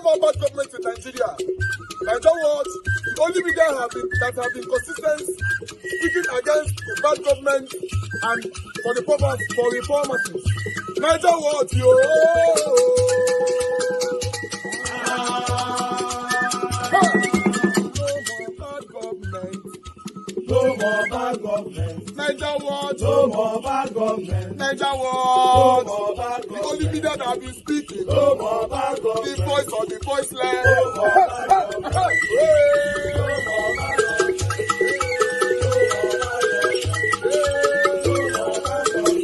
more bad government in Nigeria. Nigeria what? The only media that have been consistent speaking against the bad government and for the purpose for reformers. Nigeria what? Yo! No more bad government. Niger what? No more bad government. Niger what? No more bad government. The only media that have been speaking. No more bad government. The voice of the voiceless. No more bad government. No more bad government.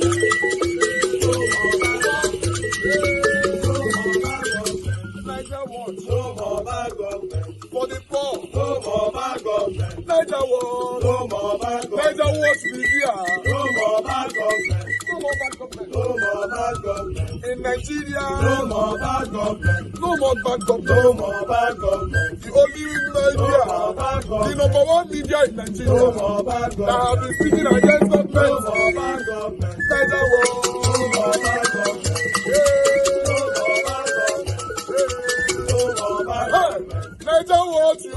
Niger what? No more bad government. For the poor. No more bad government. Niger what? No more bad government. Niger what media? No more bad government. No more bad government. No more bad government. In Nigeria. No more bad government. No more bad government. No more bad government. The only media. No more bad government. The number one media in Nigeria. No more bad government. That have been speaking against government. No more bad government. Niger what? No more bad government. Niger what you?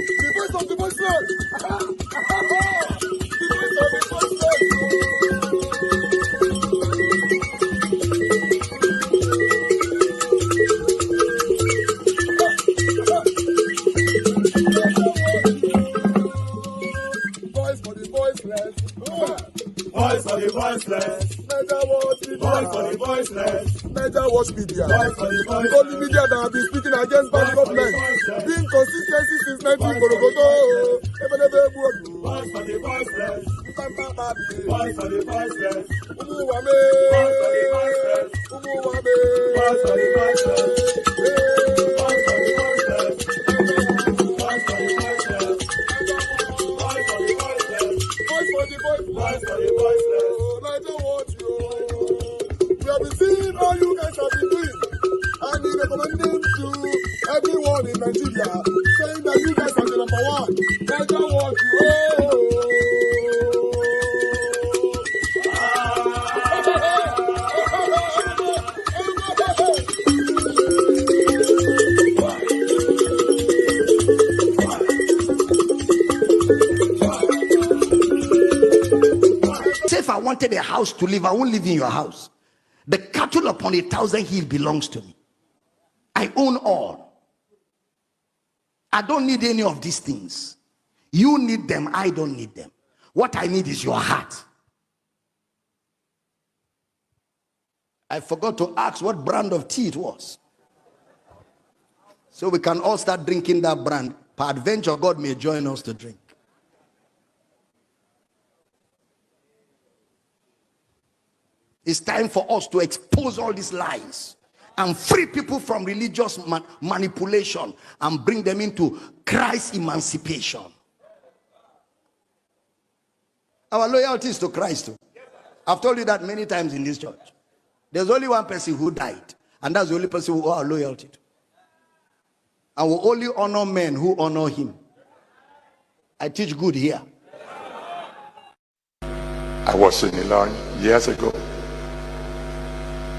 The voice of the voiceless. The voice of the voiceless. Voice for the voiceless. Voice for the voiceless. Niger what media? Voice for the voiceless. Niger watch media. The only media that have been speaking against bad government. Being consistency since 1944. Voice for the voiceless. Voice for the voiceless. Umuwame. Voice for the voiceless. Umuwame. Voice for the voiceless. Voice for the voiceless. Voice for the voiceless. Voice for the voiceless. Voice for the voiceless. Voice for the voiceless. Niger watch you. We have been seeing all you guys have been doing, and he recommending to everyone in Nigeria, saying that you guys are the number one. Niger watch you. Say if I wanted a house to live, I won't live in your house. The cattle upon 1,000 hills belongs to me. I own all. I don't need any of these things. You need them, I don't need them. What I need is your heart. I forgot to ask what brand of tea it was. So we can all start drinking that brand. Peradventure, God may join us to drink. It's time for us to expose all these lies and free people from religious manipulation and bring them into Christ's emancipation. Our loyalty is to Christ too. I've told you that many times in this church. There's only one person who died, and that's the only person who our loyalty to. And we only honor men who honor him. I teach good here. I was in Iran years ago.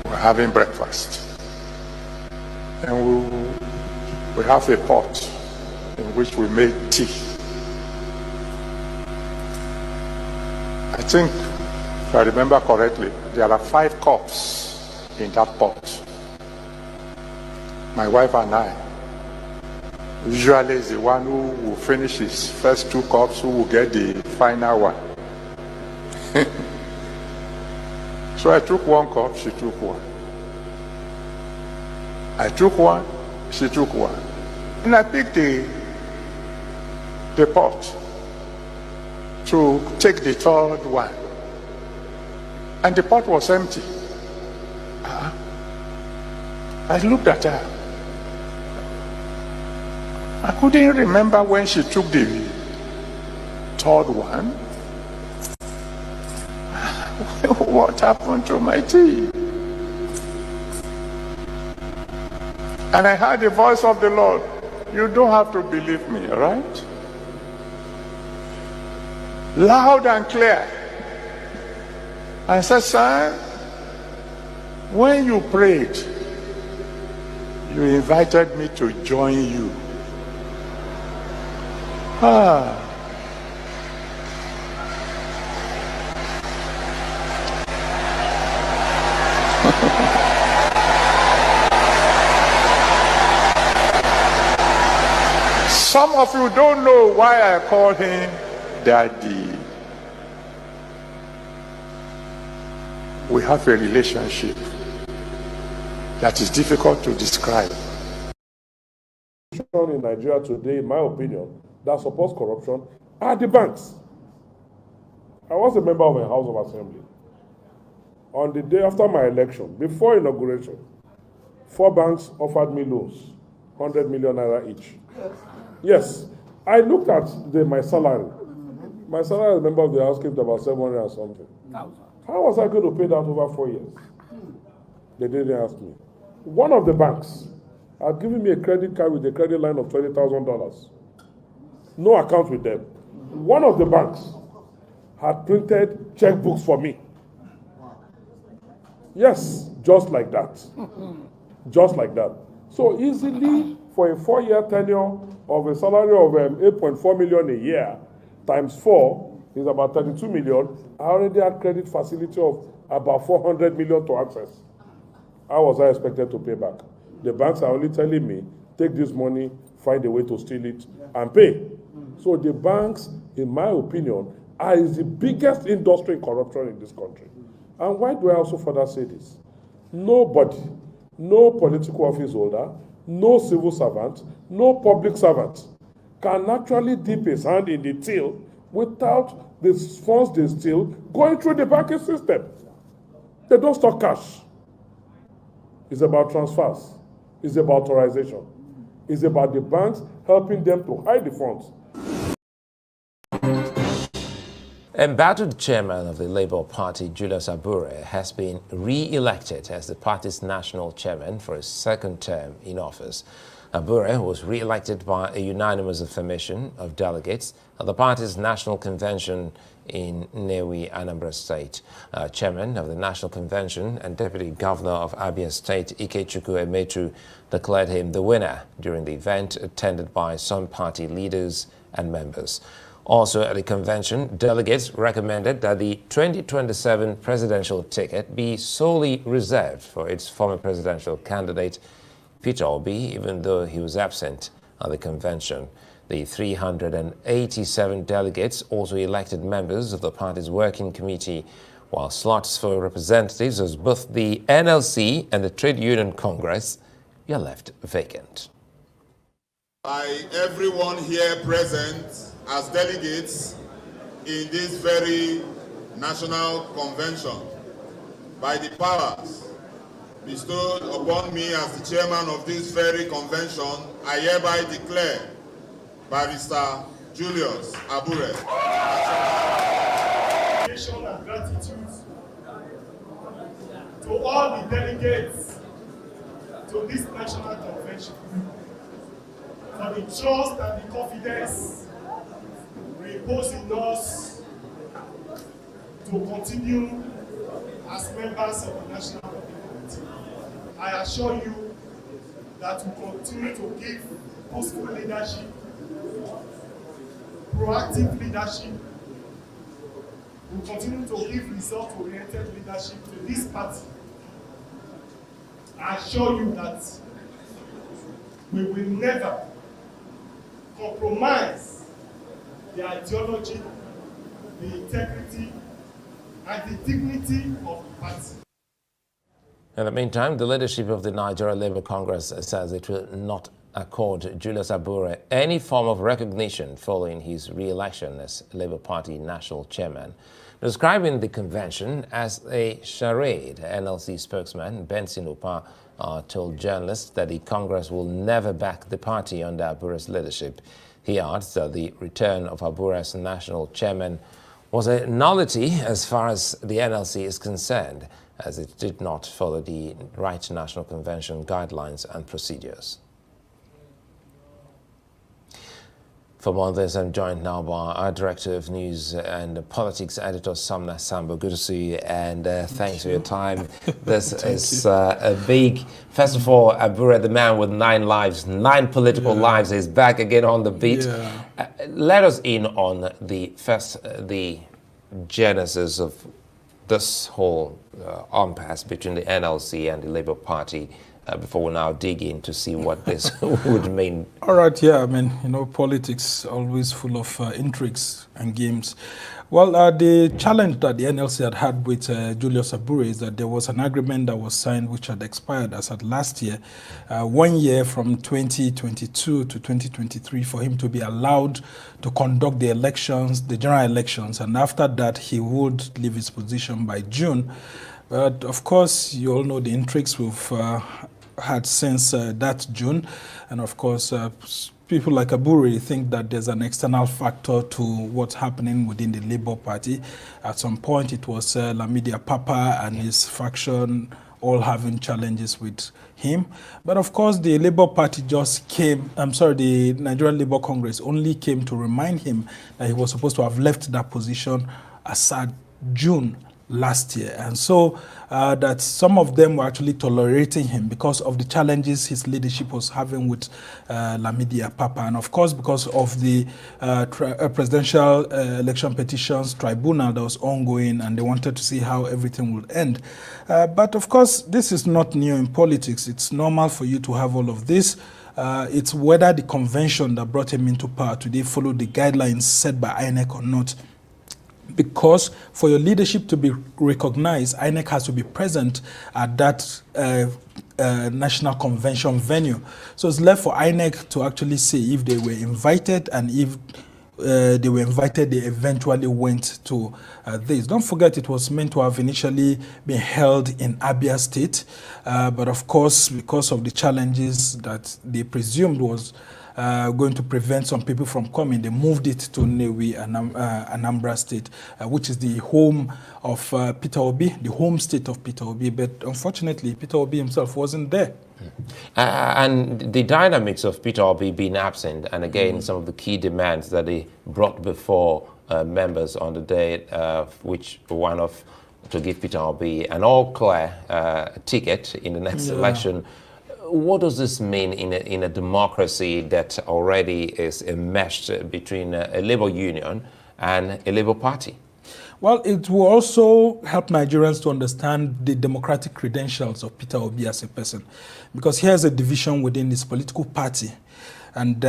We're having breakfast, and we have a pot in which we make tea. I think, if I remember correctly, there are 5 cups in that pot. My wife and I, usually is the one who will finish his first 2 cups, who will get the final one. So I took 1 cup, she took 1. I took 1, she took 1. And I picked the pot to take the 3rd one. And the pot was empty. I looked at her. I couldn't remember when she took the 3rd one. What happened to my tea? And I heard the voice of the Lord. You don't have to believe me, right? Loud and clear. I said, son, When you prayed, you invited me to join you. Some of you don't know why I call him Daddy. We have a relationship that is difficult to describe. In Nigeria today, in my opinion, that supports corruption are the banks. I was a member of a House of Assembly. On the day after my election, before inauguration, 4 banks offered me loans, 100 million naira each. Yes, I looked at my salary. My salary as a member of the House came to about 700 and something. How was I going to pay that over 4 years? They didn't ask me. One of the banks had given me a credit card with a credit line of $20,000. No account with them. One of the banks had printed checkbooks for me. Yes, just like that. Just like that. So easily, for a 4-year tenure of a salary of 8.4 million a year, times 4 is about 32 million. I already had credit facility of about 400 million to access. How was I expected to pay back? The banks are only telling me, take this money, find a way to steal it, and pay. So the banks, in my opinion, are the biggest industry in corruption in this country. And why do I also further say this? Nobody, no political office holder, no civil servant, no public servant can actually dip his hand in the till without the funds they steal going through the banking system. They don't store cash. It's about transfers. It's about authorization. It's about the banks helping them to hide the funds. Embattled chairman of the Labour Party, Julius Abure, has been re-elected as the party's national chairman for his 2nd term in office. Abure was re-elected by a unanimous affirmation of delegates at the party's national convention in Nnewi, Anambra State. Chairman of the National Convention and Deputy Governor of Abia State, Ikechukwu Emetu, declared him the winner during the event attended by some party leaders and members. Also at the convention, delegates recommended that the 2027 presidential ticket be solely reserved for its former presidential candidate, Peter Obi, even though he was absent at the convention. The 387 delegates also elected members of the party's working committee, while slots for representatives of both the NLC and the Trade Union Congress were left vacant. By everyone here present as delegates in this very national convention, by the powers bestowed upon me as the chairman of this very convention, I hereby declare Barrister Julius Abure. And gratitude to all the delegates to this national convention for the trust and the confidence reposed in us to continue as members of the National Committee. I assure you that we continue to give peaceful leadership, proactive leadership. We continue to give result-oriented leadership to this party. I assure you that we will never compromise the ideology, the integrity, and the dignity of the party. In the meantime, the leadership of the Nigeria Labour Congress says it will not accord Julius Abure any form of recognition following his re-election as Labour Party national chairman. Describing the convention as a charade, NLC spokesman Benson Upa told journalists that the Congress will never back the party under Abure's leadership. He adds that the return of Abure as national chairman was a nullity as far as the NLC is concerned, as it did not follow the Right National Convention guidelines and procedures. For more on this, I'm joined now by our Director of News and Politics Editor, Sambo. Good to see you, and thanks for your time. This is a big, first of all, Abure, the man with 9 lives, 9 political lives, is back again on the beat. Let us in on the genesis of this whole impasse between the NLC and the Labour Party. Before we now dig in to see what this would mean. All right, yeah, I mean, you know, politics always full of intrigues and games. Well, the challenge that the NLC had with Julius Abure is that there was an agreement that was signed which had expired as at last year, 1 year from 2022 to 2023, for him to be allowed to conduct the elections, the general elections, and after that he would leave his position by June. But of course, you all know the intrigues we've had since that June. And of course, people like Abure think that there's an external factor to what's happening within the Labour Party. At some point, it was Lamidi Papa and his faction all having challenges with him. But of course, the Labour Party just came, the Nigerian Labour Congress only came to remind him that he was supposed to have left that position as at June last year, and so that some of them were actually tolerating him because of the challenges his leadership was having with Lamidi Papa, and of course because of the presidential election petitions tribunal that was ongoing, and they wanted to see how everything would end. But of course, this is not new in politics. It's normal for you to have all of this. It's whether the convention that brought him into power today followed the guidelines set by INEC or not. Because for your leadership to be recognized, INEC has to be present at that national convention venue. So it's left for INEC to actually say if they were invited, and if they were invited, they eventually went to this. Don't forget, it was meant to have initially been held in Abia State, but of course, because of the challenges that they presumed was going to prevent some people from coming, they moved it to Nnewi, Anambra State, which is the home of Peter Obi, the home state of Peter Obi. But unfortunately, Peter Obi himself wasn't there. And the dynamics of Peter Obi being absent, and again, some of the key demands that they brought before members on the day, which one of to give Peter Obi an all-clear ticket in the next election. What does this mean in a democracy that already is enmeshed between a Labour Union and a Labour Party? Well, it will also help Nigerians to understand the democratic credentials of Peter Obi as a person, because here's a division within his political party. And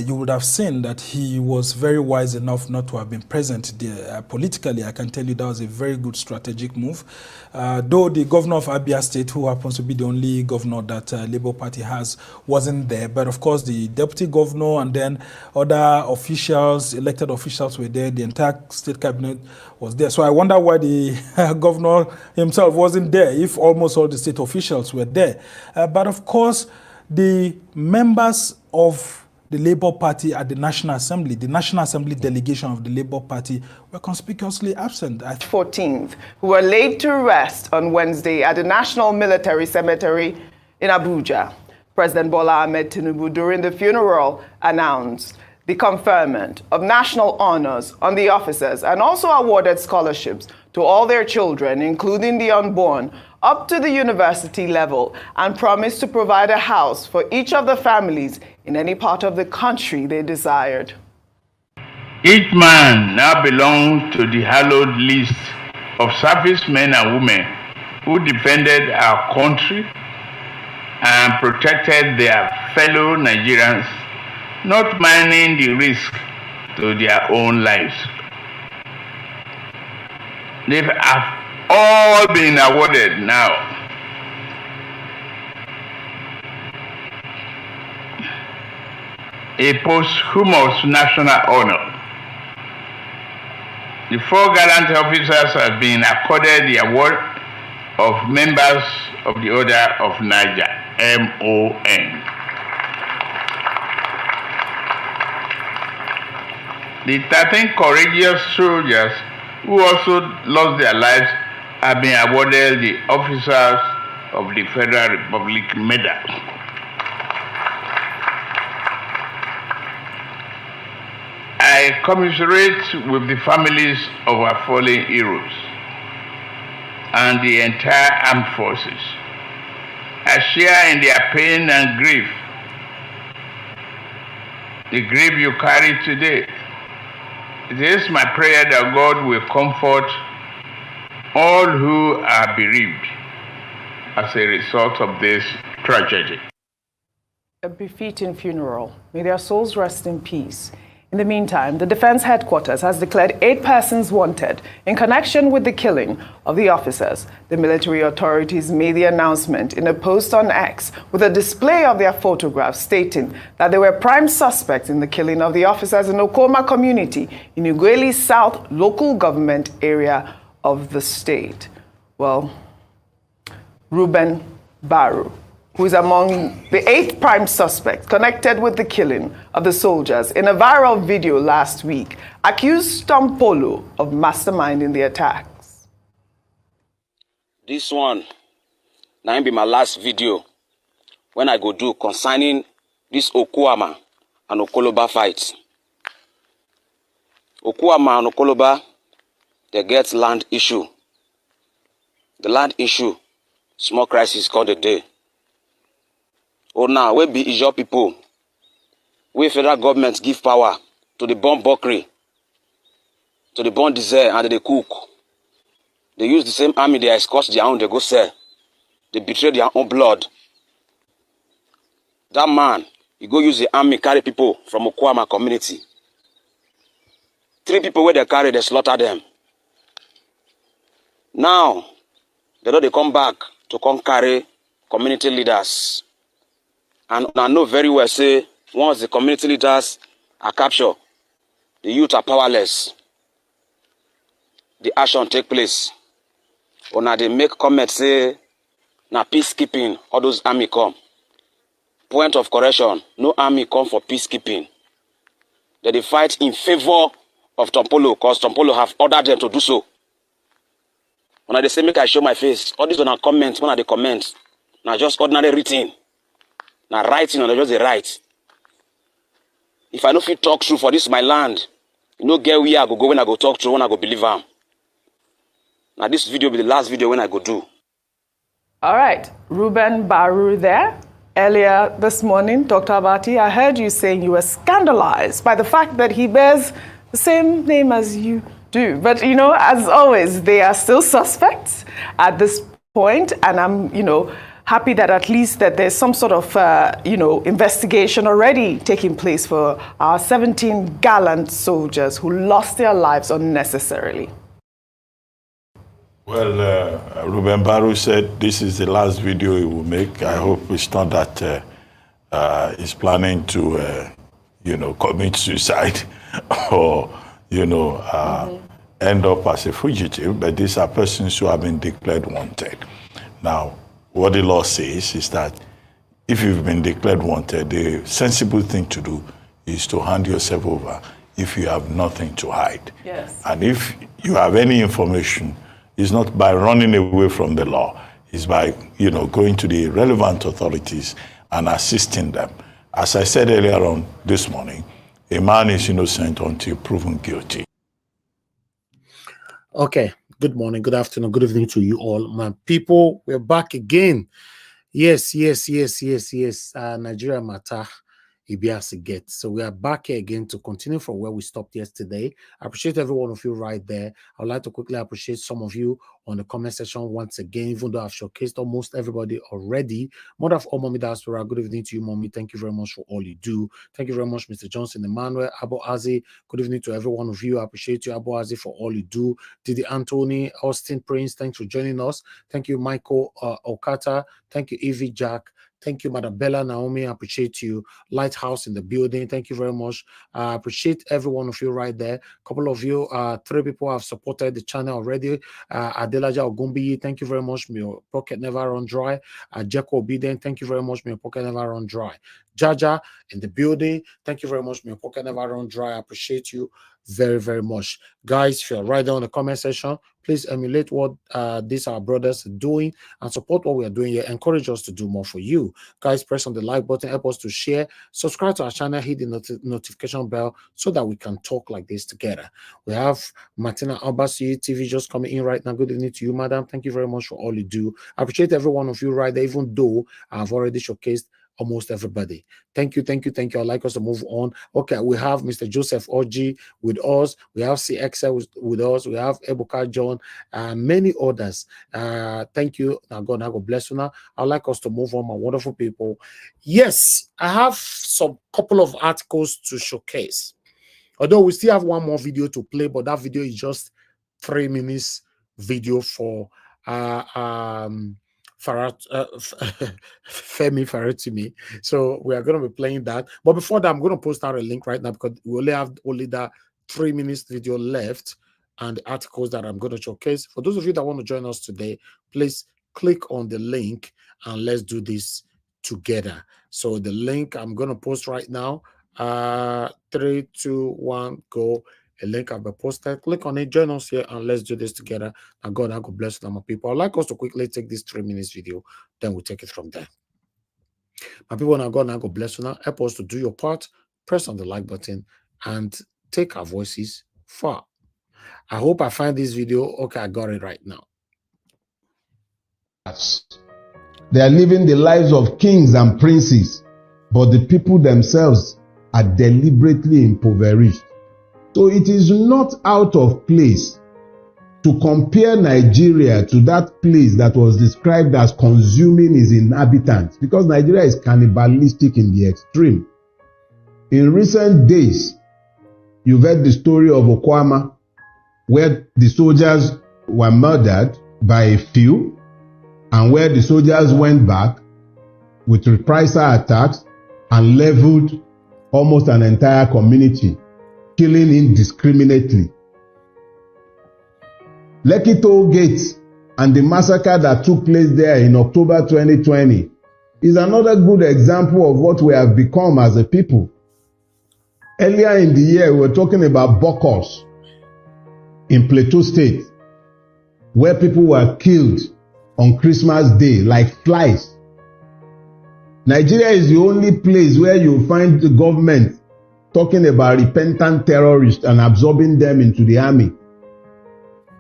you would have seen that he was very wise enough not to have been present there. Politically, I can tell you that was a very good strategic move. Though the governor of Abia State, who happens to be the only governor that Labour Party has, wasn't there. But of course, the deputy governor and then other officials, elected officials were there. The entire state cabinet was there. So I wonder why the governor himself wasn't there if almost all the state officials were there. But of course, the members of the Labour Party at the National Assembly delegation of the Labour Party were conspicuously absent. 14th, who were laid to rest on Wednesday at the National Military Cemetery in Abuja. President Bola Ahmed Tinubu, during the funeral, announced the conferment of national honors on the officers and also awarded scholarships to all their children, including the unborn, up to the university level, and promised to provide a house for each of the families in any part of the country they desired. Each man now belongs to the hallowed list of servicemen and women who defended our country and protected their fellow Nigerians, not minding the risk to their own lives. They have all been awarded now. A posthumous national honor. The 4 gallant officers have been accorded the award of members of the Order of Niger, MON. The 13 courageous soldiers who also lost their lives have been awarded the Officers of the Federal Republic Medal. I commiserate with the families of our fallen heroes and the entire armed forces. I share in their pain and grief, the grief you carry today. It is my prayer that God will comfort all who are bereaved as a result of this tragedy. A befitting funeral. May their souls rest in peace. In the meantime, the Defense Headquarters has declared 8 persons wanted in connection with the killing of the officers. The military authorities made the announcement in a post on X with a display of their photographs stating that they were prime suspects in the killing of the officers in Okoma community in Ugweli South local government area of the state. Well, Reuben Baru, who is among the 8 prime suspects connected with the killing of the soldiers in a viral video last week, accused Tompolo of masterminding the attacks. This one, now be my last video when I go do concerning this Okuama and Okoloba fight. Okuama and Okoloba, they get land issue. The land issue, small crisis called a day. Or now, we be Ijaw people. We federal government give power to the bomb buckery, to the bomb diesel, and they cook. They use the same army, they escort their own, they go sell. They betray their own blood. That man, he go use the army, carry people from Okuama community. 3 people where they carry, they slaughter them. Now, they come back to come carry community leaders. And I know very well, say, once the community leaders are captured, the youth are powerless. The action take place. Or now they make comments, say, now peacekeeping, all those army come. Point of correction, no army come for peacekeeping. They fight in favor of Tompolo, because Tompolo have ordered them to do so. When they say, make I show my face, all these are comments, when they comment, now just ordinary written. Now writing on just the right. If I know if you talk true for this my land, you know get where I go when I go talk true, when I go believe am. Now this video will be the last video when I go do. All right, Reuben Baru there. Earlier this morning, Dr. Abati, I heard you saying you were scandalized by the fact that he bears the same name as you do. But, you know, as always, they are still suspects at this point, and I'm, happy that at least that there's some sort of, investigation already taking place for our 17 gallant soldiers who lost their lives unnecessarily. Well, Reuben Baru said this is the last video he will make. I hope it's not that he's planning to, commit suicide or, end up as a fugitive. But these are persons who have been declared wanted. Now, what the law says is that if you've been declared wanted, the sensible thing to do is to hand yourself over if you have nothing to hide. Yes. And if you have any information, it's not by running away from the law. It's by, going to the relevant authorities and assisting them. As I said earlier on this morning, a man is innocent until proven guilty. Okay. Good morning, good afternoon, good evening to you all. My people, we're back again. Yes. Nigeria matter. Ibiasi get. So we are back here again to continue from where we stopped yesterday. I appreciate every one of you right there. I would like to quickly appreciate some of you on the comment section once again, even though I've showcased almost everybody already. Mother of all, Mommy Diaspora, good evening to you, Mommy. Thank you very much for all you do. Thank you very much, Mr. Johnson, Emmanuel, Abo Azi. Good evening to every one of you. I appreciate you, Abo Azi, for all you do. Didi Anthony, Austin Prince, thanks for joining us. Thank you, Michael Okata. Thank you, Evie Jack. Thank you, Madam Bella Naomi. I appreciate you. Lighthouse in the building. Thank you very much. I appreciate every one of you right there. A couple of you, 3 people have supported the channel already. Adelaja Ogumbi, thank you very much. May your pocket never run dry. Jeko Obiden, thank you very much. May your pocket never run dry. Jaja in the building. Thank you very much. May your pocket never run dry. I appreciate you. very, very much. Guys, if you're right there on the comment section, please emulate what these our brothers are doing and support what we are doing here. Encourage us to do more for you. Guys, press on the like button, help us to share, subscribe to our channel, hit the notification bell so that we can talk like this together. We have Martina Abasi TV just coming in right now. Good evening to you, madam. Thank you very much for all you do. I appreciate every one of you right there, even though I've already showcased almost everybody. Thank you. I'd like us to move on. Okay, we have Mr. Joseph Oji with us. We have CXL with us. We have Ebuka John, many others. Thank you. Now God bless you. Now I'd like us to move on, my wonderful people. Yes, I have some couple of articles to showcase. Although we still have one more video to play, but that video is just 3 minutes video for Femi Faretimi. So we are going to be playing that. But before that, I'm going to post out a link right now because we only have that 3 minutes video left and the articles that I'm going to showcase. For those of you that want to join us today, please click on the link and let's do this together. So the link I'm going to post right now, 3, 2, 1, go. A link I've been posted. Click on it, join us here, and let's do this together. And God bless you, my people. I'd like us to quickly take this 3 minutes video, then we'll take it from there. My people, now God bless you. Now help us to do your part. Press on the like button and take our voices far. I hope I find this video. Okay, I got it right now. They are living the lives of kings and princes, but the people themselves are deliberately impoverished. So it is not out of place to compare Nigeria to that place that was described as consuming its inhabitants, because Nigeria is cannibalistic in the extreme. In recent days, you've heard the story of Okwama, where the soldiers were murdered by a few, and where the soldiers went back with reprisal attacks and leveled almost an entire community, killing indiscriminately. Lekki Toll Gate and the massacre that took place there in October 2020 is another good example of what we have become as a people. Earlier in the year, we were talking about Bokos in Plateau State, where people were killed on Christmas Day like flies. Nigeria is the only place where you find the government talking about repentant terrorists and absorbing them into the army.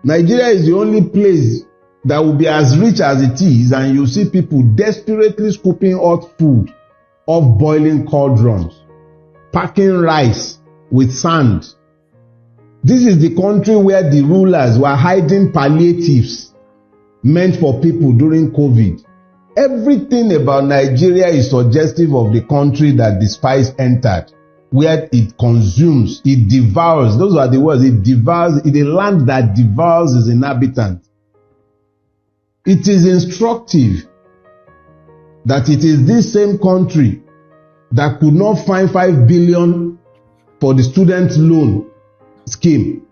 Nigeria is the only place that will be as rich as it is, and you see people desperately scooping hot food off boiling cauldrons, packing rice with sand. This is the country where the rulers were hiding palliatives meant for people during COVID. Everything about Nigeria is suggestive of the country that the spies entered, where it consumes, it devours. Those are the words. It devours. It is a land that devours its inhabitants. It is instructive that it is this same country that could not find 5 billion for the student loan scheme,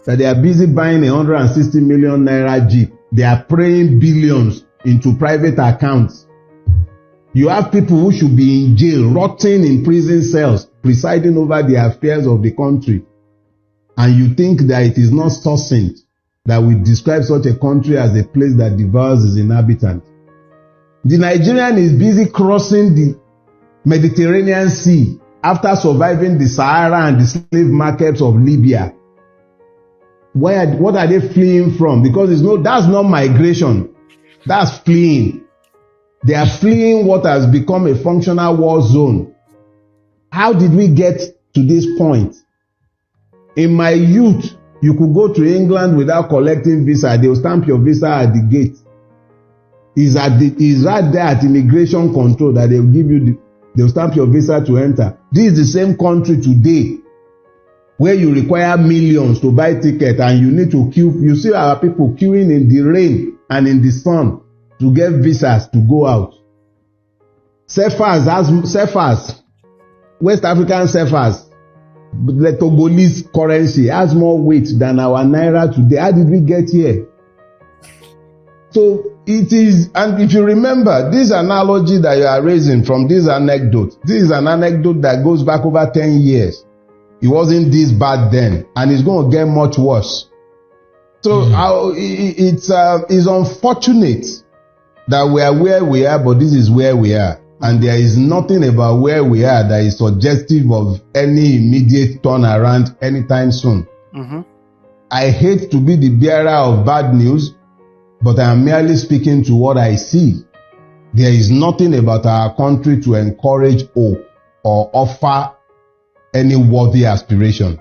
that they are busy buying 160 million naira Jeep. They are praying billions into private accounts. You have people who should be in jail, rotting in prison cells, presiding over the affairs of the country. And you think that it is not succinct that we describe such a country as a place that devours its inhabitants. The Nigerian is busy crossing the Mediterranean Sea after surviving the Sahara and the slave markets of Libya. What are they fleeing from? Because that's not migration. That's fleeing. They are fleeing what has become a functional war zone. How did we get to this point? In my youth, you could go to England without collecting visa. They will stamp your visa at the gate. It's right there at immigration control that they will give you they will stamp your visa to enter. This is the same country today where you require millions to buy tickets and you need to queue. You see our people queuing in the rain and in the sun to get visas to go out. Cephas, West African Cephas, the Togolese currency has more weight than our naira today. How did we get here? So it is, and if you remember, this analogy that you are raising from this anecdote, this is an anecdote that goes back over 10 years. It wasn't this bad then, and it's going to get much worse. So it's unfortunate that we are where we are, but this is where we are. And there is nothing about where we are that is suggestive of any immediate turnaround anytime soon. I hate to be the bearer of bad news, but I am merely speaking to what I see. There is nothing about our country to encourage hope or offer any worthy aspiration.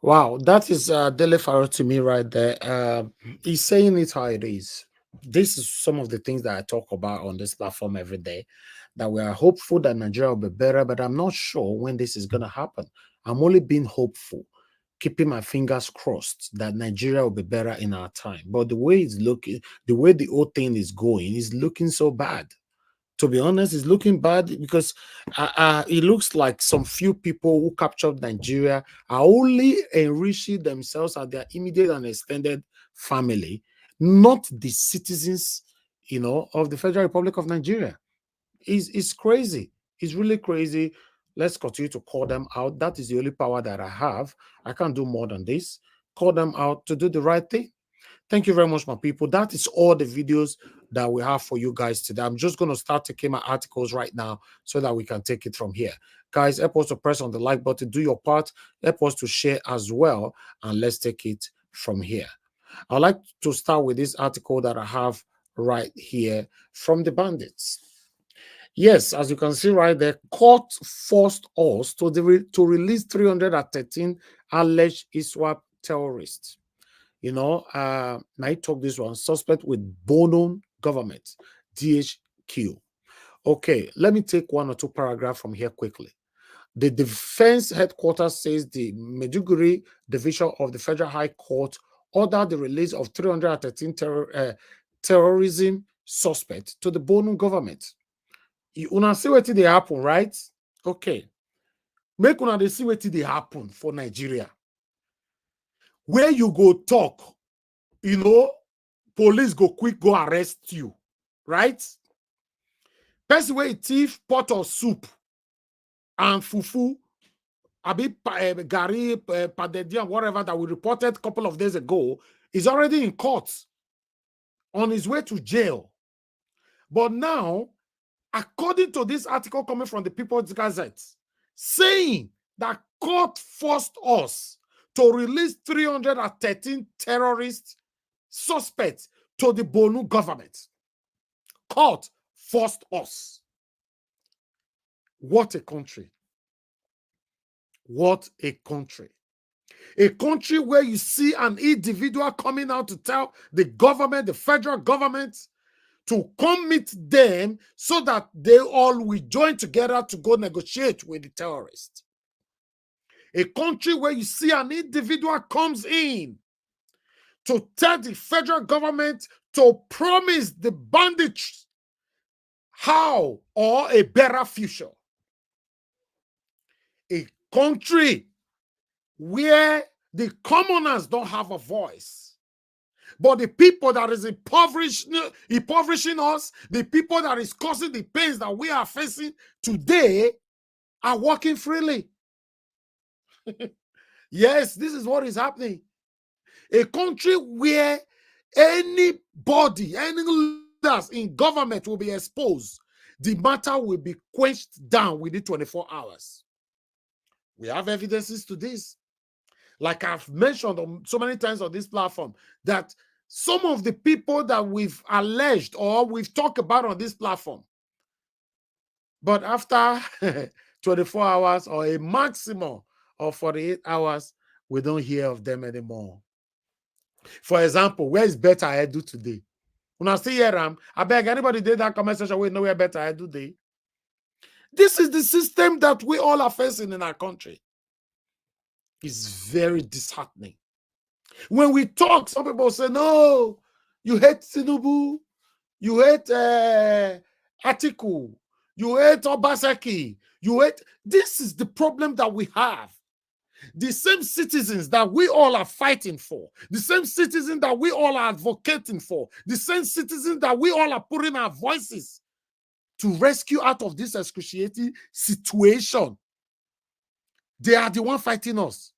Wow, that is Dele Farrow to me right there. He's saying it how it is. This is some of the things that I talk about on this platform every day, that we are hopeful that Nigeria will be better, but I'm not sure when this is going to happen. I'm only being hopeful, keeping my fingers crossed that Nigeria will be better in our time. But the way it's looking, the way the whole thing is going, is looking so bad. To be honest, it's looking bad because it looks like some few people who captured Nigeria are only enriching themselves and their immediate and extended family, not the citizens, of the Federal Republic of Nigeria. It's crazy. It's really crazy. Let's continue to call them out. That is the only power that I have. I can't do more than this. Call them out to do the right thing. Thank you very much, my people. That is all the videos that we have for you guys today. I'm just going to start taking my articles right now so that we can take it from here. Guys, help us to press on the like button. Do your part. Help us to share as well. And let's take it from here. I'd like to start with this article that I have right here from the bandits. Yes, as you can see right there, court forced us to release 313 alleged ISWAP terrorists. I talk this one, suspect with Bono government, DHQ. Okay, let me take one or two paragraphs from here quickly. The defense headquarters says the Maiduguri division of the Federal High Court ordered the release of 313 terrorism suspects to the Bono government. Una see what they happen, right? Okay. Make una they see what they happen for Nigeria. Where you go talk, police go quick, go arrest you, right? Person where thief pot of soup and fufu, gari, padedian, whatever that we reported a couple of days ago, is already in court on his way to jail. But now, according to this article coming from the People's Gazette, saying that court forced us to release 313 terrorist suspects to the Bono government. Court forced us. What a country. What a country. A country where you see an individual coming out to tell the government, the federal government, to come meet them so that they all will join together to go negotiate with the terrorists. A country where you see an individual comes in to tell the federal government to promise the bandits how or a better future. A country where the commoners don't have a voice, but the people that is impoverishing us, the people that is causing the pains that we are facing today are walking freely. Yes, this is what is happening. A country where anybody, any leaders in government will be exposed. The matter will be quenched down within 24 hours. We have evidences to this. Like I've mentioned so many times on this platform, that some of the people that we've alleged or we've talked about on this platform, but after 24 hours or a maximum of 48 hours, we don't hear of them anymore. For example, where is Better Edu today? When I see here, I beg anybody did that comment section, we know where Better Edu today. This is the system that we all are facing in our country. It's very disheartening. When we talk, some people say, no, you hate Tinubu, you hate Atiku, you hate Obaseki, you hate. This is the problem that we have. The same citizens that we all are fighting for, the same citizens that we all are advocating for, the same citizens that we all are putting our voices to rescue out of this excruciating situation They are the one fighting us.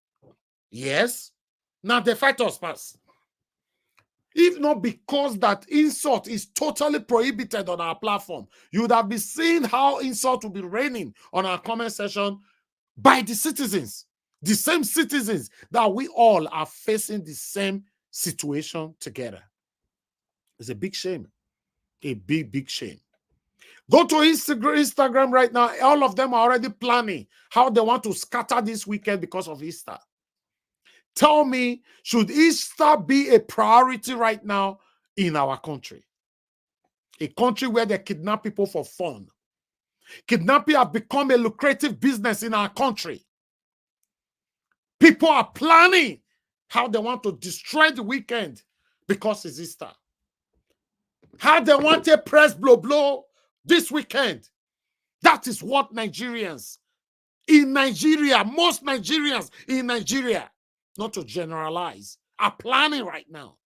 Yes. Now they fight us first. If not because that insult is totally prohibited on our platform, you would have been seeing how insult will be raining on our comment section by the citizens. The same citizens that we all are facing the same situation together. It's a big shame. A big, big shame. Go to Instagram right now. All of them are already planning how they want to scatter this weekend because of Easter. Tell me, should Easter be a priority right now in our country? A country where they kidnap people for fun. Kidnapping has become a lucrative business in our country. People are planning how they want to destroy the weekend because it's Easter. How they want to press blow this weekend. That is what Nigerians in Nigeria, most Nigerians in Nigeria, not to generalize, are planning right now.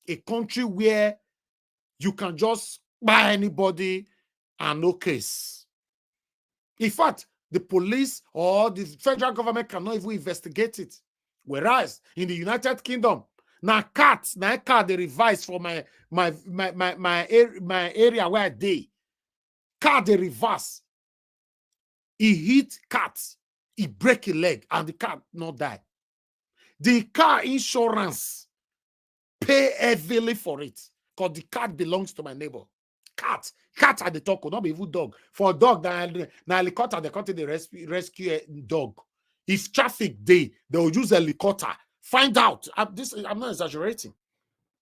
A country where you can just buy anybody and no case. In fact, the police or the federal government cannot even investigate it. Whereas in the United Kingdom, now cats, now car they revise for my area where they car they reverse. He hit cats, he break a leg, and the cat not die. The car insurance pay heavily for it because the cat belongs to my neighbor. Cat at the talk, not be even dog. For a dog, now helicopter, they cut the rescue dog. If traffic day, they will use a helicopter. Find out. I'm not exaggerating.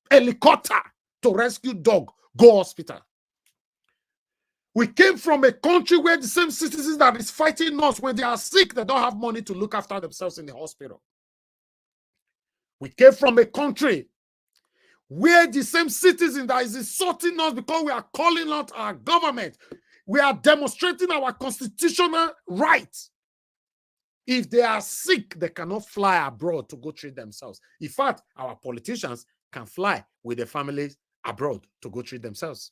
Helicopter to rescue dog. Go hospital. We came from a country where the same citizens that is fighting us when they are sick, they don't have money to look after themselves in the hospital. We came from a country where the same citizen that is insulting us because we are calling out our government, we are demonstrating our constitutional rights. If they are sick, they cannot fly abroad to go treat themselves. In fact, our politicians can fly with their families abroad to go treat themselves.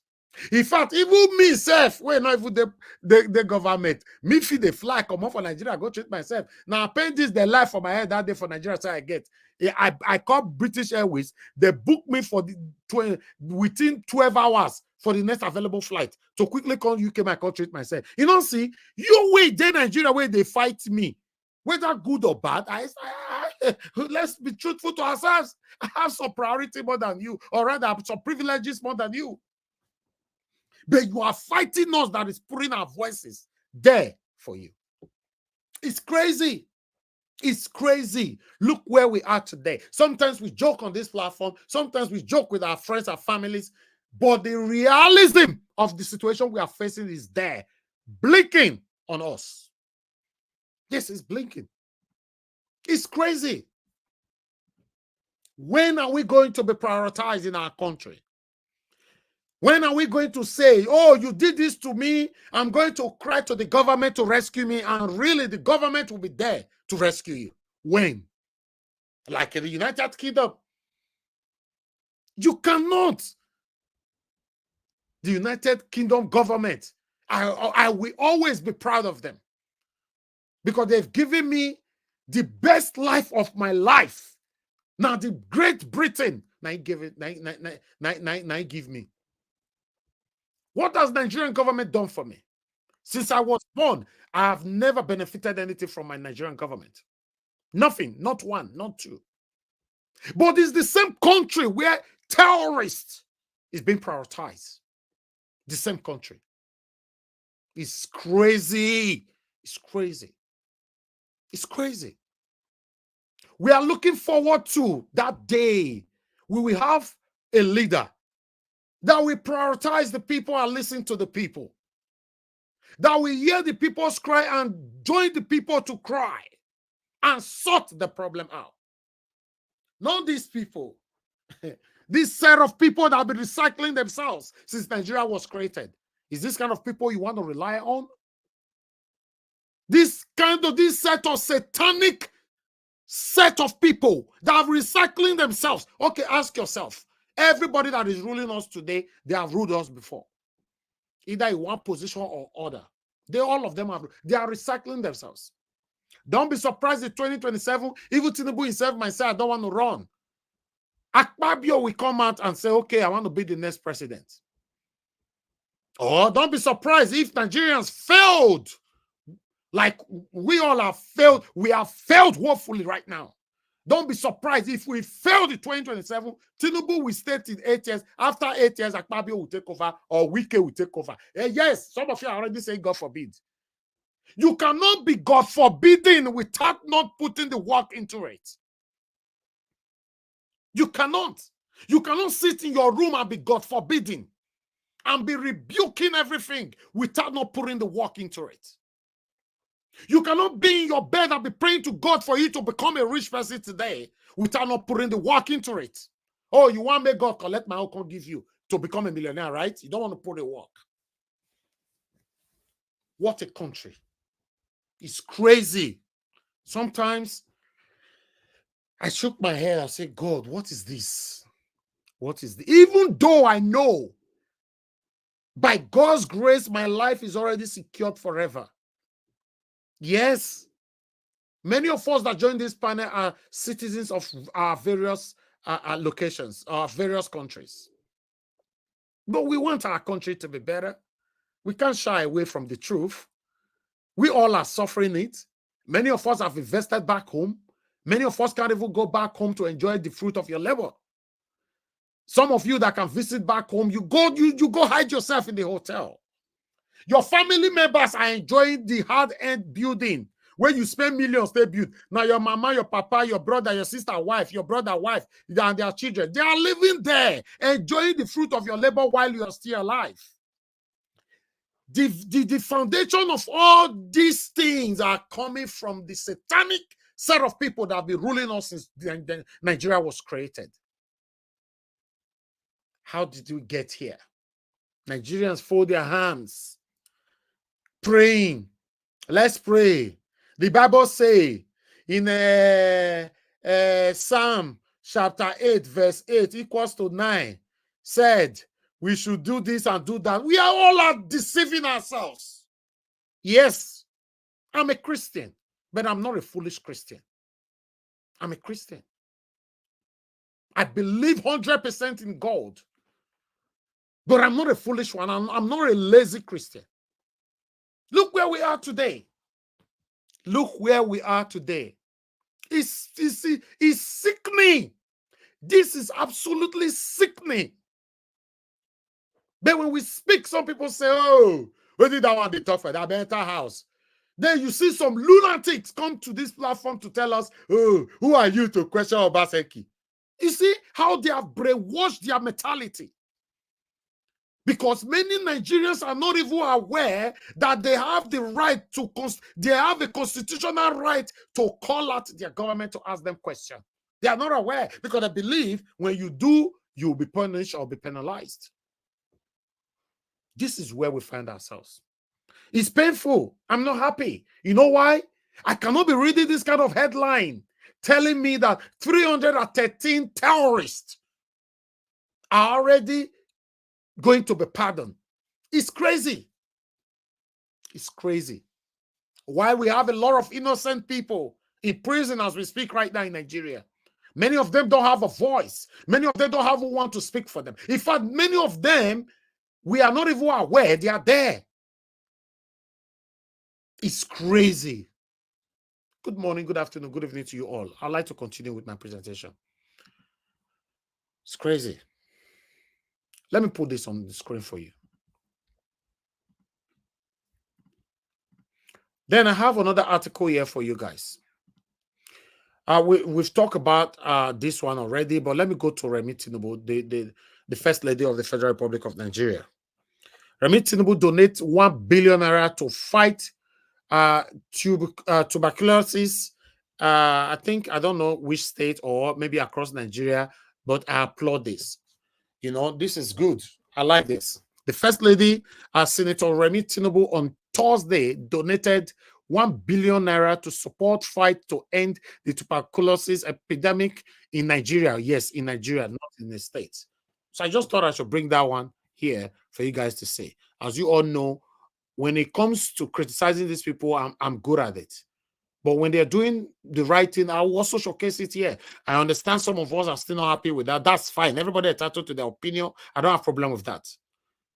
In fact, even me self, we're not even the government. Me if they fly, come off for Nigeria, go treat myself. Now, paying this the life for my head that day for Nigeria, so I get. I call British Airways. They book me for within 12 hours for the next available flight to quickly call UK, my country, treat myself. You know, see, your way, they Nigeria, where they fight me, whether good or bad, let's be truthful to ourselves. I have some priority more than you, or rather, I have some privileges more than you. But you are fighting us that is putting our voices there for you. It's crazy. It's crazy. Look where we are today. Sometimes we joke on this platform. Sometimes we joke with our friends, our families. But the realism of the situation we are facing is there, blinking on us. Yes, it's blinking. It's crazy. When are we going to be prioritized in our country? When are we going to say, oh, you did this to me, I'm going to cry to the government to rescue me, and really the government will be there to rescue you? When? Like in the United Kingdom. You cannot. The United Kingdom government, I will always be proud of them because they've given me the best life of my life. Now the Great Britain, now give me. What has the Nigerian government done for me? Since I was born, I have never benefited anything from my Nigerian government. Nothing, not one, not two. But it's the same country where terrorists is being prioritized. The same country. It's crazy. It's crazy. It's crazy. We are looking forward to that day we will have a leader that will prioritize the people and listen to the people. That will hear the people's cry and join the people to cry and sort the problem out. Not these people. This set of people that have been recycling themselves since Nigeria was created. Is this kind of people you want to rely on? This set of satanic set of people that are recycling themselves. Okay, ask yourself. Everybody that is ruling us today, they have ruled us before. Either in one position or other. All of them they are recycling themselves. Don't be surprised in 2027, even Tinubu himself might say, I don't want to run. Akpabio will come out and say, okay, I want to be the next president. Or don't be surprised if Nigerians failed, like we all have failed. We have failed woefully right now. Don't be surprised if we failed in 2027, Tinubu will stay in 8 years. After 8 years, Akpabio will take over or Wike will take over. Yes, some of you are already saying God forbid. You cannot be God forbidden without not putting the work into it. You cannot. You cannot sit in your room and be God forbidden and be rebuking everything without not putting the work into it. You cannot be in your bed and be praying to God for you to become a rich person today without not putting the work into it. Oh, you want to make God collect my own, give you to become a millionaire, right? You don't want to put the work. What a country. It's crazy. Sometimes I shook my head and said, God, what is this? What is this? Even though I know by God's grace, my life is already secured forever. Yes. Many of us that join this panel are citizens of our various locations, our various countries. But we want our country to be better. We can't shy away from the truth. We all are suffering it. Many of us have invested back home. Many of us can't even go back home to enjoy the fruit of your labor. Some of you that can visit back home, you go hide yourself in the hotel. Your family members are enjoying the hard-earned building where you spend millions to build. Now your mama, your papa, your brother, your sister, wife, your brother, wife, and their children, they are living there, enjoying the fruit of your labor while you are still alive. The foundation of all these things are coming from the satanic set of people that have been ruling us since Nigeria was created. How did we get here? Nigerians fold their hands, praying. Let's pray. The Bible says in Psalm chapter 8, verse 8 equals to 9, said we should do this and do that. We are all deceiving ourselves. Yes, I'm a Christian, but I'm not a foolish Christian. I'm a Christian. I believe 100% in God, but I'm not a foolish one. I'm not a lazy Christian. Look where we are today. Look where we are today. It's sickening. This is absolutely sickening. But when we speak, some people say, oh, where did that one they talk for? That better house. Then you see some lunatics come to this platform to tell us, oh, who are you to question Obaseki? You see how they have brainwashed their mentality. Because many Nigerians are not even aware that they have the right to, they have a constitutional right to call out their government to ask them questions. They are not aware because they believe when you do, you'll be punished or be penalized. This is where we find ourselves. It's painful. I'm not happy. You know why? I cannot be reading this kind of headline telling me that 313 terrorists are already going to be pardoned. It's crazy. It's crazy. Why we have a lot of innocent people in prison as we speak right now in Nigeria. Many of them don't have a voice. Many of them don't have who want to speak for them. In fact, many of them, we are not even aware they are there. It's crazy. Good morning, good afternoon, good evening to you all. I'd like to continue with my presentation. It's crazy. Let me put this on the screen for you. Then I have another article here for you guys. We've talked about this one already, but let me go to Remi Tinubu, the First Lady of the Federal Republic of Nigeria. Remi Tinubu donates 1 billion naira to fight tuberculosis. I think, I don't know which state or maybe across Nigeria, but I applaud this. You know, this is good. I like this. The First Lady, Senator Remi Tinubu, on Thursday donated 1 billion naira to support fight to end the tuberculosis epidemic in Nigeria. Yes, in Nigeria, not in the States. So I just thought I should bring that one here for you guys to see. As you all know, when it comes to criticizing these people, I'm good at it. But when they're doing the right thing, I will also showcase it here. I understand some of us are still not happy with that. That's fine. Everybody entitled to their opinion. I don't have a problem with that.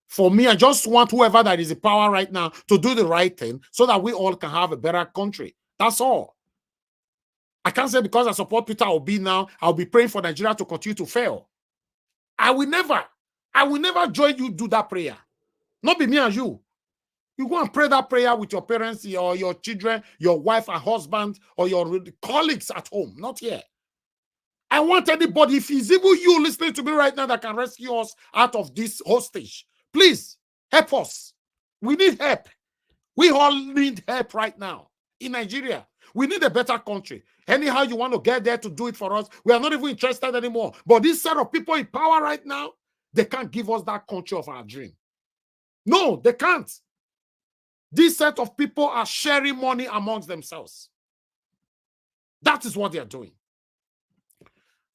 For me, I just want whoever that is in power right now to do the right thing so that we all can have a better country. That's all. I can't say because I support Peter Obi now, I'll be praying for Nigeria to continue to fail. I will never join you do that prayer. Not be me and you. You go and pray that prayer with your parents, your children, your wife and husband, or your colleagues at home, not here. I want anybody, if it's even you listening to me right now, that can rescue us out of this hostage. Please, help us. We need help. We all need help right now in Nigeria. We need a better country. Anyhow you want to get there to do it for us, we are not even interested anymore. But this set of people in power right now, they can't give us that country of our dream. No, they can't. This set of people are sharing money amongst themselves. That is what they are doing.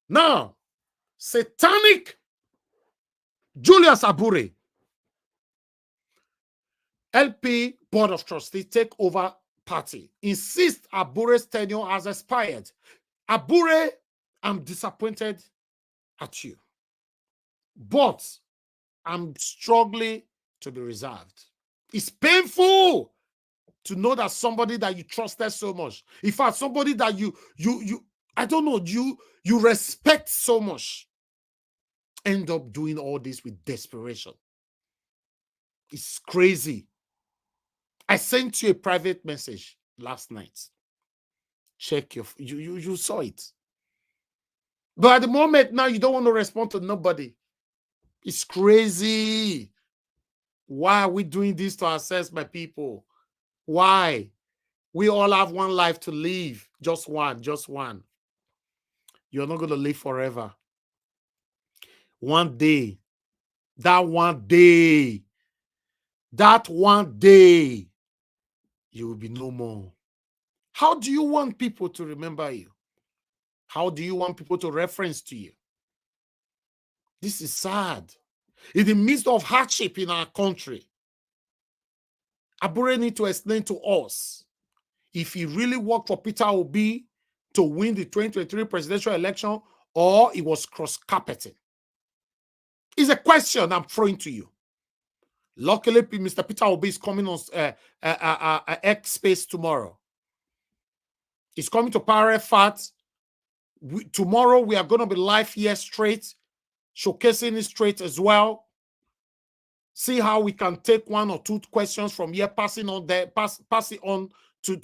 Now, satanic Julius Abure, LP Board of Trustees take over party, insist Abure's tenure has expired. Abure, I'm disappointed at you, but I'm struggling to be reserved. It's painful to know that somebody that you trusted so much, in fact, somebody that you I don't know, you respect so much, end up doing all this with desperation. It's crazy. I sent you a private message last night. Check you saw it. But at the moment now, you don't want to respond to nobody. It's crazy. Why are we doing this to ourselves, my people? Why? We all have one life to live. Just one, just one. You're not going to live forever. One day, that one day, you will be no more. How do you want people to remember you? How do you want people to reference to you? This is sad. In the midst of hardship in our country, Abure need to explain to us if he really worked for Peter Obi to win the 2023 presidential election or he was cross-carpeting. It's a question I'm throwing to you. Luckily, Mr. Peter Obi is coming on X Space tomorrow. He's coming to Power Fat. Tomorrow, we are going to be live here straight, showcasing it straight as well. See how we can take one or two questions from here, passing on there, pass it on to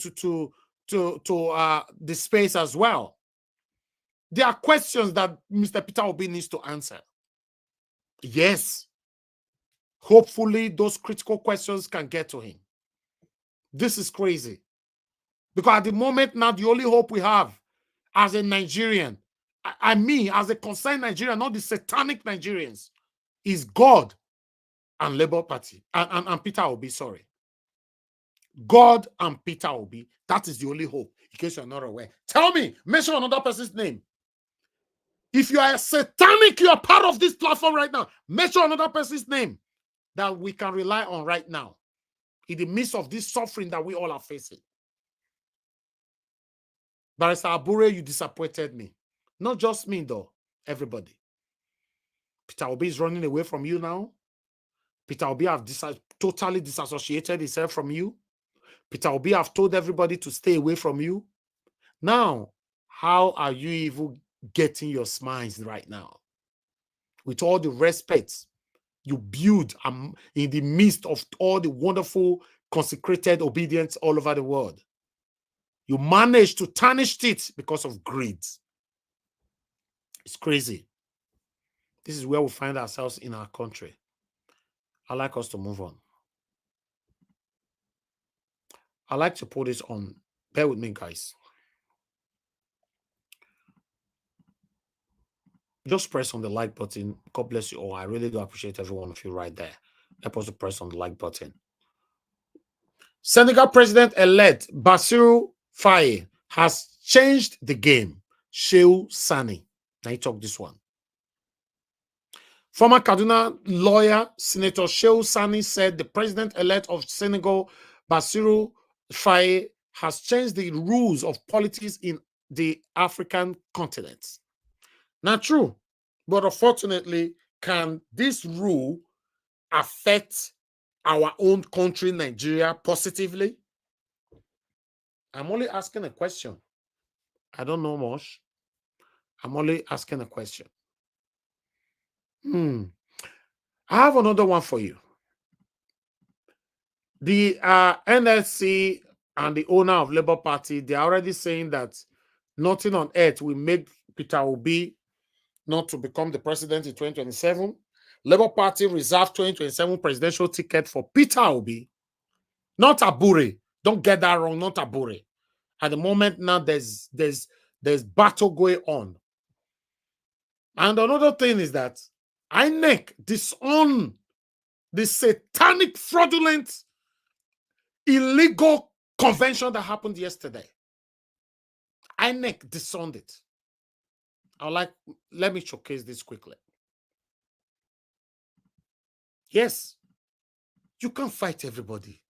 the space as well. There are questions that Mr. Peter Obi needs to answer. Yes. Hopefully, those critical questions can get to him. This is crazy. Because at the moment now, the only hope we have as a Nigerian, I mean, as a concerned Nigerian, not the satanic Nigerians, is God and Labour Party, and Peter Obi, sorry. God and Peter Obi, that is the only hope, in case you're not aware. Tell me, mention another person's name. If you are a satanic, you are part of this platform right now, mention another person's name that we can rely on right now in the midst of this suffering that we all are facing. Barrister Abure, you disappointed me. Not just me, though. Everybody. Peter Obi is running away from you now. Peter Obi have totally disassociated himself from you. Peter Obi have told everybody to stay away from you. Now, how are you even getting your smiles right now? With all the respect you build in the midst of all the wonderful, consecrated obedience all over the world. You manage to tarnish it because of greed. It's crazy. This is where we find ourselves in our country. I'd like us to move on. I'd like to put this on. Bear with me, guys. Just press on the like button. God bless you all. I really do appreciate every one of you right there. Help us to press on the like button. Senegal President-elect Bassirou Faye has changed the game. Shehu Sani. Now you talk this one. Former Kaduna lawyer, Senator Shehu Sani, said the president-elect of Senegal, Bassirou Faye, has changed the rules of politics in the African continent. Not true, but unfortunately, can this rule affect our own country, Nigeria, positively? I'm only asking a question. I don't know much. I'm only asking a question. I have another one for you. The NLC and the owner of Labour Party, they're already saying that nothing on earth will make Peter Obi not to become the president in 2027. Labour Party reserved 2027 presidential ticket for Peter Obi, not Abure. Don't get that wrong, not Abure. At the moment now, there's battle going on. And another thing is that INEC disown the satanic, fraudulent, illegal convention that happened yesterday. INEC disowned it. Let me showcase this quickly. Yes, you can't fight everybody.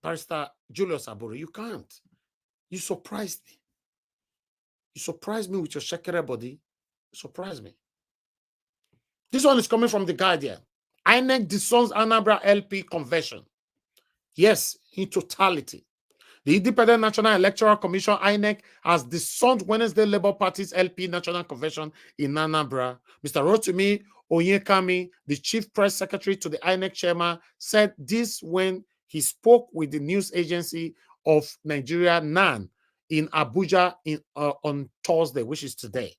Barrister Julius Abure, you can't. You surprised me. You surprised me with your shakere body. You surprised me. This one is coming from The Guardian. INEC disowns Anambra LP convention. Yes, in totality. The Independent National Electoral Commission, INEC, has disowned Wednesday Labour Party's LP National Convention in Anambra. Mr. Rotimi Onyekami, the Chief Press Secretary to the INEC chairman, said this when he spoke with the news agency of Nigeria, NAN, in Abuja on Thursday, which is today.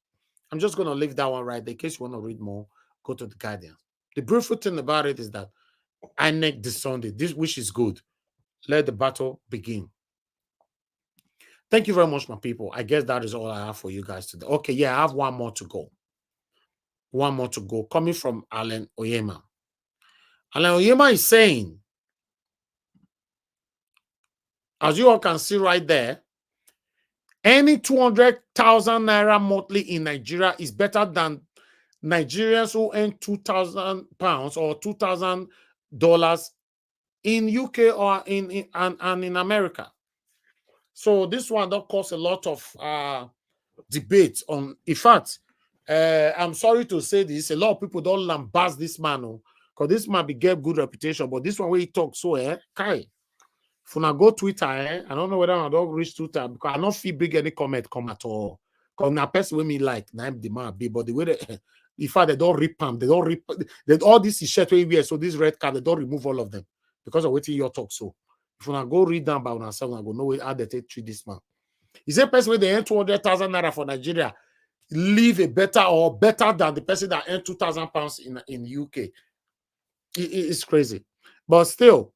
I'm just going to leave that one right there. In case you want to read more, go to The Guardian. The beautiful thing about it is that INEC disowned it, this, which is good. Let the battle begin. Thank you very much, my people. I guess that is all I have for you guys today. Okay, yeah, I have one more to go. One more to go. Coming from Alan Oyema. Alan Oyema is saying, as you all can see right there, any 200,000 naira monthly in Nigeria is better than Nigerians who earn 2,000 pounds or $2,000 in UK or in America. So this one don't cause a lot of debate on. In fact, I'm sorry to say this, a lot of people don't lambast this man, because this man be get good reputation, but this one where he talks so Kai. If I go Twitter, I don't know whether I don't reach Twitter because I don't feel big any comment come at all. Because now person with me like name the man be, but the way they, in fact they don't rip them, they don't rip all this is shirt we so this red card, they don't remove all of them because of waiting your talk. So if I go read down by myself, I go know how they treat this man. Is a person with the earn 200,000 naira for Nigeria live a better than the person that earned 2,000 pounds in UK? It's crazy, but still,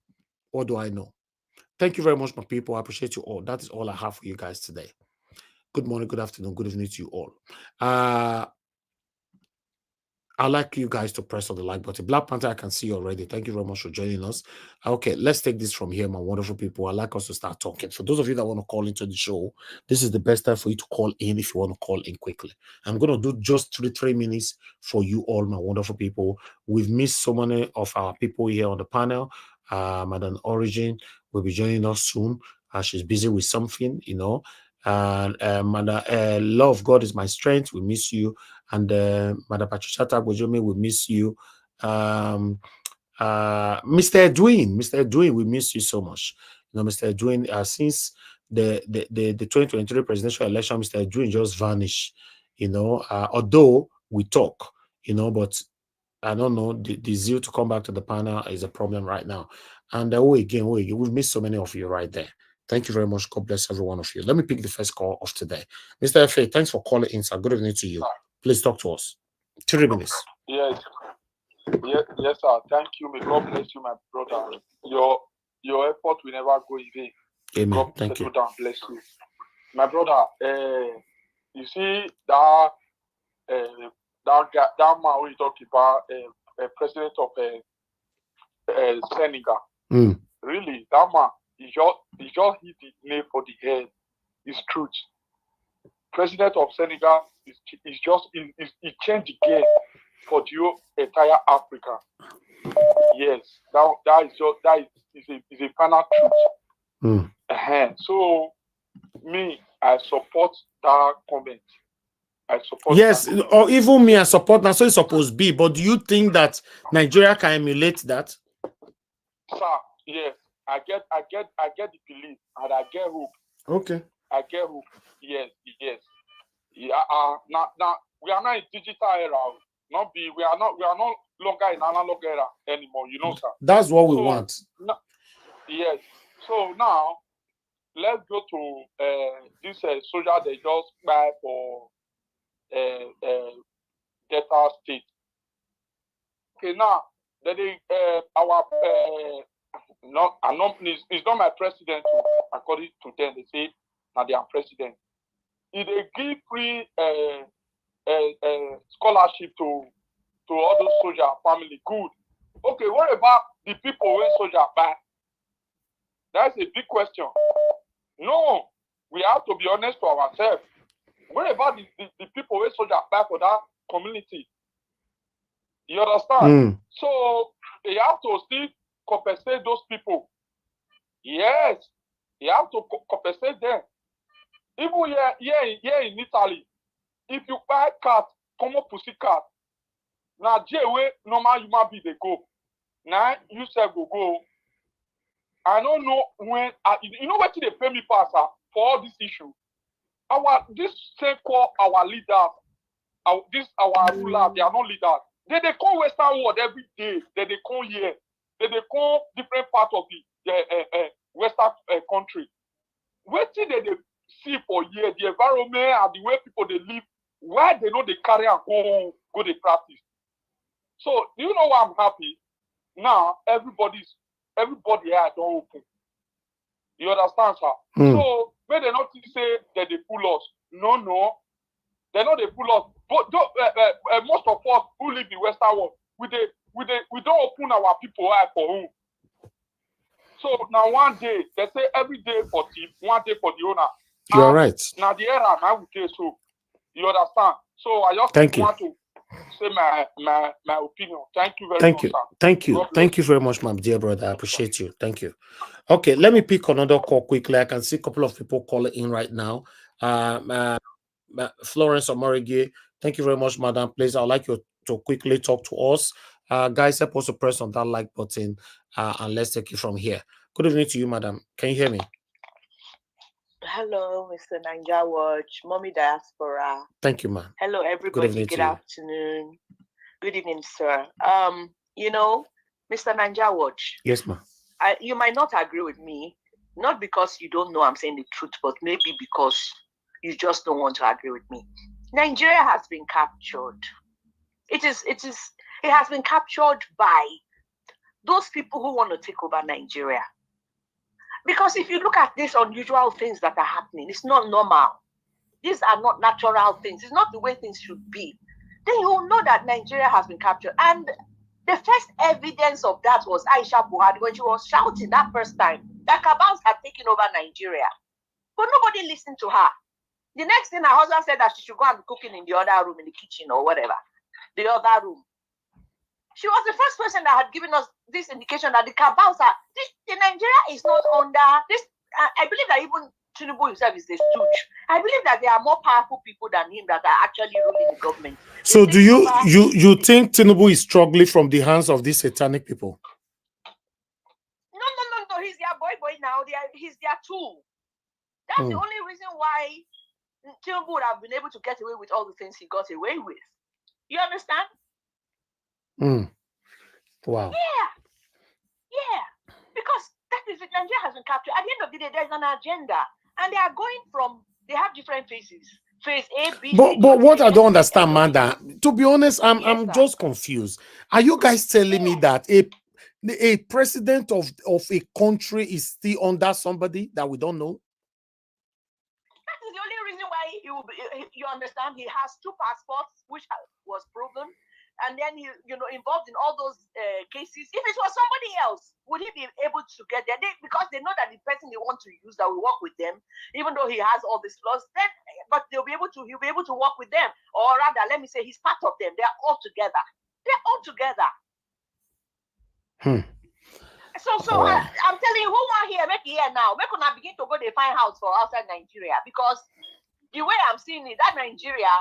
what do I know? Thank you very much, my people. I appreciate you all. That is all I have for you guys today. Good morning, good afternoon, good evening to you all. I'd like you guys to press on the like button. Black Panther, I can see you already. Thank you very much for joining us. Okay, let's take this from here, my wonderful people. I'd like us to start talking. For those of you that want to call into the show, this is the best time for you to call in if you want to call in quickly. I'm going to do just 3 minutes for you all, my wonderful people. We've missed so many of our people here on the panel. Madam Origin will be joining us soon. She's busy with something, you know. And Madam Love, God is my strength. We miss you. And Madam Patricia Tagojome, we miss you. Mr. Edwin, we miss you so much. You know, Mr. Edwin, since the 2023 presidential election, Mr. Edwin just vanished. You know, although we talk, you know, but I don't know, the zeal to come back to the panel is a problem right now. And again, we've missed so many of you right there. Thank you very much. God bless every one of you. Let me pick the first call of today. Mr. F.A., thanks for calling in, sir. Good evening to you. Please talk to us. 3 minutes. Yes, sir. Thank you. May God bless you, my brother. Your effort will never go in vain. Amen. God Thank you. And bless you. My brother, you see that man we talk about, president of Senegal. Really, that man, he just hit the nail for the head. It's truth. President of Senegal he changed the game. for the entire Africa. Yes, that is a final truth. So me, I support that comment. I support. Yes, or even me, I support. Now, so it's supposed to be. But do you think that Nigeria can emulate that? Sir, yes, I get the belief and I get hope. Okay. I get hope. Yes. Yeah. Now we are not in digital era. We are no longer in analog era anymore. You know, sir. That's what we want. Yes. So now let's go to this soldier they just buy for Delta State. Okay, now that it's not my president, according to them. They say now they are president. If they give free scholarship to all those soldier family, good. Okay, what about the people when soldier buy? That's a big question. No, we have to be honest to ourselves. What about the people when soldier buy for that community? You understand? So they have to still compensate those people. Yes, you have to compensate them. Even here in Italy, if you buy cat, common pussy cat, now J-way normal human being they go. Now you say go. I don't know when. You know what they pay me pass for all this issue. This same call our leaders, our rulers, they are not leaders. They call Western world every day. They call here. They call different parts of the Western country. What did they see for years? The environment and the way people they live. Why they know they carry and go they practice. So you know why I'm happy? Now everybody here don't open. You understand, sir? So when they not say that they pull us. No. They know they pull us. But most of us who live in Western world, we don't open our people eye for whom. So now one day, they say every day for thief, one day for the owner. You're right. Now the era now we say so. You understand? So I just want to say my opinion. Thank you very much, sir. Thank you very much, my dear brother. I appreciate you. Thank you. Okay, let me pick another call quickly. I can see a couple of people calling in right now. Florence Omorige, thank you very much, madam. Please, I'd like you to quickly talk to us. Guys, help us to press on that like button and let's take it from here. Good evening to you, madam. Can you hear me? Hello, Mr. Ninja Watch, Mommy Diaspora. Thank you, ma'am. Hello, everybody. Good afternoon. Good evening, sir. You know, Mr. Ninja Watch. Yes, ma'am. You might not agree with me, not because you don't know I'm saying the truth, but maybe because you just don't want to agree with me. Nigeria has been captured. It has been captured by those people who want to take over Nigeria. Because if you look at these unusual things that are happening, it's not normal. These are not natural things. It's not the way things should be. Then you will know that Nigeria has been captured. And the first evidence of that was Aisha Buhari when she was shouting that first time that Kabans had taken over Nigeria. But nobody listened to her. The next thing her husband said that she should go and be cooking in the other room, in the kitchen or whatever, the other room. She was the first person that had given us this indication that the Kabals are, the Nigeria is not under this. I believe that even Tinubu himself is the stooge. I believe that there are more powerful people than him that are actually ruling the government. So do you think Tinubu is struggling from the hands of these satanic people? No. He's their boy now. He's their tool. That's the only reason why Tinubu would have been able to get away with all the things he got away with. You understand? Wow. Yeah. Because that is it. Nigeria has been captured. At the end of the day, there's an agenda. And they are going from, they have different phases. Phase A, B, But what I don't understand, Manda, to be honest, I'm just confused. Are you guys telling me that a president of a country is still under somebody that we don't know? That is the only reason why you understand he has 2 passports, which was proven. And then he, involved in all those cases. If it was somebody else, would he be able to get there? Because they know that the person they want to use that will work with them, even though he has all these flaws, then but he'll be able to work with them. Or rather, let me say he's part of them. They're all together. They're all together. So I'm telling you, who want here, make it here now. Make una begin to go to find house for outside Nigeria. Because the way I'm seeing it, that Nigeria,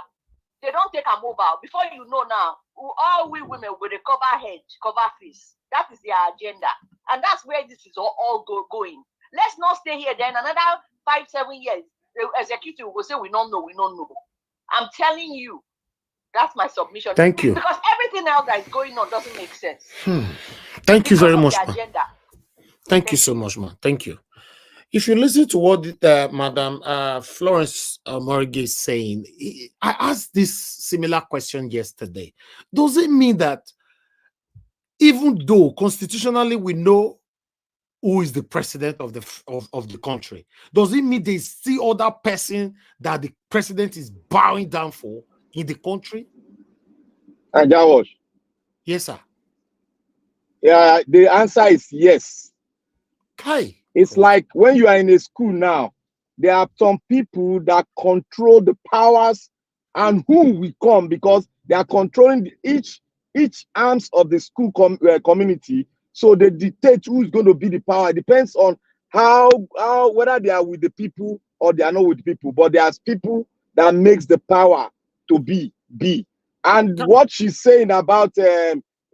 they don't take a move out. Before you know now, all we women will cover head, cover face. That is their agenda. And that's where this is all going. Let's not stay here then another 5-7 years. The executive will say, we don't know. I'm telling you, that's my submission. Thank you. Because everything else that is going on doesn't make sense. Thank you very much. Agenda. Thank you so much, man. Thank you. If you listen to what Madam Florence Morgan is saying, I asked this similar question yesterday. Does it mean that even though constitutionally we know who is the president of the country, does it mean there's still other person that the president is bowing down for in the country? And that was? Yes, sir. Yeah, the answer is yes. Okay. It's like when you are in a school now, there are some people that control the powers and who will come because they are controlling each arms of the school community. So they dictate who's going to be the power. It depends on how whether they are with the people or they are not with people. But there's people that makes the power to be. And what she's saying about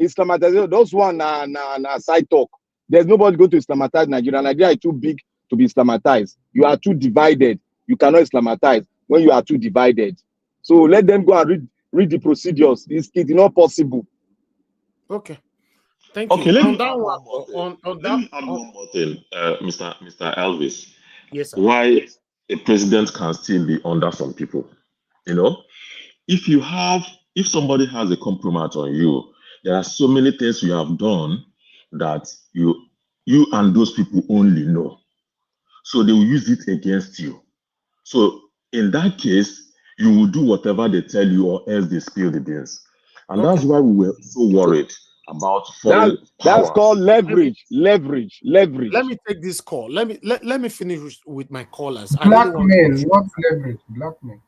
Islamization, those one na side talk. There's nobody going to Islamatize Nigeria. Nigeria is too big to be Islamatized. You are too divided. You cannot Islamatize when you are too divided. So let them go and read the procedures. It's not possible. Okay. Thank you. Okay, let me add add one more thing, Mr. Elvis. Yes, sir. Why a president can still be under some people. You know, if somebody has a compromise on you, there are so many things you have done that you and those people only know. So they will use it against you. So in that case, you will do whatever they tell you or else they spill the beans. And that's why we were so worried about foreign powers. That's called leverage. Let me take this call. Let me finish with my callers. Blackmail, what leverage? Blackmail.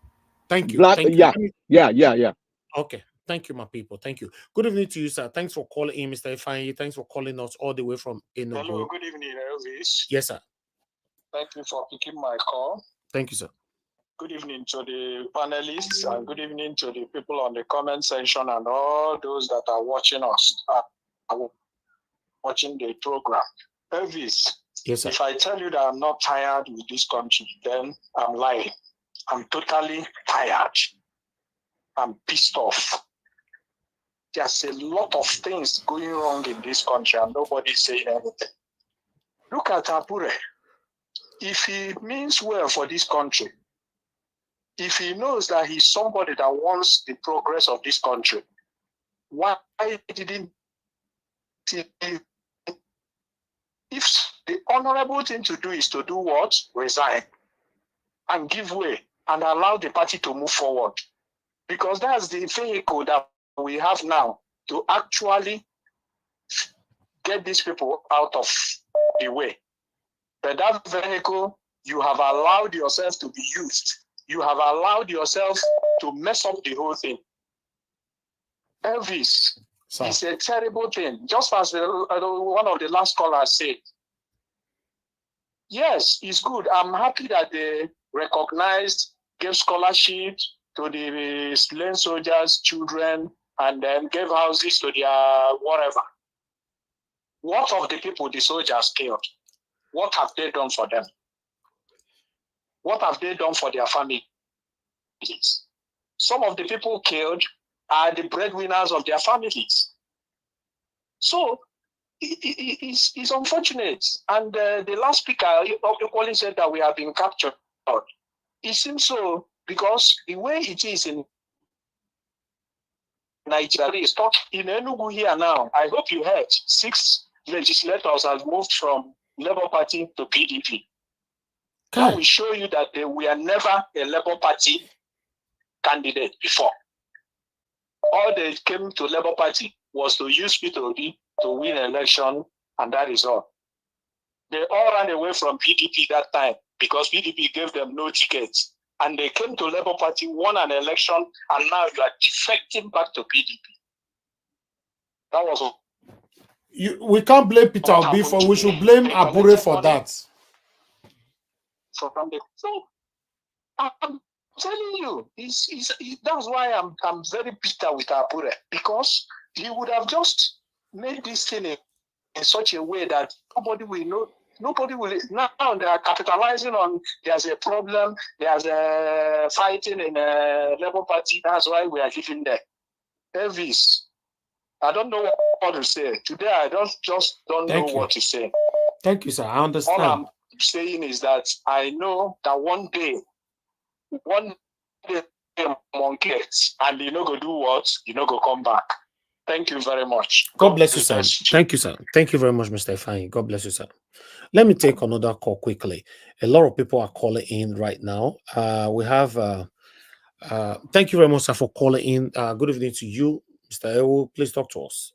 Thank you. Yeah. Okay. Thank you, my people. Thank you. Good evening to you, sir. Thanks for calling in, Mr. Ifeanyi. Thanks for calling us all the way from Enugu. Hello, good evening, Elvis. Yes, sir. Thank you for picking my call. Thank you, sir. Good evening to the panelists and good evening to the people on the comment section and all those that are watching us, watching the program. Elvis, yes, sir. If I tell you that I'm not tired with this country, then I'm lying. I'm totally tired. I'm pissed off. There's a lot of things going wrong in this country and nobody's saying anything. Look at Apure. If he means well for this country, if he knows that he's somebody that wants the progress of this country, why didn't he? If the honorable thing to do is to do what? Resign and give way and allow the party to move forward. Because that's the vehicle that we have now to actually get these people out of the way. But that vehicle, you have allowed yourself to be used. You have allowed yourself to mess up the whole thing. Elvis, it's a terrible thing. Just as one of the last callers said, yes, it's good. I'm happy that they recognized, gave scholarship to the slain soldiers' children, and then gave houses to their whatever. What of the people the soldiers killed? What have they done for them? What have they done for their families? Some of the people killed are the breadwinners of their families. So it's unfortunate. And the last speaker equally said that we have been captured. It seems so because the way it is in Nigeria is talking in Enugu here now. I hope you heard 6 legislators have moved from Labour Party to PDP. That will show you that they were never a Labour Party candidate before. All they came to Labour Party was to use P2B to win election and that is all. They all ran away from PDP that time because PDP gave them no tickets. And they came to Labour Party, won an election, and now you are defecting back to PDP. That was all. We can't blame Peter Obi for. We should blame Abure for that. So I'm telling you, that's why I'm very bitter with Abure, because he would have just made this thing in such a way that nobody will know. Nobody will. Now they are capitalizing on there's a problem, there's a fighting in a Labour Party. That's why we are giving them. Elvis, I don't know what to say. Today I just don't know what to say. Thank you, sir. I understand. All I'm saying is that I know that one day monkey and you know go do what? You know go come back. Thank you very much. God bless you, sir. Thank you, sir. Thank you very much, Mr. Ifeanyi. God bless you, sir. Let me take another call quickly. A lot of people are calling in right now. We have, thank you very much, sir, for calling in. Good evening to you, Mr. Ewu. Please talk to us.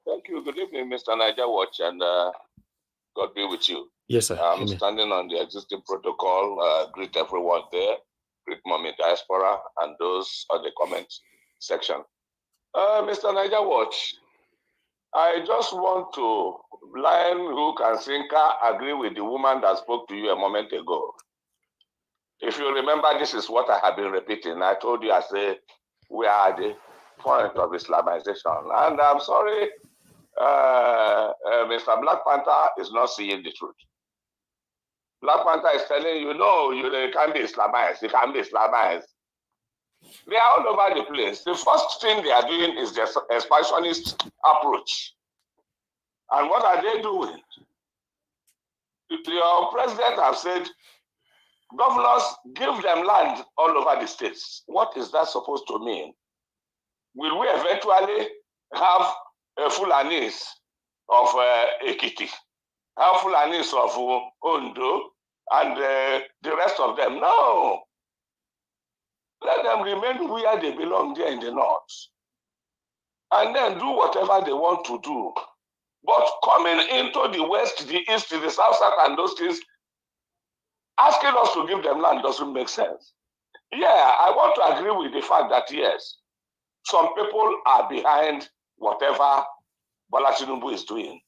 Thank you. Good evening, Mr. Niger Watch, and God be with you. Yes, sir. I'm standing on the existing protocol. Greet everyone there. Greet Mommy Diaspora and those on the comments section. Mr. Niger Watch, I just want to line, hook, and sinker agree with the woman that spoke to you a moment ago. If you remember, this is what I have been repeating. I told you, I say, we are at the point of Islamization. And I'm sorry, Mr. Black Panther is not seeing the truth. Black Panther is telling you, no, you can't be Islamized. You can't be Islamized. They are all over the place. The first thing they are doing is the expansionist approach. And what are they doing? Your president has said, governors, give them land all over the states. What is that supposed to mean? Will we eventually have a Fulanis of Ekiti, have Fulanis of Ondo, and the rest of them? No. Let them remain where they belong, there in the north. And then do whatever they want to do. But coming into the west, the east, the south, and those things, asking us to give them land doesn't make sense. Yeah, I want to agree with the fact that, yes, some people are behind whatever Bola Tinubu is doing.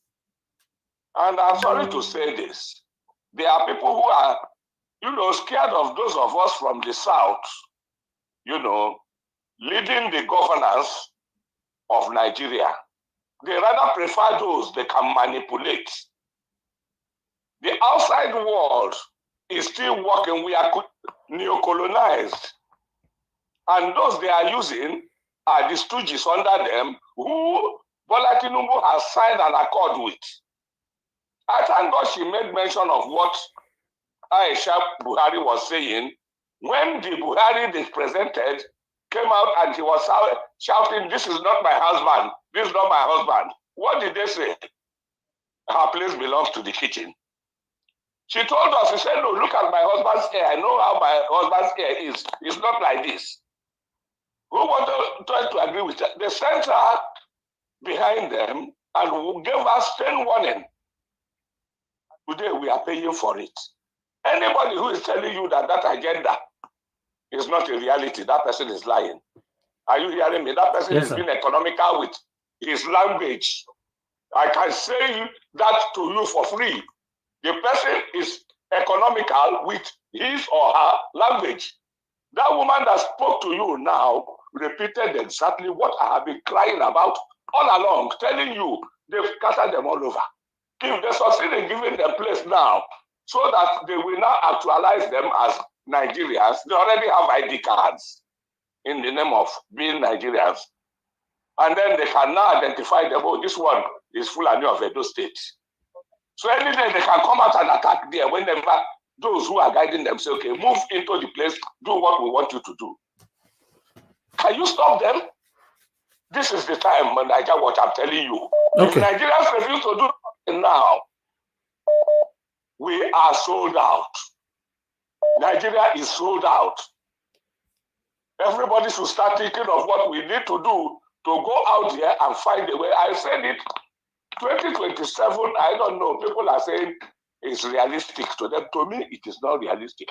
And I'm sorry to say this. There are people who are, scared of those of us from the south, leading the governance of Nigeria. They rather prefer those they can manipulate. The outside world is still working. We are neo-colonized. And those they are using are the stooges under them who Bola Tinubu has signed an accord with. I thank God she made mention of what Aisha Buhari was saying when the Buhari they presented came out and he was shouting, "This is not my husband. This is not my husband." What did they say? Her place belongs to the kitchen. She told us, she said, "No, look at my husband's hair. I know how my husband's hair is. It's not like this." Who wanted to agree with that? They sent her behind them and gave us 10 warning. Today we are paying for it. Anybody who is telling you that that agenda is not a reality, that person is lying. Are you hearing me? That person is being economical with his language. I can say that to you for free. The person is economical with his or her language. That woman that spoke to you now repeated exactly what I have been crying about all along, telling you they've scattered them all over. If they succeed in giving them place now, so that they will now actualize them as Nigerians, they already have ID cards in the name of being Nigerians. And then they can now identify them, oh, this one is Fulani of Edo State. So any day they can come out and attack there whenever those who are guiding them say, okay, move into the place, do what we want you to do. Can you stop them? This is the time, Niger Watch, I'm telling you. Okay. If Nigerians refuse to do it now, we are sold out. Nigeria is sold out. Everybody should start thinking of what we need to do to go out there and find a way. I said it 2027, I don't know. People are saying it's realistic to them. To me, it is not realistic.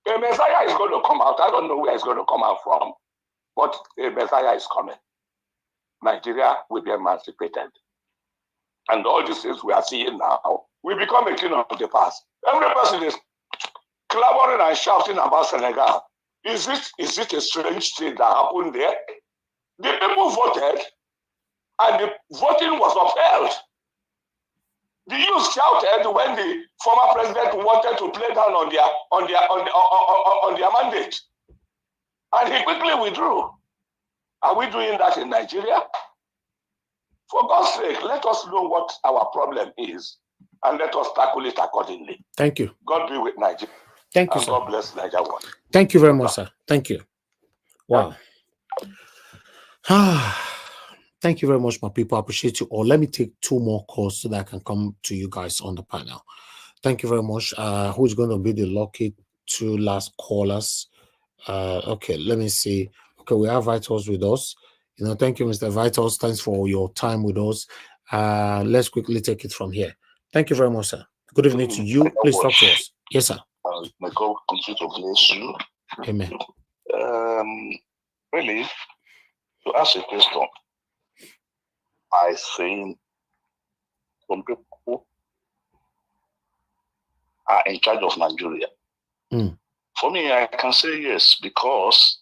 A Messiah is going to come out. I don't know where it's going to come out from, but a Messiah is coming. Nigeria will be emancipated. And all these things we are seeing now will become a thing of the past. Every person is clamoring and shouting about Senegal. Is it a strange thing that happened there? The people voted, and the voting was upheld. The youth shouted when the former president wanted to play down on their mandate, and he quickly withdrew. Are we doing that in Nigeria? For God's sake, let us know what our problem is, and let us tackle it accordingly. Thank you. God be with Nigeria. Thank you, and sir. God bless Nigeria. Thank you very much, sir. Thank you. Wow. Thank you very much, my people. I appreciate you all. Let me take 2 more calls so that I can come to you guys on the panel. Thank you very much. Who's going to be the lucky 2 last callers? Okay, let me see. Okay, we have Vitals with us. Thank you, Mr. Vitals. Thanks for your time with us. Let's quickly take it from here. Thank you very much, sir. Good evening to you. Please talk to us. Yes, sir. May God continue to bless you. Amen. Really, to ask a question, I think some people are in charge of Nigeria. For me, I can say yes, because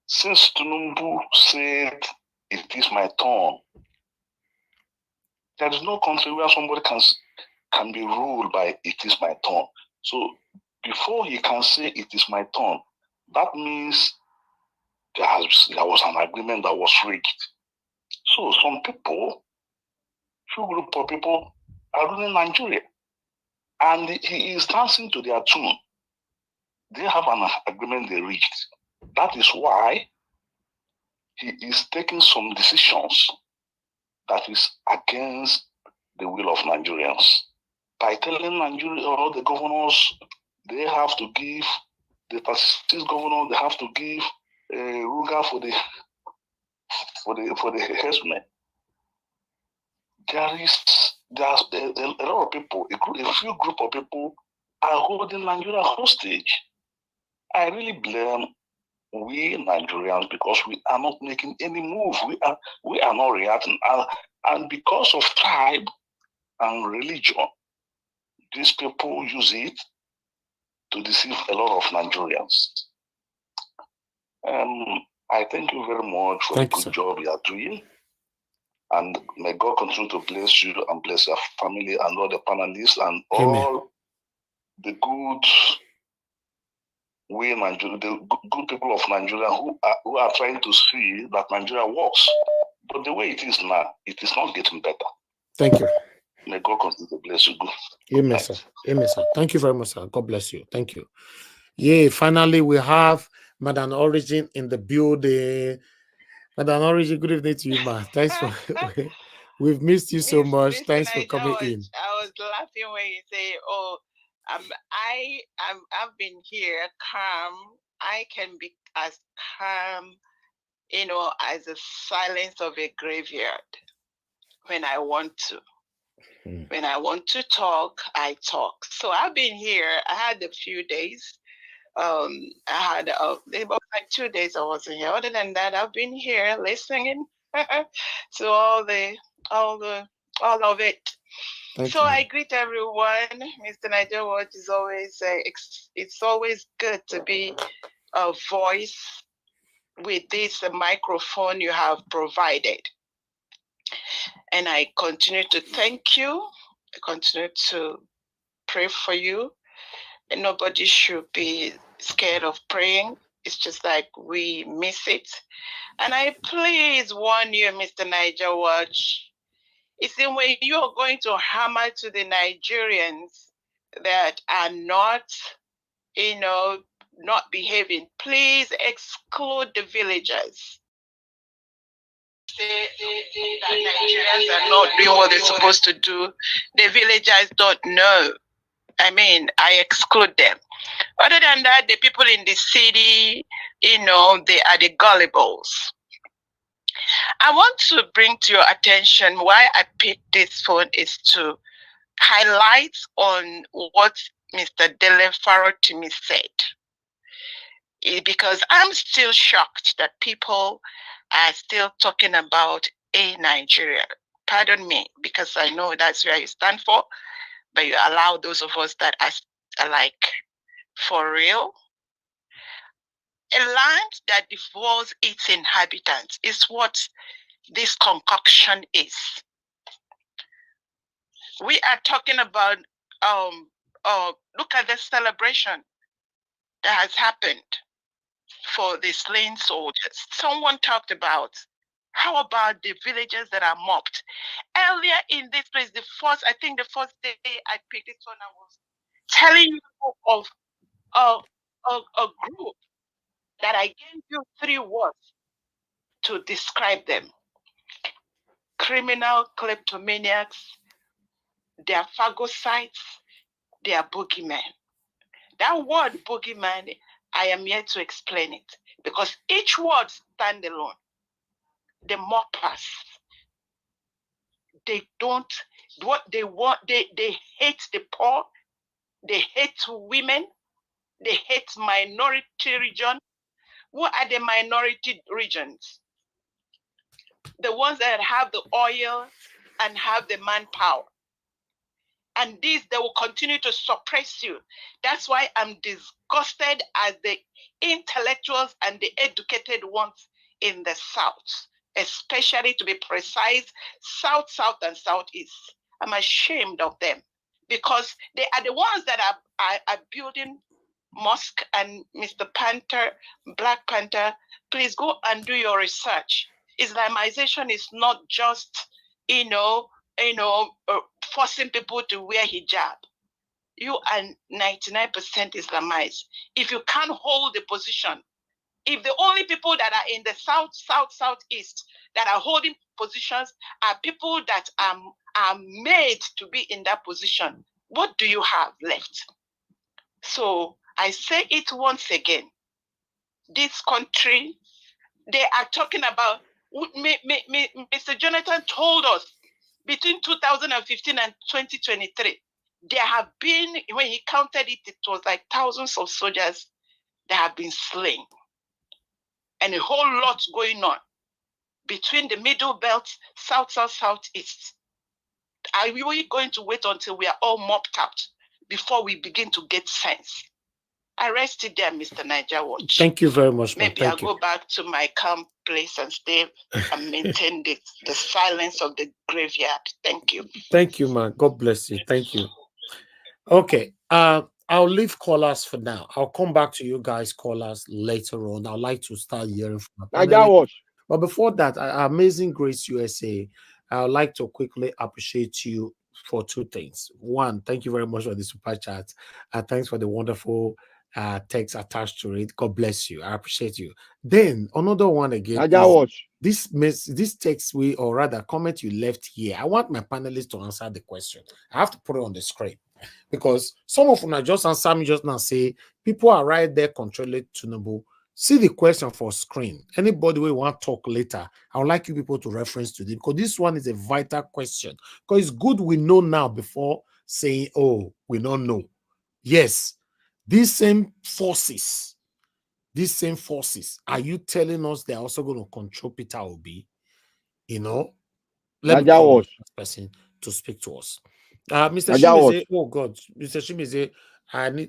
since Tinubu said it is my turn, there is no country where somebody can be ruled by it is my turn. So before he can say it is my turn, that means there was an agreement that was rigged. So some people, few group of people are ruling Nigeria, and he is dancing to their tune. They have an agreement they reached. That is why he is taking some decisions that is against the will of Nigerians. By telling Nigeria or the governors, they have to give the 36 governors, they have to give Ruga for the herdsmen. There's a lot of people, a few group of people are holding Nigeria hostage. I really blame we Nigerians because we are not making any move. We are not reacting, and because of tribe and religion, these people use it to deceive a lot of Nigerians. I thank you very much for the good job you are doing. And may God continue to bless you and bless your family and all the panelists and all the good good people of Nigeria who are trying to see that Nigeria works. But the way it is now, it is not getting better. Thank you. May God continue to bless you. Amen, sir. Amen, sir. Thank you very much, sir. God bless you. Thank you. Yeah, finally, we have Madam Origin in the building. Madam Origin, good evening to you, man. Thanks for we've missed you so much. Thanks for coming in. I was laughing when you say, "Oh, I've been here calm. I can be as calm, as the silence of a graveyard when I want to. When I want to talk, I talk. So I've been here. I had a few days. I had about like 2 days I wasn't here. Other than that, I've been here listening to all of it. So I greet everyone. Mr. Niger Watch is always it's always good to be a voice with this microphone you have provided. And I continue to thank you. I continue to pray for you. And nobody should be scared of praying. It's just like we miss it. And I please warn you, Mr. Niger Watch, it's in when you are going to hammer to the Nigerians that are not, not behaving, please exclude the villagers. That Nigerians are not doing what they're supposed to do. The villagers don't know. I exclude them. Other than that, the people in the city, they are the gullibles. I want to bring to your attention why I picked this phone is to highlight on what Mr. Dele Farotimi said. Because I'm still shocked that people are still talking about a Nigeria. Pardon me, because I know that's where you stand for, but you allow those of us that are like, for real? A land that devours its inhabitants is what this concoction is. We are talking about, look at the celebration that has happened for the slain soldiers. Someone talked about, how about the villages that are mobbed? Earlier in this place, I think the first day I picked this one, I was telling you of a group that I gave you 3 words to describe them. Criminal kleptomaniacs, they are phagocytes, they are boogeymen. That word boogeyman, I am here to explain it because each word stand alone. The moppers, they don't, what they want, they hate the poor, they hate women, they hate minority region. What are the minority regions? The ones that have the oil and have the manpower. And these, they will continue to suppress you. That's why I'm disgusted at the intellectuals and the educated ones in the South, especially, to be precise, South, and Southeast. I'm ashamed of them because they are the ones that are building mosque. And Mr. Panther, Black Panther, please go and do your research. Islamization is not just, forcing people to wear hijab. You are 99% Islamized. If you can't hold the position, if the only people that are in the South, Southeast that are holding positions are people that are made to be in that position, what do you have left? So I say it once again. This country, they are talking about, Mr. Jonathan told us, between 2015 and 2023, there have been, when he counted it, it was like thousands of soldiers that have been slain. And a whole lot going on between the middle belt, South, Southeast. Are we going to wait until we are all mopped out before we begin to get sense? I rest it there, Mr. Niger Watch. Thank you very much, man. Maybe I'll go back to my calm place and stay and maintain the silence of the graveyard. Thank you. Thank you, man. God bless you. Thank you. Okay. I'll leave callers for now. I'll come back to you guys, callers, later on. I'd like to start hearing from Niger Watch. But before that, Amazing Grace USA, I would like to quickly appreciate you for 2 things. One, thank you very much for the super chat. Thanks for the wonderful text attached to it. God bless you. I appreciate you. Then another one again. Niger Watch. This text or rather comment you left here. I want my panelists to answer the question. I have to put it on the screen because some of them just answer me just now. Say people are right there controlling Tinubu. See the question for screen. Anybody will want to talk later, I would like you people to reference to this because this one is a vital question. Because it's good we know now before saying, oh, we don't know. Yes, these same forces, are you telling us they're also going to control Peter Obi? Let me call the first person to speak to us. Mr. Shimize, oh God, Mr. Shimize,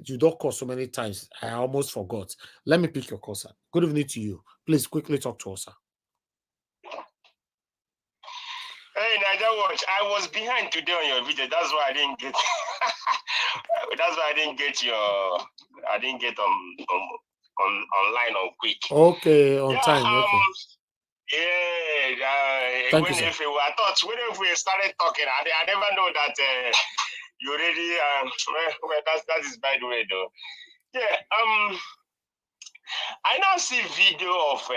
you don't call so many times. I almost forgot. Let me pick your call, sir. Good evening to you. Please quickly talk to us, sir. Hey, Niger Watch, I was behind today on your video. That's why I didn't get. That's why I didn't get online on quick. Okay, on time. Okay. Yeah. Thank you, sir. I thought when we started talking, I never know that you already. That is by the way, though. Yeah. I now see video of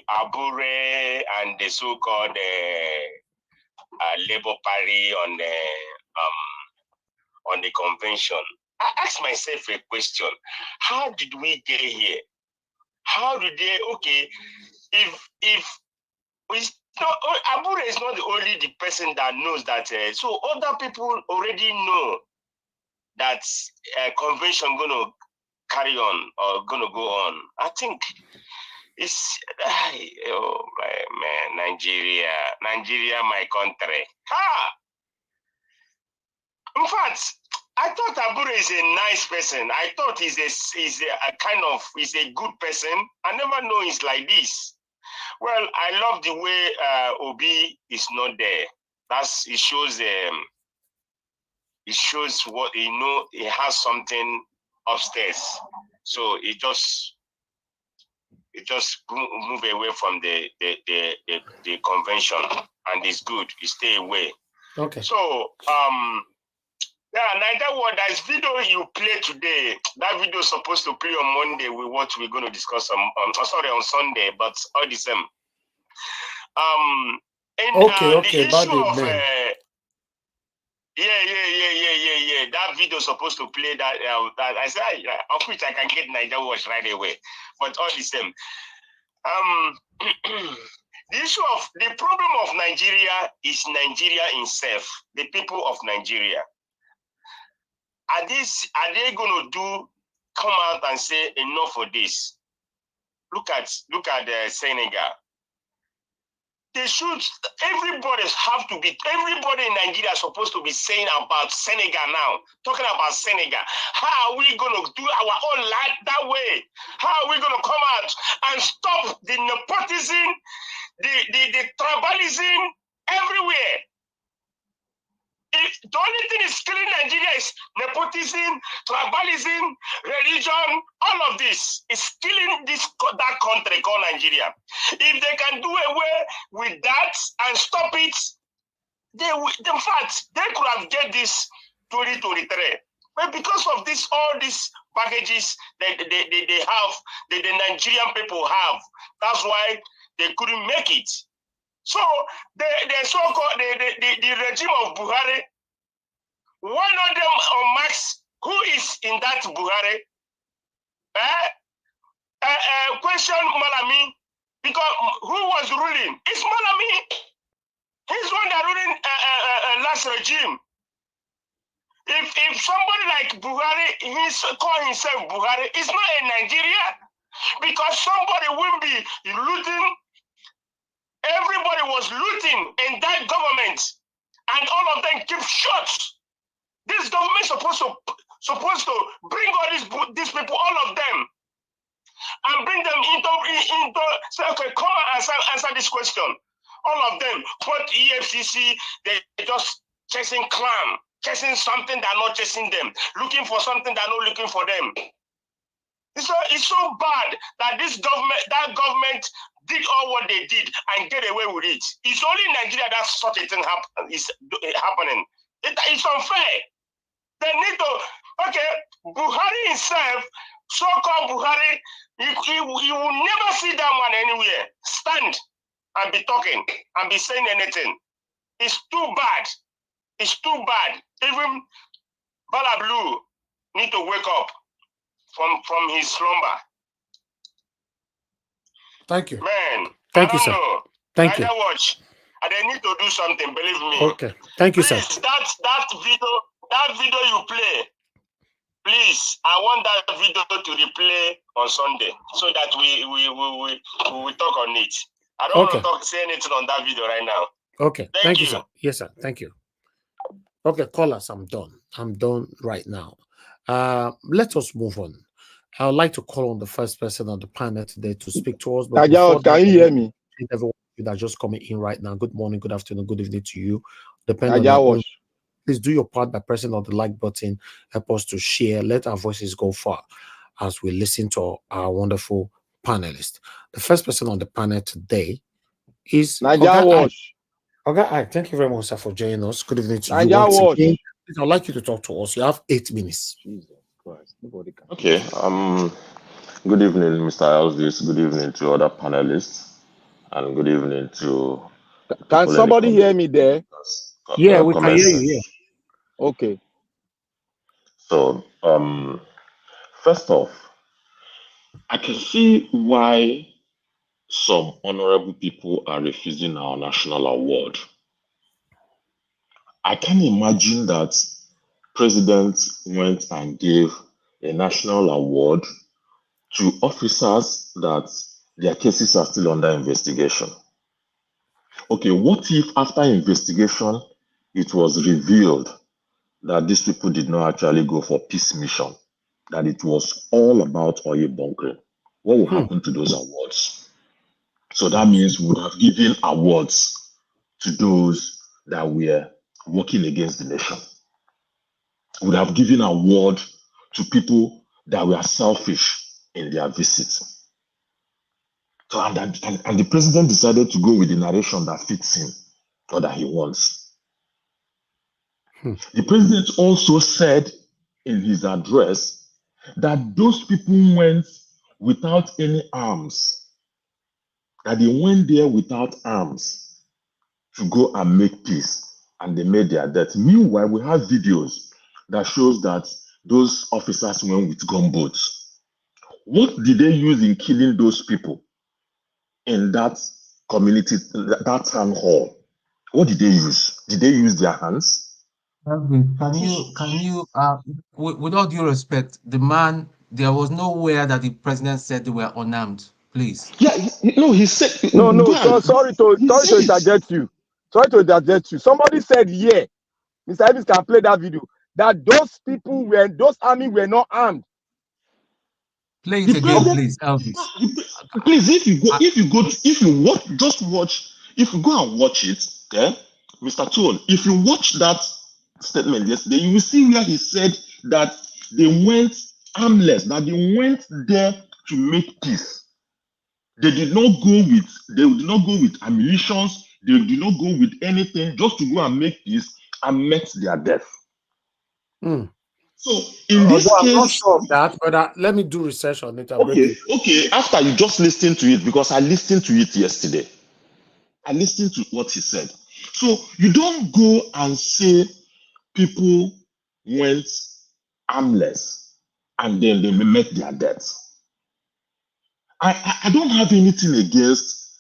Abure and the so-called Labour Party on the convention. I asked myself a question: how did we get here? How did they? Okay, if Abure is not only the person that knows that. So other people already know that convention gonna carry on or gonna go on. I think it's oh man, Nigeria, my country. Ha! In fact, I thought Abure is a nice person. I thought he's a good person. I never know he's like this. Well, I love the way Obi is not there. It shows what he has something upstairs. So it just move away from the convention, and it's good. You stay away. Okay. So there's video you play today. That video is supposed to play on Monday with what we're going to discuss on Sunday, but all the same. Okay, the about issue the of men. yeah. That video is supposed to play that I said, of which I can get Niger Watch right away. But all the same, the problem of Nigeria is Nigeria itself, the people of Nigeria. Are they going to come out and say enough for this? Look at Senegal. They should. Everybody in Nigeria is supposed to be saying about Senegal now. Talking about Senegal. How are we going to do our own life that way? How are we going to come out and stop the nepotism, the tribalism everywhere? The only thing is killing Nigeria is nepotism, tribalism, religion. All of this is killing that country called Nigeria. If they can do away with that and stop it, in fact, they could have get this 2023. But because of all these packages that they have, that the Nigerian people have, that's why they couldn't make it. So the so-called the regime of Buhari, one of them on Max, who is in that Buhari, question Malami, because who was ruling? It's Malami. He's one that ruling last regime. If somebody like Buhari, he's call himself Buhari, it's not in Nigeria, because somebody will be looting. Everybody was looting in that government, and all of them keep shut. This government supposed to bring all these people, all of them, and bring them into say, okay, come and answer this question. All of them, but EFCC, they just chasing clan, chasing something that not chasing them, looking for something that not looking for them. It's so bad that that government did all what they did and get away with it. It's only in Nigeria that such a thing is happening. It's unfair. They need to, okay, Buhari himself, so-called Buhari, you will never see that man anywhere stand and be talking and be saying anything. It's too bad. It's too bad. Even Bala Blue need to wake up from his slumber. Thank you. Man, Thank I you, don't sir. know. Thank you. Watch. And they need to do something, believe me. Okay. Thank you, please, sir. That video you play, please, I want that video to replay on Sunday so that we talk on it. I don't want to say anything on that video right now. Okay. Thank you, sir. Yes, sir. Thank you. Okay, callers, I'm done. I'm done right now. Let us move on. I would like to call on the first person on the panel today to speak to us. But can you hear me? Everyone that's just coming in right now, good morning, good afternoon, good evening to you. Depending on please do your part by pressing on the like button. Help us to share. Let our voices go far as we listen to our wonderful panelists. The first person on the panel today is Naija Watch. Okay, thank you very much, sir, for joining us. Good evening to you once again. I'd like you to talk to us. You have 8 minutes. Jesus Christ. Nobody can. Okay. Good evening, Mr. Elvis. Good evening to other panelists, and good evening to. Can somebody hear me there? Yeah, we can hear you. Yeah. Okay. So, first off, I can see why some honorable people are refusing our national award. I can imagine that President went and gave a national award to officers that their cases are still under investigation. Okay, what if after investigation it was revealed that these people did not actually go for peace mission, that it was all about oil bunkering? What will happen to those awards? So that means we would have given awards to those that were working against the nation. We would have given award to people that were selfish in their visits. So and the president decided to go with the narration that fits him or that he wants. The president also said in his address that those people went without any arms, that they went there without arms to go and make peace, and they made their death. Meanwhile, we have videos that shows that those officers went with gunboats. What did they use in killing those people in that community, that town hall? What did they use? Did they use their hands? Alvin, can you, with all due respect, the man, there was nowhere that the president said they were unarmed. Please. Yeah, no, he said. No. Sorry to interject you. Sorry to interject you. Somebody said, yeah, Mr. Evans can play that video, that those army were not armed. Play it again, please, Elvis. Please, if you go and watch it, okay, Mr. Tool, if you watch that statement yesterday, you will see where he said that they went armless, that they went there to make peace. They did not go with ammunitions, they did not go with anything, just to go and make peace, and met their death. So in this case, I'm not sure of that, but let me do research on it. Okay. After you just listen to it, because I listened to it yesterday. I listened to what he said. So you don't go and say people went armless and then they met their deaths. I don't have anything against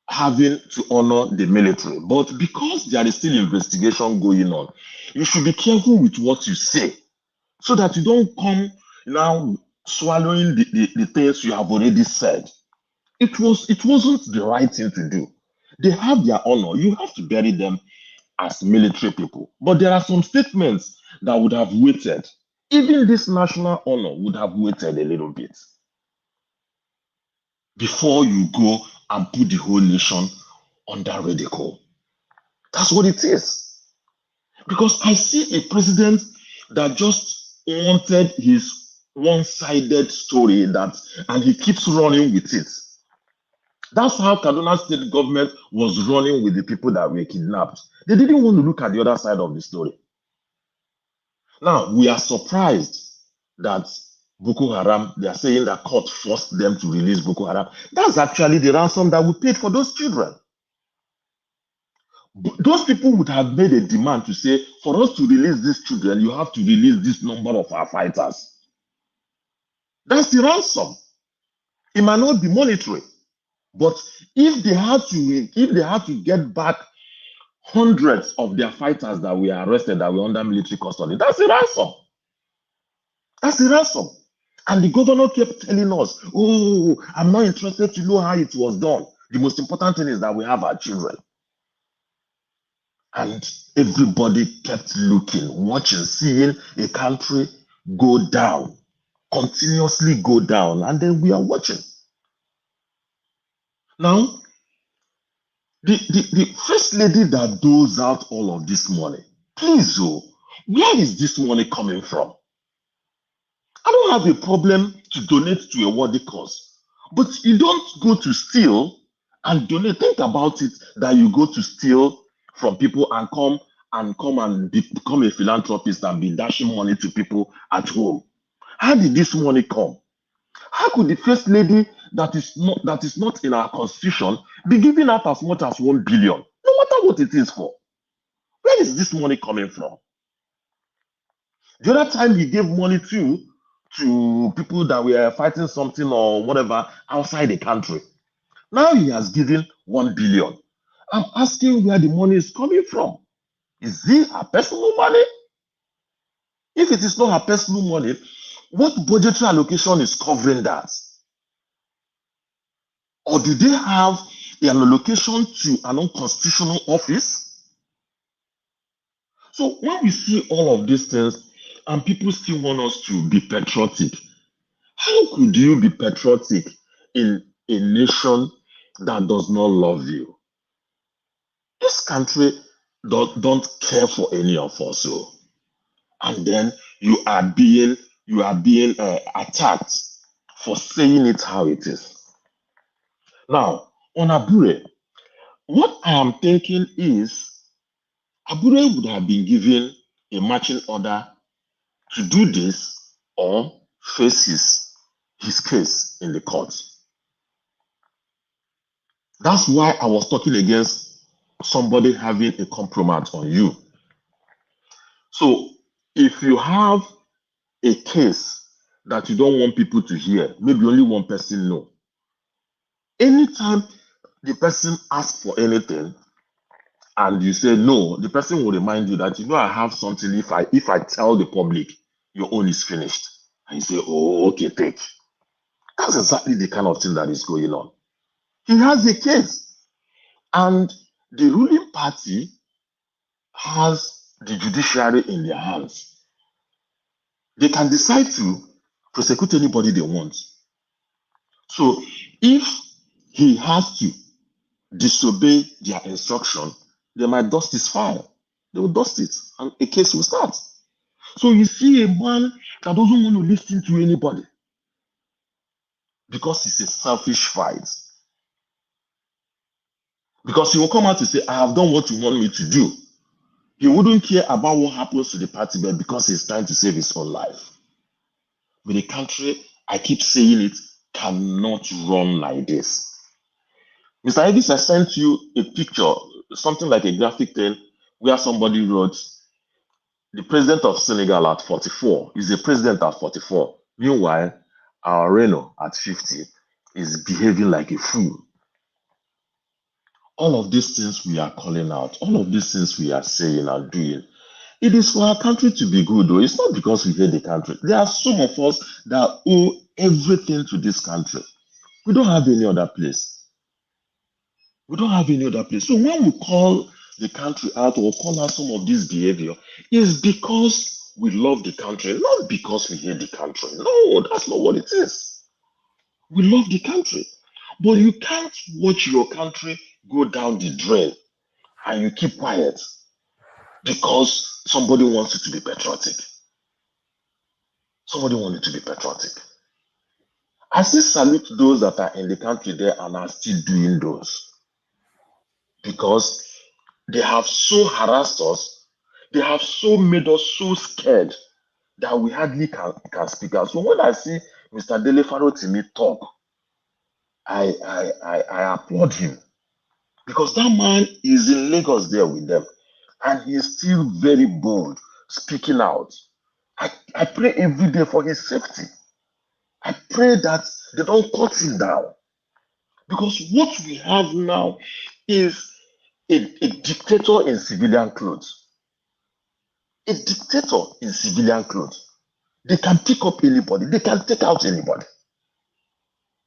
having to honor the military, but because there is still investigation going on, you should be careful with what you say, so that you don't come now swallowing the things you have already said. It wasn't the right thing to do. They have their honor. You have to bury them as military people. But there are some statements that would have waited. Even this national honor would have waited a little bit before you go and put the whole nation under ridicule. That's what it is. Because I see a president that just wanted his one-sided story, and he keeps running with it. That's how Kaduna State government was running with the people that were kidnapped. They didn't want to look at the other side of the story. Now, we are surprised that Boko Haram, they are saying that court forced them to release Boko Haram. That's actually the ransom that we paid for those children. Those people would have made a demand to say, for us to release these children, you have to release this number of our fighters. That's the ransom. It might not be monetary, but if they had to get back hundreds of their fighters that were arrested, that were under military custody, that's a ransom. That's the ransom. And the governor kept telling us, oh, I'm not interested to know how it was done. The most important thing is that we have our children. And everybody kept looking, watching, seeing a country go down, continuously go down. And then we are watching. Now, the first lady that doles out all of this money, please, where is this money coming from? I don't have a problem to donate to a worthy cause, but you don't go to steal and donate. Think about it, that you go to steal from people and come and become a philanthropist and be dashing money to people at home. How did this money come? How could the first lady that is not in our constitution be giving out as much as 1 billion, no matter what it is for? Where is this money coming from? The other time he gave money to people that were fighting something or whatever outside the country. Now he has given 1 billion. I'm asking where the money is coming from. Is it her personal money? If it is not her personal money, what budgetary allocation is covering that? Or do they have an allocation to an unconstitutional office? So when we see all of these things and people still want us to be patriotic, how could you be patriotic in a nation that does not love you? This country don't care for any of us. So, and then you are being attacked for saying it how it is. Now, on Abure, what I am thinking is Abure would have been given a marching order to do this or face his case in the court. That's why I was talking against somebody having a compromise on you. So if you have a case that you don't want people to hear, maybe only one person know. Anytime the person asks for anything and you say no, the person will remind you that, I have something. If I tell the public, your own is finished. And you say, oh, okay, take. That's exactly the kind of thing that is going on. He has a case. And the ruling party has the judiciary in their hands. They can decide to prosecute anybody they want. So if he has to disobey their instruction, they might dust his file. They will dust it and a case will start. So you see a man that doesn't want to listen to anybody because it's a selfish fight. Because he will come out to say, I have done what you want me to do. He wouldn't care about what happens to the party, but because he's trying to save his own life. But the country, I keep saying it, cannot run like this. Mr. Edis, I sent you a picture, something like a graphic thing, where somebody wrote, the president of Senegal at 44 is a president at 44. Meanwhile, our Reno at 50 is behaving like a fool. All of these things we are calling out, all of these things we are saying and doing, it is for our country to be good, though. It's not because we hate the country. There are some of us that owe everything to this country. We don't have any other place. We don't have any other place. So when we call the country out or call out some of this behavior, it's because we love the country, not because we hate the country. No, that's not what it is. We love the country. But you can't watch your country go down the drain and you keep quiet because somebody wants you to be patriotic. Somebody wants you to be patriotic. I still salute those that are in the country there and are still doing those. Because they have so harassed us, they have so made us so scared that we hardly can speak out. So when I see Mr. Dele Farotimi talk, I applaud him. Because that man is in Lagos there with them. And he is still very bold, speaking out. I pray every day for his safety. I pray that they don't cut him down. Because what we have now is a dictator in civilian clothes. A dictator in civilian clothes. They can pick up anybody. They can take out anybody.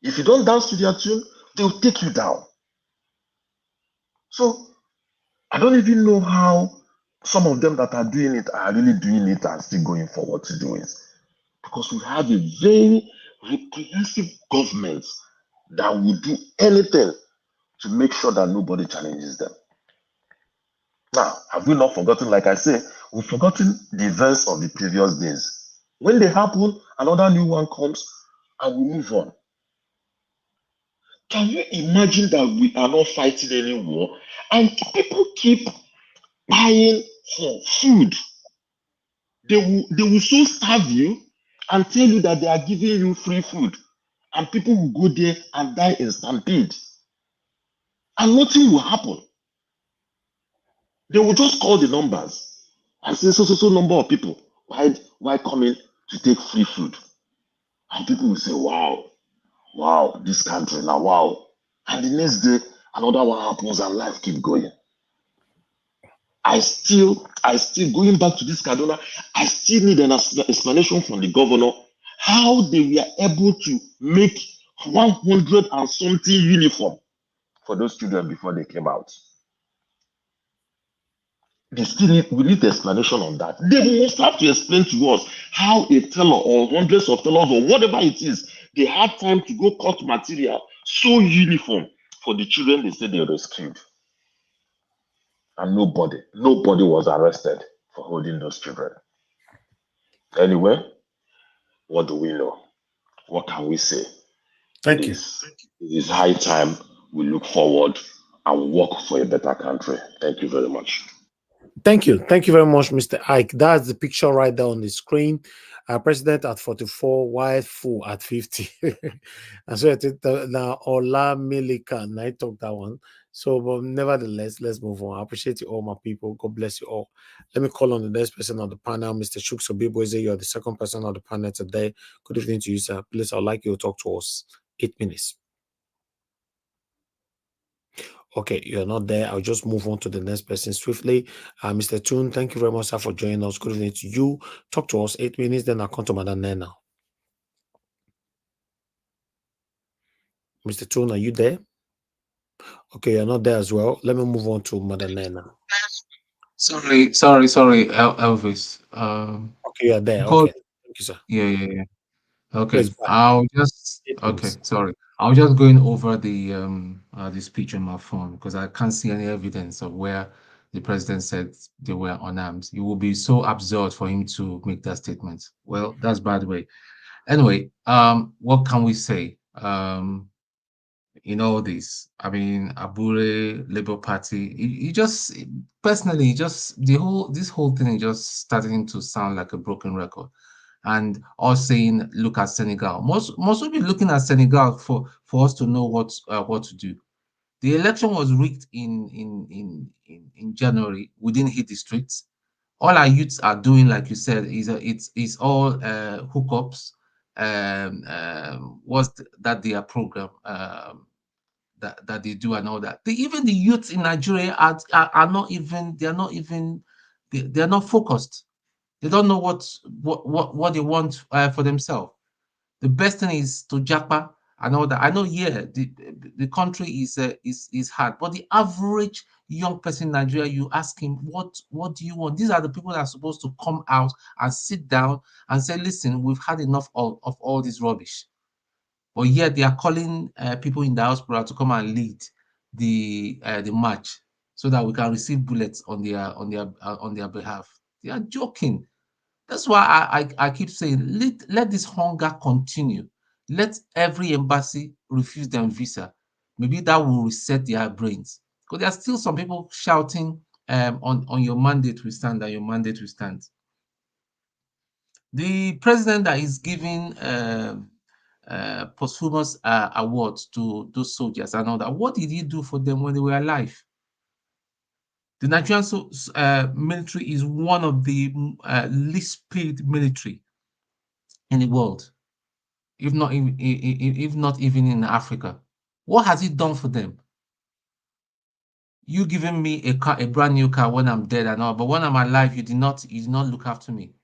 If you don't dance to their tune, they will take you down. So I don't even know how some of them that are doing it are really doing it and still going forward to do it. Because we have a very reprehensive government that will do anything to make sure that nobody challenges them. Now, have we not forgotten, like I say, we've forgotten the events of the previous days. When they happen, another new one comes and we move on. Can you imagine that we are not fighting any war and people keep buying for food? They will so starve you and tell you that they are giving you free food. And people will go there and die in stampede. And nothing will happen. They will just call the numbers and say so number of people. Why coming to take free food? And people will say, wow, this country now, wow. And the next day, another one happens and life keep going. I still going back to this Kaduna, I still need an explanation from the governor how they were able to make 100 and something uniform for those children before they came out. We need explanation on that. They must have to explain to us how a teller or hundreds of tellers or whatever it is, they had time to go cut material so uniform for the children they said they rescued. And nobody was arrested for holding those children. Anyway, what do we know? What can we say? Thank you. It is high time we look forward and work for a better country. Thank you very much. Thank you. Thank you very much, Mr. Ike. That's the picture right there on the screen. President at 44, wife full at 50. And so I think now Ola Milika, and I talked that one. So, but nevertheless, let's move on. I appreciate you all, my people. God bless you all. Let me call on the next person on the panel, Mr. Shukso Biboze. You're the second person on the panel today. Good evening to you, sir. Please, I'd like you to talk to us. 8 minutes. Okay, you're not there. I'll just move on to the next person swiftly. Mr. Toon, thank you very much, sir, for joining us. Good evening to you. Talk to us 8 minutes, then I'll come to Madam Nena. Mr. Toon, are you there? Okay, you're not there as well. Let me move on to Madam Nena. Sorry, Elvis. Okay, you're there. Because, okay, thank you, sir. Yeah. Okay, Please, I'll just sorry. I was just going over the speech on my phone because I can't see any evidence of where the president said they were unarmed. It would be so absurd for him to make that statement. Well, that's by the way. Anyway, what can we say? In all this, I mean, Abure, Labour Party, he just personally, just this whole thing is just starting to sound like a broken record. And us saying, look at Senegal. Must we be looking at Senegal for us to know what to do? The election was rigged in January. We didn't hit the streets. All our youths are doing, like you said, it's all hookups. Was that their program that they do and all that? Even the youths in Nigeria are not even they're not focused. They don't know what they want for themselves. The best thing is to japa and all that. I know, yeah, the country is hard, but the average young person in Nigeria, you ask him what do you want? These are the people that are supposed to come out and sit down and say, listen, we've had enough of all this rubbish. But yet they are calling people in diaspora to come and lead the march so that we can receive bullets on their behalf. They are joking. That's why I keep saying, let this hunger continue. Let every embassy refuse them visa. Maybe that will reset their brains. Because there are still some people shouting on your mandate we stand, and your mandate we stand. The president that is giving posthumous awards to those soldiers and all that, what did he do for them when they were alive? The Nigerian military is one of the least paid military in the world, if not even in Africa. What has it done for them? You giving me a brand new car when I'm dead and all, but when I'm alive, you did not look after me.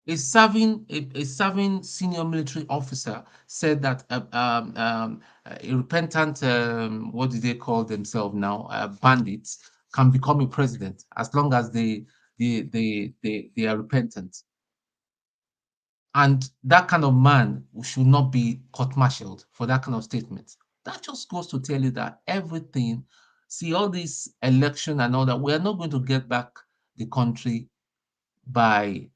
A serving senior military officer said that a repentant, what do they call themselves now, bandits, can become a president as long as they are repentant. And that kind of man should not be court-martialed for that kind of statement. That just goes to tell you that everything, see, all this election and all that, we are not going to get back the country by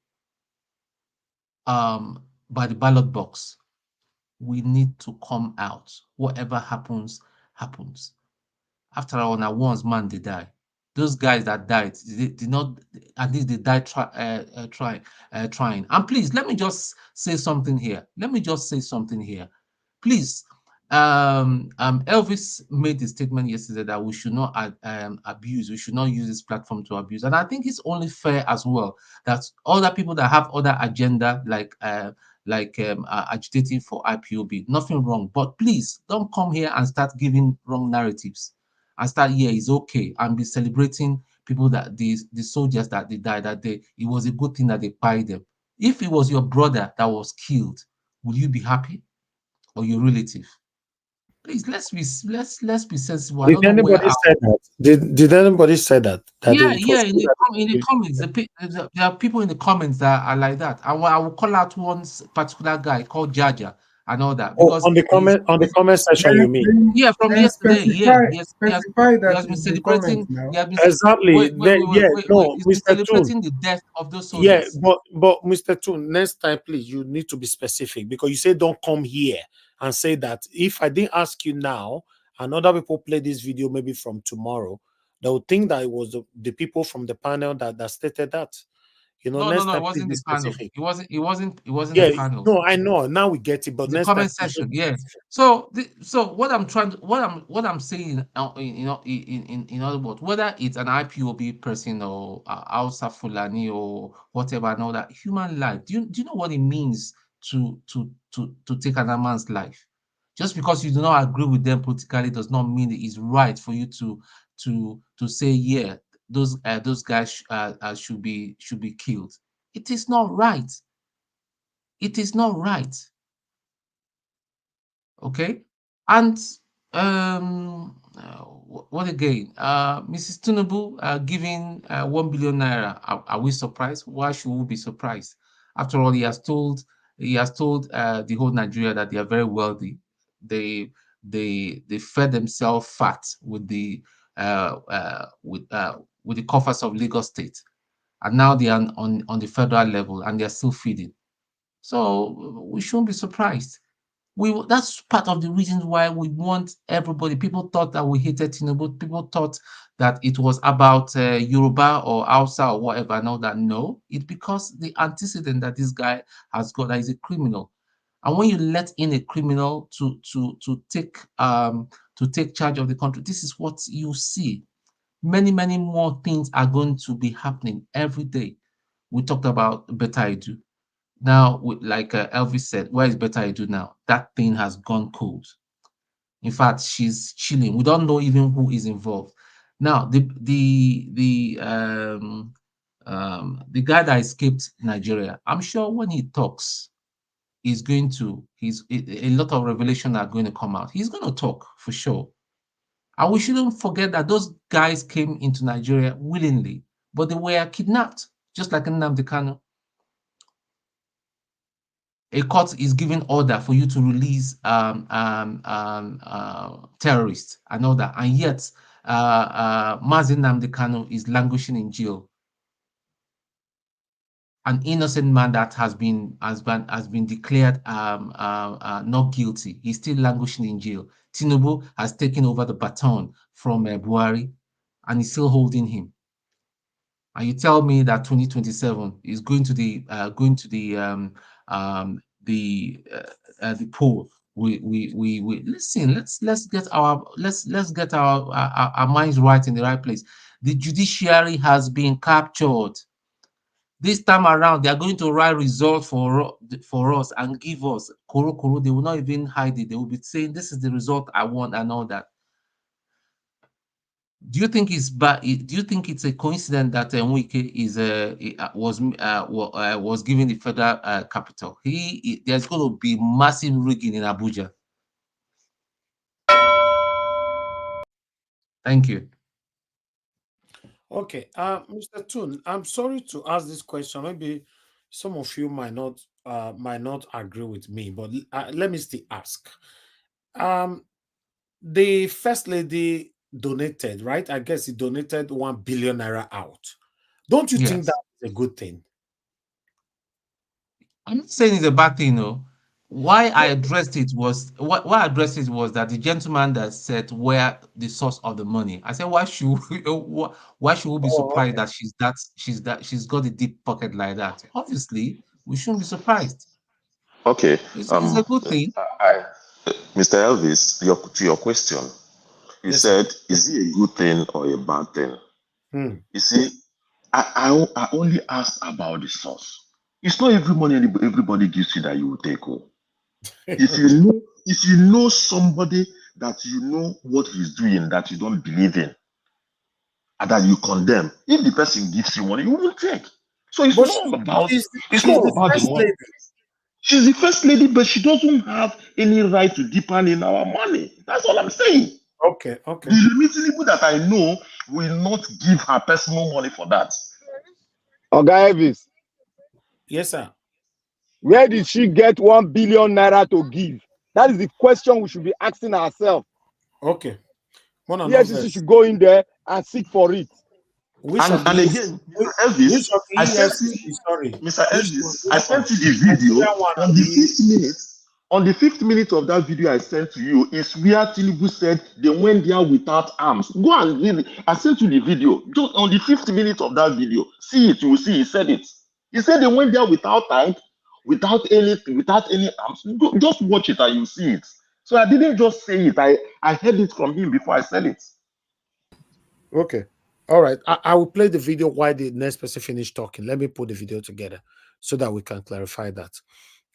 the ballot box. We need to come out. Whatever happens, happens. After all, now once man they die. Those guys that died, they did not, at least they died trying. And please, let me just say something here. Please, Elvis made the statement yesterday that we should not abuse, we should not use this platform to abuse. And I think it's only fair as well that other people that have other agenda, like agitating for IPOB. Nothing wrong, but please don't come here and start giving wrong narratives and start here is okay and be celebrating people that the soldiers that they died that day. It was a good thing that they pied them. If it was your brother that was killed, will you be happy, or your relative? Please, let's be sensible. I Did don't know where anybody say that? Did anybody say that? yeah, It yeah. was In the comments, there are people in the comments that are like that. I will call out one particular guy called Jaja and all that because on the comment section, you mean? yeah, from Then yesterday, yeah, specify he that has been in the comments celebrating. now. He has been Exactly. No, He's been Mr. Toon. celebrating the death of those Yeah, soldiers. but Mr. Toon, next time, please, you need to be specific because you say don't come here and say that. If I didn't ask you now, and other people play this video maybe from tomorrow, they would think that it was the people from the panel that stated that. You know, No, next it time, please wasn't be the panel. specific. It wasn't Yeah, the panel. no, I know. Now we get it, but It's the next time, comment section, yeah. So what I'm trying to what I'm saying, in other words, whether it's an IPOB person or Hausa Fulani or whatever, and all that human life. Do you know what it means to take another man's life? Just because you do not agree with them politically does not mean it is right for you to say, yeah, those guys should be killed. It is not right. It is not right. Okay, and what again? Mrs. Tinubu giving 1 billion naira. Are we surprised? Why should we be surprised? After all, he has told the whole Nigeria that they are very wealthy. They fed themselves fat with the with the coffers of Lagos State, and now they are on the federal level, and they are still feeding. So we shouldn't be surprised. That's part of the reasons why we want everybody. People thought that we hated Tinubu. People thought that it was about Yoruba or Hausa or whatever. And all that. No, it's because the antecedent that this guy has got, that he's a criminal. And when you let in a criminal to take charge of the country, this is what you see. Many more things are going to be happening every day. We talked about Better I Do. Now, like Elvis said, where is Better I Do now? That thing has gone cold. In fact, she's chilling. We don't know even who is involved. Now, the guy that escaped Nigeria, I'm sure when he talks, a lot of revelation are going to come out. He's going to talk for sure. And we shouldn't forget that those guys came into Nigeria willingly, but they were kidnapped, just like Nnamdi Kanu. A court is giving order for you to release terrorists and all that, and yet Mazi Nnamdi Kanu is languishing in jail. An innocent man that has been declared not guilty. He's still languishing in jail. Tinubu has taken over the baton from Buhari, and he's still holding him. And you tell me that 2027 is going to the poll. We listen. Let's get our minds right in the right place. The judiciary has been captured. This time around, they are going to write results for us and give us koro. They will not even hide it. They will be saying, "This is the result I want," and all that. Do you think it's bad? Do you think it's a coincidence that Nwike was given the federal capital? There's going to be massive rigging in Abuja. Thank you. Okay, Mr. Toon, I'm sorry to ask this question. Maybe some of you might not agree with me, but let me still ask. The first lady donated, right? I guess he donated 1 billion naira out. Don't you think that's a good thing? I'm not saying it's a bad thing, no. Why I addressed it was that the gentleman that said where the source of the money. I said, why should we be surprised that she's got a deep pocket like that? Obviously, we shouldn't be surprised. Okay. It's a good thing. Mr. Elvis, to your question, you said, is it a good thing or a bad thing? You see, I only asked about the source. It's not every money everybody gives you that you will take. Oh. if you know somebody that you know what he's doing that you don't believe in and that you condemn, if the person gives you money, you won't take. So it's But not about she's the the first money. lady. She's the first lady, but she doesn't have any right to depend in our money. That's all I'm saying. Okay. The limited people that I know will not give her personal money for that. Oga Elvis. Yes, sir. Where did she get 1 billion naira to give? That is the question we should be asking ourselves. Okay. EFCC should go in there and seek for it. And again, Mr. Elvis, I sent you, Mr. Elvis, I sent you the video on the 5th minute. On the 5th minute of that video I sent to you is where Tinubu said they went there without arms. Go and read it. I sent you the video. Just on the 5th minute of that video, see it. You will see he said it. He said they went there without tank, without any arms. Just watch it and you see it. So I didn't just say it. I heard it from him before I said it. Okay. All right. I will play the video while the next person finish talking. Let me put the video together so that we can clarify that.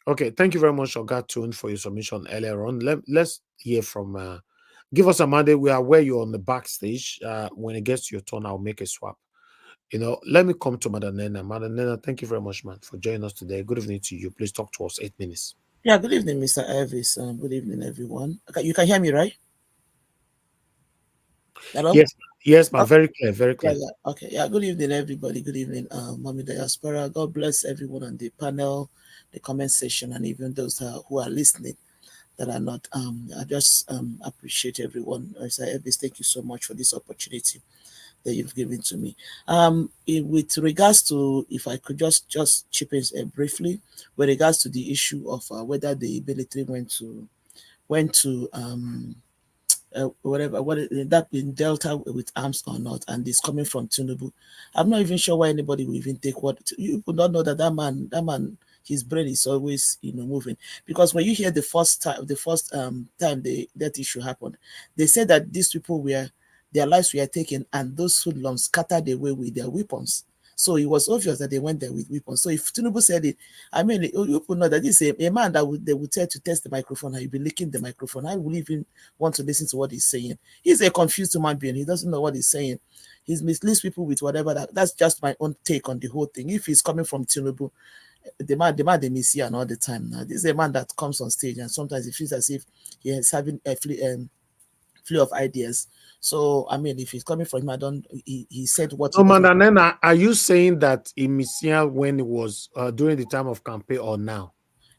Okay. Thank you very much, Oga Tune, for your submission earlier on. Let's hear from give us a mandate. We are where you're on the backstage. When it gets to your turn, I'll make a swap. Let me come to Madam Nena. Madam Nena, thank you very much, man, for joining us today. Good evening to you. Please talk to us. 8 minutes. Yeah, good evening, Mr. Elvis. Good evening, everyone. Okay, you can hear me, right? Hello? Yes, man. Very clear, very clear. Yeah. Okay. Yeah, good evening, everybody. Good evening, Mommy Diaspora. God bless everyone on the panel, the comment section, and even those who are listening that are not. I just appreciate everyone. Mr. Elvis, thank you so much for this opportunity that you've given to me. With regards to, if I could just chip in briefly, with regards to the issue of whether the military went to whatever that in Delta with arms or not, and it's coming from Tinubu. I'm not even sure why anybody will even take what you would not know that man, his brain is always moving. Because when you hear the first time that issue happened, they said that these people their lives were taken and those hoodlums scattered away with their weapons. So it was obvious that they went there with weapons. So if Tinubu said it, I mean, you could know that this is a man that they would tell to test the microphone, and you'll be licking the microphone. I will even want to listen to what he's saying. He's a confused human being. He doesn't know what he's saying. He's misleads people with whatever. That's just my own take on the whole thing. If he's coming from Tinubu, the man they miss here all the time now. This is a man that comes on stage and sometimes it feels as if he is having a flow of ideas. So I mean, if he's coming from him, he said what. No, man, then are you saying that in Messiah when it was during the time of campaign or now?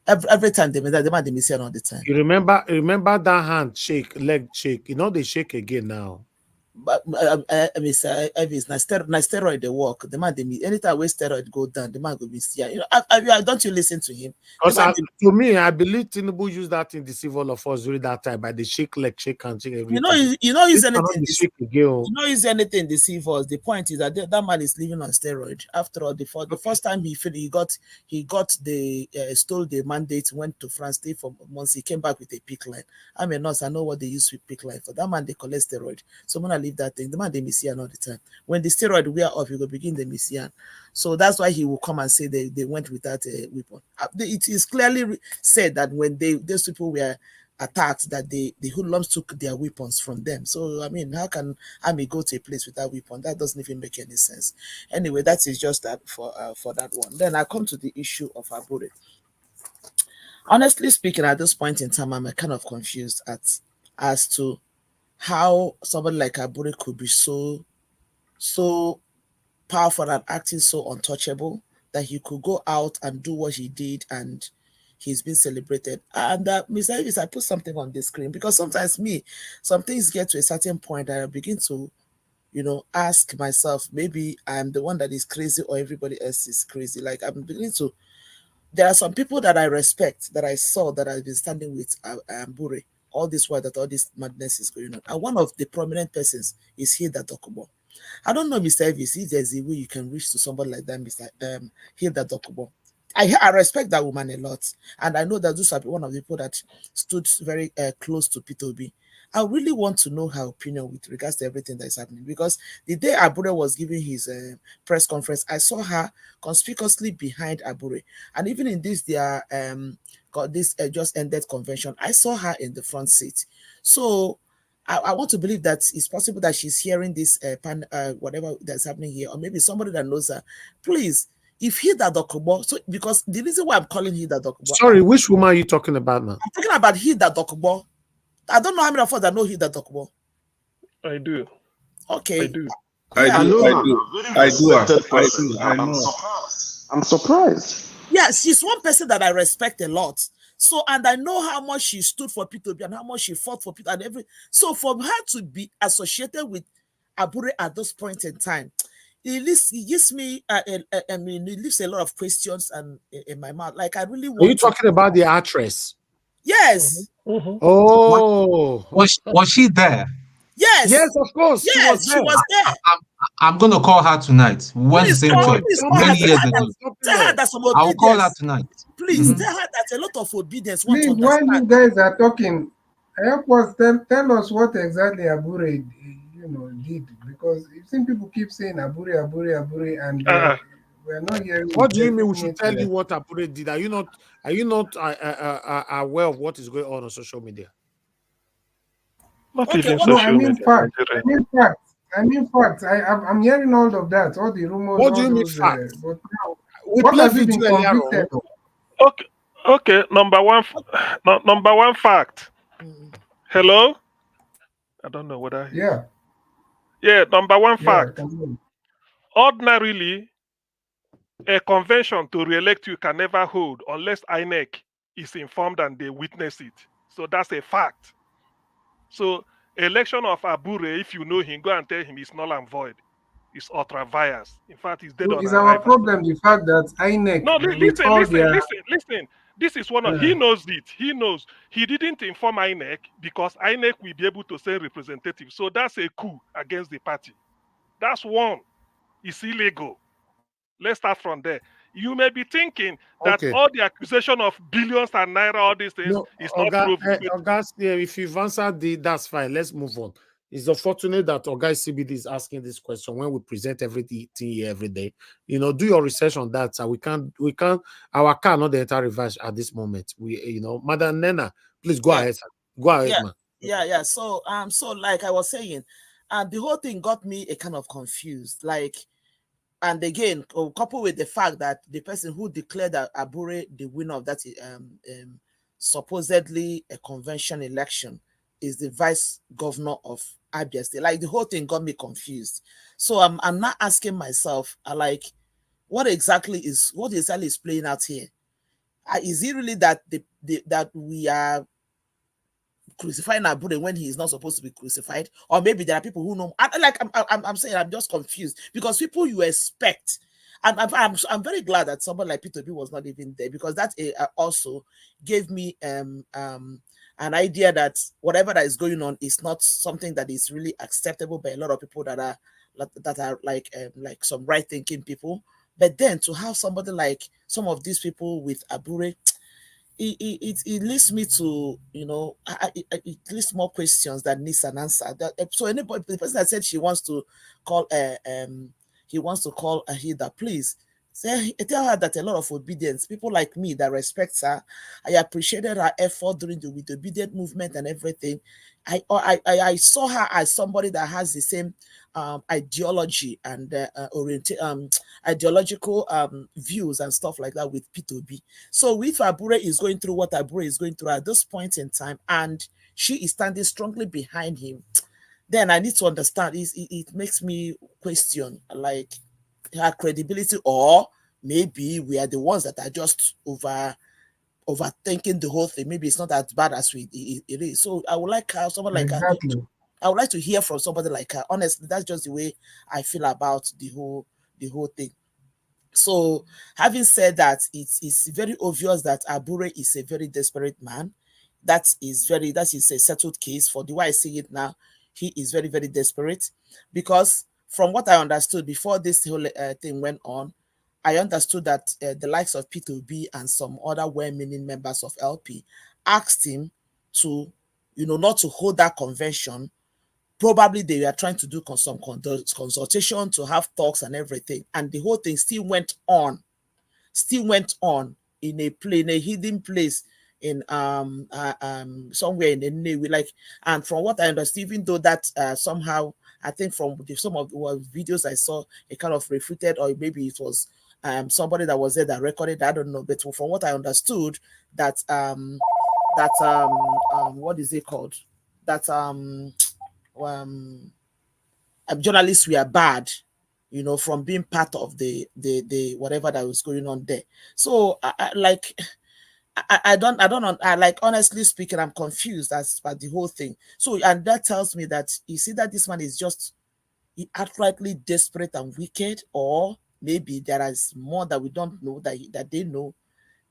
Every time they miss all the time. You remember that hand shake, leg shake. They shake again now. But Mr. Elvis, steroid they work. The man anytime we steroid go down, the man go be here. Don't you listen to him? Because to me, I believe Tinubu used that in the civil of us during that time by the shake leg, shake hand, shake everything. You know use anything. You know use anything deceive us. The point is that that man is living on steroid. After all, the first time he stole the mandate, went to France, stayed for months. He came back with a pick line. I'm a nurse. I know what they use with pick line for. That man they collect steroid. So when I leave that thing, the man they miss all the time. When the steroid wear off, you go begin the miss. So that's why he will come and say they went with that weapon. It is clearly said that when those people were attacked, that the hoodlums took their weapons from them. So I mean, how can Army go to a place with that weapon? That doesn't even make any sense. Anyway, that is just that for that one. Then I come to the issue of Abure. Honestly speaking, at this point in time, I'm kind of confused as to how somebody like Abure could be so powerful and acting so untouchable that he could go out and do what he did and he's been celebrated. And Mr. Elvis, I put something on the screen because sometimes some things get to a certain point that I begin to, ask myself, maybe I'm the one that is crazy or everybody else is crazy. Like I'm beginning to, there are some people that I respect, that I saw, that I've been standing with Abure all this while that all this madness is going on. And one of the prominent persons is Hilda Dokubo. I don't know, Mr. Elvis, if there's a way you can reach to somebody like that, Mr. Hilda Dokubo. I respect that woman a lot, and I know that those are one of the people that stood very close to P2B. I really want to know her opinion with regards to everything that is happening, because the day Abure was giving his press conference, I saw her conspicuously behind Abure, and even in this their got this just ended convention, I saw her in the front seat. So I want to believe that it's possible that she's hearing this whatever that's happening here, or maybe somebody that knows her. Please, if Hilda Dokubo, so because the reason why I'm calling Hilda Dokubo, Sorry, which woman are you talking about now? I'm talking about Hilda Dokubo. I don't know how many of us that know Hilda Dokubo. I do. Okay. I do. Yeah. I do. I'm surprised. Yeah, she's one person that I respect a lot. So, and I know how much she stood for P2B and how much she fought for P2B and every. So, for her to be associated with Abure at this point in time, it gives me, I mean, it leaves a lot of questions and in my mouth. Like, I really want. Are you talking about the actress? Yes. Oh, was she there? Yes. Yes, of course. Yes, she was there. I'm going to call her tonight. We went the same church many years ago. Tell her that some I will call her obedience. tonight. Please tell her that a lot of obedience. Want Please, to while understand. you guys are talking, help us tell us what exactly Abure, did, because it seems people keep saying Abure, and we're not hearing. What do you mean we should tell you what Abure did? Are you not aware of what is going on social media? Not Okay, even what- No, social I mean media. facts. I mean facts. I'm hearing all of that, all the rumors. What do all you mean those, facts? but now, We what play has he been video earlier convicted on. of? Okay. Number one fact. Hello. I don't know whether. Yeah. Yeah. Number one Yeah. fact. Ordinarily, a convention to re-elect you can never hold unless INEC is informed and they witness it. So that's a fact. So election of Abure, if you know him, go and tell him it's null and void. It's ultra bias. In fact, it's dead So on is our arrival. problem the fact that INEC No, with all their listen. This is one of he knows it. He knows he didn't inform INEC because INEC will be able to send representatives. So that's a coup against the party. That's one. It's illegal. Let's start from there. You may be thinking that all the accusation of billions and naira, all these things, is not proven. If you've answered that's fine. Let's move on. It's unfortunate that Oga CBD is asking this question when we present everything here every day. Do your research on that. So we can't, our car not the entire reverse at this moment. Madam Nena, please go ahead. Go ahead, man. Yeah. So like I was saying, the whole thing got me a kind of confused. Like, and again, coupled with the fact that the person who declared Abure the winner of that supposedly a convention election is the vice governor of Abia State. Like, the whole thing got me confused. So I'm not asking myself, like, what exactly is playing out here? Is it really that that we are crucifying Abure when he is not supposed to be crucified? Or maybe there are people who know. I'm saying I'm just confused, because people you expect. And I'm very glad that someone like P2B was not even there, because that also gave me an idea that whatever that is going on is not something that is really acceptable by a lot of people that are like some right thinking people. But then to have somebody like some of these people with Abure, it leads me to, it leads more questions that needs an answer. So anybody, the person that said she wants to call he wants to call Ahida, please tell her that a lot of obedience, people like me that respect her, I appreciated her effort during with the obedient movement and everything. I saw her as somebody that has the same ideology and ideological views and stuff like that with P2B. So if Abure is going through what Abure is going through at this point in time, and she is standing strongly behind him, then I need to understand. It makes me question, like, her credibility, or maybe we are the ones that are just overthinking the whole thing. Maybe it's not as bad as it is. So I would like someone like her. I would like to hear from somebody like her. Honestly, that's just the way I feel about the whole thing. So, having said that, it's very obvious that Abure is a very desperate man. That is a settled case. For the way I see it now, he is very, very desperate, because from what I understood before this whole thing went on, I understood that the likes of P2B and some other well-meaning members of LP asked him to, not to hold that convention. Probably they were trying to do some consultation, to have talks and everything. And the whole thing still went on in a hidden place in somewhere in the Navy. Like, and from what I understand, even though that somehow, I think from some of the videos I saw, it kind of refuted, or maybe it was somebody that was there that recorded, I don't know. But from what I understood, that what is it called? That journalists were bad, from being part of the whatever that was going on there. So honestly speaking, I'm confused as by the whole thing. So, and that tells me that you see that this man is just outrightly desperate and wicked, or maybe there is more that we don't know that they know.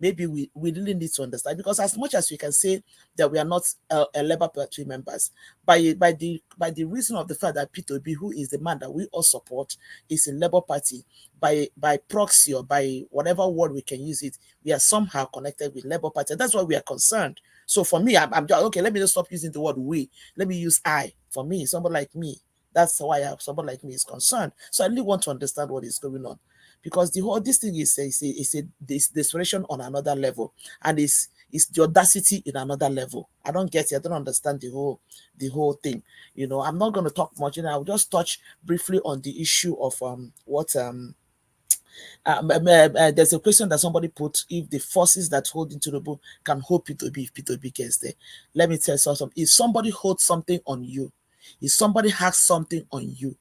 Maybe we really need to understand, because as much as we can say that we are not a Labour Party members, by the reason of the fact that P2B, who is the man that we all support, is in Labour Party, by proxy or by whatever word we can use it, we are somehow connected with Labour Party. That's why we are concerned. So for me, I'm just, okay, let me just stop using the word we. Let me use I. For me, somebody like me, that's why somebody like me is concerned. So I really want to understand what is going on, because this thing is this desperation on another level, and it's the audacity in another level. I don't get it. I don't understand the whole thing. I'm not going to talk much. I'll just touch briefly on the issue of there's a question that somebody put: if the forces that hold into the book can hold P2B if P2B gets there. Let me tell you something. If somebody holds something on you, if somebody has something on you,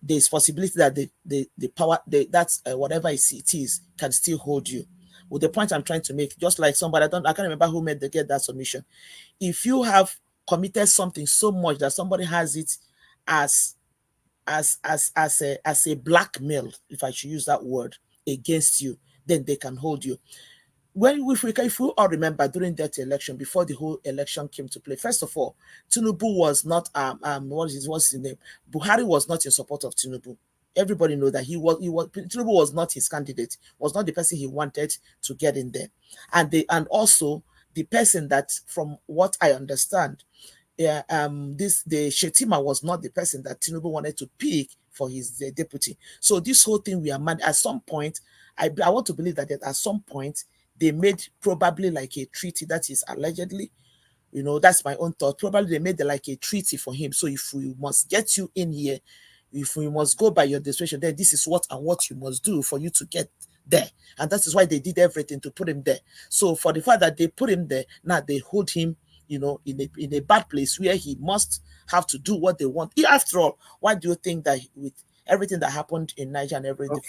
there's possibility that the power, that's whatever it is, can still hold you. With the point I'm trying to make, just like somebody, I can't remember who made that submission. If you have committed something so much that somebody has it as a blackmail, if I should use that word, against you, then they can hold you. If we all remember, during that election, before the whole election came to play, first of all, Tinubu was not what's his name? Buhari was not in support of Tinubu. Everybody know that Tinubu was not his candidate, was not the person he wanted to get in there, and also the person that, from what I understand, the Shetima was not the person that Tinubu wanted to pick for his deputy. So this whole thing, we are mad. At some point, I want to believe that at some point they made probably like a treaty, that is allegedly, that's my own thought. Probably they made like a treaty for him. So if we must get you in here, if we must go by your discretion, then this is what you must do for you to get there. And that is why they did everything to put him there. So for the fact that they put him there, now they hold him, in a bad place where he must have to do what they want. After all, why do you think that with everything that happened in Niger and everything,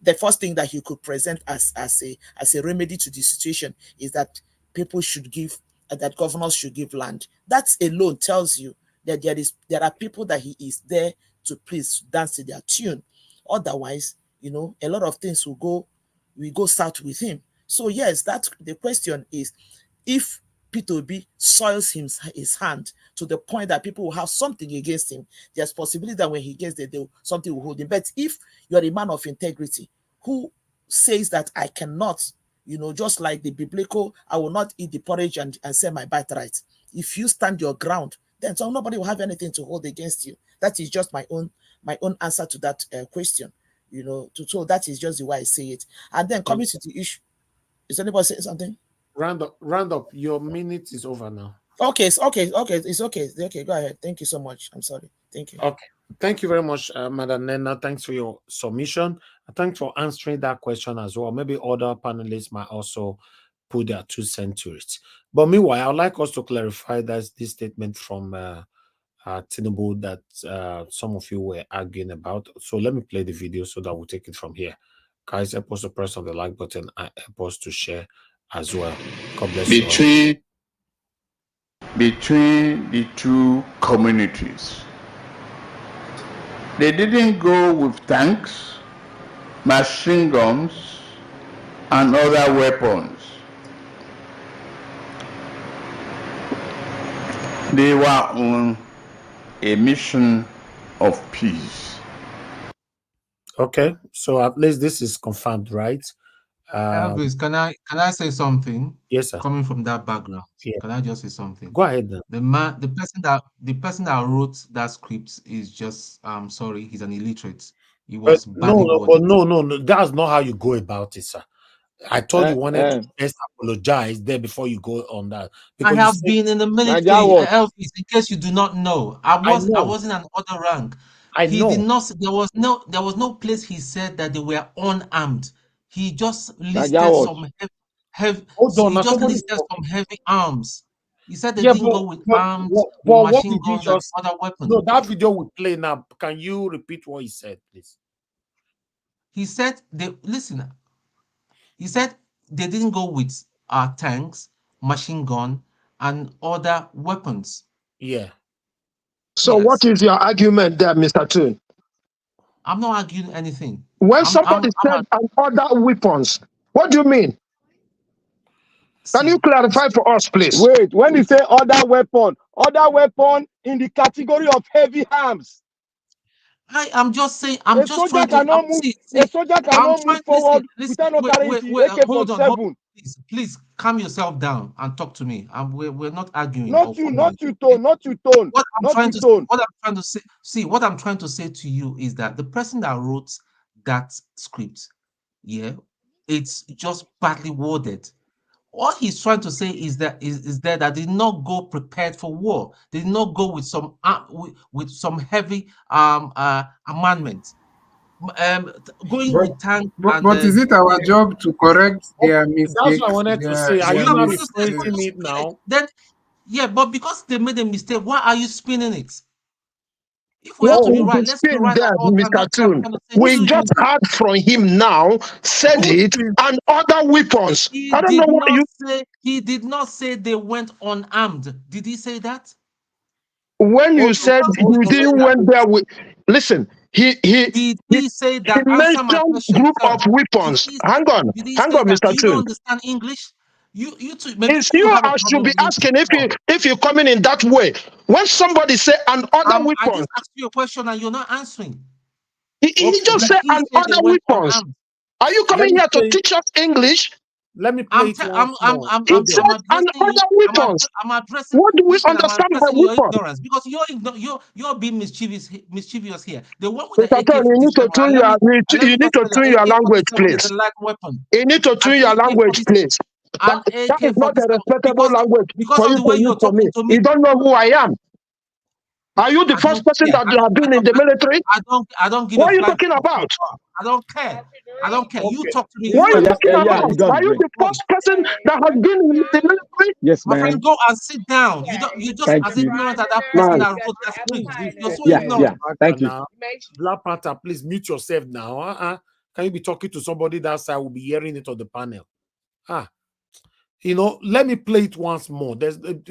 the first thing that he could present as a remedy to the situation is that people should give, that governors should give land? That alone tells you that there are people that he is there to please, dance to their tune. Otherwise, a lot of things will go south with him. So yes, the question is, if P2B soils his hand to the point that people will have something against him, there's possibility that when he gets there, something will hold him. But if you're a man of integrity who says that I cannot, just like the biblical, I will not eat the porridge and sell my birthright. If you stand your ground, then nobody will have anything to hold against you. That is just my own answer to that question. So that is just the way I say it. And then coming to the issue, is anybody saying something? Round up. Your minute is over now. Okay. It's okay. Okay, go ahead. Thank you so much. I'm sorry. Thank you. Okay. Thank you very much, Madam Nena. Thanks for your submission. Thanks for answering that question as well. Maybe other panelists might also put their 2 cents to it. But meanwhile, I'd like us to clarify that this statement from Tinubu that some of you were arguing about. So let me play the video so that we'll take it from here. Guys, help us to press on the like button and help us to share as well. God bless you. Between the two communities, they didn't go with tanks, machine guns, and other weapons. They were on a mission of peace. Okay, so at least this is confirmed, right? Elvis, can I say something? Yes, sir. Coming from that background, Yeah. can I just say something? Go ahead then. The person that wrote that script is just sorry, he's an illiterate. He But was badly worded. no, that's not how you go about it, sir. I thought you wanted to first apologize there before you go on that. I have been in the military, Elvis, in case you do not know. I wasn't an other rank. He did not. There was no place he said that they were unarmed. He just listed some heavy. He just listed some heavy arms. He said they didn't go with armed, with machine guns and other weapons. No, that video we play now. Can you repeat what he said, please? He said listen. He said they didn't go with tanks, machine gun, and other weapons. Yeah. So yes. What is your argument there, Mr. Toon? I'm not arguing anything. When somebody said other weapons, what do you mean? Can you clarify for us, please? Wait, when you say other weapon in the category of heavy arms. I'm just saying. I'm just trying to. A soldier cannot move forward without not carrying AK-47. Please calm yourself down and talk to me. We're not arguing. Not you, Tone. What I'm trying to say to you is that the person that wrote that script, it's just badly worded. All he's trying to say is that that they did not go prepared for war. They did not go with some heavy amendment. Going with tank. But is it our job to correct their mistakes? That's what I wanted to say. Are you not rephrasing it now? Then, but because they made a mistake, why are you spinning it? If we have to be right, let's be right. Mr. Toon, we just heard from him now, said it, and other weapons. I don't know what you say. He did not say they went unarmed. Did he say that? When you said you didn't went there with, listen, he say that? He mentioned group of weapons. Hang on, Mr. You Toon. don't understand English? It's you I should be asking if you're coming in that way. When somebody say an other weapons, I just asked you a question and you're not answering. He just said an other weapons. Are you coming here to teach us English? Let me play it once more. It said an other weapons. What do we understand by weapons? Ignorance, because you're being mischievous here. The one with the AK-47, you need to tune your language, please. You need to tune your language, please. That is not a respectable language for you to use for me. You don't know who I am. Are you the first person that you have been in the military? I don't give what are you talking about? I don't care. You talk to me. What are you talking about? Are you the first person that has been in the military? Yes, my friend, go and sit down. You just as ignorant as that person that wrote that script. You're so ignorant. Thank you. Black Panther, please mute yourself now. Can you be talking to somebody that side will be hearing it on the panel? Let me play it once more.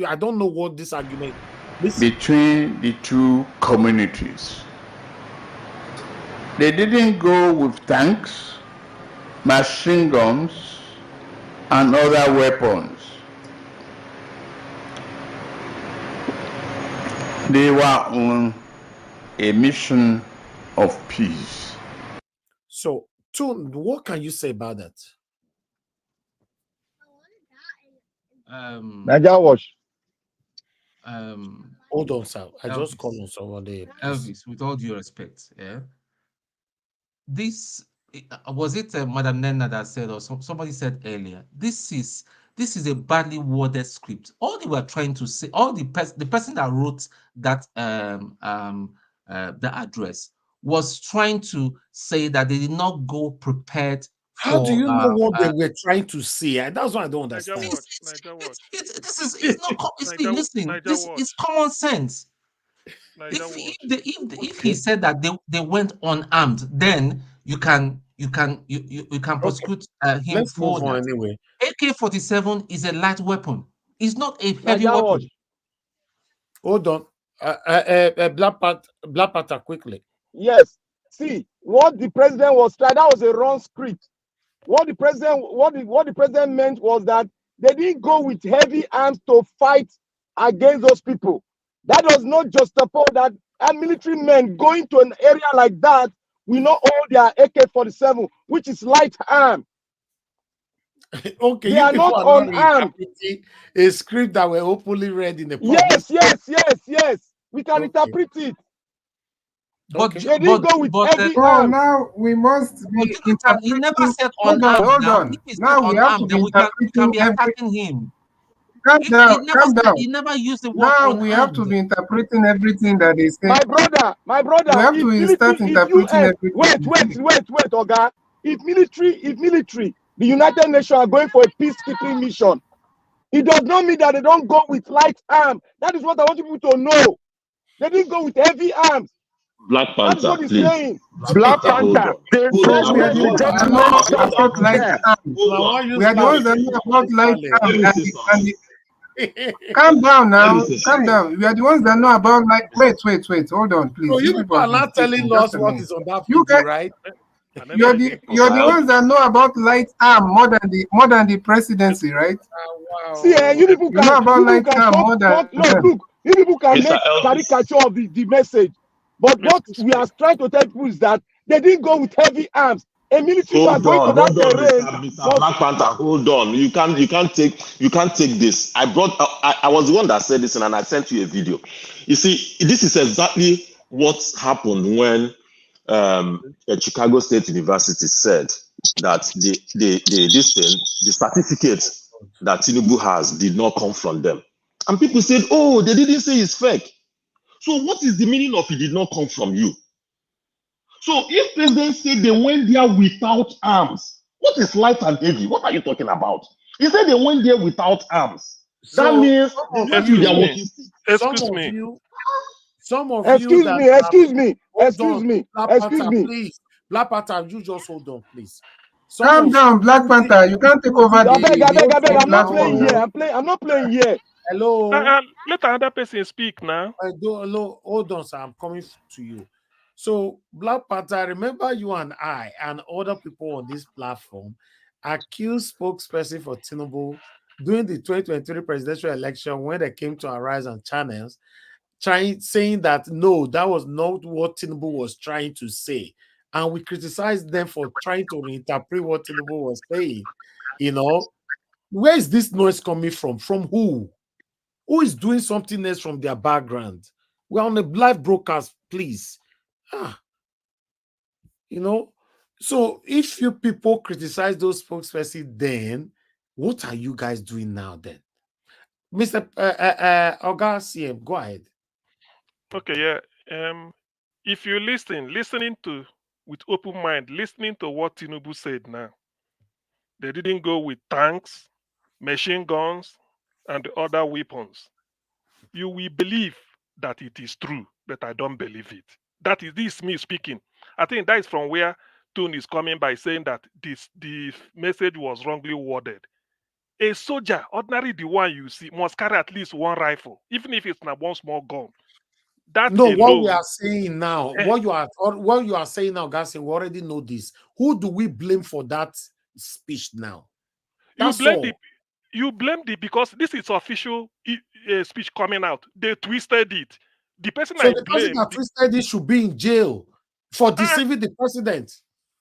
I don't know what this argument between the two communities. They didn't go with tanks, machine guns, and other weapons. They were on a mission of peace. So, Toon, what can you say about that? Niger Wash. Hold on, sir. I Elvis, just called on somebody. Elvis, with all due respect, this was it. Madam Nena that said, or somebody said earlier. This is a badly worded script. All they were trying to say, the person that wrote that the address was trying to say that they did not go prepared. How do you know what they were trying to say? That's what I don't understand. This is common sense. If he said that they went unarmed, then you can prosecute him for that. Anyway. AK-47 is a light weapon. It's not a heavy weapon. Hold on. Black Panther, quickly. Yes. See, what the president was trying, that was a wrong script. What the president meant was that they didn't go with heavy arms to fight against those people. That does not justify that military men going to an area like that will not hold their AK-47, which is light arm. Okay, they you are people not are not unarmed. interpreting a script that were openly read in the public. Yes. We can interpret it. But they didn't go with heavy arms. Now we must be interpreting. He never said hold unarmed. on. If he said Now we have to unarmed, be then we can be interpreting attacking him. Calm down. He never used the word Now unarmed. we have to be interpreting everything that they say. My brother. We have to start interpreting everything. Wait, Oga. If military, the United Nations are going for a peacekeeping mission, it does not mean that they don't go with light arms. That is what I want people to know. They didn't go with heavy arms. Black Panther, that is what he's please. saying. Black Panther. They know We are the ones that know about light arms. We are the ones that know about light arms. Calm down now. Calm down. We are the ones that know about light. Wait. Hold on, please. So you people are not telling us what is on that video, right? You're the ones that know about light arm more than the presidency, right? Wow. See, you people can know about light arm more than look. You people can Mr. make caricature of the message, but what we are trying to tell people is that they didn't go with heavy arms. A military was going to that terrain. Mr. Black Panther, hold on. You can't take this. I was the one that said this, and I sent you a video. You see, this is exactly what happened when Chicago State University said that the certificate that Tinubu has did not come from them. And people said, oh, they didn't say it's fake. So what is the meaning of it did not come from you? So if president said they went there without arms, what is light and heavy? What are you talking about? He said they went there without arms. So, that means excuse me. Some of excuse you. Excuse me. Please. Black Panther, you just hold on, please. Calm down, Black Panther. You can't take over the. I beg. I'm not playing here. I'm not playing here. Hello. Let another person speak now. Hold on, sir. I'm coming to you. So, Black Panther, remember you and I and other people on this platform accused spokesperson for Tinubu during the 2023 presidential election when they came to Arise on channels, saying that no, that was not what Tinubu was trying to say. And we criticized them for trying to reinterpret what Tinubu was saying. You know, where is this noise coming from? From who? Who is doing something else from their background? We're on a live broadcast, please. You know, so if you people criticize those spokespersons, then what are you guys doing now then? Mr. Oga CM, go ahead. Okay, yeah. If you listening to with open mind, listening to what Tinubu said now, they didn't go with tanks, machine guns, and other weapons. You will believe that it is true, but I don't believe it. This is me speaking. I think that is from where Tune is coming by saying that the message was wrongly worded. A soldier, ordinary the one you see, must carry at least one rifle, even if it's not one small gun. What we are saying now, what you are saying now, guys, we already know this. Who do we blame for that speech now? You blame because this is official speech coming out. They twisted it. The person so the person that twisted it should be in jail for deceiving the president.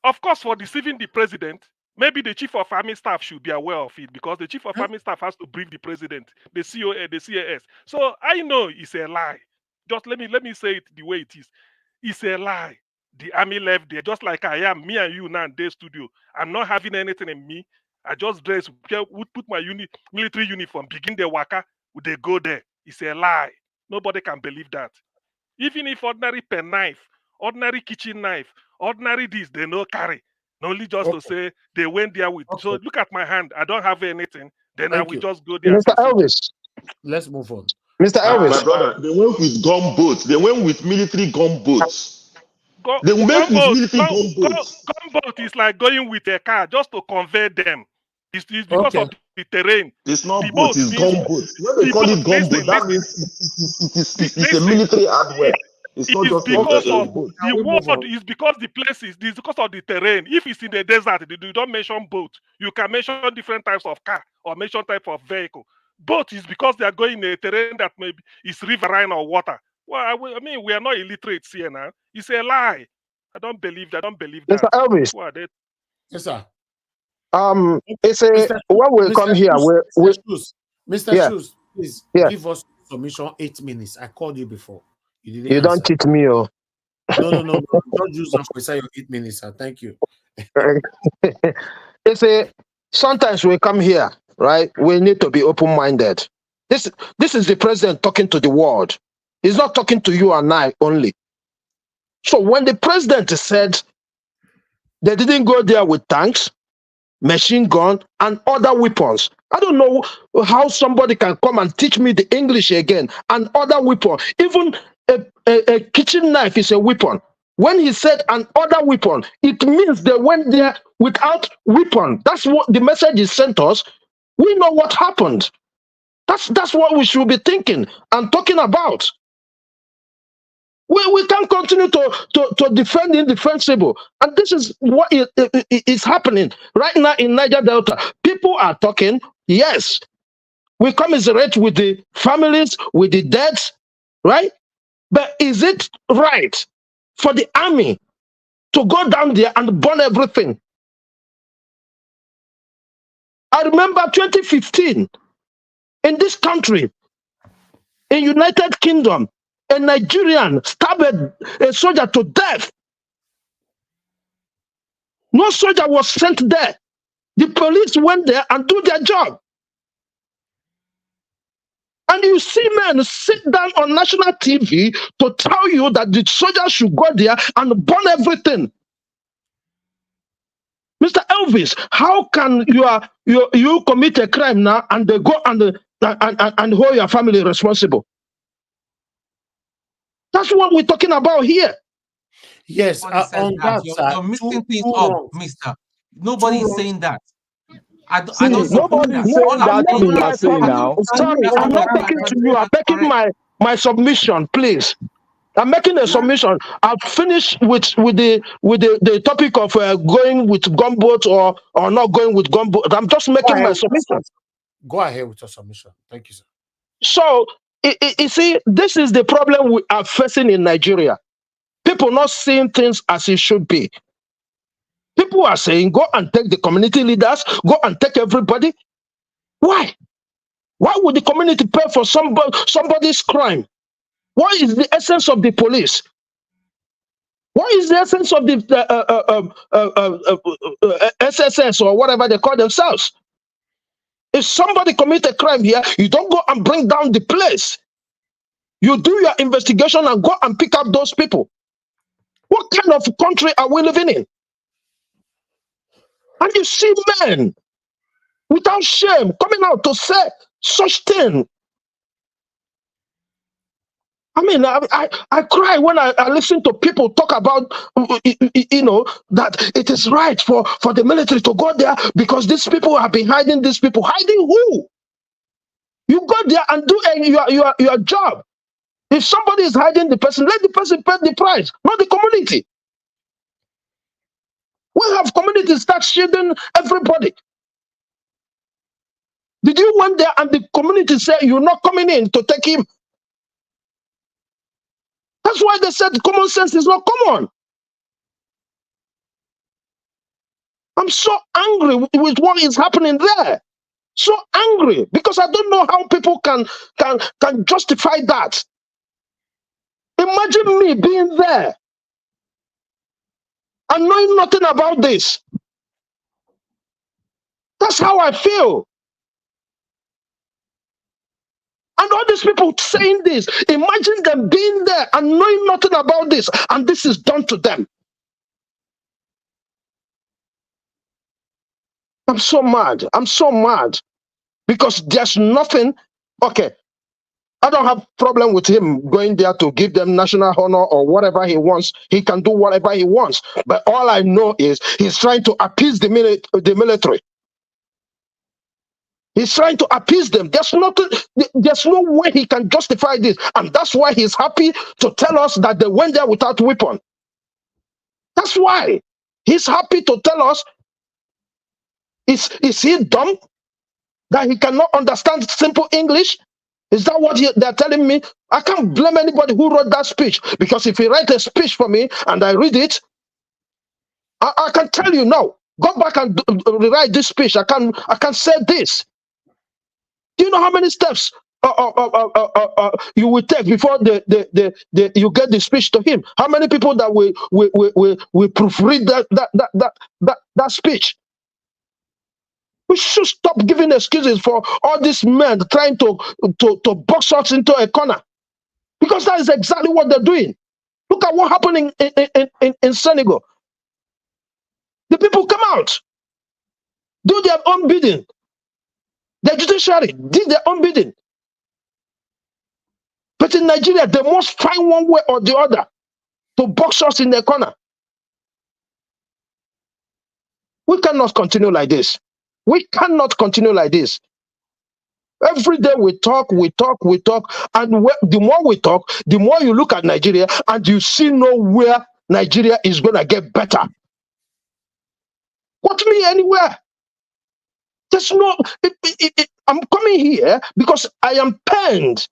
Of course, for deceiving the president. Maybe the chief of army staff should be aware of it because the chief of army staff has to brief the president, the COA, the CAS. So I know it's a lie. Just let me say it the way it is. It's a lie. The army left there, just like I am, me and you now in the studio. I'm not having anything in me. I just dress, would put my military uniform, begin the waka, would they go there? It's a lie. Nobody can believe that. Even if ordinary pen knife, ordinary kitchen knife, ordinary this, they no carry. Only just to say they went there with. So look at my hand. I don't have anything. Then I will just go there. Mr. Elvis. Let's move on. Mr. Elvis. My brother, they went with gunboats. They went with military gunboats. They went with military gunboats. Gunboat is like going with a car just to convey them. It's because of the terrain. It's not boat, it's gunboats. When they call it gunboat, that means it's a military hardware. It's not just because of the word is because the places, it's because of the terrain. If it's in the desert, you don't mention boat. You can mention different types of car or mention type of vehicle. Boat is because they are going in a terrain that maybe is riverine or water. Well, I mean, we are not illiterate here now. It's a lie. I don't believe that. Mr. Elvis. Who are they? Yes, sir. It's a when we come here, Mr. Shoes, please give us submission 8 minutes. I called you before. You didn't answer. Don't cheat me, oh. No. Don't use them for your 8 minutes, sir. Thank you. Sometimes we come here, right? We need to be open-minded. This is the president talking to the world. He's not talking to you and I only. So when the president said they didn't go there with tanks, machine gun, and other weapons, I don't know how somebody can come and teach me the English again, and other weapon. Even a kitchen knife is a weapon. When he said an other weapon, it means they went there without weapon. That's what the message is sent us. We know what happened. That's what we should be thinking and talking about. We can't continue to defend the indefensible. And this is what is happening right now in Niger Delta. People are talking, yes, we commiserate with the families, with the deaths, right? But is it right for the army to go down there and burn everything? I remember 2015, in this country, in United Kingdom, a Nigerian stabbed a soldier to death. No soldier was sent there. The police went there and do their job. And you see men sit down on national TV to tell you that the soldiers should go there and burn everything. Mr. Elvis, how can you commit a crime now and they go and hold your family responsible? That's what we're talking about here. Yes, on that side, you're mixing things up, mister. Nobody is saying that. I don't see nobody saying that. Sorry, I'm not talking to you. I'm making my submission, please. I'm making a submission. I've finished with the topic of going with gunboat or not going with gunboat. I'm just making my submission. Go ahead with your submission. Thank you, sir. So, you see, this is the problem we are facing in Nigeria. People not seeing things as it should be. People are saying, go and take the community leaders, go and take everybody. Why? Why would the community pay for somebody's crime? What is the essence of the police? What is the essence of the SSS or whatever they call themselves? If somebody commit a crime here, you don't go and bring down the place. You do your investigation and go and pick up those people. What kind of country are we living in? And you see men without shame coming out to say such thing. I mean, I cry when I listen to people talk about, that it is right for the military to go there because these people have been hiding these people. Hiding who? You go there and do your job. If somebody is hiding the person, let the person pay the price, not the community. We have communities start shielding everybody. Did you went there and the community say you're not coming in to take him? That's why they said common sense is not common. I'm so angry with what is happening there. So angry because I don't know how people can justify that. Imagine me being there and knowing nothing about this. That's how I feel. And all these people saying this, imagine them being there and knowing nothing about this, and this is done to them. I'm so mad. I'm so mad because there's nothing. Okay, I don't have problem with him going there to give them national honor or whatever he wants. He can do whatever he wants. But all I know is he's trying to appease the military. He's trying to appease them. There's no way he can justify this. And that's why he's happy to tell us that they went there without weapon. That's why he's happy to tell us. Is he dumb that he cannot understand simple English? Is that what they're telling me? I can't blame anybody who wrote that speech, because if he writes a speech for me and I read it, I can tell you now. Go back and rewrite this speech. I can say this. Do you know how many steps you will take before you get the speech to him? How many people that will proofread that speech? We should stop giving excuses for all these men trying to box us into a corner, because that is exactly what they're doing. Look at what happened in Senegal. The people come out, do their own bidding. The judiciary did their own bidding. But in Nigeria, they must find one way or the other to box us in the corner. We cannot continue like this. We cannot continue like this. Every day we talk, and the more we talk, the more you look at Nigeria and you see nowhere Nigeria is going to get better. What me anywhere? There's no. I'm coming here because I am pained.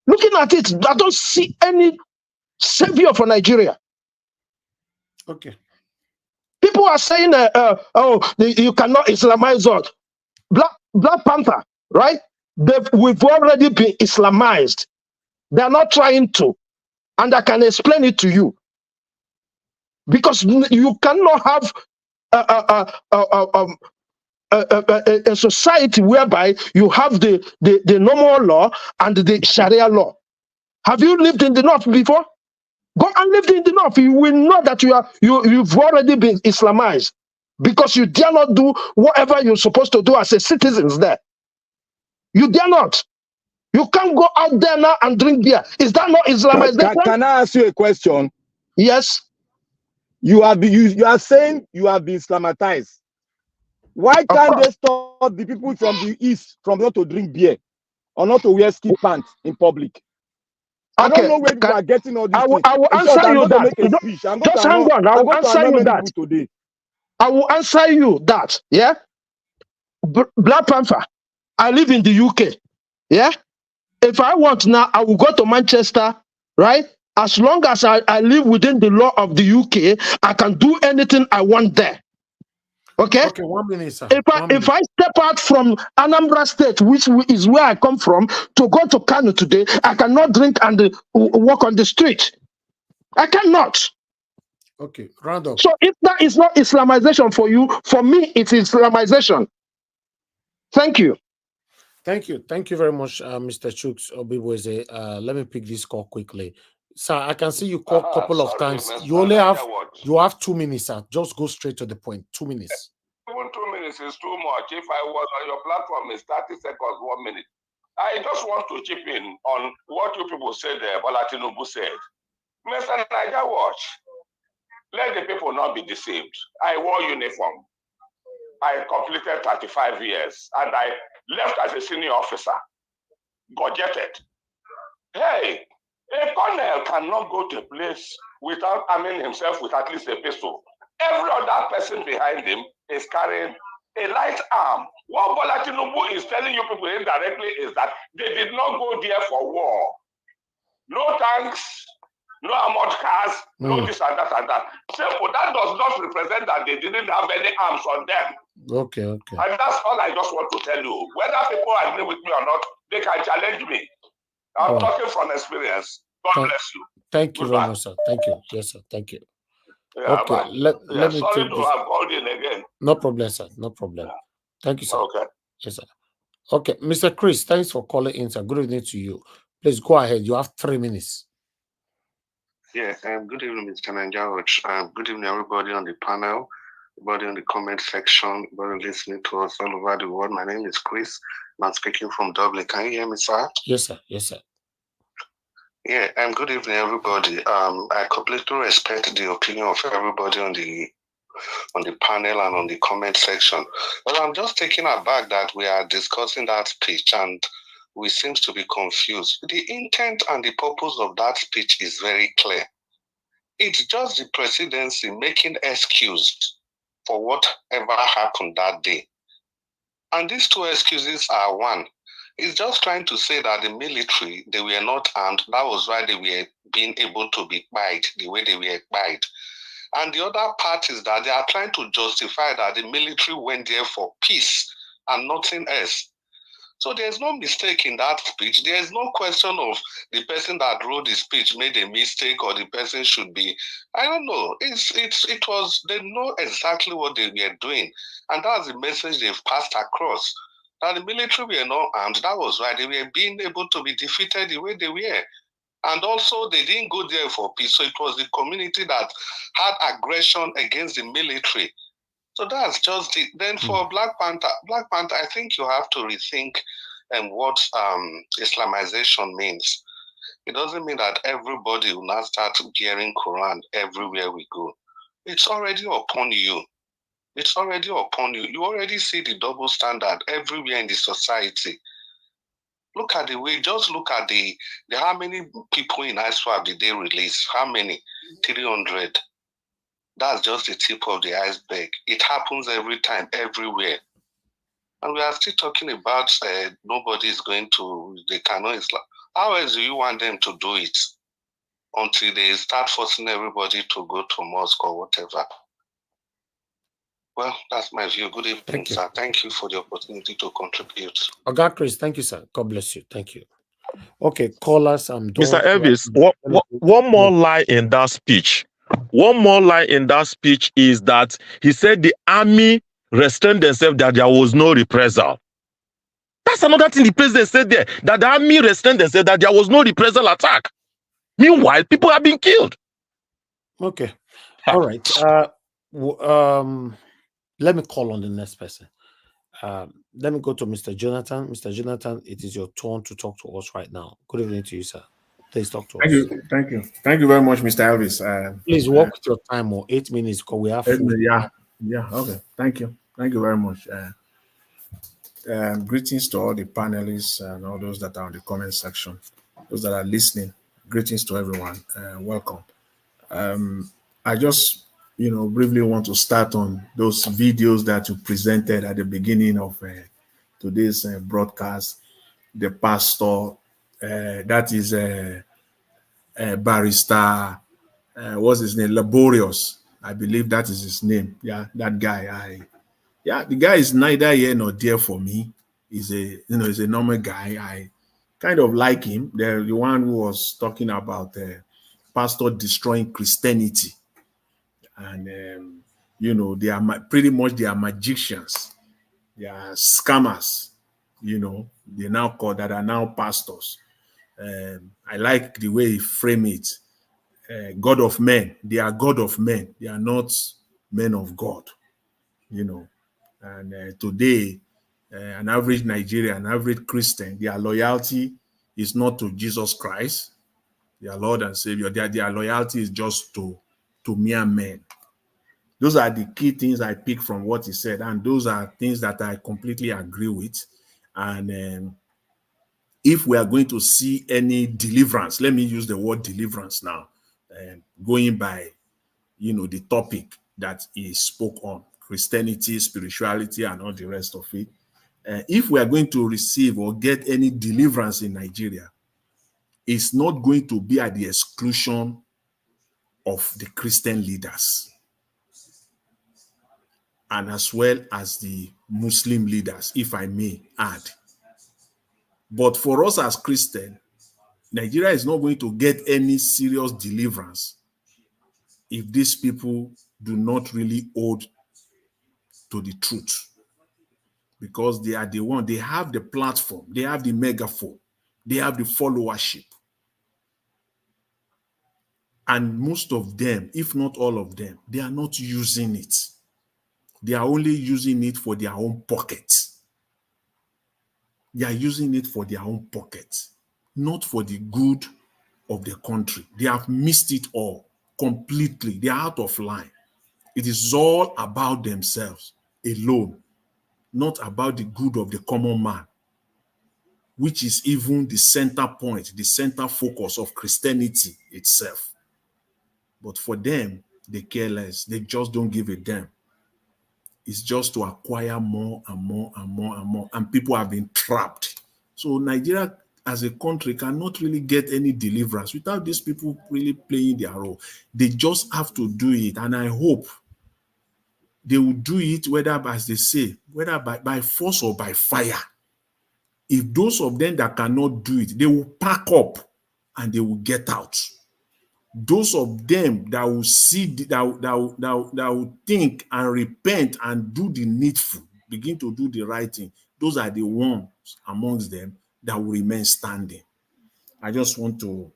Looking at it, I don't see any savior for Nigeria. Okay. People are saying, you cannot Islamize us. Black Panther, right? We've already been Islamized. They're not trying to. And I can explain it to you. Because you cannot have a society whereby you have the normal law and the Sharia law. Have you lived in the north before? Go and live in the north. You will know that you've already been Islamized, because you dare not do whatever you're supposed to do as a citizen there. You dare not. You can't go out there now and drink beer. Is that not Islamization? Can I ask you a question? Yes. You are saying you have been Islamatized. Why can't they stop the people from the east from not to drink beer or not to wear ski pants in public? I don't know where people are getting all these things. I will answer you that. Just hang on. I will answer you that. Today. I will answer you that. Yeah. Black Panther. I live in the UK. Yeah. If I want now, I will go to Manchester. Right. As long as I live within the law of the UK, I can do anything I want there. Okay. Okay. 1 minute, sir. If I step out from Anambra State, which is where I come from, to go to Kano today, I cannot drink and walk on the street. I cannot. Okay, round up. So if that is not Islamization for you, for me, it's Islamization. Thank you. Thank you. Thank you very much, Mr. Chuks Obiweze. Let me pick this call quickly. Sir, I can see you call a couple of times. You have 2 minutes, sir. Just go straight to the point. 2 minutes. Even 2 minutes is too much. If I was on your platform, it's 30 seconds, 1 minute. I just want to chip in on what you people said there, Bola Tinubu said. Mr. Niger Watch, let the people not be deceived. I wore uniform. I completed 35 years, and I left as a senior officer, budgeted. Hey, a colonel cannot go to a place without arming himself with at least a pistol. Every other person behind him is carrying a light arm. What Bola Tinubu is telling you people indirectly is that they did not go there for war. No tanks, no armored cars, no this and that and that. Simple. That does not represent that they didn't have any arms on them. Okay. And that's all I just want to tell you. Whether people agree with me or not, they can challenge me. I'm talking from experience. God bless you. Thank you very much, sir. Thank you. Yes, sir. Thank you. Yeah, okay, let me sorry take to this. have called in again. No problem, sir. No problem. Thank you, sir. Okay. Yes, sir. Okay, Mr. Chris, thanks for calling in, sir. Good evening to you. Please go ahead. You have 3 minutes. Yeah, good evening, Mr. Nanjawich. Good evening, everybody on the panel, everybody in the comment section, everybody listening to us all over the world. My name is Chris. I'm speaking from Dublin. Can you hear me, sir? Yes, sir. Yes, sir. Yeah, good evening, everybody. I completely respect the opinion of everybody on the panel and on the comment section. But I'm just taken aback that we are discussing that speech and we seem to be confused. The intent and the purpose of that speech is very clear. It's just the presidency making excuse for whatever happened that day. And these two excuses are one. It's just trying to say that the military, they were not armed. That was why they were being able to be pied the way they were pied. And the other part is that they are trying to justify that the military went there for peace and nothing else. So there's no mistake in that speech. There's no question of the person that wrote the speech made a mistake or the person should be. I don't know. It was, they know exactly what they were doing. And that's the message they've passed across. That the military were not armed. That was why they were being able to be defeated the way they were. And also, they didn't go there for peace. So it was the community that had aggression against the military. So that's just it. Then for Black Panther, I think you have to rethink what Islamization means. It doesn't mean that everybody will now start bearing Quran everywhere we go. It's already upon you. It's already upon you. You already see the double standard everywhere in the society. Look at the way, just look at the how many people in ISWAP did they release? How many? 300. That's just the tip of the iceberg. It happens every time, everywhere. And we are still talking about nobody is going to, they cannot Islam. How else do you want them to do it until they start forcing everybody to go to mosque or whatever? Well, that's my view. Good evening, sir. Thank you for the opportunity to contribute. Oga Chris, thank you, sir. God bless you. Thank you. Okay, callers, I'm done. Mr. Elvis, one more lie in that speech. One more lie in that speech is that he said the army restrained themselves, that there was no reprisal. That's another thing the president said there, that the army restrained themselves, that there was no reprisal attack. Meanwhile, people have been killed. Okay. All right. Let me call on the next person. Let me go to Mr. Jonathan. Mr. Jonathan, it is your turn to talk to us right now. Good evening to you, sir. Please talk to us. Thank you very much, Mr. Elvis. Please walk with your time, or 8 minutes, because we have food. Yeah, okay. Thank you very much. Greetings to all the panelists and all those that are on the comment section, those that are listening. Greetings to everyone. Welcome. I just, briefly want to start on those videos that you presented at the beginning of today's broadcast. The pastor, that is barrister, what's his name? Laborious. I believe that is his name. Yeah, that guy. The guy is neither here nor there for me. He's a normal guy. I kind of like him. The one who was talking about pastor destroying Christianity. And, they are pretty much, they are magicians. They are scammers, they now call that are now pastors. I like the way he framed it. God of men. They are God of men. They are not men of God, And today, an average Nigerian, an average Christian, their loyalty is not to Jesus Christ, their Lord and Savior. Their loyalty is just to mere men. Those are the key things I pick from what he said, and those are things that I completely agree with. And if we are going to see any deliverance, let me use the word deliverance now, going by, the topic that he spoke on, Christianity, spirituality, and all the rest of it. If we are going to receive or get any deliverance in Nigeria, it's not going to be at the exclusion of the Christian leaders, and as well as the Muslim leaders, if I may add. But for us as Christians, Nigeria is not going to get any serious deliverance if these people do not really hold to the truth. Because they are the one, they have the platform, they have the megaphone, they have the followership. And most of them, if not all of them, they are not using it. They are only using it for their own pockets. They are using it for their own pockets, not for the good of the country. They have missed it all completely. They are out of line. It is all about themselves alone, not about the good of the common man, which is even the center point, the center focus of Christianity itself. But for them, they care less. They just don't give a damn. It's just to acquire more and more and more and more. And people have been trapped. So Nigeria as a country cannot really get any deliverance without these people really playing their role. They just have to do it. And I hope they will do it, whether, as they say, whether by force or by fire. If those of them that cannot do it, they will pack up and they will get out. Those of them that will see, that will think and repent and do the needful, begin to do the right thing, those are the ones amongst them that will remain standing. I just want to,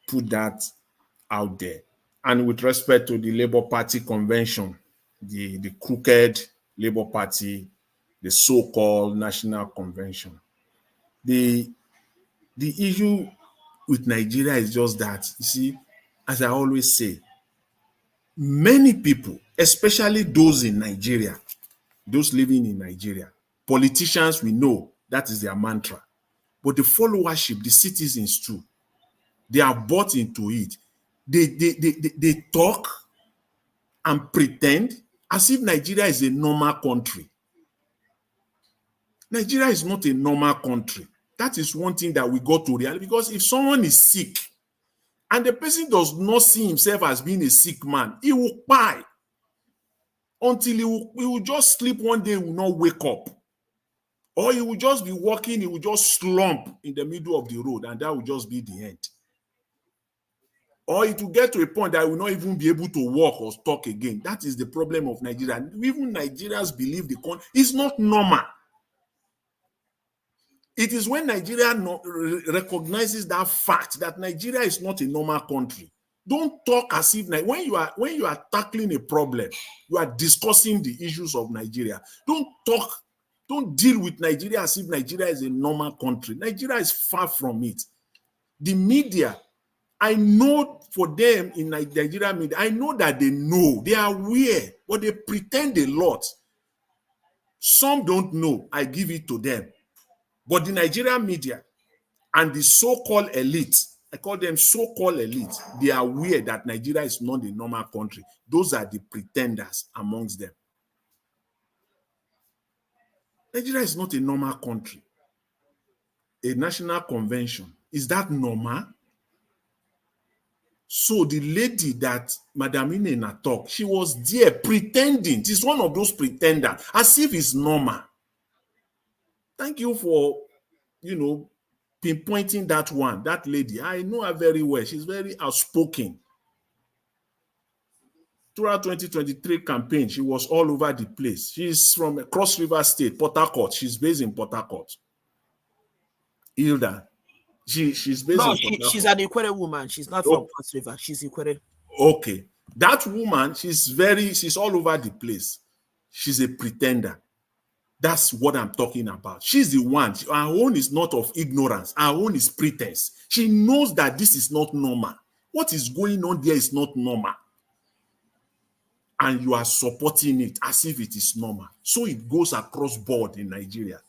put that out there. And with respect to the Labour Party convention, the crooked Labour Party, the so-called National Convention, the issue with Nigeria is just that, you see, as I always say, many people, especially those in Nigeria, those living in Nigeria, politicians, we know that is their mantra. But the followership, the citizens too, they are bought into it. They talk and pretend as if Nigeria is a normal country. Nigeria is not a normal country. That is one thing that we got to realize, because if someone is sick and the person does not see himself as being a sick man, he will die until he will just sleep one day, he will not wake up. Or he will just be walking, he will just slump in the middle of the road, and that will just be the end. Or it will get to a point that he will not even be able to walk or talk again. That is the problem of Nigeria. Even Nigerians believe the country is not normal. It is when Nigeria recognizes that fact that Nigeria is not a normal country. Don't talk as if when you are tackling a problem, you are discussing the issues of Nigeria. Don't deal with Nigeria as if Nigeria is a normal country. Nigeria is far from it. The media, I know for them in Nigeria media, I know that they know, they are aware, but they pretend a lot. Some don't know, I give it to them. But the Nigerian media and the so-called elite, I call them so-called elite, they are aware that Nigeria is not a normal country. Those are the pretenders amongst them. Nigeria is not a normal country. A national convention, is that normal? So the lady that Madam Inena talked, she was there pretending. She's one of those pretenders, as if it's normal. Thank you for, pinpointing that one, that lady. I know her very well. She's very outspoken. Throughout 2023 campaign, she was all over the place. She's from Cross River State, Port Harcourt. She's based in Port Harcourt. Hilda. She's based in Port Harcourt. She's an Ikwere woman. She's not from Cross River. She's Ikwere. Okay. That woman, she's all over the place. She's a pretender. That's what I'm talking about. She's the one. Her own is not of ignorance. Her own is pretense. She knows that this is not normal. What is going on there is not normal. And you are supporting it as if it is normal. So it goes across board in Nigeria.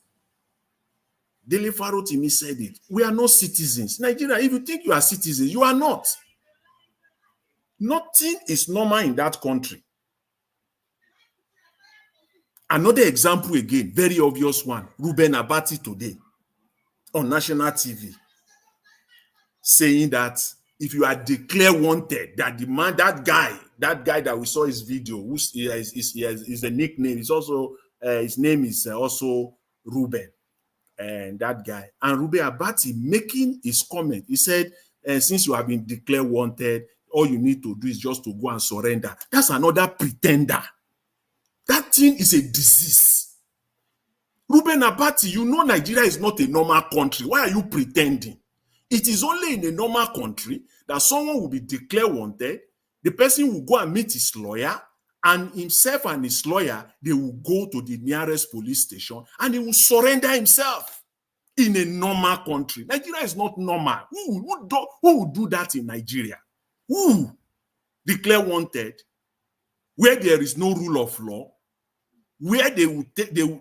Dele Farotimi said it. We are not citizens. Nigeria, if you think you are citizens, you are not. Nothing is normal in that country. Another example again, very obvious one, Ruben Abati today on national TV saying that if you are declared wanted, that the man, that guy that we saw his video, is a nickname, is also his name is also Ruben, and that guy. And Ruben Abati making his comment, he said, since you have been declared wanted, all you need to do is just to go and surrender. That's another pretender. That thing is a disease. Ruben Abati, you know Nigeria is not a normal country. Why are you pretending? It is only in a normal country that someone will be declared wanted, the person will go and meet his lawyer, and himself and his lawyer, they will go to the nearest police station and he will surrender himself in a normal country. Nigeria is not normal. Who would do that in Nigeria? Who declare wanted, where there is no rule of law, where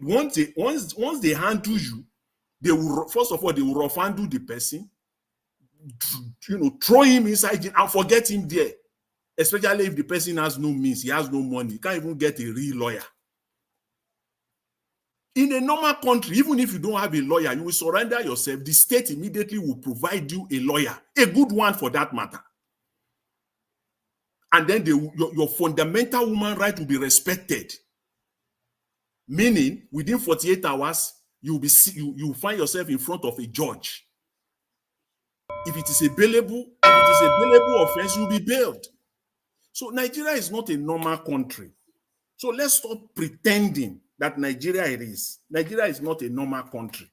once they handle you, they will, first of all, they will rough handle the person, throw him inside it and forget him there. Especially if the person has no means, he has no money, he can't even get a real lawyer. In a normal country, even if you don't have a lawyer, you will surrender yourself. The state immediately will provide you a lawyer, a good one for that matter. And then your fundamental human right will be respected. Meaning, within 48 hours, you find yourself in front of a judge. If it is a bailable offense, you'll be bailed. So Nigeria is not a normal country. So let's stop pretending that Nigeria it is. Nigeria is not a normal country.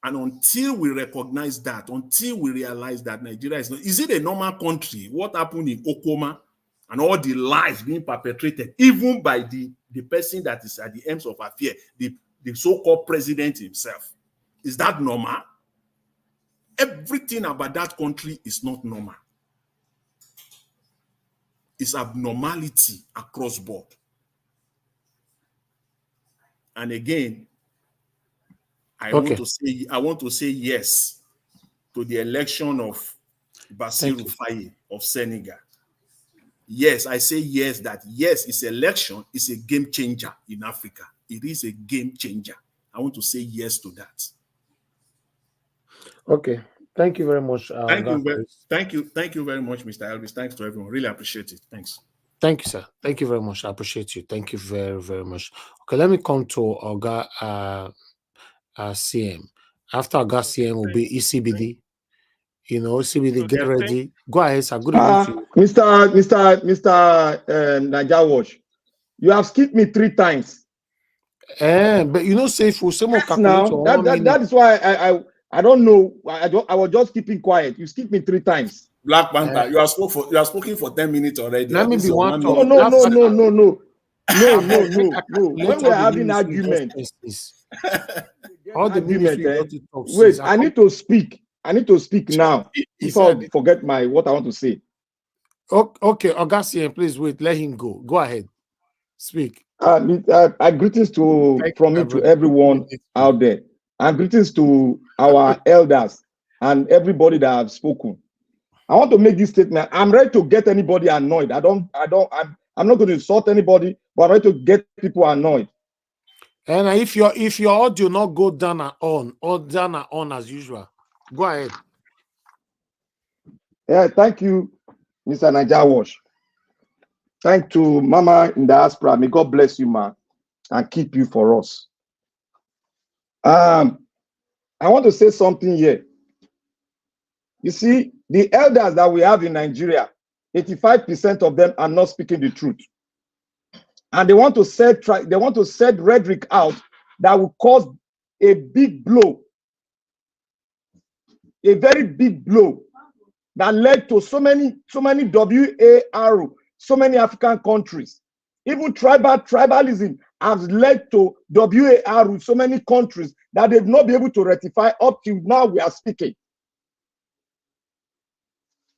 And until we recognize that, until we realize that Nigeria is not, is it a normal country? What happened in Okoma and all the lies being perpetrated, even by the person that is at the ends of affairs, the so-called president himself, is that normal? Everything about that country is not normal. It's abnormality across board. And again, I want to say yes to the election of Bassirou Faye of Senegal. Yes, I say yes, that yes, his election is a game changer in Africa. It is a game changer. I want to say yes to that. Okay. Thank you very much. Thank you very much, Mr. Elvis. Thanks to everyone. Really appreciate it. Thanks. Thank you, sir. Thank you very much. I appreciate you. Thank you very, very much. Okay, let me come to Oga CM. After Oga CM will be ECBD. You know, ECBD, get ready. Go ahead, sir. Good evening to you. Mr. Najawash, you have skipped me 3 times. But you know, say for some more now, that is why I don't know. I was just keeping quiet. You skipped me 3 times. Black Panther, you have spoken for 10 minutes already. Let me be one. No. When we're having arguments, all the argument. Wait, I need to speak. Now before I forget what I want to say. Okay, Augustine, please wait. Let him go. Go ahead. Speak. Greetings from me to everyone out there, and greetings to our elders and everybody that have spoken. I want to make this statement. I'm ready to get anybody annoyed. I'm not going to insult anybody, but I'm ready to get people annoyed. And if your audio not go down and on as usual, go ahead. Yeah, thank you, Mr. Najawash. Thank to Mama in the diaspora. May God bless you, ma, and keep you for us. I want to say something here. You see, the elders that we have in Nigeria, 85% of them are not speaking the truth. And they want to set rhetoric out that will cause a big blow, a very big blow that led to so many WAR, so many African countries. Even tribalism has led to WAR with so many countries that they've not been able to rectify up till now we are speaking.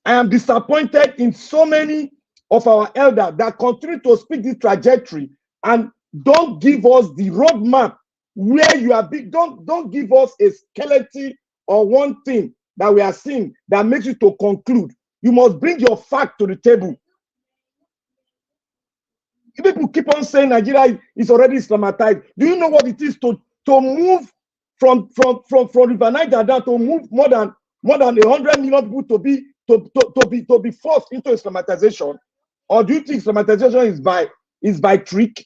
I am disappointed in so many of our elders that continue to speak this trajectory and don't give us the roadmap where you are big. Don't give us a skeleton or one thing that we are seeing that makes you to conclude. You must bring your fact to the table. People keep on saying Nigeria is already Islamatized. Do you know what it is to move from River Niger down, to move more than 100 million people to be forced into Islamatization? Or do you think Islamatization is by trick,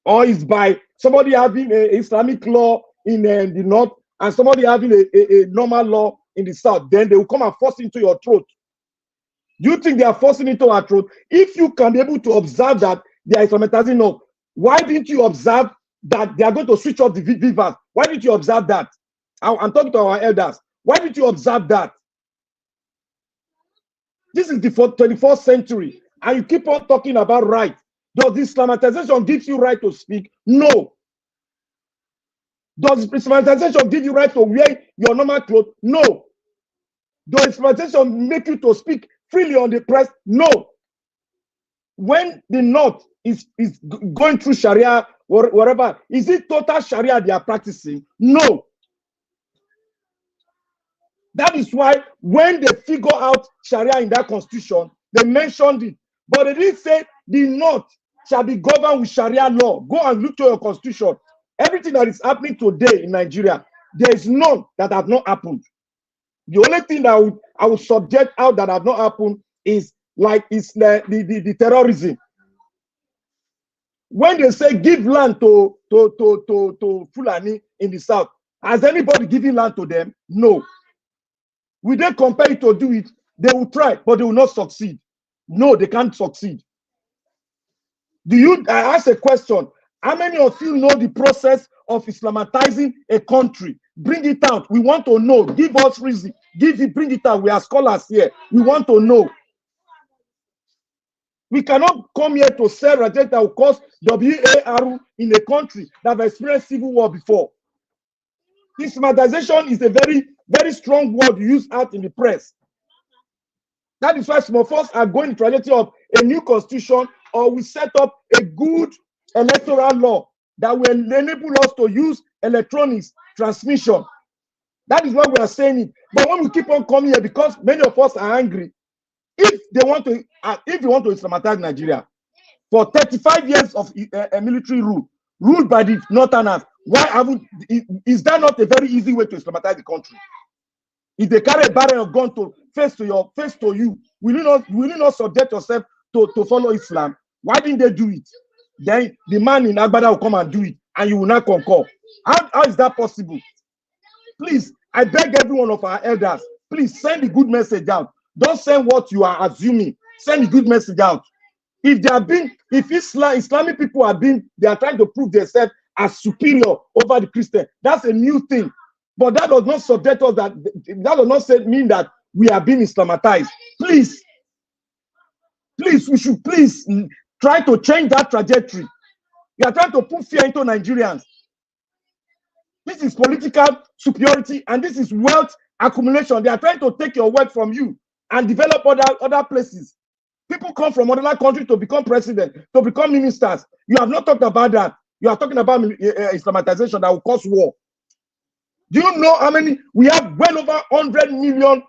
or is by somebody having an Islamic law in the north and somebody having a normal law in the south? Then they will come and force into your throat. Do you think they are forcing into our throat? If you can be able to observe that they are Islamatizing north, why didn't you observe that they are going to switch off the vivas? Why didn't you observe that? I'm talking to our elders. Why didn't you observe that? This is the 21st century, and you keep on talking about right. Does Islamatization give you right to speak? No. Does Islamatization give you right to wear your normal clothes? No. Does Islamatization make you to speak freely on the press? No. When the North is going through Sharia or whatever, is it total Sharia they are practicing? No. That is why when they figure out Sharia in that constitution, they mentioned it. But they didn't say the North shall be governed with Sharia law. Go and look to your constitution. Everything that is happening today in Nigeria, there is none that have not happened. The only thing that I would subject out that have not happened is like the terrorism. When they say give land to Fulani in the south, has anybody given land to them? No. Will they compare it to do it? They will try, but they will not succeed. No, they can't succeed. I ask a question. How many of you know the process of Islamatizing a country? Bring it out. We want to know. Give us reason. Bring it out. We are scholars here. We want to know. We cannot come here to sell a that will cause WAR in a country that have experienced civil war before. Islamization is a very, very strong word used out in the press. That is why some of us are going the trajectory of a new constitution, or we set up a good electoral law that will enable us to use electronics transmission. That is why we are saying it. But when we keep on coming here, because many of us are angry, if they want to Islamatize Nigeria, for 35 years of a military ruled by the Northerners, is that not a very easy way to Islamatize the country? If they carry a barrel of gun to face to you, will you not subject yourself to follow Islam? Why didn't they do it? Then the man in Agbada will come and do it, and you will not concur. How is that possible? Please, I beg every one of our elders, please send the good message out. Don't send what you are assuming. Send the good message out. If Islamic people they are trying to prove themselves as superior over the Christian, that's a new thing. But that does not subject us that does not mean that we are being Islamatized. Please, we should please try to change that trajectory. We are trying to put fear into Nigerians. This is political superiority and this is wealth accumulation. They are trying to take your wealth from you and develop other places. People come from other countries to become president, to become ministers. You have not talked about that. You are talking about Islamatization that will cause war. Do you know how many? We have well over 100 million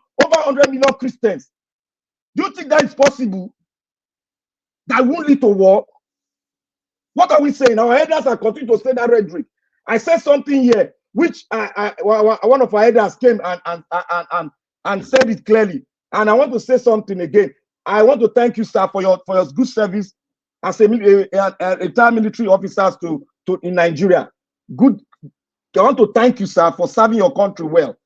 Christians. Do you think that is possible? That won't lead to war? What are we saying? Our elders are continuing to say that rhetoric. I said something here, which one of our elders came and said it clearly. And I want to say something again. I want to thank you, sir, for your good service as a retired military officers in Nigeria. Good. I want to thank you, sir, for serving your country well.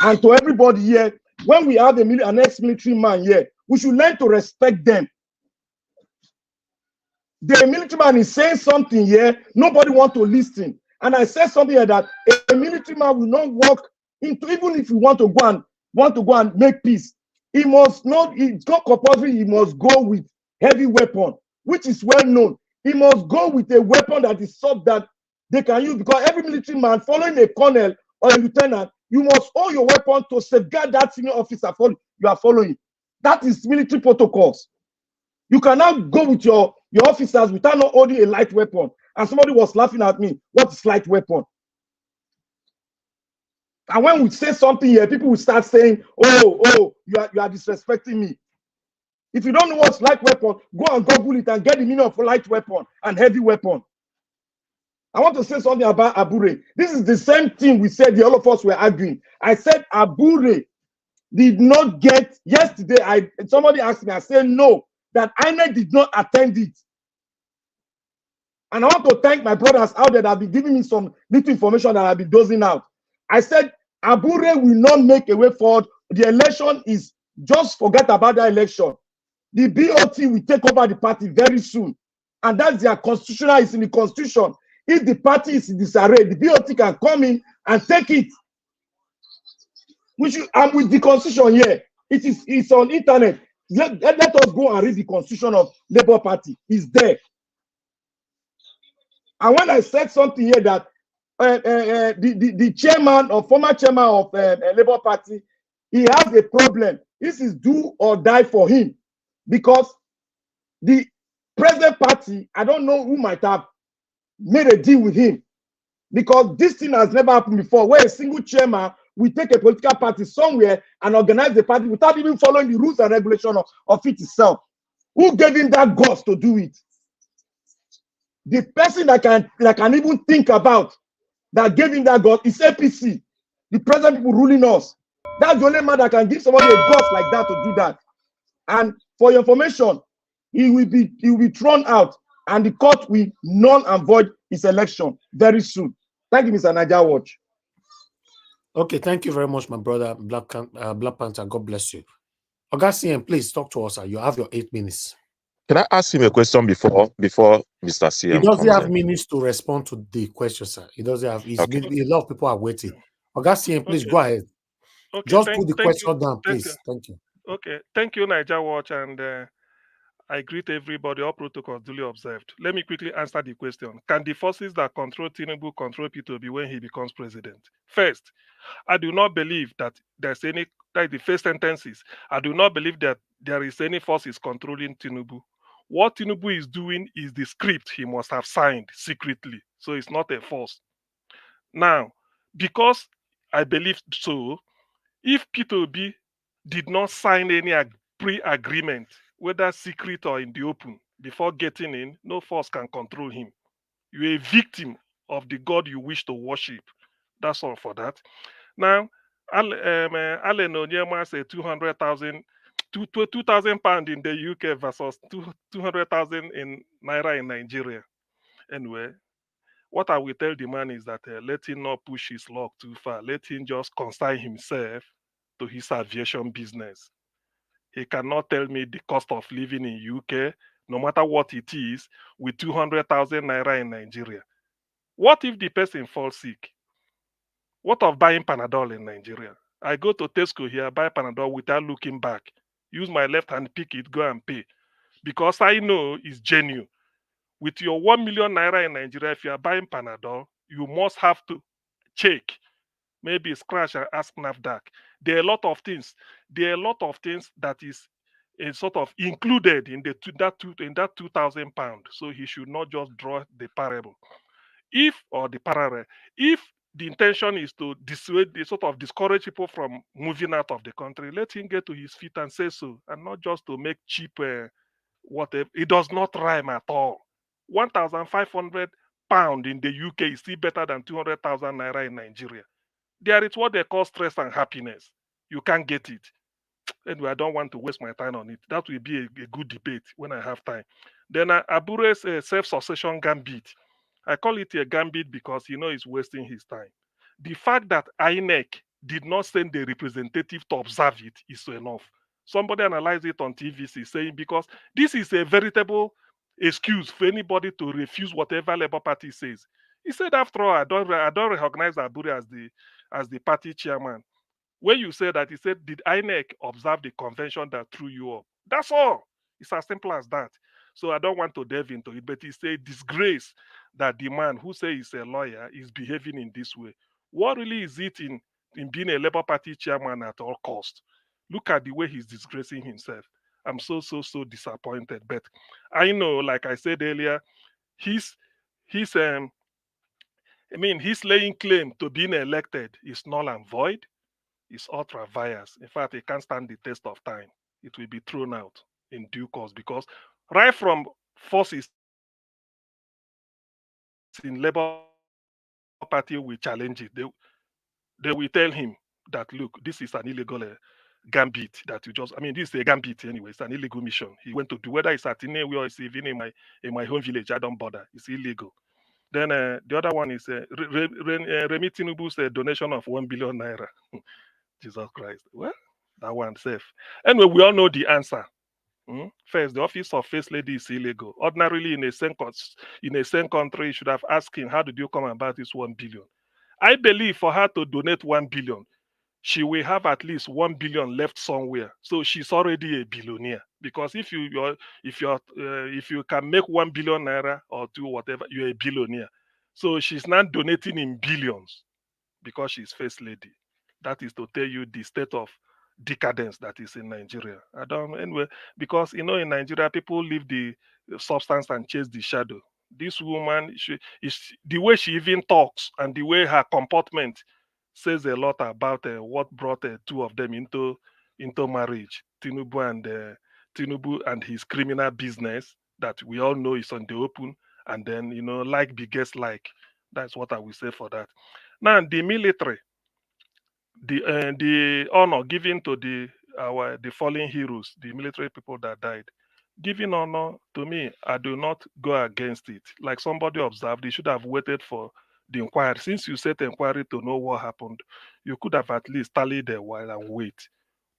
And to everybody here, when we have an ex-military man here, we should learn to respect them. The military man is saying something here, nobody wants to listen. And I said something here that a military man will not walk into, even if you want to go and make peace. He must not, it's not compulsory, he must go with heavy weapon, which is well known. He must go with a weapon that is soft that they can use, because every military man following a colonel or a lieutenant, you must hold your weapon to safeguard that senior officer you are following. That is military protocols. You cannot go with your officers without not holding a light weapon. And somebody was laughing at me. What is light weapon? And when we say something here, people will start saying, oh, you are disrespecting me. If you don't know what's light weapon, go and Google it and get the meaning of light weapon and heavy weapon. I want to say something about Abure. This is the same thing we said, all of us were arguing. I said Abure did not get, yesterday, somebody asked me, I said no, that INEC did not attend it. And I want to thank my brothers out there that have been giving me some little information that I've been dozing out. I said Abure will not make a way forward. The election is, just forget about the election. The BOT will take over the party very soon. And that's their constitutional, it's in the constitution. If the party is in disarray, the BOT can come in and take it. And with the constitution here, it's on internet. Let us go and read the constitution of Labour Party. It's there. And when I said something here that the chairman or former chairman of Labour Party, he has a problem. This is do or die for him, because the present party, I don't know who might have made a deal with him, because this thing has never happened before, where a single chairman will take a political party somewhere and organize the party without even following the rules and regulations of it itself. Who gave him that guts to do it? The person that can even think about that gave him that God is APC, the present people ruling us. That's the only man that can give somebody a God like that to do that. And for your information, he will be thrown out, and the court will null and void his election very soon. Thank you, Mr. Niger Watch. Okay, thank you very much, my brother Black Panther. God bless you. Augustine, please talk to us. You have your 8 minutes. Can I ask him a question before Mr. CM He doesn't comes have in? minutes to respond to the question, sir. He doesn't have. Okay. A lot of people are waiting. Augustine, please go ahead. Okay, Just put the question you. down, please. Thank you. Okay, thank you, Niger Watch, and I greet everybody. All protocols duly observed. Let me quickly answer the question: can the forces that control Tinubu control P2B when he becomes president? First, I do not believe that there's any. Like the first sentence is, I do not believe that there is any forces controlling Tinubu. What Tinubu is doing is the script he must have signed secretly, so it's not a force. Now, because I believe so, if P2B did not sign any pre-agreement, whether secret or in the open, before getting in, no force can control him. You're a victim of the God you wish to worship. That's all for that. Now, Allen Onyema said 200,000, 2,000 pounds in the UK versus 200,000 in Naira in Nigeria. Anyway, what I will tell the man is that let him not push his luck too far. Let him just consign himself to his aviation business. He cannot tell me the cost of living in UK, no matter what it is, with 200,000 Naira in Nigeria. What if the person falls sick? What of buying Panadol in Nigeria? I go to Tesco here, buy Panadol without looking back. Use my left hand, pick it, go and pay. Because I know it's genuine. With your 1 million Naira in Nigeria, if you are buying Panadol, you must have to check. Maybe scratch and ask NAFDAC. There are a lot of things. There are a lot of things that is sort of included in that 2,000 pound. So he should not just draw the parable. If the intention is to dissuade, sort of discourage people from moving out of the country, let him get to his feet and say so, and not just to make cheap whatever. It does not rhyme at all. 1,500 pound in the UK is still better than 200,000 naira in Nigeria. There is what they call stress and happiness. You can't get it. Anyway, I don't want to waste my time on it. That will be a good debate when I have time. Then Abure's self-succession gambit. I call it a gambit because he's wasting his time. The fact that INEC did not send a representative to observe it is enough. Somebody analyzed it on TVC saying because this is a veritable excuse for anybody to refuse whatever Labour Party says. He said, after all, I don't recognize Abure as the party chairman. When you say that, he said, did INEC observe the convention that threw you up? That's all. It's as simple as that. So I don't want to delve into it, but it's a disgrace that the man who says he's a lawyer is behaving in this way. What really is it in being a Labour Party chairman at all cost? Look at the way he's disgracing himself. I'm so disappointed. But I know, like I said earlier, he's laying claim to being elected is null and void. Is ultra vires. In fact, it can't stand the test of time. It will be thrown out in due course because right from forces in Labour Party will challenge it. They will tell him that, look, this is an illegal gambit that you just, this is a gambit anyway. It's an illegal mission. He went to do, whether it's at Inewi or it's even in my home village, I don't bother. It's illegal. Then the other one is Remi Tinubu's donation of 1 billion naira. Jesus Christ. Well, that one safe. Anyway, we all know the answer. First, the office of First Lady is illegal. Ordinarily, in a same country, you should have asked him, how did you come about this 1 billion? I believe for her to donate 1 billion, she will have at least 1 billion left somewhere. So she's already a billionaire. Because if you can make 1 billion naira or two, whatever, you're a billionaire. So she's not donating in billions because she's First Lady. That is to tell you the state of decadence that is in Nigeria. Anyway, because in Nigeria, people leave the substance and chase the shadow. This woman, the way she even talks and the way her comportment says a lot about what brought two of them into marriage. Tinubu and his criminal business that we all know is on the open, and then like begets like. That's what I will say for that. Now the military, the honor given to the fallen heroes, the military people that died, giving honor to me, I do not go against it. Like somebody observed, they should have waited for the inquiry. Since you set inquiry to know what happened, you could have at least tallied a while and wait.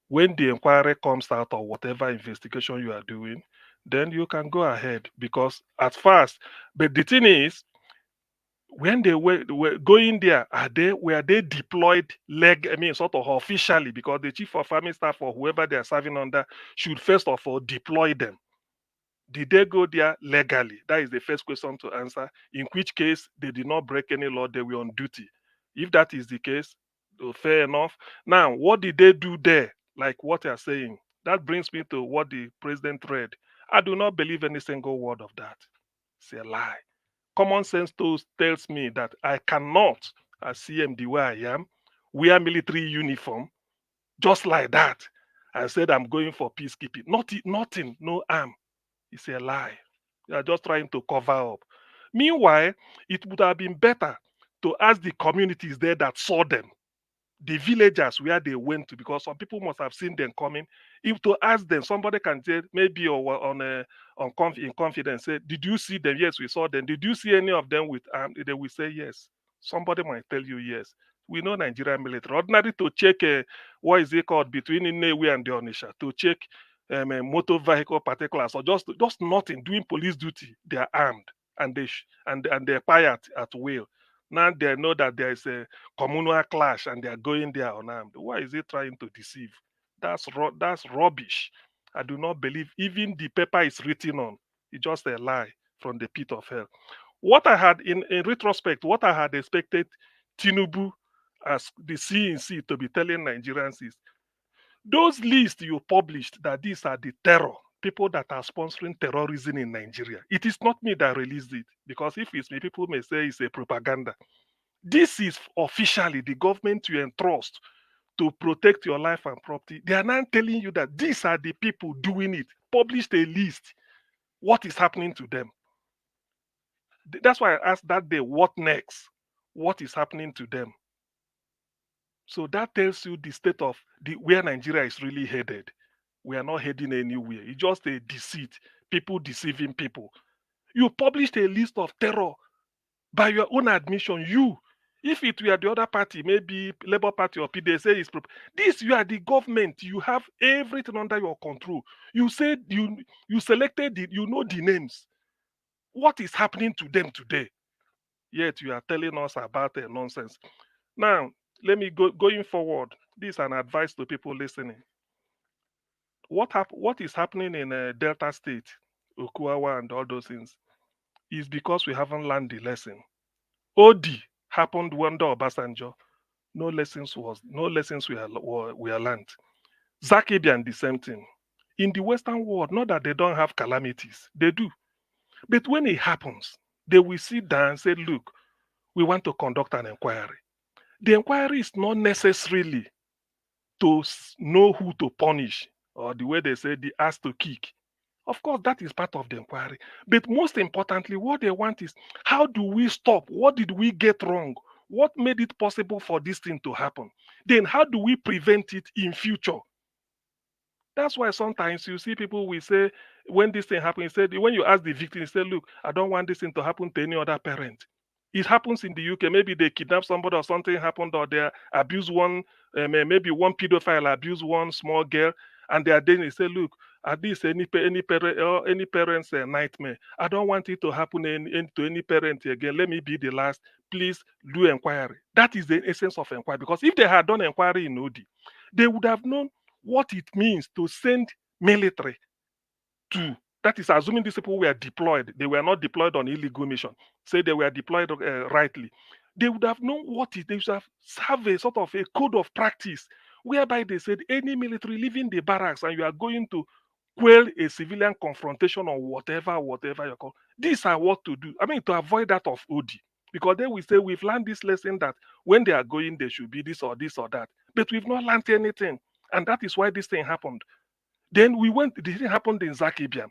When the inquiry comes out or whatever investigation you are doing, then you can go ahead, because at first, but the thing is, when they were going there, were they deployed sort of officially, because the chief of army staff or whoever they are serving under should first of all deploy them. Did they go there legally? That is the first question to answer. In which case, they did not break any law, they were on duty. If that is the case, fair enough. Now, what did they do there? Like what you are saying. That brings me to what the president read. I do not believe any single word of that. It's a lie. Common sense tells me that I cannot, as CM the way I am, wear military uniform just like that and said I'm going for peacekeeping. Nothing, no harm. It's a lie. You are just trying to cover up. Meanwhile, it would have been better to ask the communities there that saw them, the villagers where they went to, because some people must have seen them coming. If to ask them, somebody can say maybe in confidence, say, "Did you see them?" Yes, we saw them. Did you see any of them with arms? They will say yes. Somebody might tell you yes. We know Nigerian military. Ordinary to check what is it called between Inewi and the Onisha, to check motor vehicle particulars, or just nothing, doing police duty. They are armed and and they're quiet at will. Now they know that there is a communal clash and they are going there unarmed. Why is he trying to deceive? That's rubbish. I do not believe even the paper is written on. It's just a lie from the pit of hell. What I had in retrospect, what I had expected Tinubu as the CNC to be telling Nigerians is those lists you published that these are the terror people that are sponsoring terrorism in Nigeria. It is not me that released it, because if it's me, people may say it's a propaganda. This is officially the government you entrust to protect your life and property. They are now telling you that these are the people doing it. Published a list. What is happening to them? That's why I asked that day, what next? What is happening to them? So that tells you the state of where Nigeria is really headed. We are not heading anywhere. It's just a deceit. People deceiving people. You published a list of terror by your own admission. If it were the other party, maybe Labour Party or PDS, say it's this, you are the government. You have everything under your control. You said you selected it. You know the names. What is happening to them today? Yet you are telling us about nonsense. Now, let me going forward. This is an advice to people listening. What is happening in Delta State, Okuawa, and all those things is because we haven't learned the lesson. OD happened under Obasanjo. No lessons were learned. Zakibian, the same thing. In the Western world, not that they don't have calamities, they do. But when it happens, they will sit down and say, look, we want to conduct an inquiry. The inquiry is not necessarily to know who to punish, or the way they say, the ass to kick. Of course, that is part of the inquiry. But most importantly, what they want is, how do we stop? What did we get wrong? What made it possible for this thing to happen? Then how do we prevent it in future? That's why sometimes you see people will say, when this thing happens, when you ask the victim, you say, look, I don't want this thing to happen to any other parent. It happens in the UK. Maybe they kidnap somebody or something happened, or they abuse maybe one pedophile abuse one small girl, and they are then they say, look, at least any parent's nightmare. I don't want it to happen to any parent again. Let me be the last. Please do inquiry. That is the essence of inquiry. Because if they had done inquiry in OD, they would have known what it means to send military to. That is assuming these people were deployed. They were not deployed on illegal mission. Say they were deployed rightly. They would have known what it. They should have a sort of a code of practice whereby they said any military leaving the barracks and you are going to quell a civilian confrontation or whatever you call. These are what to do. I mean, to avoid that of OD. Because they will say, we've learned this lesson that when they are going, they should be this or that. But we've not learned anything. And that is why this thing happened. Then the thing happened in Zakibiam.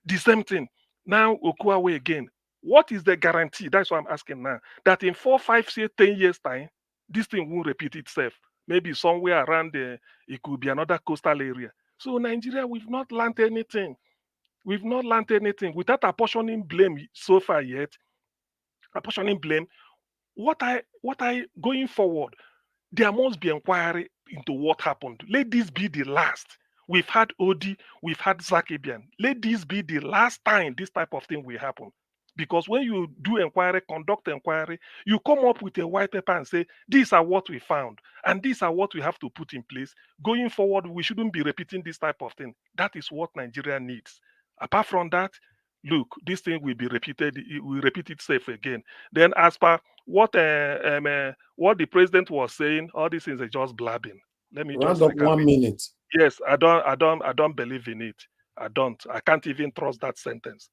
The same thing. Now Okuawe again. What is the guarantee? That's what I'm asking now. That in 4, 5, 6, 10 years time, this thing won't repeat itself. Maybe somewhere around there, it could be another coastal area. So Nigeria, we've not learned anything. We've not learned anything without apportioning blame so far yet. Apportioning blame. What I going forward? There must be inquiry into what happened. Let this be the last. We've had Odi, we've had Zakibian. Let this be the last time this type of thing will happen. Because when you do inquiry, conduct inquiry, you come up with a white paper and say, these are what we found, and these are what we have to put in place. Going forward, we shouldn't be repeating this type of thing. That is what Nigeria needs. Apart from that, look, this thing will be repeated, it will repeat itself again. Then as per what the president was saying, all these things are just blabbing. Let me Round just up 1 minute. Yes, I don't believe in it. I don't. I can't even trust that sentence.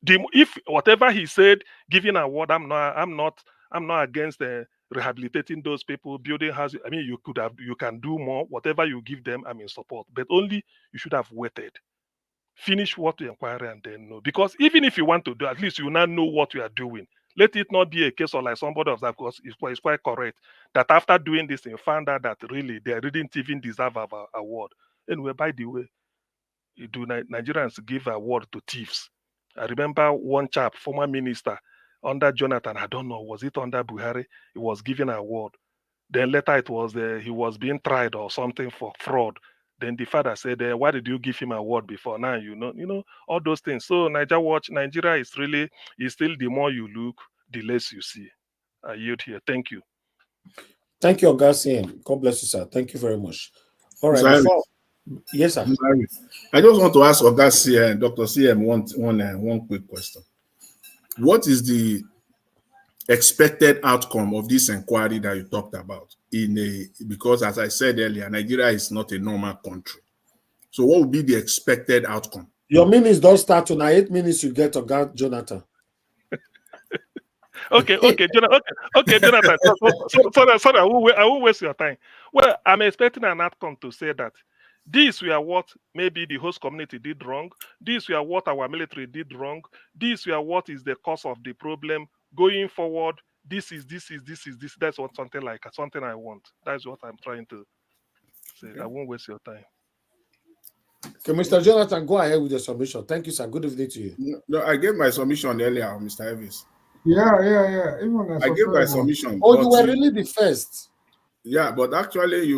If whatever he said, giving a word, I'm not against rehabilitating those people, building houses. I mean, you can do more. Whatever you give them, I'm in support. But only you should have waited. Finish what you inquire and then know. Because even if you want to do, at least you now know what you are doing. Let it not be a case of like somebody of that, because it's quite correct that after doing this, you found out that really they didn't even deserve an award. Anyway, by the way, Nigerians give award to thieves. I remember one chap, former minister under Jonathan, I don't know, was it under Buhari? He was given an award. Then later it was he was being tried or something for fraud. Then the father said, "Why did you give him an award before?" Now you know all those things. So Nigeria is still the more you look, the less you see. I yield here. Thank you. Thank you, Augustine. God bless you, sir. Thank you very much. All right. Yes, sir. I just want to ask Augustine, Dr. CM, one quick question. What is the expected outcome of this inquiry that you talked about? Because as I said earlier, Nigeria is not a normal country. So what would be the expected outcome? Your minutes don't start tonight. 8 minutes you get to Jonathan. Okay, Jonathan. Sorry, I won't waste your time. Well, I'm expecting an outcome to say that these were what maybe the host community did wrong. These were what our military did wrong. These were what is the cause of the problem. Going forward, this is. That's what something I want. That's what I'm trying to say. Okay. I won't waste your time. Okay, Mr. Jonathan, go ahead with your submission. Thank you, sir. Good evening to you. No, I gave my submission earlier, Mr. Elvis. Yeah. I gave my submission. Oh, you were really the first. Yeah, but actually,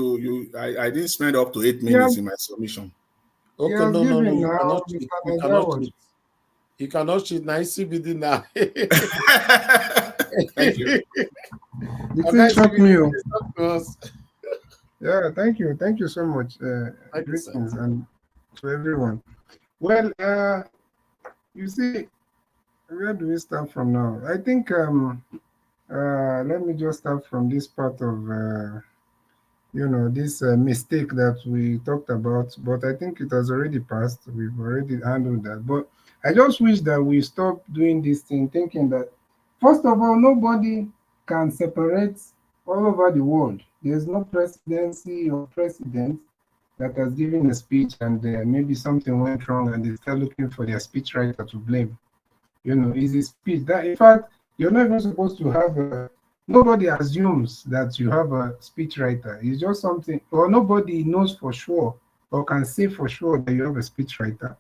I didn't spend up to 8 minutes in my submission. Okay, no, you cannot cheat. You cannot cheat. You cannot cheat. Now, CBD now. Thank you. You can shock me. Yeah, thank you so much. Greetings and to everyone. Well, you see, where do we start from now? I think let me just start from this part of this mistake that we talked about, but I think it has already passed. We've already handled that. But I just wish that we stop doing this thing, thinking that, first of all, nobody can separate all over the world. There's no presidency or president that has given a speech and maybe something went wrong and they start looking for their speechwriter to blame. It's a speech that, in fact, you're not even supposed to have nobody assumes that you have a speechwriter. It's just something, or nobody knows for sure or can say for sure that you have a speechwriter.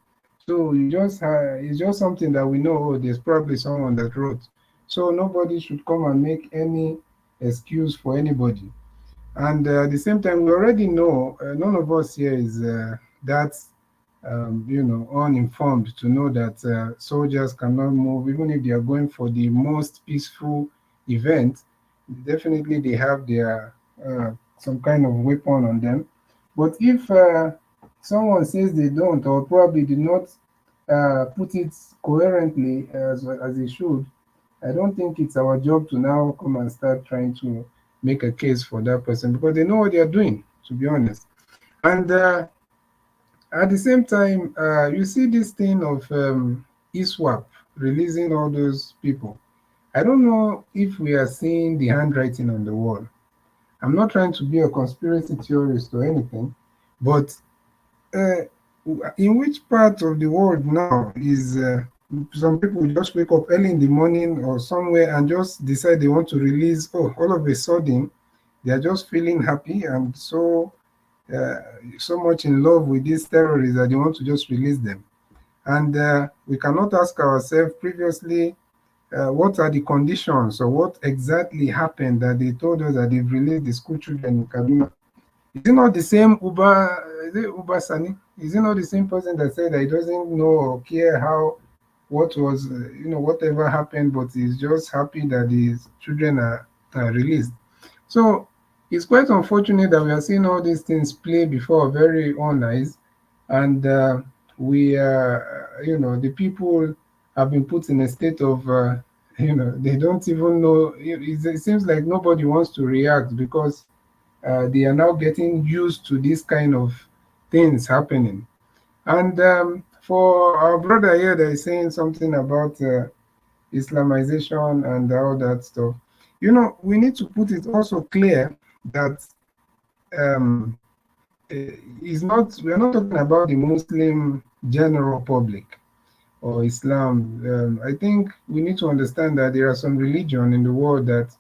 So it's just something that we know, oh, there's probably someone that wrote. So nobody should come and make any excuse for anybody. And at the same time, we already know, none of us here is that uninformed to know that soldiers cannot move, even if they are going for the most peaceful event. Definitely, they have their some kind of weapon on them. But if someone says they don't, or probably did not put it coherently as they should, I don't think it's our job to now come and start trying to make a case for that person, because they know what they are doing, to be honest. And at the same time, you see this thing of ISWAP releasing all those people. I don't know if we are seeing the handwriting on the wall. I'm not trying to be a conspiracy theorist or anything, but in which part of the world now is some people just wake up early in the morning or somewhere and just decide they want to release. Oh, all of a sudden, they are just feeling happy and uh, so much in love with these terrorists that they want to just release them. And we cannot ask ourselves previously, what are the conditions or what exactly happened that they told us that they've released the school children in Kaduna? Is it not the same is it Uba Sani? Is it not the same person that said that he doesn't know or care what was, whatever happened, but he's just happy that his children are released? So it's quite unfortunate that we are seeing all these things play before our very own eyes, and the people have been put in a state of, they don't even know. It seems like nobody wants to react because they are now getting used to this kind of things happening. And for our brother here that is saying something about Islamization and all that stuff, we need to put it also clear that um, we are not talking about the Muslim general public or Islam. I think we need to understand that there are some religion in the world that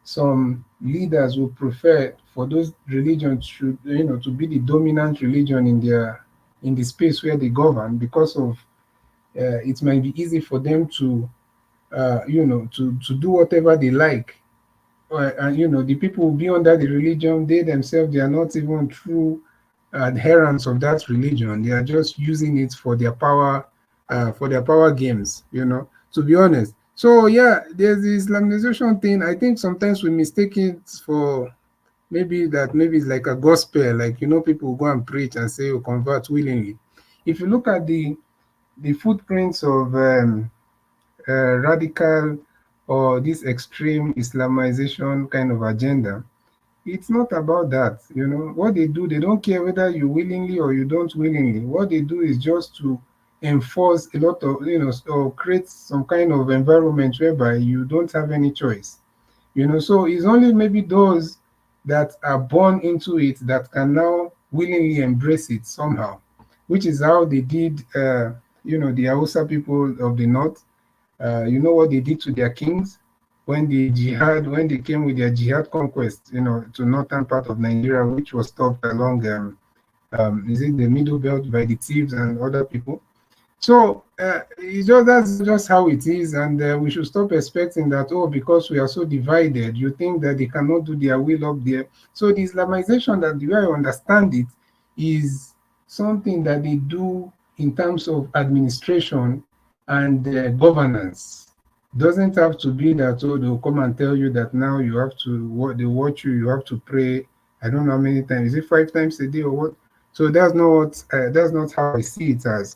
some leaders would prefer for those religions to be the dominant religion in the space where they govern, because of it might be easy for them to to do whatever they like. And the people will be under the religion. They themselves, they are not even true adherents of that religion. They are just using it for their power games, to be honest. So yeah, there's the Islamization thing. I think sometimes we mistake it for maybe it's like a gospel, like people will go and preach and say, "Oh, convert willingly." If you look at the footprints of radical or this extreme Islamization kind of agenda, it's not about that. What they do, they don't care whether you willingly or you don't willingly. What they do is just to enforce a lot of, or create some kind of environment whereby you don't have any choice. So it's only maybe those that are born into it that can now willingly embrace it somehow, which is how they did, the Hausa people of the north. You know what they did to their kings when they came with their jihad conquest, to northern part of Nigeria, which was stopped along, is it the middle belt by the thieves and other people. So that's just how it is, and we should stop expecting that, oh, because we are so divided, you think that they cannot do their will up there. So the Islamization, that the way I understand it, is something that they do in terms of administration and governance. Doesn't have to be that, oh, they'll come and tell you that now you have to, what they watch you have to pray. I don't know how many times. Is it 5 times a day or what? So that's not how I see it as.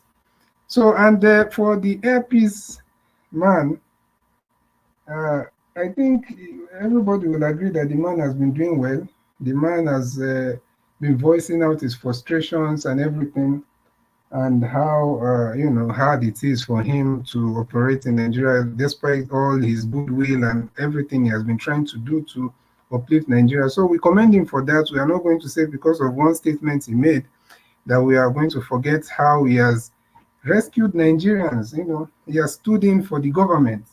So, and for the airpiece man, I think everybody will agree that the man has been doing well. The man has been voicing out his frustrations and everything, and how hard it is for him to operate in Nigeria, despite all his goodwill and everything he has been trying to do to uplift Nigeria. So we commend him for that. We are not going to say because of one statement he made that we are going to forget how he has rescued Nigerians. He has stood in for the government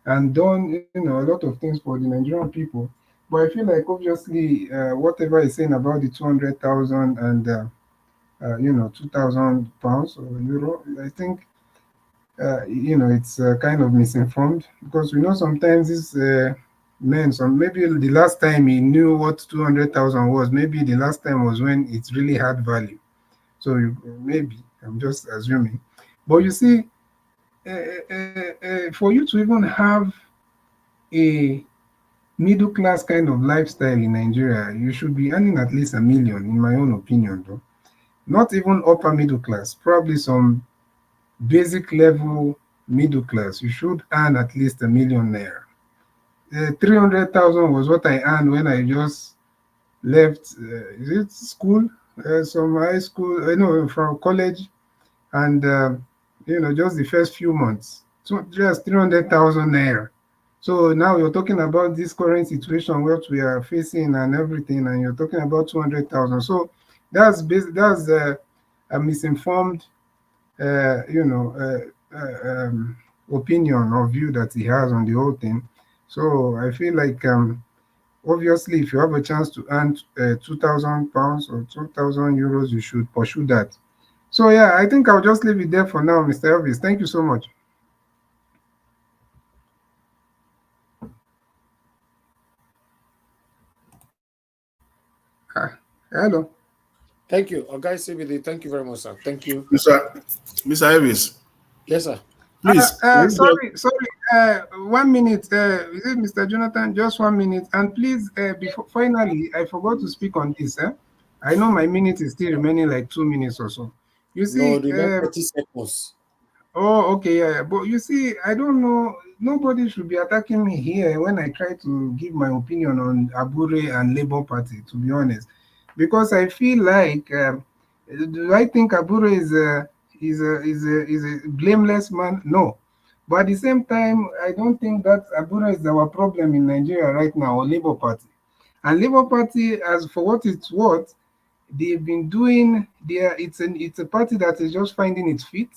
and done, a lot of things for the Nigerian people. But I feel like obviously, whatever he's saying about the 200,000 and 2,000 pounds or euro, I think it's kind of misinformed, because we know sometimes these men, maybe the last time he knew what 200,000 was, maybe the last time was when it really had value. So maybe I'm just assuming. But you see, for you to even have a middle class kind of lifestyle in Nigeria, you should be earning at least 1 million, in my own opinion, though. Not even upper middle class, probably some basic level middle class. You should earn at least 1 million naira. 300,000 was what I earned when I just left. Is it school? Some high school, from college, and just the first few months. So just 300,000 naira. So now you're talking about this current situation what we are facing and everything, and you're talking about 200,000. So that's a misinformed, opinion or view that he has on the whole thing. So I feel like obviously, if you have a chance to earn £2,000 or €2,000, you should pursue that. So yeah, I think I'll just leave it there for now, Mr. Elvis. Thank you so much. Hello. Thank you. Guys, CBD, thank you very much, sir. Thank you. Mr. Elvis. Yes, sir. Please. Sorry. 1 minute. Is it Mr. Jonathan? Just 1 minute. And please, before finally, I forgot to speak on this. I know my minute is still remaining like 2 minutes or so. You see, no, 30 seconds. Oh, okay, yeah. But you see, I don't know. Nobody should be attacking me here when I try to give my opinion on Abure and Labour Party, to be honest, because I feel like, do I think Abure is a blameless man? No, but at the same time, I don't think that Abure is our problem in Nigeria right now, or Labour Party. And Labour Party, as for what it's worth, they've been doing there. It's a party that is just finding its feet,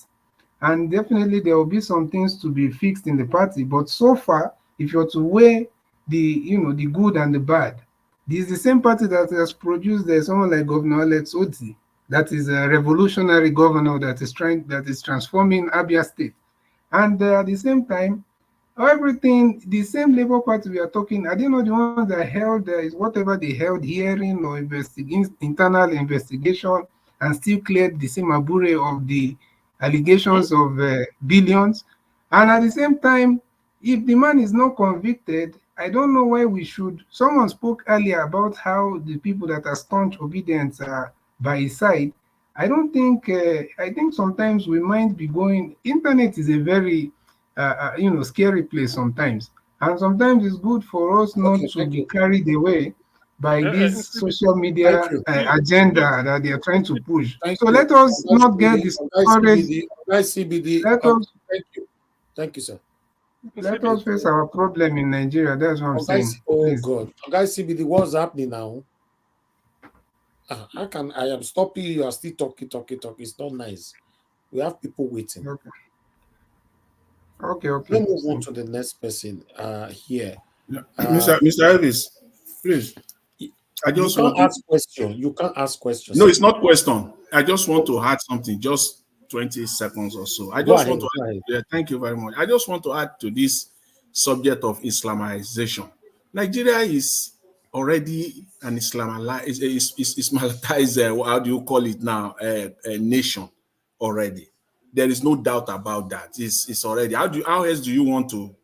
and definitely there will be some things to be fixed in the party. But so far, if you're to weigh the good and the bad, this is the same party that has produced someone like Governor Alex Oti, that is a revolutionary governor that is transforming Abia State. And at the same time, everything, the same Labour Party we are talking, are they not the ones that held is whatever they held hearing or internal investigation and still cleared the same Abure of the allegations of billions? And at the same time, if the man is not convicted, I don't know why we should. Someone spoke earlier about how the people that are staunch obedience are by his side. I don't think, I think sometimes we might be going, internet is a very scary place sometimes. And sometimes it's good for us not to be carried away by this social media agenda that they are trying to push. So let us not get discouraged. CBD. Let us, thank you. Thank you, sir. Let us face our problem in Nigeria. That's what I'm saying. Please. God. Guys, CBD, what's happening now? I am stopping you. You are still talking. It's not nice. We have people waiting. Okay. Let's move on to the next person here. Mr. Elvis, please. I just you can't ask questions. You can't ask questions. No, it's not question. I just want to add something, just 20 seconds or so. I just want to add, thank you very much. I just want to add to this subject of Islamization. Nigeria is already an Islamized, how do you call it now, a nation already. There is no doubt about that. It's already. How else do you want to,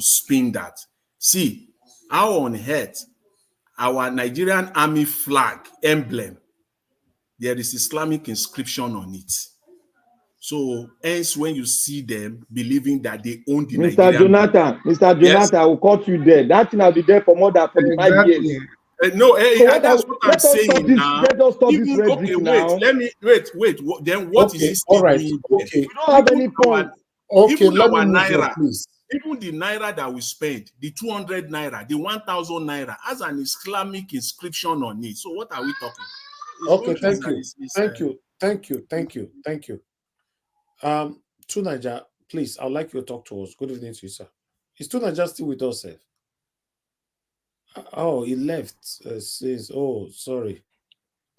spin that? See, how on earth our Nigerian army flag emblem, there is Islamic inscription on it. So hence when you see them believing that they own the Nigerian Mr. Jonathan, I will cut you there. That thing will be there for more than 45 years. That's what I'm saying now. Let us stop this rhetoric okay, now. Wait. Then what is he still doing? Okay. We don't have any point. Even our naira, even the naira that we spend, the 200 naira, the 1,000 naira, has an Islamic inscription on it. So what are we talking? Okay, thank you. Tunaja, please, I'd like you to talk to us. Good evening to you, sir. Is Tunaja still with us, sir? Oh, he left. Says, oh, sorry.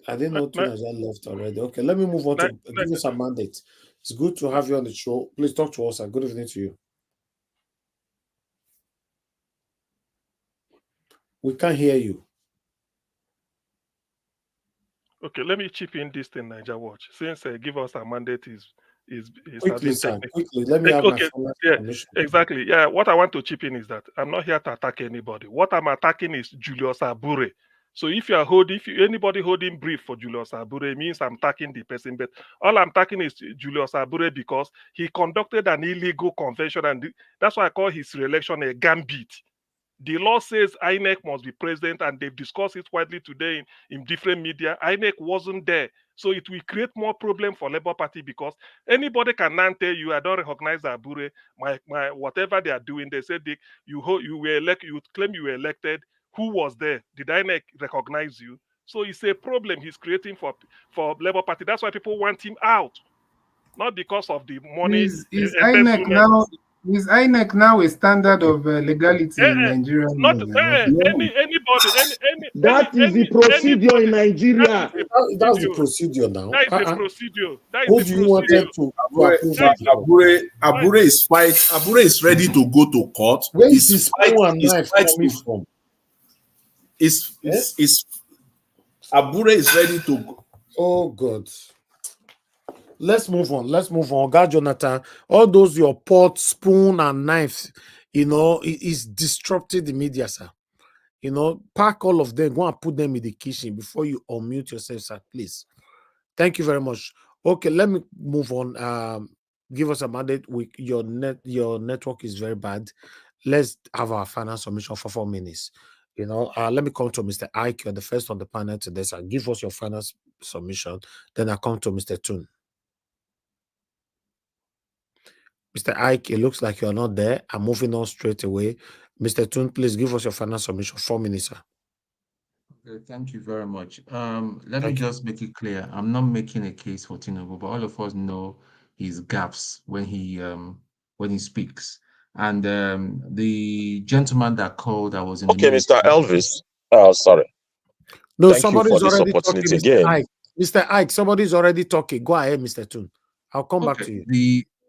I didn't know Tunaja left already. Okay, let me move on to give us a mandate. It's good to have you on the show. Please talk to us, sir. Good evening to you. We can't hear you. Okay, let me chip in this thing, Niger Watch. Since give us a mandate is quickly, sir. Quickly, let me have my permission. Exactly. Yeah, what I want to chip in is that I'm not here to attack anybody. What I'm attacking is Julius Abure. So if anybody holding brief for Julius Abure, it means I'm attacking the person. But all I'm attacking is Julius Abure because he conducted an illegal convention, and that's why I call his re-election a gambit. The law says INEC must be present, and they've discussed it widely today in different media. INEC wasn't there. So it will create more problem for Labour Party because anybody can now tell you, I don't recognize Abure, my whatever they are doing. They said you were elected, you claim you were elected. Who was there? Did INEC recognize you? So it's a problem he's creating for Labour Party. That's why people want him out. not because of the money Is INEC embezzlement. now? Is INEC now a standard of legality in Nigeria? Not No. That is the procedure in Nigeria. That's the procedure now. That is the procedure. That is Who the do you wanted procedure. to Abure, approve it? Abure is ready to go to court. Where is his spoon and knife coming from? Abure is ready to go. Oh God. Let's move on. Let's move on. God, Jonathan, all those your pot, spoon, and knives, is disrupting the media, sir. Pack all of them, go and put them in the kitchen before you unmute yourself, sir, please. Thank you very much. Okay, let me move on. Give us a mandate. Your network is very bad. Let's have our final submission for 4 minutes. Let me come to Mr. Ike. You're the first on the panel today, sir. Give us your final submission. Then I come to Mr. Toon. Mr. Ike, it looks like you're not there. I'm moving on straight away. Mr. Toon, please give us your final submission. 4 minutes, sir. Okay, thank you very much. Let me just make it clear. I'm not making a case for Tinubu, but all of us know his gaffes when he speaks. And the gentleman that called, I was in Okay, Mr. Elvis. Sorry. No, Thank you for this opportunity again. Mr. Ike, somebody's already talking. Go ahead, Mr. Toon. I'll come back to you.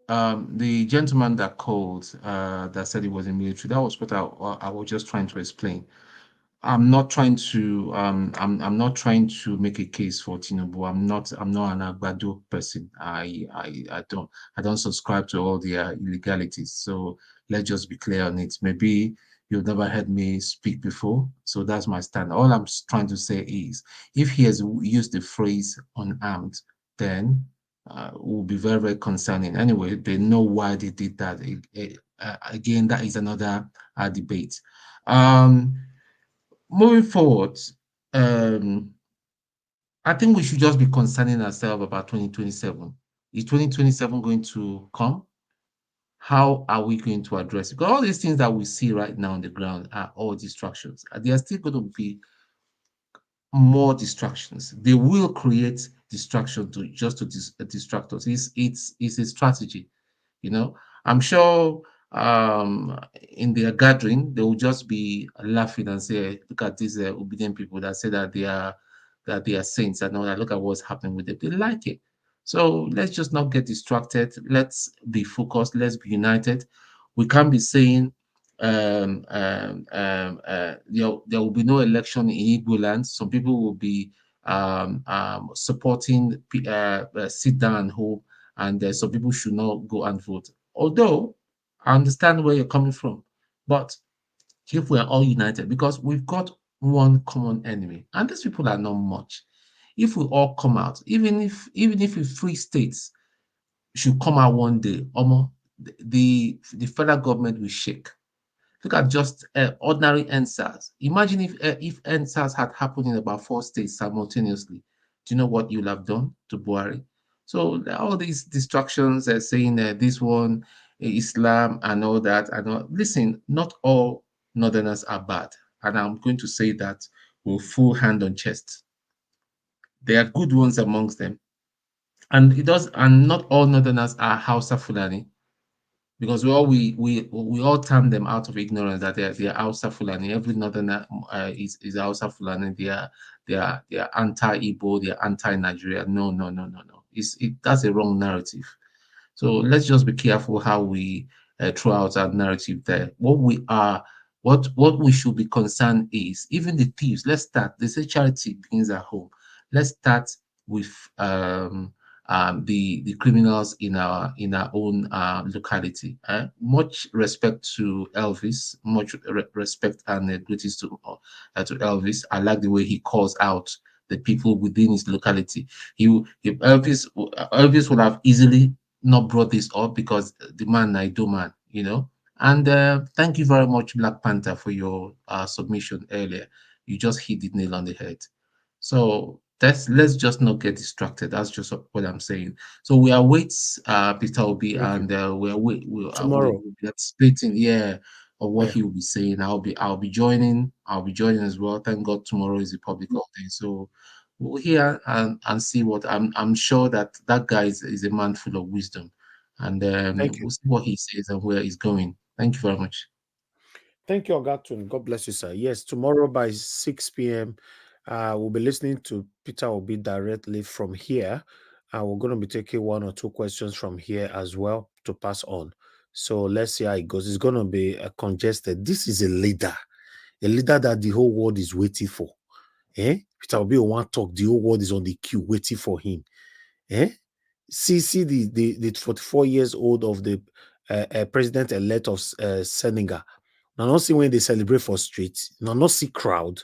The gentleman that called that said he was in military, that was what I was just trying to explain. I'm not trying to I'm not trying to make a case for Tinubu. I'm not an Agbado person. I don't subscribe to all the illegalities. So let's just be clear on it. Maybe you've never heard me speak before, so that's my stand. All I'm trying to say is, if he has used the phrase unarmed, then will be very, very concerning. Anyway, they know why they did that. Again, that is another debate. Moving forward, I think we should just be concerning ourselves about 2027. Is 2027 going to come? How are we going to address it? Because all these things that we see right now on the ground are all distractions. There are still going to be more distractions. They will create distraction to distract us. It's a strategy, I'm sure in their gathering they will just be laughing and say, look at these obedient people that say that they are saints and all that. Look at what's happening with them. They like it. So let's just not get distracted. Let's be focused. Let's be united. We can't be saying there will be no election in Igbo land. Some people will be supporting sit down and hope, and some people should not go and vote. Although I understand where you're coming from, but if we are all united, because we've got one common enemy, and these people are not much. If we all come out, even if free states should come out one day, the federal government will shake. Look at just ordinary NSAS. Imagine if NSAS had happened in about 4 states simultaneously. Do you know what you'll have done to Buhari? So all these distractions saying this one, Islam and all that. Listen, not all Northerners are bad. And I'm going to say that with full hand on chest. There are good ones amongst them. And not all Northerners are Hausa Fulani. Because we all term them out of ignorance that they are Hausa Fulani. Every Northerner is Hausa Fulani. They are anti-Igbo. They are anti-Nigeria. No. That's a wrong narrative. So let's just be careful how we throw out our narrative there. What we should be concerned is, even the thieves. Let's start. They say charity begins at home. Let's start with the criminals in our own locality. Much respect to Elvis, much respect and greetings to Elvis. I like the way he calls out the people within his locality. If Elvis would have easily not brought this up, because the man I do man, And thank you very much, Black Panther, for your submission earlier. You just hit the nail on the head. So let's just not get distracted. That's just what I'm saying. So we await Peter Obi, and we'll be anticipating, of what he will be saying. I'll be joining as well. Thank God tomorrow is a public holiday, so we'll hear and see what I'm sure that guy is a man full of wisdom, and we'll see what he says and where he's going. Thank you very much. Thank you, Ogatun. God bless you, sir. Yes, tomorrow by 6 p.m., we'll be listening to Peter Obi directly from here. We're going to be taking 1 or 2 questions from here as well to pass on. So let's see how it goes. It's going to be congested. This is a leader that the whole world is waiting for. Peter Obi will talk. The whole world is on the queue waiting for him. See the 44 years old of the president-elect of Senegal. Now, not see when they celebrate for streets. Now, not see crowd.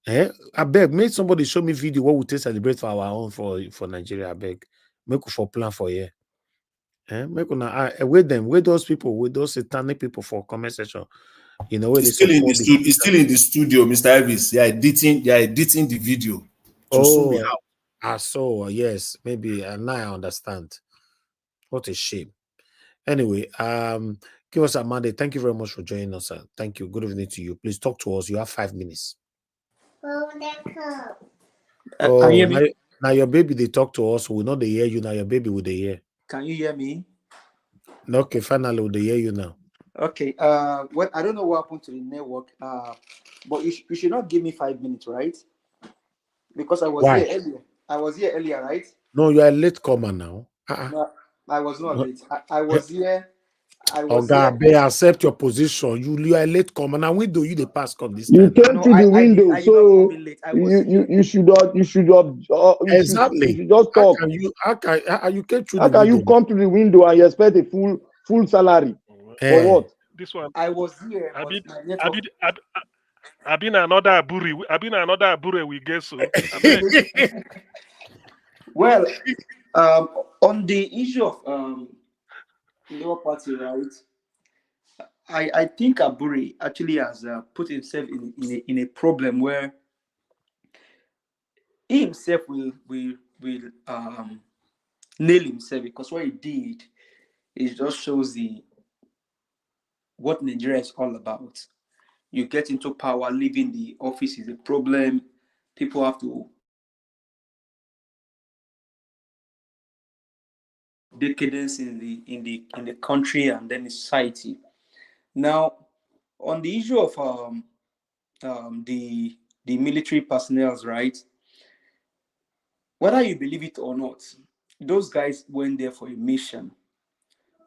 I beg, make somebody show me video what we take celebrate for our own for Nigeria. I beg, make for plan for here. Make wait them, wait those people, with those satanic people for comment section. You know, where it's still in the studio, Mr. Elvis. They are editing the video. To soon be out. I saw, yes, maybe, and now I understand. What a shame. Anyway, give us a Monday. Thank you very much for joining us, sir. Thank you. Good evening to you. Please talk to us. You have 5 minutes. Now your baby, they talk to us. We know they hear you. Now your baby will they hear. Can you hear me? Okay, finally, they hear you now. Okay. Well, I don't know what happened to the network. But you should not give me 5 minutes, right? Because I was here earlier. I was here earlier, right? No, you are a late comer now. No, I was not late. I was here. They accept your position. You are a late comer. Now we do you the pass come this you time. You came through the window, so you should exactly. You should just talk. How you came through? How can you come to the window and you expect a full salary for what? This one. I was here. I've been another abure we guess so. Well, on the issue of Labour Party, right? I think Aburi actually has put himself in a problem where he himself will nail himself, because what he did is just shows what Nigeria is all about. You get into power, leaving the office is a problem. People have to decadence in the country and then the society. Now, on the issue of the military personnel, right? Whether you believe it or not, those guys went there for a mission,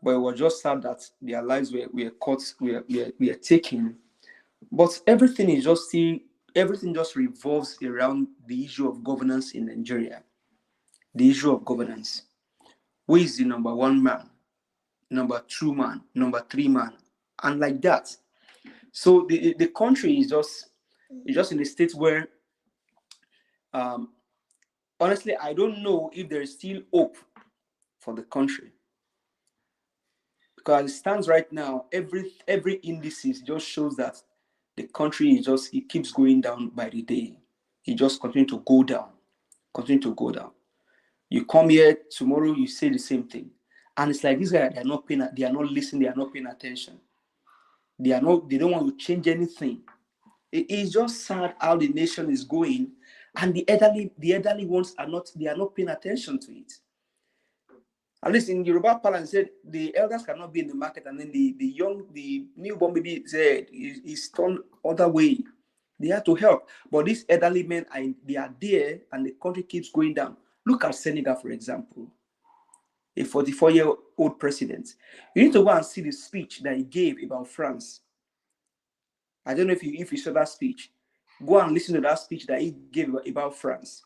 but it was just sad that their lives were cut, were taken. But everything just revolves around the issue of governance in Nigeria. The issue of governance. Who is the number 1 man, number 2 man, number 3 man, and like that. So the country is just in a state where, honestly, I don't know if there is still hope for the country. Because as it stands right now, every indices just shows that the country it keeps going down by the day. It just continues to go down, You come here tomorrow, you say the same thing, and it's like these guys they are not listening, they are not paying attention. They don't want to change anything. It's just sad how the nation is going, and the elderly ones are not paying attention to it. At least in Yoruba parlance, said the elders cannot be in the market, and then the newborn baby said is turned other way. They have to help, but these elderly men they are there, and the country keeps going down. Look at Senegal, for example, a 44-year-old president. You need to go and see the speech that he gave about France. I don't know if you saw that speech. Go and listen to that speech that he gave about France.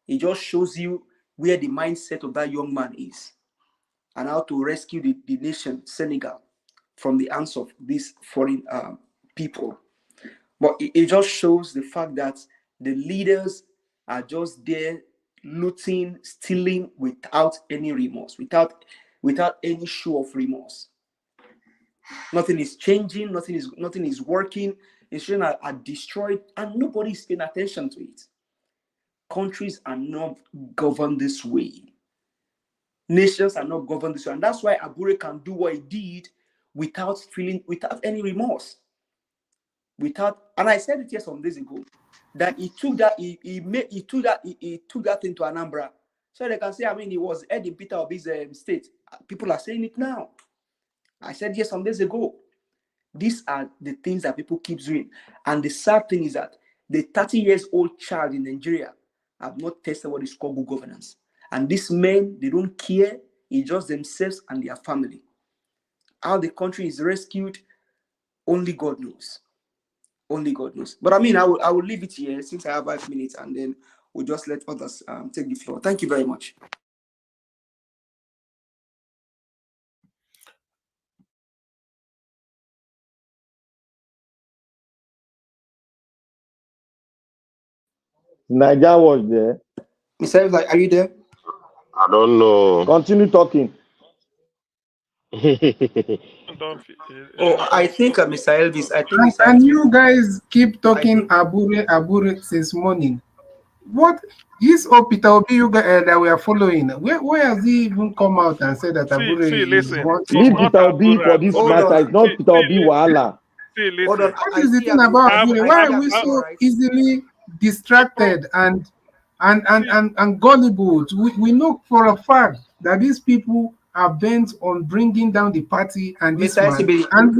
It just shows you where the mindset of that young man is, and how to rescue the nation, Senegal, from the hands of these foreign people. But it just shows the fact that the leaders are just there looting, stealing without any remorse, without any show of remorse. Nothing is changing, nothing is working. Institutions are destroyed, and nobody is paying attention to it. Countries are not governed this way. Nations are not governed this way, and that's why Abure can do what he did without any remorse. And I said it here some days ago. that he took that he took that thing to Anambra, so they can say, I mean, he was head in Peter Obi's state. People are saying it now. I said yes some days ago. These are the things that people keep doing, and the sad thing is that the 30-year-old child in Nigeria have not tested what is called good governance, and these men, they don't care. It's just themselves and their family. How the country is rescued, only God knows. Only God knows. But I mean, I will leave it here since I have 5 minutes, and then we'll just let others take the floor. Thank you very much. Niger was there. Mr. Like, are you there? I don't know. Continue talking. Oh, I think Mr. Elvis, I think and you guys keep talking Abure since morning. What is Peter Obi you guys, that we are following? Where has he even come out and said that Abure is wanting? Leave Peter Obi for this matter. It's not Peter Obi wahala. Hold on. What is the thing about Abure? Why are we so easily distracted and gullible? We know for a fact that these people are bent on bringing down the party and this man. And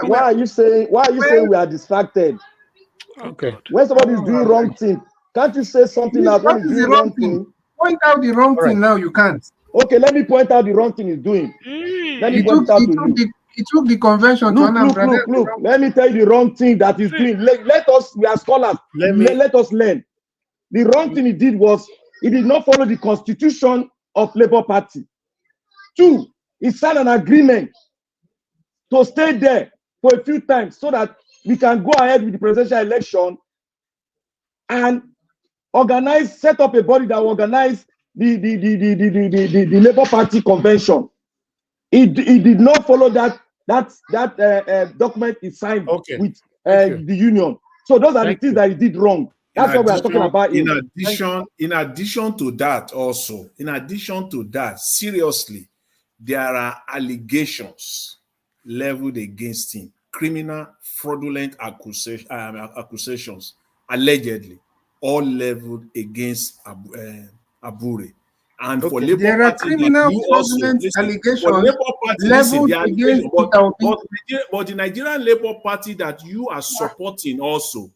why are you saying we are distracted? Okay. When somebody is doing wrong thing, can't you say something else when he's doing wrong thing? Point out the wrong thing now. You can't. Okay, let me point out the wrong thing he's doing. Let me point out to you. He took the convention to Anambra. Look. Let me tell you the wrong thing that he's doing. Let us, we are scholars. Let us learn. The wrong thing he did was he did not follow the constitution of Labour Party. 2, he signed an agreement to stay there for a few times so that we can go ahead with the presidential election and set up a body that will organize the Labour Party convention. He did not follow that document he signed with the union. So those are the things that he did wrong. That's what we are talking about. In addition to that, seriously, there are allegations leveled against him, criminal, fraudulent accusations, allegedly, all leveled against Abure. And for Labour there are Party, criminal, fraudulent allegations leveled against but the Nigerian Labour Party that you are supporting also,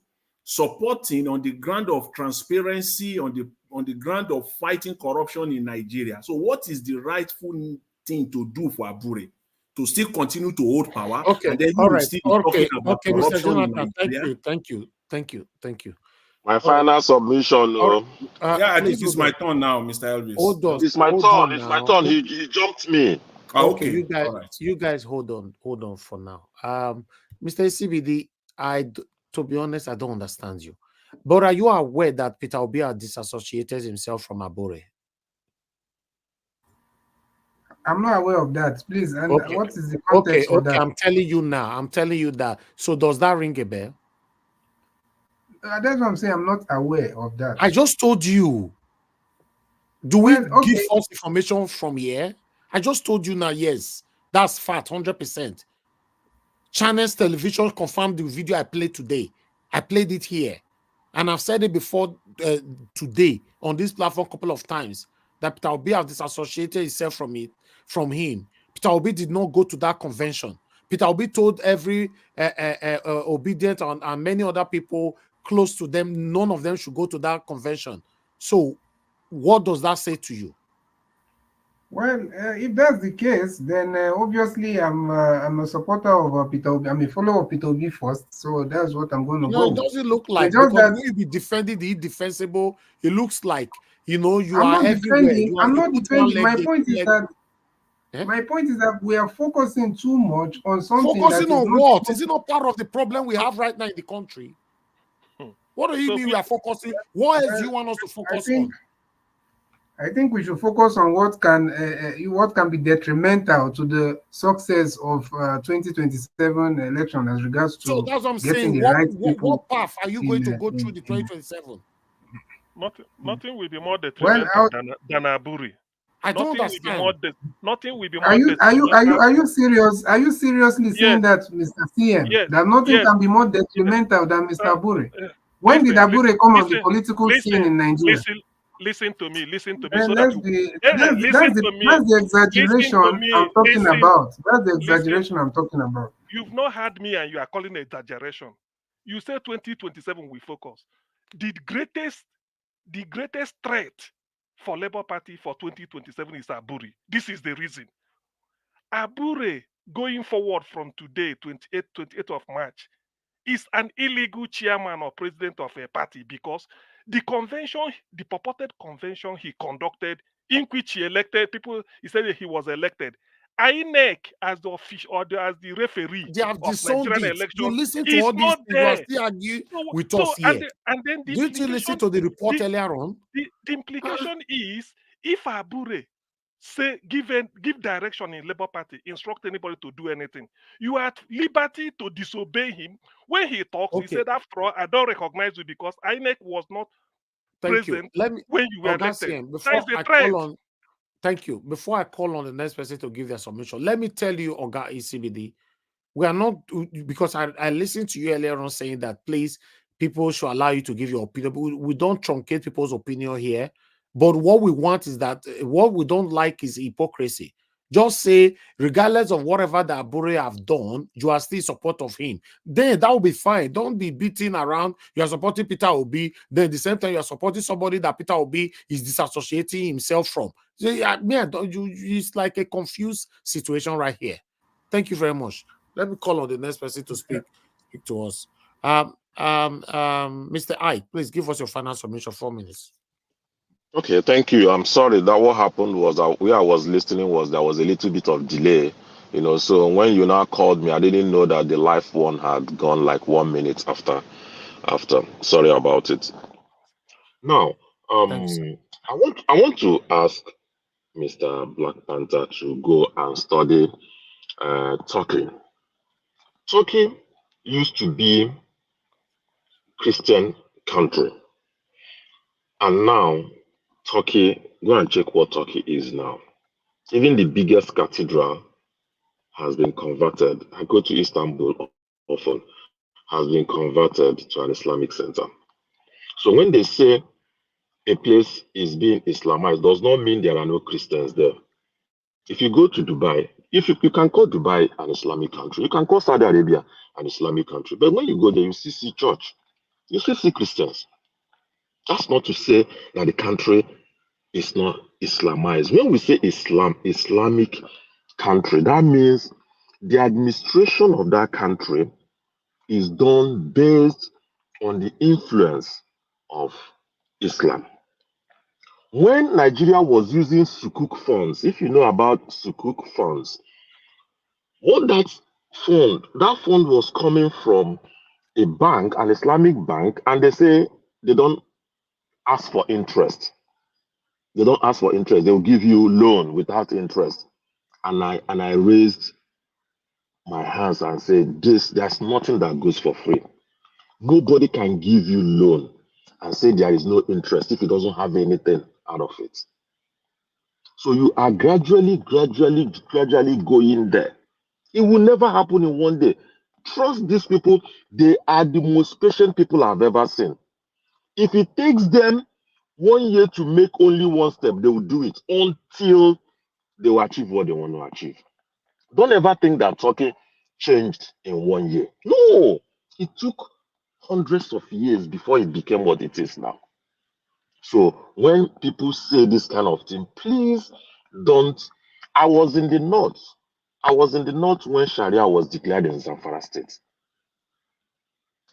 supporting on the ground of transparency, on the ground of fighting corruption in Nigeria. So what is the rightful thing to do for Abure? To still continue to hold power? Okay, and then all right. still talking about corruption Mr. Jonathan, in Nigeria? thank you. My final submission. I think it's my turn now, Mr. Elvis. Hold on. It's my turn. It's my turn. He jumped me. Okay, you guys hold on for now. Mr. CBD, to be honest, I don't understand you. But are you aware that Peter Obi has disassociated himself from Abure? I'm not aware of that. Please, and what is the context for that? I'm telling you now. I'm telling you that. So does that ring a bell? That's what I'm saying. I'm not aware of that. I just told you. Do we give false information from here? I just told you now, yes. That's fact, 100%. Channels Television confirmed the video I played today. I played it here. And I've said it before today on this platform a couple of times that Peter Obi has disassociated himself from him. Peter Obi did not go to that convention. Peter Obi told every obedient and many other people close to them, none of them should go to that convention. So what does that say to you? Well, if that's the case, then obviously I'm a supporter of Peter Obi. I'm a follower of Peter Obi first, so that's what I'm going to go. It doesn't look like, because when you be defending the indefensible, it looks like you are everywhere. I'm not defending. My point is that we are focusing too much on something. Focusing on what? Is it not part of the problem we have right now in the country? What do you mean we are focusing? What else do you want us to focus on? I think we should focus on what can be detrimental to the success of 2027 election as regards to. So that's what I'm saying. What path are you going to go through the 2027? Nothing will be more detrimental than Aburi. I don't understand. Nothing will be more. Are you serious? Are you seriously saying that, Mr. CM? That nothing can be more detrimental than Mr. Aburi? When did Abure come on the political scene in Nigeria? Listen to me. That's So the exaggeration I'm talking about. That's the exaggeration I'm talking about. You've not had me and you are calling it exaggeration. You say 2027 we focus. The greatest threat for Labour Party for 2027 is Abure. This is the reason. Abure going forward from today, 28th of March, is an illegal chairman or president of a party because the purported convention he conducted in which he elected people, he said that he was elected. INEC as the official or as the referee they have of disowned Nigerian it. election You listen to is all these not things, you are there. still arguing with us here. And then the Didn't you listen to the report earlier on? The implication is if Abure say give direction in Labour Party, instruct anybody to do anything, you are at liberty to disobey him. When he talks, he said, after all, I don't recognize you because INEC was not present when you were elected. That is the threat. Thank you. Before I call on the next person to give their submission, let me tell you, Oga ECBD, we are not, because I listened to you earlier on saying that, please, people should allow you to give your opinion. But we don't truncate people's opinion here. But what we want is that, what we don't like is hypocrisy. Just say, regardless of whatever that Abure have done, you are still in support of him. Then that will be fine. Don't be beating around. You are supporting Peter Obi. Then at the same time, you are supporting somebody that Peter Obi is disassociating himself from. So, it's like a confused situation right here. Thank you very much. Let me call on the next person to speak to us. Mr. Ike, please give us your final submission, 4 minutes. Okay, thank you. I'm sorry that what happened was that where I was listening was there was a little bit of delay, so when you now called me, I didn't know that the live one had gone like 1 minute after. Sorry about it. Now, I want to ask Mr. Black Panther to go and study Turkey. Turkey used to be Christian country, and now Turkey, go and check what Turkey is now. Even the biggest cathedral has been converted. I go to Istanbul often, has been converted to an Islamic center. So when they say a place is being Islamized, does not mean there are no Christians there. If you go to Dubai, if you can call Dubai an Islamic country, you can call Saudi Arabia an Islamic country. But when you go there, you see church, you still see Christians. That's not to say that the country is not Islamized. When we say Islamic country, that means the administration of that country is done based on the influence of Islam. When Nigeria was using Sukuk funds, if you know about Sukuk funds, what that fund was coming from a bank, an Islamic bank, and they say they don't ask for interest. They don't ask for interest. They'll give you loan without interest. And I raised my hands and said, there's nothing that goes for free. Nobody can give you loan and say there is no interest if it doesn't have anything out of it. So you are gradually going there. It will never happen in one day. Trust these people. They are the most patient people I've ever seen. If it takes them 1 year to make only one step, they will do it until they will achieve what they want to achieve. Don't ever think that Turkey changed in 1 year. No, it took hundreds of years before it became what it is now. So when people say this kind of thing, please don't. I was in the north. When Sharia was declared in Zamfara state.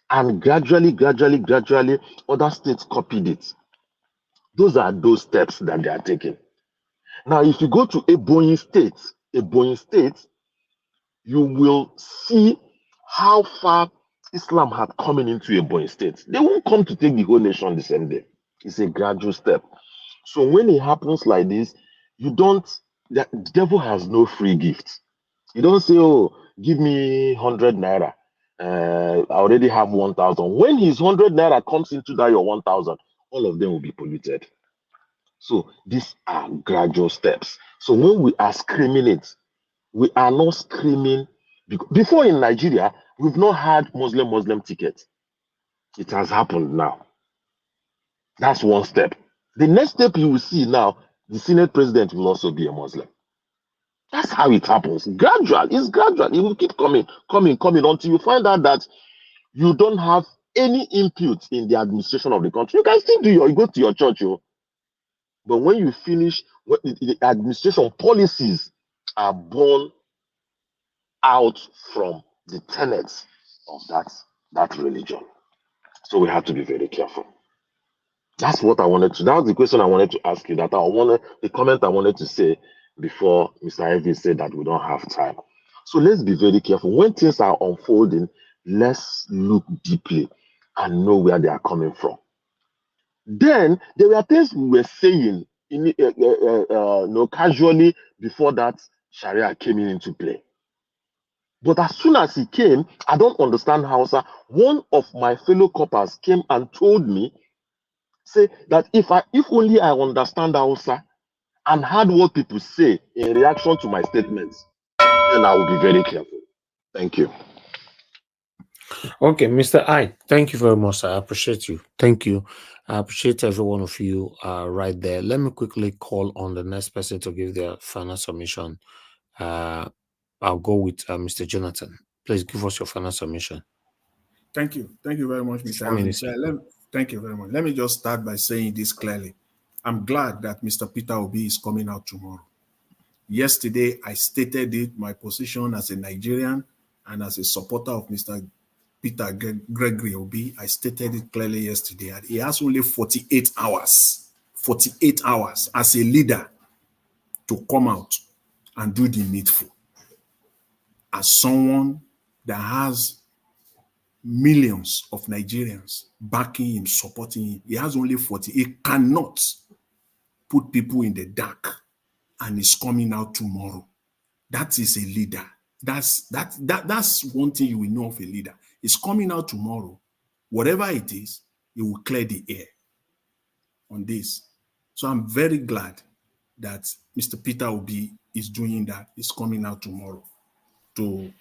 And gradually, other states copied it. Those are those steps that they are taking. Now, if you go to Ebonyi State, you will see how far Islam had coming into Ebonyi State. They won't come to take the whole nation the same day. It's a gradual step. So when it happens like this, the devil has no free gift. You don't say, oh, give me 100 naira. I already have 1,000. When his 100 naira comes into that your 1,000, all of them will be polluted. So these are gradual steps. So when we are screaming it, we are not screaming. Before in Nigeria, we've not had Muslim tickets. It has happened now. That's one step. The next step you will see now, the Senate president will also be a Muslim. That's how it happens. Gradual. It's gradual. It will keep coming until you find out that you don't have any input in the administration of the country. You can still you go to your church, but when you finish, the administration policies are born out from the tenets of that religion. So we have to be very careful. That's what I wanted to. That was the question I wanted to ask you. The comment I wanted to say before Mr. Ivy said that we don't have time. So let's be very careful when things are unfolding. Let's look deeply and know where they are coming from. Then there were things we were saying casually before that Sharia came into play. But as soon as he came, I don't understand Hausa. One of my fellow coppers came and told me, say that if only I understand Hausa and heard what people say in reaction to my statements, then I will be very careful. Thank you. Okay, Mr. I, thank you very much. I appreciate you. Thank you. I appreciate every one of you right there. Let me quickly call on the next person to give their final submission. I'll go with Mr. Jonathan. Please give us your final submission. Thank you. Thank you very much, Mr. Evans. Thank you very much. Let me just start by saying this clearly. I'm glad that Mr. Peter Obi is coming out tomorrow. Yesterday, I stated it, my position as a Nigerian and as a supporter of Mr. Peter Gregory Obi. I stated it clearly yesterday. And he has only 48 hours as a leader to come out and do the needful. As someone that has millions of Nigerians backing him, supporting him, he has only 40. He cannot put people in the dark, and he's coming out tomorrow. That is a leader. That's one thing you will know of a leader. He's coming out tomorrow. Whatever it is, he will clear the air on this. So I'm very glad that Mr. Peter Obi is doing that. He's coming out tomorrow to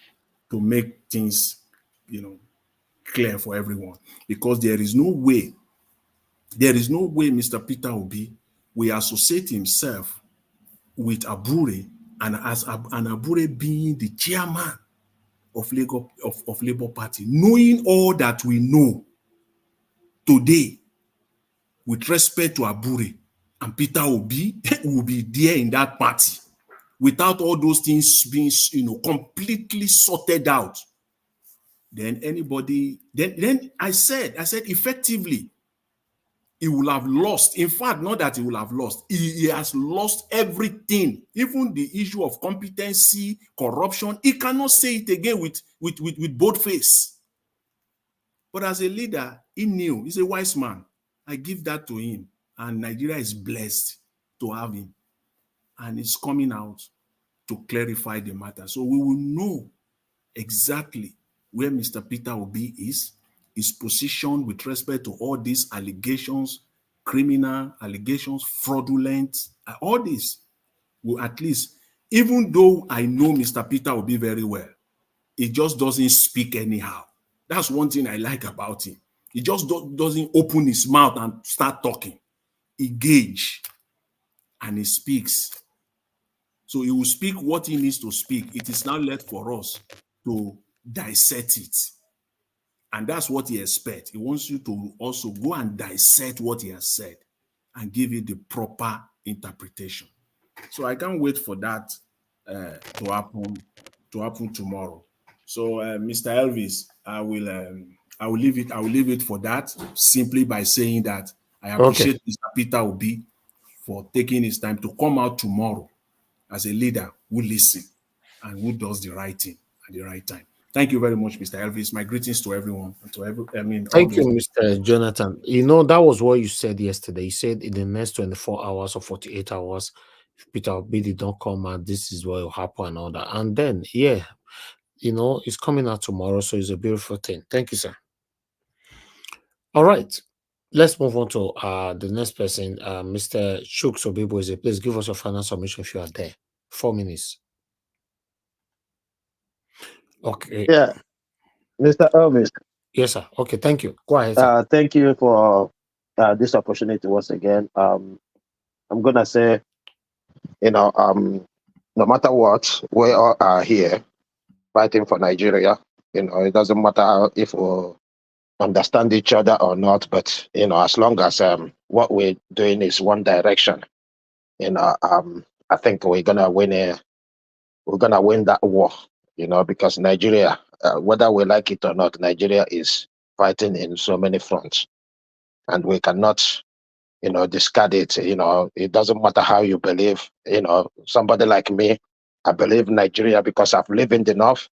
make things, clear for everyone. Because there is no way Mr. Peter Obi will associate himself with Abure, and as Abure being the chairman of Labour Party, knowing all that we know today with respect to Abure, and Peter Obi will be there in that party without all those things being completely sorted out. Then I said effectively he will have lost. In fact, not that he will have lost. He has lost everything. Even the issue of competency, corruption, he cannot say it again with both face. But as a leader, he knew. He's a wise man. I give that to him. And Nigeria is blessed to have him. And he's coming out to clarify the matter. So we will know exactly where Mr. Peter Obi is, his position with respect to all these allegations, criminal allegations, fraudulent, all this will at least, even though I know Mr. Peter Obi very well, he just doesn't speak anyhow. That's one thing I like about him. He just doesn't open his mouth and start talking. He gauge and he speaks. So he will speak what he needs to speak. It is now left for us to dissect it. And that's what he expects. He wants you to also go and dissect what he has said and give it the proper interpretation. So I can't wait for that to happen tomorrow. So Mr. Elvis, I will leave it for that, simply by saying that I appreciate Mr. Peter Obi for taking his time to come out tomorrow as a leader who listens and who does the right thing at the right time. Thank you very much, Mr. Elvis. My greetings to everyone. Thank you, Mr. Jonathan. That was what you said yesterday. You said in the next 24 hours or 48 hours, if Peter Obi did not come out, this is what will happen and all that. And then, it's coming out tomorrow, so it's a beautiful thing. Thank you, sir. All right. Let's move on to the next person, Mr. Chuks Obiboze. Please give us your final submission if you are there. 4 minutes. Okay. Yeah, Mr. Elvis. Yes, sir. Okay, thank you. Go ahead, sir. Thank you for this opportunity once again. I'm gonna say, no matter what, we all are here fighting for Nigeria. It doesn't matter if we understand each other or not, but as long as what we're doing is one direction, I think we're gonna win that war. Because Nigeria, whether we like it or not, Nigeria is fighting in so many fronts, and we cannot discard it. It doesn't matter how you believe. Somebody like me, I believe Nigeria because I've lived in the north.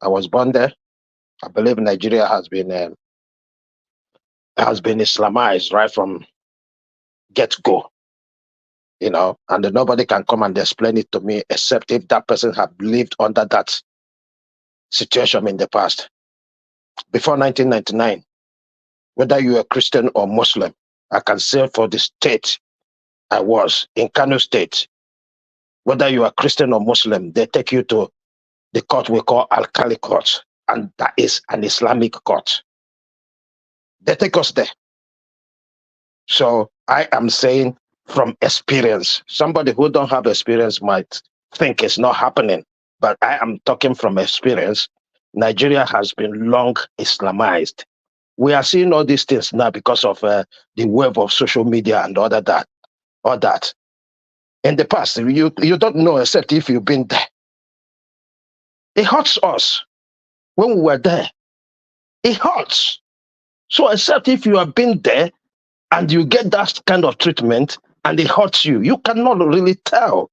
I was born there. I believe Nigeria has been Islamized right from get go. And nobody can come and explain it to me except if that person had lived under that situation in the past. Before 1999, whether you are Christian or Muslim, I can say for the state I was in Kano State, whether you are Christian or Muslim, they take you to the court we call Al-Kali Court, and that is an Islamic court. They take us there. So I am saying from experience, somebody who don't have experience might think it's not happening, but I am talking from experience. Nigeria has been long Islamized. We are seeing all these things now because of the wave of social media and all that. In the past, you don't know except if you've been there. It hurts us when we were there. It hurts. So except if you have been there and you get that kind of treatment and it hurts you, you cannot really tell.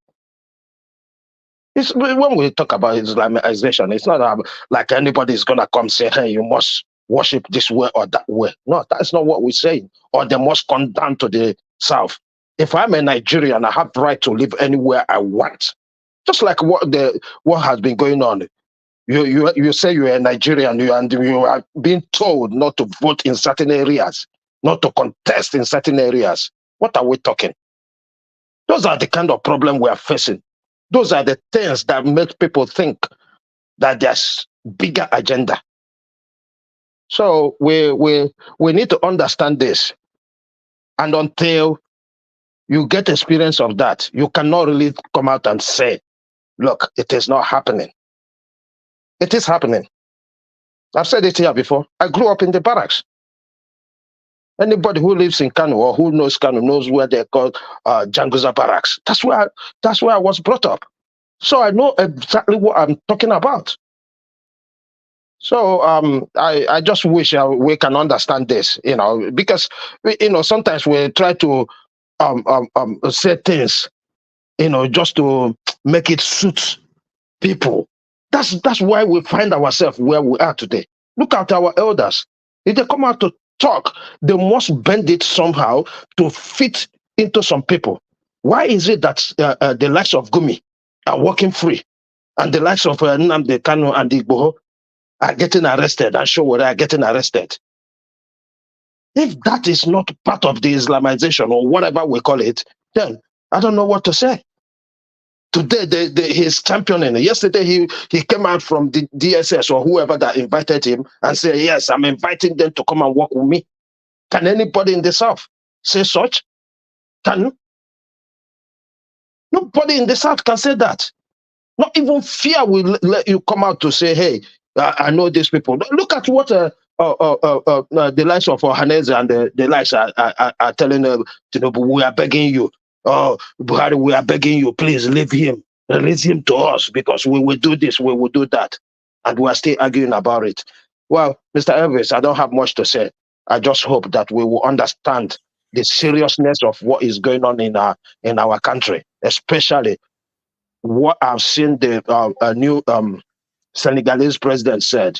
When we talk about Islamization, it's not like anybody is going to come say, hey, you must worship this way or that way. No, that's not what we're saying. Or they must come down to the south. If I'm a Nigerian, I have the right to live anywhere I want. Just like what has been going on. You say you're a Nigerian and you are being told not to vote in certain areas, not to contest in certain areas. What are we talking? Those are the kind of problem we are facing. Those are the things that make people think that there's bigger agenda. So we need to understand this. And until you get experience of that, you cannot really come out and say, look, it is not happening. It is happening. I've said it here before. I grew up in the barracks. Anybody who lives in Kano or who knows Kano knows where they're called Janguza Barracks. That's where I was brought up. So I know exactly what I'm talking about. So I just wish we can understand this, because sometimes we try to say things, just to make it suit people. That's why we find ourselves where we are today. Look at our elders. If they come out to talk, they must bend it somehow to fit into some people. Why is it that the likes of Gumi are walking free and the likes of Nnamdi Kanu and Igboho are getting arrested and Showore are getting arrested? If that is not part of the Islamization or whatever we call it, then I don't know what to say. Today, he's championing. Yesterday, he came out from the DSS or whoever that invited him and said, yes, I'm inviting them to come and work with me. Can anybody in the South say such? Can you? Nobody in the South can say that. Not even fear will let you come out to say, hey, I know these people. Look at what the likes of Haneze and the likes are telling Tinubu, we are begging you. Oh, Buhari, we are begging you, please leave him. Release him to us because we will do this, we will do that. And we are still arguing about it. Well, Mr. Elvis, I don't have much to say. I just hope that we will understand the seriousness of what is going on in our country, especially what I've seen the new Senegalese president said.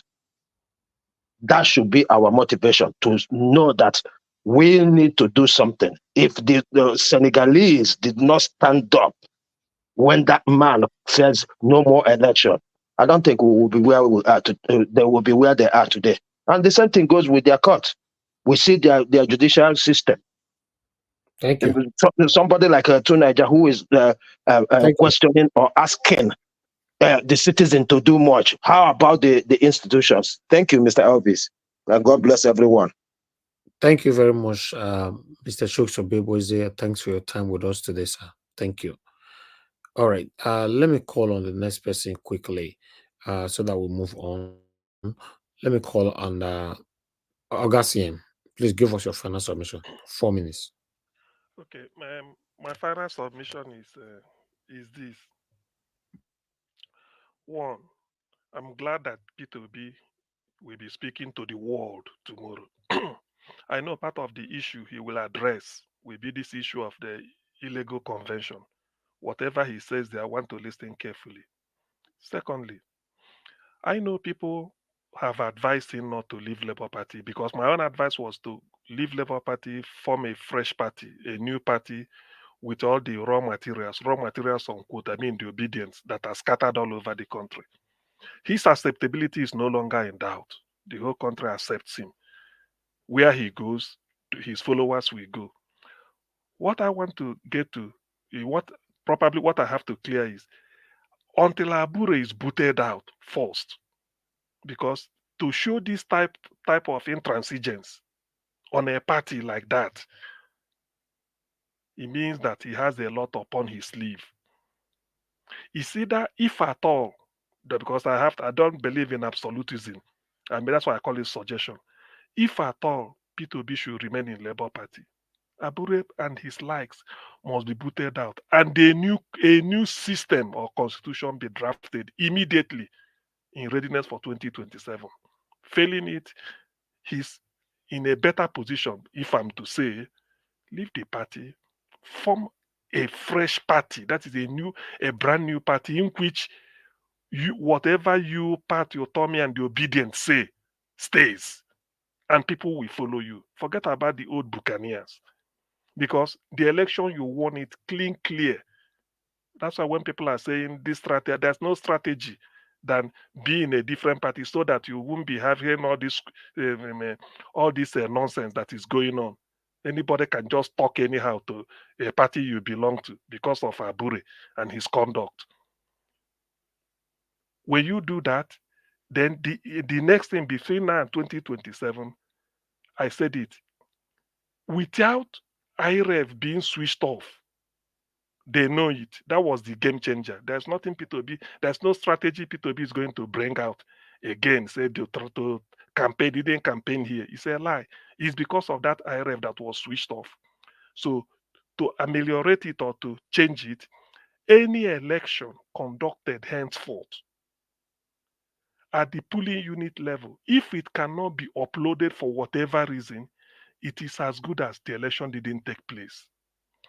That should be our motivation to know that we need to do something. If the Senegalese did not stand up when that man says no more election, I don't think we will be where we are. They will be where they are today. And the same thing goes with their court. We see their judicial system. Thank you. Somebody like Tunaja who is questioning or asking the citizen to do much. How about the institutions? Thank you, Mr. Elvis. And God bless everyone. Thank you very much, Mr. Shoksobeboze. Thanks for your time with us today, sir. Thank you. All right. Let me call on the next person quickly so that we move on. Let me call on Augustine. Please give us your final submission. 4 minutes. Okay, my final submission is this. One, I'm glad that P2B will be speaking to the world tomorrow. I know part of the issue he will address will be this issue of the illegal convention. Whatever he says there, I want to listen carefully. Secondly, I know people have advised him not to leave Labour Party because my own advice was to leave Labour Party, form a fresh party, a new party with all the raw materials on quote, I mean the obedience that are scattered all over the country. His acceptability is no longer in doubt. The whole country accepts him. Where he goes, his followers will go. What I want to get to, what I have to clear is until Abure is booted out first, because to show this type of intransigence on a party like that, it means that he has a lot upon his sleeve. It's either, if at all, because I don't believe in absolutism. I mean, that's why I call it suggestion. If at all, P2B should remain in Labour Party, Abure and his likes must be booted out, and a new system or constitution be drafted immediately in readiness for 2027. Failing it, he's in a better position, if I'm to say, leave the party, form a fresh party. That is a brand new party in which whatever you party autonomy and the obedience say stays, and people will follow you. Forget about the old Buccaneers, because the election you won it clear. That's why when people are saying this strategy, there's no strategy than being a different party so that you won't be having all this nonsense that is going on. Anybody can just talk anyhow to a party you belong to because of Abure and his conduct. When you do that, then the next thing between now and 2027, I said it, without IREF being switched off, they know it. That was the game changer. There's nothing P2B, there's no strategy P2B is going to bring out again. Say they try to campaign, didn't campaign here. It's a lie. It's because of that IRF that was switched off. So to ameliorate it or to change it, any election conducted henceforth at the polling unit level, if it cannot be uploaded for whatever reason, it is as good as the election didn't take place.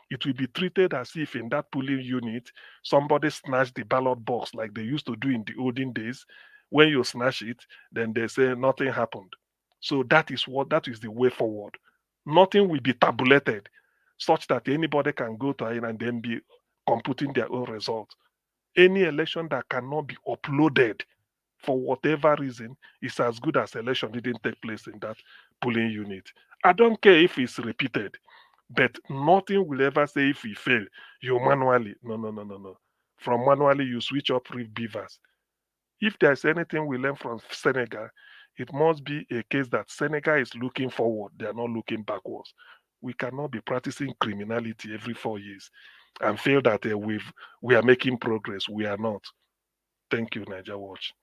It will be treated as if in that polling unit, somebody snatched the ballot box like they used to do in the olden days. When you snatch it, then they say nothing happened. So that is the way forward. Nothing will be tabulated such that anybody can go to it and then be computing their own result. Any election that cannot be uploaded for whatever reason is as good as election didn't take place in that polling unit. I don't care if it's repeated, but nothing will ever say if we fail, you manually. No. From manually, you switch up Reef Beavers. If there's anything we learn from Senegal, it must be a case that Senegal is looking forward. They are not looking backwards. We cannot be practicing criminality every 4 years and feel that we are making progress. We are not. Thank you, Niger Watch.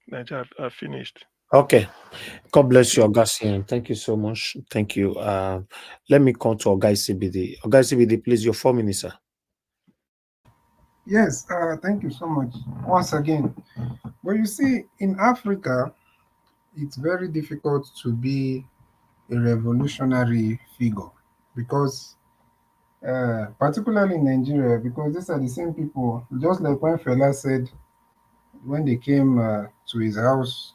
Niger, I've finished. Okay. God bless you, Augustine. Thank you so much. Thank you. Let me come to Ogai CBD. Ogai CBD, please, your 4 minutes, sir. Yes, thank you so much once again. But you see, in Africa, it's very difficult to be a revolutionary figure because, particularly in Nigeria, because these are the same people, just like when Fela said, when they came to his house,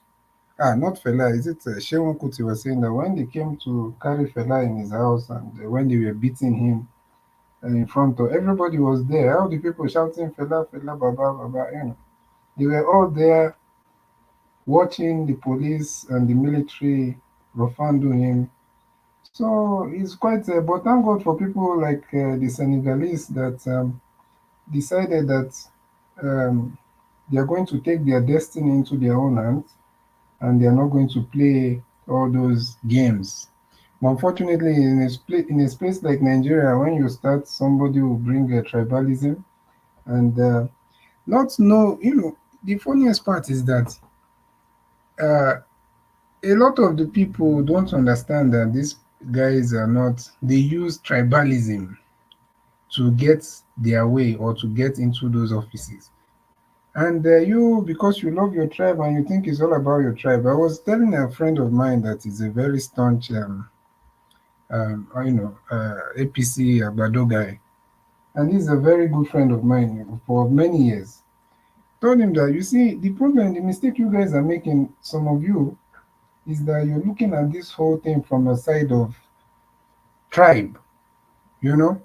not Fela, is it Shewon Kuti was saying that when they came to carry Fela in his house and when they were beating him in front of everybody was there, all the people shouting Fela, Fela, Baba, Baba, they were all there watching the police and the military roughando him. So it's quite, but thank God for people like the Senegalese that decided that um, they are going to take their destiny into their own hands, and they are not going to play all those games. But unfortunately, in a space like Nigeria, when you start, somebody will bring a tribalism, and not know. The funniest part is that uh, a lot of the people don't understand that these guys are not. They use tribalism to get their way or to get into those offices. And you, because you love your tribe and you think it's all about your tribe. I was telling a friend of mine that is a very staunch, APC Abado guy, and he's a very good friend of mine for many years. Told him that, you see, the problem, the mistake you guys are making, some of you, is that you're looking at this whole thing from a side of tribe, you know.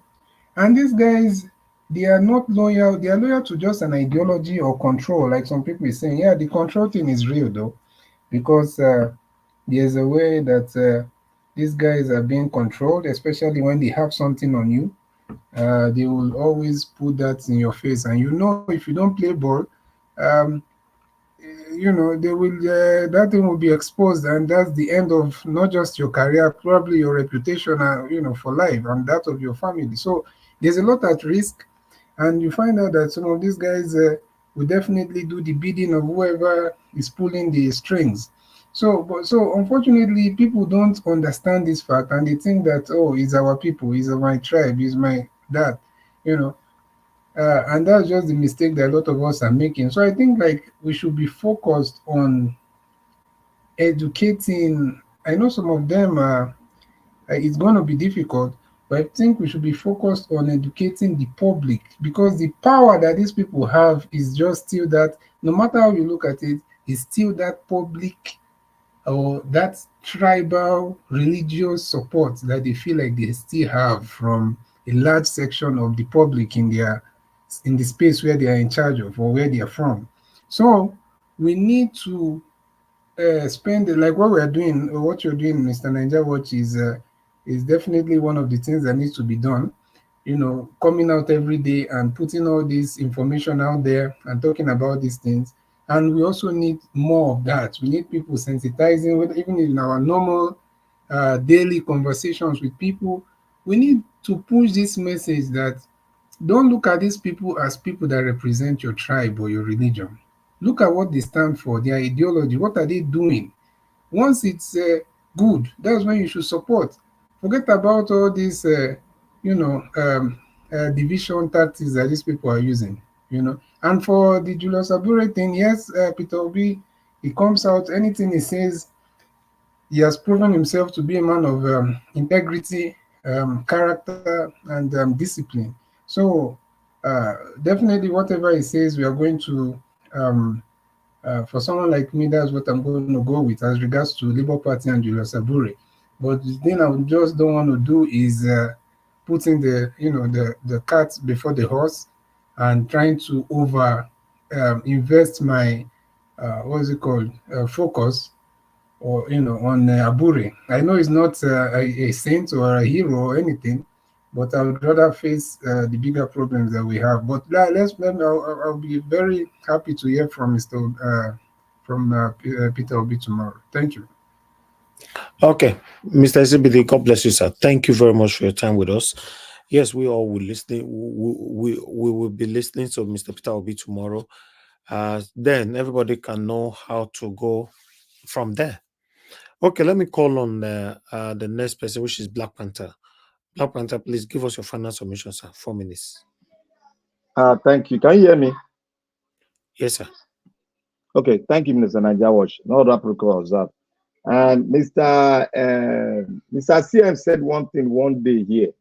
And these guys, they are not loyal. They are loyal to just an ideology or control, like some people is saying. Yeah, the control thing is real though, because there's a way that these guys are being controlled, especially when they have something on you. They will always put that in your face, and if you don't play ball, um, they will that thing will be exposed, and that's the end of not just your career, probably your reputation, for life, and that of your family. So there's a lot at risk, and you find out that some of these guys will definitely do the bidding of whoever is pulling the strings. So unfortunately, people don't understand this fact, and they think that, oh, it's our people, it's my tribe, it's my that, you know. And that's just the mistake that a lot of us are making. So I think like we should be focused on educating. I know some of them it's going to be difficult, but I think we should be focused on educating the public, because the power that these people have is just still that. No matter how you look at it, it's still that public or that tribal religious support that they feel like they still have from a large section of the public in the space where they are in charge of or where they are from. So we need to spend, like what we are doing, or what you're doing, Mr. Niger Watch, is definitely one of the things that needs to be done. Coming out every day and putting all this information out there and talking about these things. And we also need more of that. We need people sensitizing, even in our normal daily conversations with people. We need to push this message that don't look at these people as people that represent your tribe or your religion. Look at what they stand for, their ideology. What are they doing? Once it's good, that's when you should support. Forget about all these, division tactics that these people are using. And for the Julius Abure thing, yes, Peter Obi, he comes out, anything he says, he has proven himself to be a man of integrity, character, and discipline. So, definitely, whatever he says, we are going to for someone like me, that's what I'm going to go with as regards to Labour Party and Julius Abure. But the thing I just don't want to do is putting the cart before the horse and trying to over invest my what's it called focus or on Abure. I know he's not a saint or a hero or anything, but I would rather face the bigger problems that we have. But I'll be very happy to hear from Peter Obi tomorrow. Thank you. Okay, Mr. Zibidi, God bless you, sir. Thank you very much for your time with us. Yes, we all will listen. We will be listening to Mr. Peter Obi tomorrow. Then everybody can know how to go from there. Okay, let me call on the next person, which is Black Panther. Black Panther, please give us your final submission, sir. 4 minutes. Thank you. Can you hear me? Yes, sir. Okay, thank you, Mr. Niger Watch. No protocol observed. And Mr. CM said one thing one day here.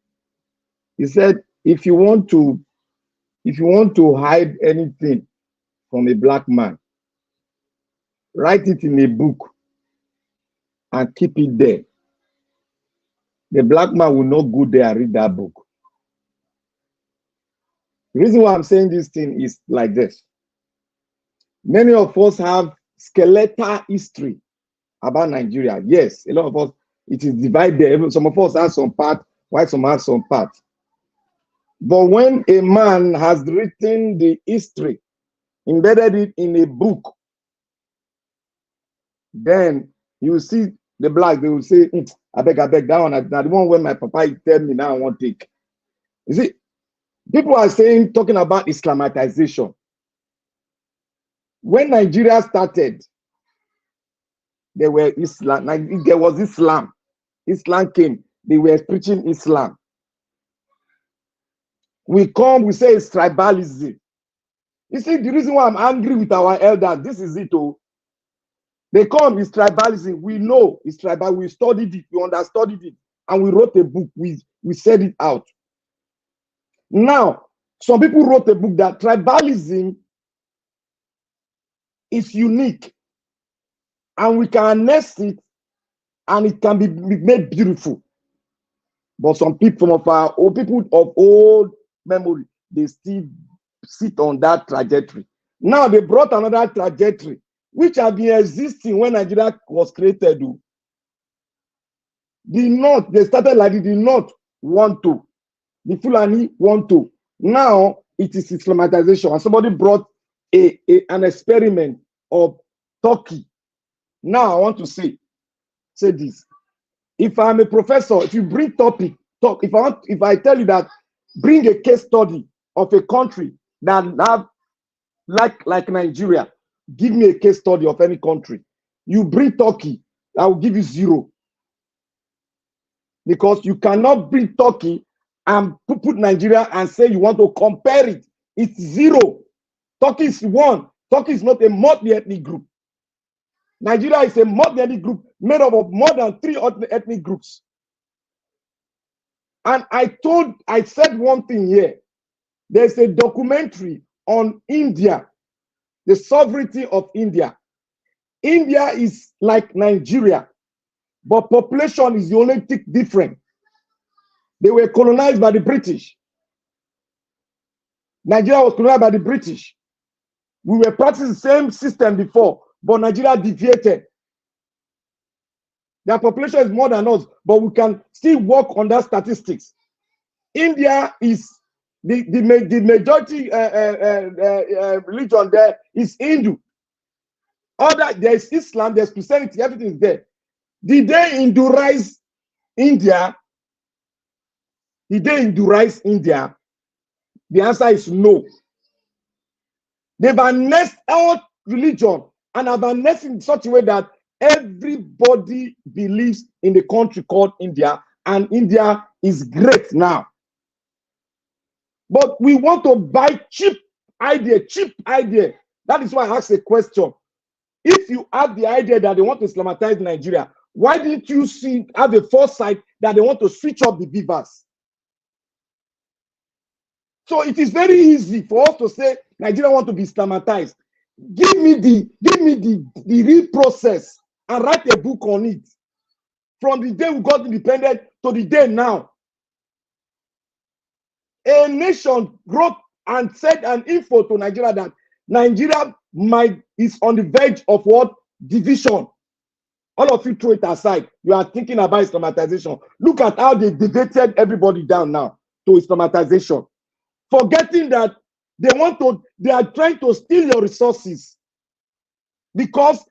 He said, if you want to hide anything from a black man, write it in a book and keep it there. The black man will not go there and read that book. The reason why I'm saying this thing is like this. Many of us have skeletal history about Nigeria. Yes, a lot of us, it is divided. Some of us have some part, while some have some part. But when a man has written the history embedded it in a book, then you see the black, they will say, I beg, that one, the one when my papa tell me now I won't take. You see, people are saying, talking about Islamization. When Nigeria started, there were Islam, there was Islam. Islam came, they were preaching Islam. We come, we say it's tribalism. You see, the reason why I'm angry with our elders, this is it. Oh, they come, it's tribalism. We know it's tribal. We studied it, we understudied it, and we wrote a book. We said it out. Now, some people wrote a book that tribalism is unique, and we can harness it, and it can be made beautiful. But some people, some of our old people of old memory, they still sit on that trajectory. Now they brought another trajectory, which had been existing when Nigeria was created. The North, they started like the North want to, the Fulani want to. Now it is Islamization, and somebody brought an experiment of Turkey. Now I want to say this. If I'm a professor, if you bring if I tell you that, bring a case study of a country that have like Nigeria, give me a case study of any country. You bring Turkey, I will give you 0. Because you cannot bring Turkey and put Nigeria and say you want to compare it. It's 0. Turkey is 1. Turkey is not a multi-ethnic group. Nigeria is a multi-ethnic group made up of more than 3 ethnic groups. And I said one thing here. There's a documentary on India, the sovereignty of India. India is like Nigeria, but population is the only thing different. They were colonized by the British. Nigeria was colonized by the British. We were practicing the same system before, but Nigeria deviated. Their population is more than us, but we can still work on that statistics. India is the majority religion there is Hindu. There's Islam, there's Christianity, everything is there. Did they Hindurize India? Did they Hindurize India? The answer is no. They've harnessed all religion and have harnessed in such a way that everybody believes in the country called India, and India is great now. But we want to buy cheap idea. That is why I asked a question. If you have the idea that they want to Islamize Nigeria, why didn't you have a foresight that they want to switch up the beavers? So it is very easy for us to say Nigeria want to be Islamized. Give me the real process and write a book on it. From the day we got independent to the day now. A nation wrote and said an info to Nigeria that Nigeria is on the verge of what? Division. All of you throw it aside. You are thinking about Islamization. Look at how they debated everybody down now to Islamization. Forgetting that they are trying to steal your resources because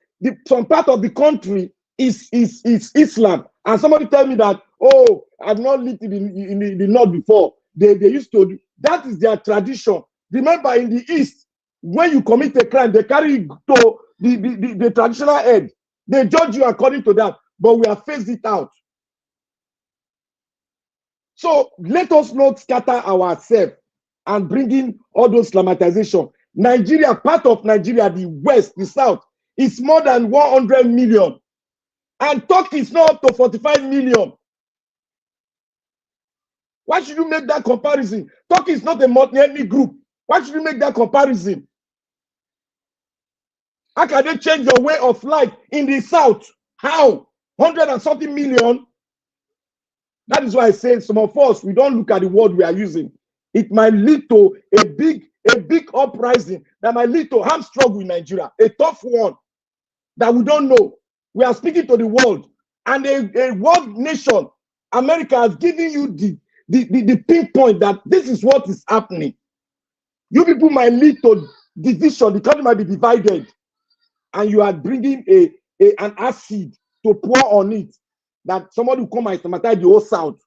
some part of the country is Islam. And somebody tell me that, oh, I've not lived in the north before. They used to do. That is their tradition. Remember, in the East, when you commit a crime, they carry you to the traditional head. They judge you according to that. But we have phased it out. So let us not scatter ourselves and bring in all those Islamization. Nigeria, part of Nigeria, the West, the South, is more than 100 million. And Turkey is not up to 45 million. Why should you make that comparison? Turkey is not a multi-ethnic group. Why should you make that comparison? How can they change your way of life in the South? How? 100 and something million? That is why I say some of us, we don't look at the word we are using. It might lead to a big uprising that might lead to armed struggle in Nigeria, a tough one that we don't know. We are speaking to the world, and a world nation, America, has given you the pinpoint that this is what is happening. You people might lead to division. The country might be divided, and you are bringing an acid to pour on it, that somebody will come and Islamatize the whole South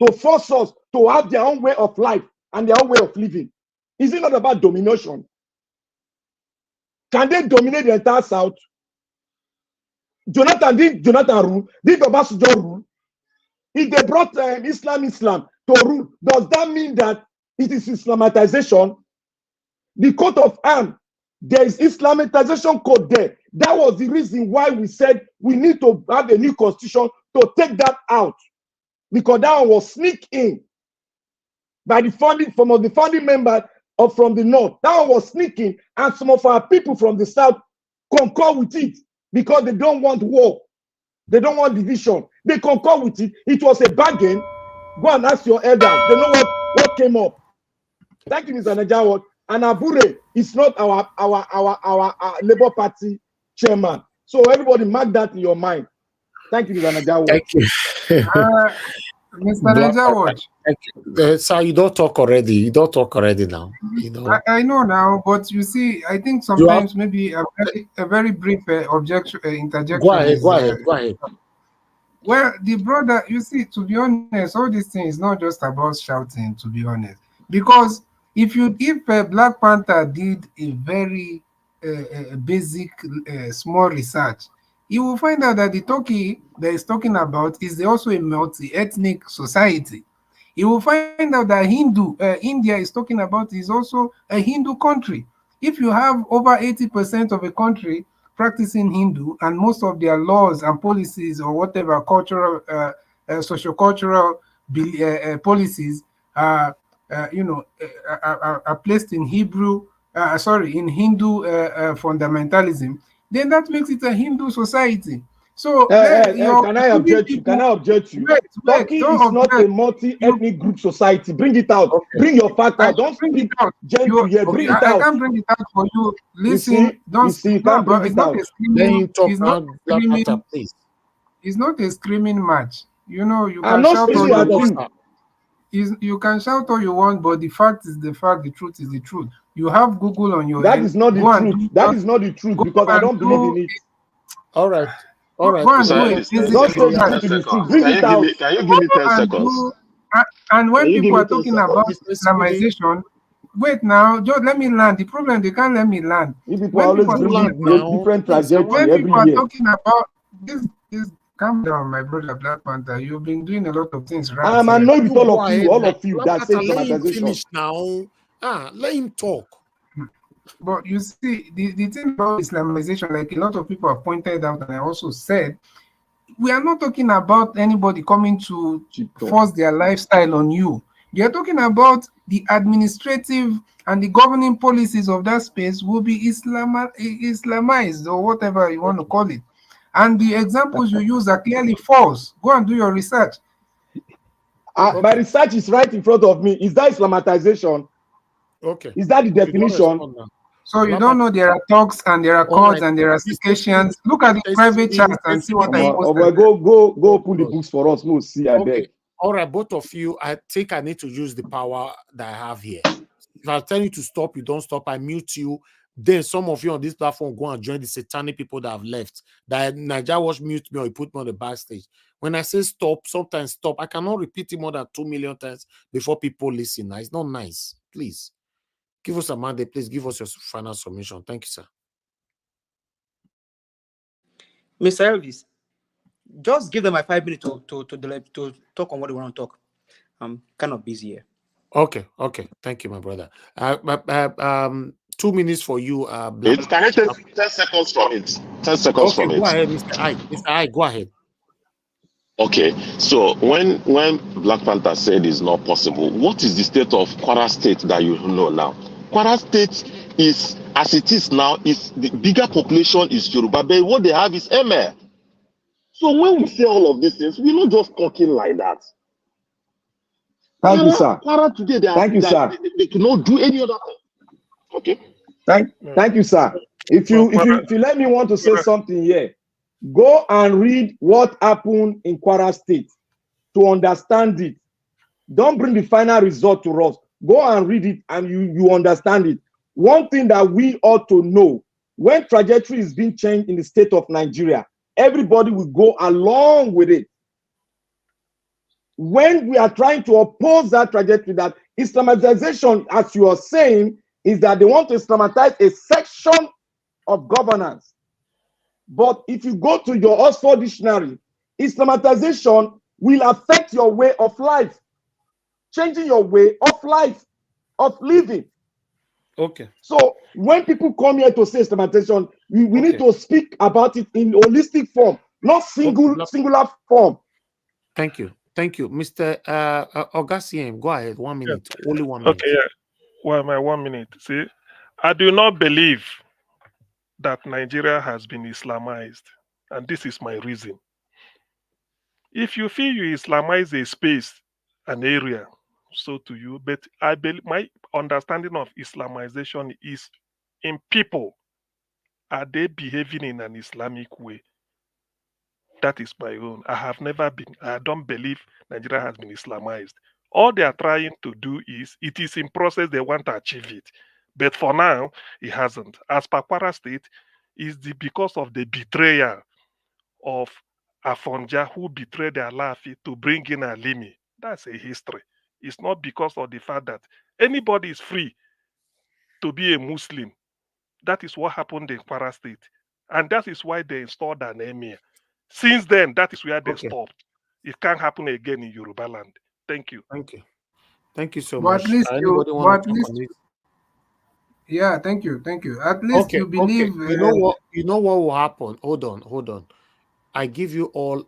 to force us to have their own way of life and their own way of living. Is it not about domination? Can they dominate the entire South? Did Jonathan rule? Did Obasanjo rule? If they brought Islam to rule, does that mean that it is Islamatization? The coat of arms, there is Islamatization code there. That was the reason why we said we need to have a new constitution to take that out, because that one was sneaked in by the founding, some of the founding members from the north. That one was sneaking, and some of our people from the south concur with it because they don't want war. They don't want division. They concur with it. It was a bargain. Go and ask your elders. They know what came up. Thank you, Mr. Najawat. And Abure is not our Labour Party chairman. So everybody mark that in your mind. Thank you, Mr. Najawat. Thank you. Mr. Najawat. Sir, you don't talk already. You don't talk already now. You know. I know now, but you see, I think sometimes maybe a very brief interjection. Go ahead. Well, the brother, you see, to be honest, all these things is not just about shouting, to be honest. Because if Black Panther did a very basic, small research, you will find out that the Turkey that is talking about is also a multi-ethnic society. You will find out that India is talking about is also a Hindu country. If you have over 80% of a country practicing Hindu, and most of their laws and policies or whatever cultural, socio-cultural policies are placed in Hindu fundamentalism, then that makes it a Hindu society. So can I object you? Turkey is not a multi-ethnic group society. Bring it out. Okay. Bring your fact out. Don't speak gently here. Bring it out. I can bring it out for you. Listen, don't bring it out. It's not a screaming match. You know, you can I'm not screaming at you. You can shout all you want, but the fact is the fact. The truth is the truth. You have Google on your That is not the truth. That is not the truth, because I don't believe in it. All right. Don't say it is the truth. Bring it out. Can you give me 10 seconds? And when people are talking about Islamization, wait now, just let me land. The problem, they can't let me land. You people always bring different trajectory every year. When people are talking about this, calm down, my brother Black Panther. You've been doing a lot of things right. I'm annoyed with all of you that say Islamization. Finish now. Let him talk. But you see, the thing about Islamization, like a lot of people have pointed out, and I also said, we are not talking about anybody coming to force their lifestyle on you. We are talking about the administrative and the governing policies of that space will be Islamized, or whatever you want to call it. And the examples you use are clearly false. Go and do your research. My research is right in front of me. Is that Islamatization? Okay. Is that the definition? So you don't know there are talks and there are codes and there are citations. Look at the private chat and see what I posted. Go open the books for us. We'll see. I beg. All right, both of you. I think I need to use the power that I have here. If I tell you to stop, you don't stop. I mute you. Then some of you on this platform go and join the satanic people that have left. That Nigeria watch mute me or you put me on the backstage. When I say stop, sometimes stop. I cannot repeat it more than 2 million times before people listen. It's not nice. Please. Give us a mandate, please. Give us your final submission. Thank you, sir. Mr. Elvis, just give them my 5 minutes to talk on what they want to talk. I'm kind of busy here. Okay. Thank you, my brother. 2 minutes for you. Can I take 10 seconds from it? 10 seconds from it. Go ahead, Mr. I. Mr. I, go ahead. Okay, so when Black Panther said it's not possible, what is the state of Kwara State that you know now? Kwara State is, as it is now, is the bigger population is Yoruba, but what they have is Emir. So when we say all of these things, we're not just talking like that. Thank you, sir. Kwara today, they cannot do any other thing. Okay. Thank you, sir. If you let me want to say something here, go and read what happened in Kwara State to understand it. Don't bring the final result to us. Go and read it and you understand it. one thing that we ought to know, when trajectory is being changed in the state of Nigeria, everybody will go along with it. When we are trying to oppose that trajectory, that Islamization, as you are saying, is that they want to Islamitize a section of governance. But if you go to your Oxford dictionary, Islamization will affect your way of life, changing your way of life, of living. Okay. So when people come here to say Islamization, we need to speak about it in holistic form, not singular form. Thank you. Thank you. Mr. Augustine, go ahead. 1 minute. Only 1 minute. Okay, yeah. Well, my 1 minute. See, I do not believe that Nigeria has been Islamized. And this is my reason. If you feel you Islamize a space, an area, so to you, but I believe my understanding of Islamization is in people. Are they behaving in an Islamic way? That is my own. I don't believe Nigeria has been Islamized. All they are trying to do is, it is in process, they want to achieve it. But for now, it hasn't. As per Kwara State, is because of the betrayal of Afonja, who betrayed their Alaafin to bring in Alimi. That's a history. It's not because of the fact that anybody is free to be a Muslim. That is what happened in Kwara State. And that is why they installed an emir. Since then, that is where they stopped. It can't happen again in Yoruba land. Thank you. Thank you. Thank you so But much. at least Anybody want to talk on it? Yeah, thank you. At least you believe. You know what will happen? Hold on. I give you all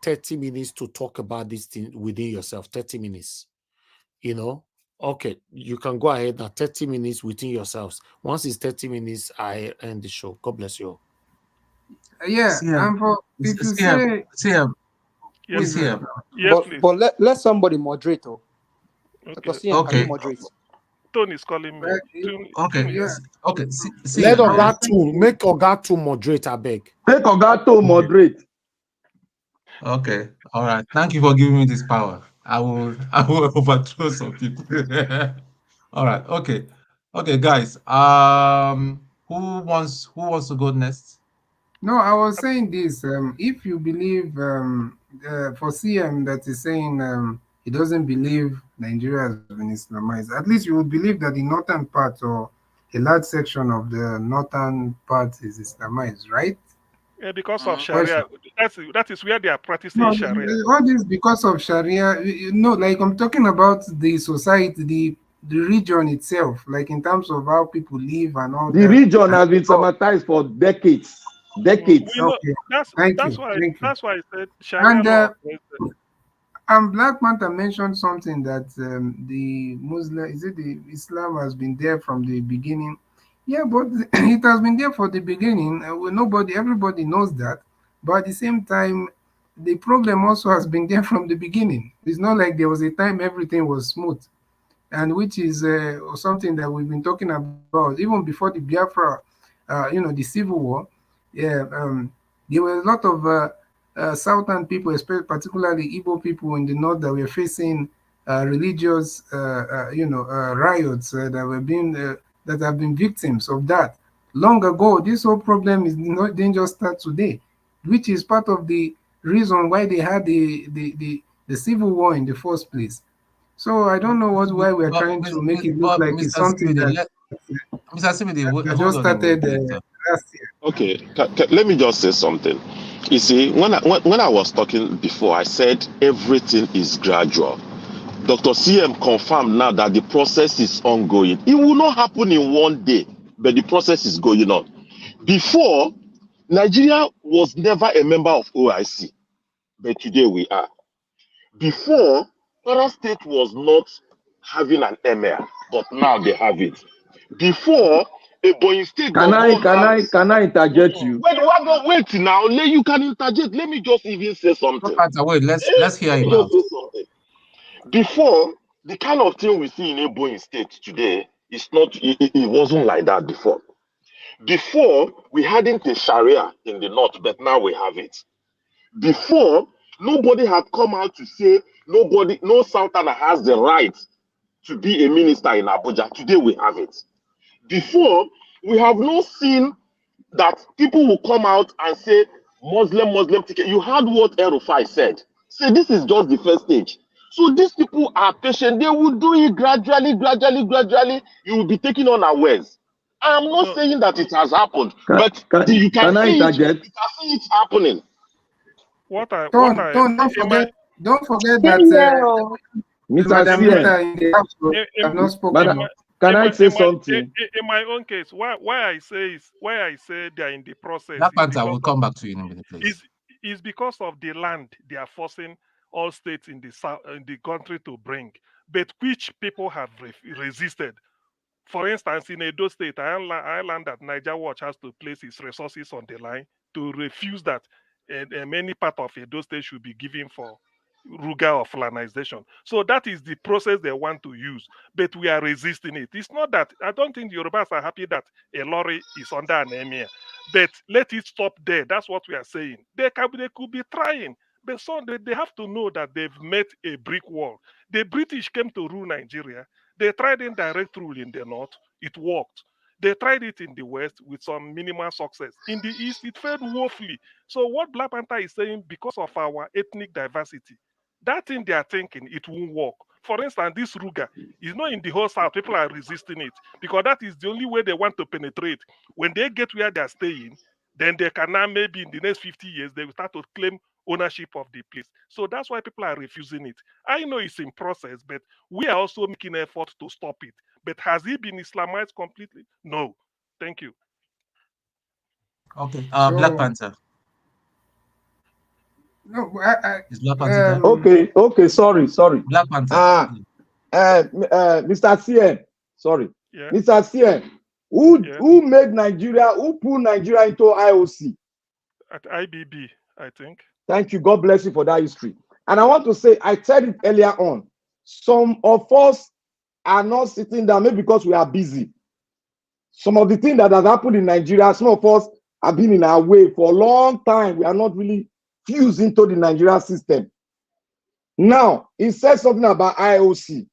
30 minutes to talk about this thing within yourself. 30 minutes. Okay, you can go ahead now. 30 minutes within yourselves. Once it's 30 minutes, I end the show. God bless you all. Yeah, and if you say Yes, but let somebody moderate. Okay. Moderate. Tony is calling me. Okay. Let Oga2 make Oga2 moderate, I beg. Make Oga2 moderate. Okay. All right. Thank you for giving me this power. I will overthrow some people. All right. Okay. Okay, guys. Who wants to go next? No, I was saying this. If you believe for CM that is saying he doesn't believe Nigeria has been Islamized, at least you would believe that the northern part or a large section of the northern part is Islamized, right? Yeah, because of Sharia. That is where they are practicing Sharia. All this because of Sharia. Like I'm talking about the society, the region itself, like in terms of how people live and all that. The region has been traumatized for decades. Okay. That's why I said Sharia law. And Black Panther mentioned something that the Islam has been there from the beginning. Yeah, but it has been there for the beginning. Everybody knows that. But at the same time, the problem also has been there from the beginning. It's not like there was a time everything was smooth, and which is something that we've been talking about even before the Biafra, the civil war. Yeah, there were a lot of southern people, especially particularly Igbo people in the north, that were facing religious, riots that have been victims of that long ago. This whole problem didn't just start today, which is part of the reason why they had the civil war in the first place. So I don't know why we're trying to make it look like it's something that just started last year. Okay, let me just say something. You see, when I was talking before, I said everything is gradual. Dr. CM confirmed now that the process is ongoing. It will not happen in one day, but the process is going on. Before, Nigeria was never a member of OIC, but today we are. Before, Kwara State was not having an emir, but now they have it. Before, Ebonyi State Can I interject you? Wait now. You can interject. Let me just even say something. Wait, let's hear him out. Before, the kind of thing we see in Ebonyi State today is not. It wasn't like that before. Before, we hadn't a Sharia in the north, but now we have it. Before, nobody had come out to say no Southerner has the right to be a minister in Abuja. Today we have it. Before, we have not seen that people will come out and say Muslim ticket. You heard what Erufai said. Say this is just the first stage. So these people are patient. They will do it gradually. You will be taken unawares. I am not saying that it has happened, but you can see it. You can see it happening. Don't forget that Mr. Rita in the house have not spoken. Can I say something? In my own case, why I say they are in the process. Black Panther will come back to you in a minute, please. Is because of the land they are forcing all states in the south in the country to bring, but which people have resisted. For instance, in Edo State, I learned that Niger Watch has to place its resources on the line to refuse that many part of Edo State should be given for Ruga or Fulanization. So that is the process they want to use, but we are resisting it. It's not that, I don't think the Yorubas are happy that a lorry is under an emir, but let it stop there. That's what we are saying. They could be trying, but so they have to know that they've met a brick wall. The British came to rule Nigeria. They tried indirect rule in the north. It worked. They tried it in the west with some minimal success. In the east, it failed woefully. So what Black Panther is saying, because of our ethnic diversity, that thing they are thinking, it won't work. For instance, this Ruga is not in the whole south. People are resisting it because that is the only way they want to penetrate. When they get where they are staying, then they can now, maybe in the next 50 years, they will start to claim ownership of the place. So that's why people are refusing it. I know it's in process, but we are also making effort to stop it. But has it been Islamized completely? No. Thank you. Okay. Black Panther. No, Is Black Panther Okay. Sorry. Black Panther. Mr. CM. Sorry. Yeah. Mr. CM. Who made Nigeria? Who pulled Nigeria into IOC? At IBB, I think. Thank you. God bless you for that history. And I want to say, I said it earlier on. Some of us are not sitting down, maybe because we are busy. Some of the things that has happened in Nigeria, some of us have been in our way for a long time. We are not really fused into the Nigerian system. Now, he said something about IOC.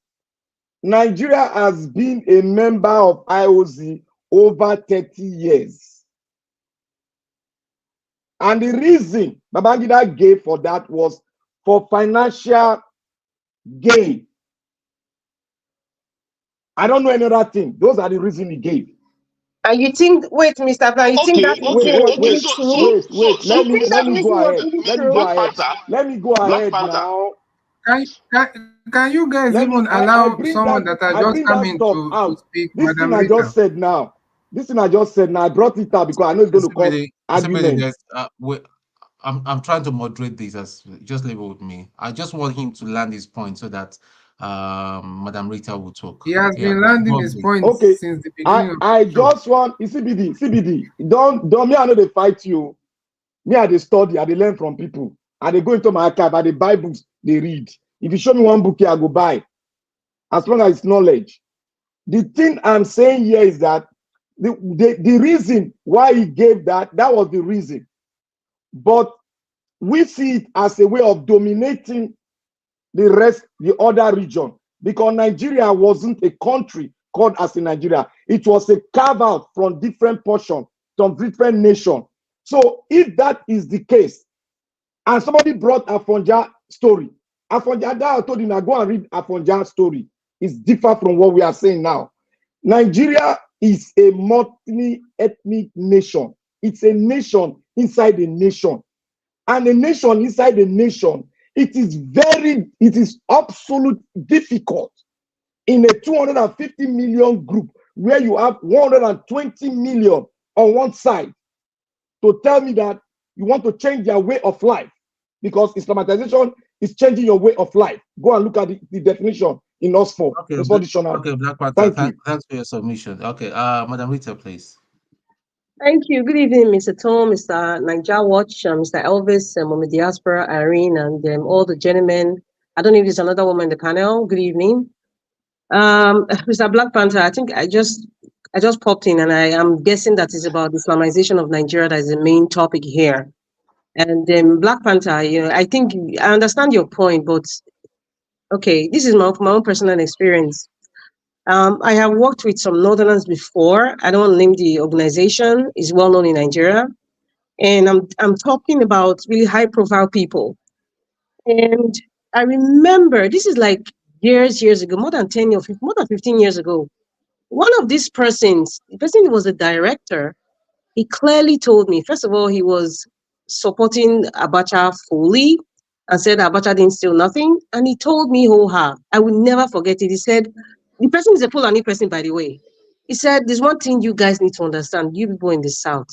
Nigeria has been a member of IOC over 30 years. And the reason Babangida gave for that was for financial gain. I don't know any other thing. Those are the reasons he gave. And you think, wait, Mr. Van, you think that wait. Let me go ahead now. Can you guys even allow someone that has just come in to speak, This Madam thing I Rita? just said now. I brought it up because I know it's going to cause argument. I'm trying to moderate this. Just leave it with me. I just want him to land his point so that Madam Rita will talk. He has been landing his points since the beginning. I just want CBD. Don't me. I know they fight you. Me, I they study. I they learn from people. I they go into my archive. I they buy books. They read. If you show me one book here, I go buy. As long as it's knowledge. The thing I'm saying here is that the reason why he gave that was the reason. But we see it as a way of dominating the other region, because Nigeria wasn't a country called as in Nigeria. It was a carve out from different portions, from different nations. So if that is the case, and somebody brought Afonja story, Afonja, I told you now, go and read Afonja's story. It's different from what we are saying now. Nigeria is a multi-ethnic nation. It's a nation inside a nation. And a nation inside a nation, it is absolutely difficult in a 250 million group where you have 120 million on one side to tell me that you want to change their way of life, because Islamization is changing your way of life. Go and look at the definition in Oxford. Okay, Black Panther. Thanks for your submission. Okay, Madam Rita, please. Thank you. Good evening, Mr. Tom, Mr. Niger Watch, Mr. Elvis, Mama Diaspora, Irene, and all the gentlemen. I don't know if there's another woman in the panel. Good evening. Mr. Black Panther, I think I just popped in, and I am guessing that is about the Islamization of Nigeria that is the main topic here. And Black Panther, I think I understand your point, but okay, this is my own personal experience. I have worked with some Northerners before. I don't name the organization. It's well known in Nigeria. And I'm talking about really high profile people. And I remember this is like years ago, more than 10 or 15, more than 15 years ago. One of these persons, the person who was a director, he clearly told me, first of all, he was supporting Abacha fully and said Abacha didn't steal nothing. And he told me, I will never forget it. He said, the person is a Fulani person, by the way. He said, there's one thing you guys need to understand, you people in the South.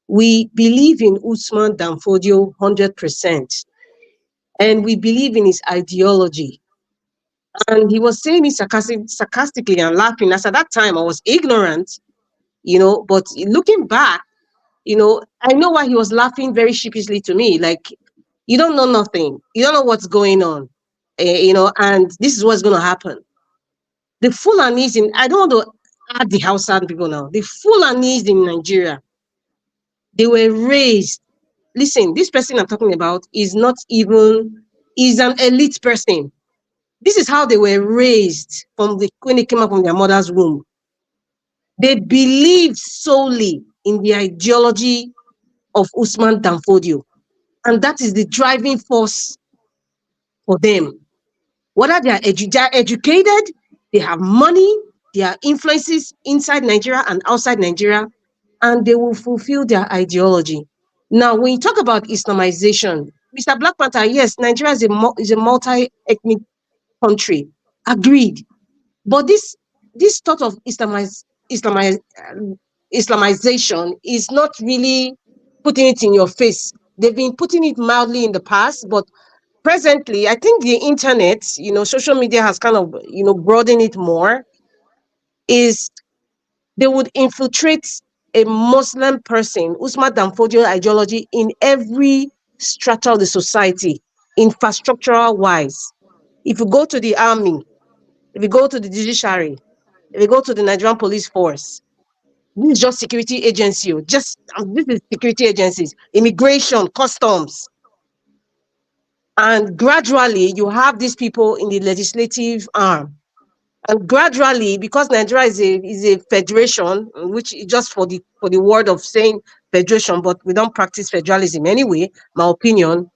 We believe in Usman Danfodio 100%. And we believe in his ideology. And he was saying it sarcastically and laughing. As at that time, I was ignorant, but looking back, I know why he was laughing very sheepishly to me. Like, you don't know nothing. You don't know what's going on, and this is what's going to happen. The Fulanis I don't want to add the Hausa people now. The Fulanis in Nigeria, they were raised. Listen, this person I'm talking about is an elite person. This is how they were raised when they came up from their mother's womb. They believed solely in the ideology of Usman Danfodio. And that is the driving force for them. Whether they are educated, they have money, there are influences inside Nigeria and outside Nigeria, and they will fulfill their ideology. Now, when you talk about Islamization, Mr. Black Panther, yes, Nigeria is a multi-ethnic country. Agreed. But this thought of Islamization is not really putting it in your face. They've been putting it mildly in the past, but presently, I think the internet, social media has kind of, broadened it more, is they would infiltrate a Muslim person, Usman Danfodio ideology, in every strata of the society, infrastructural wise. If you go to the army, if you go to the judiciary, if you go to the Nigerian police force, this is just security agency. This is security agencies, immigration, customs. And gradually, you have these people in the legislative arm. And gradually, because Nigeria is a federation, which is just for the word of saying federation, but we don't practice federalism anyway, my opinion.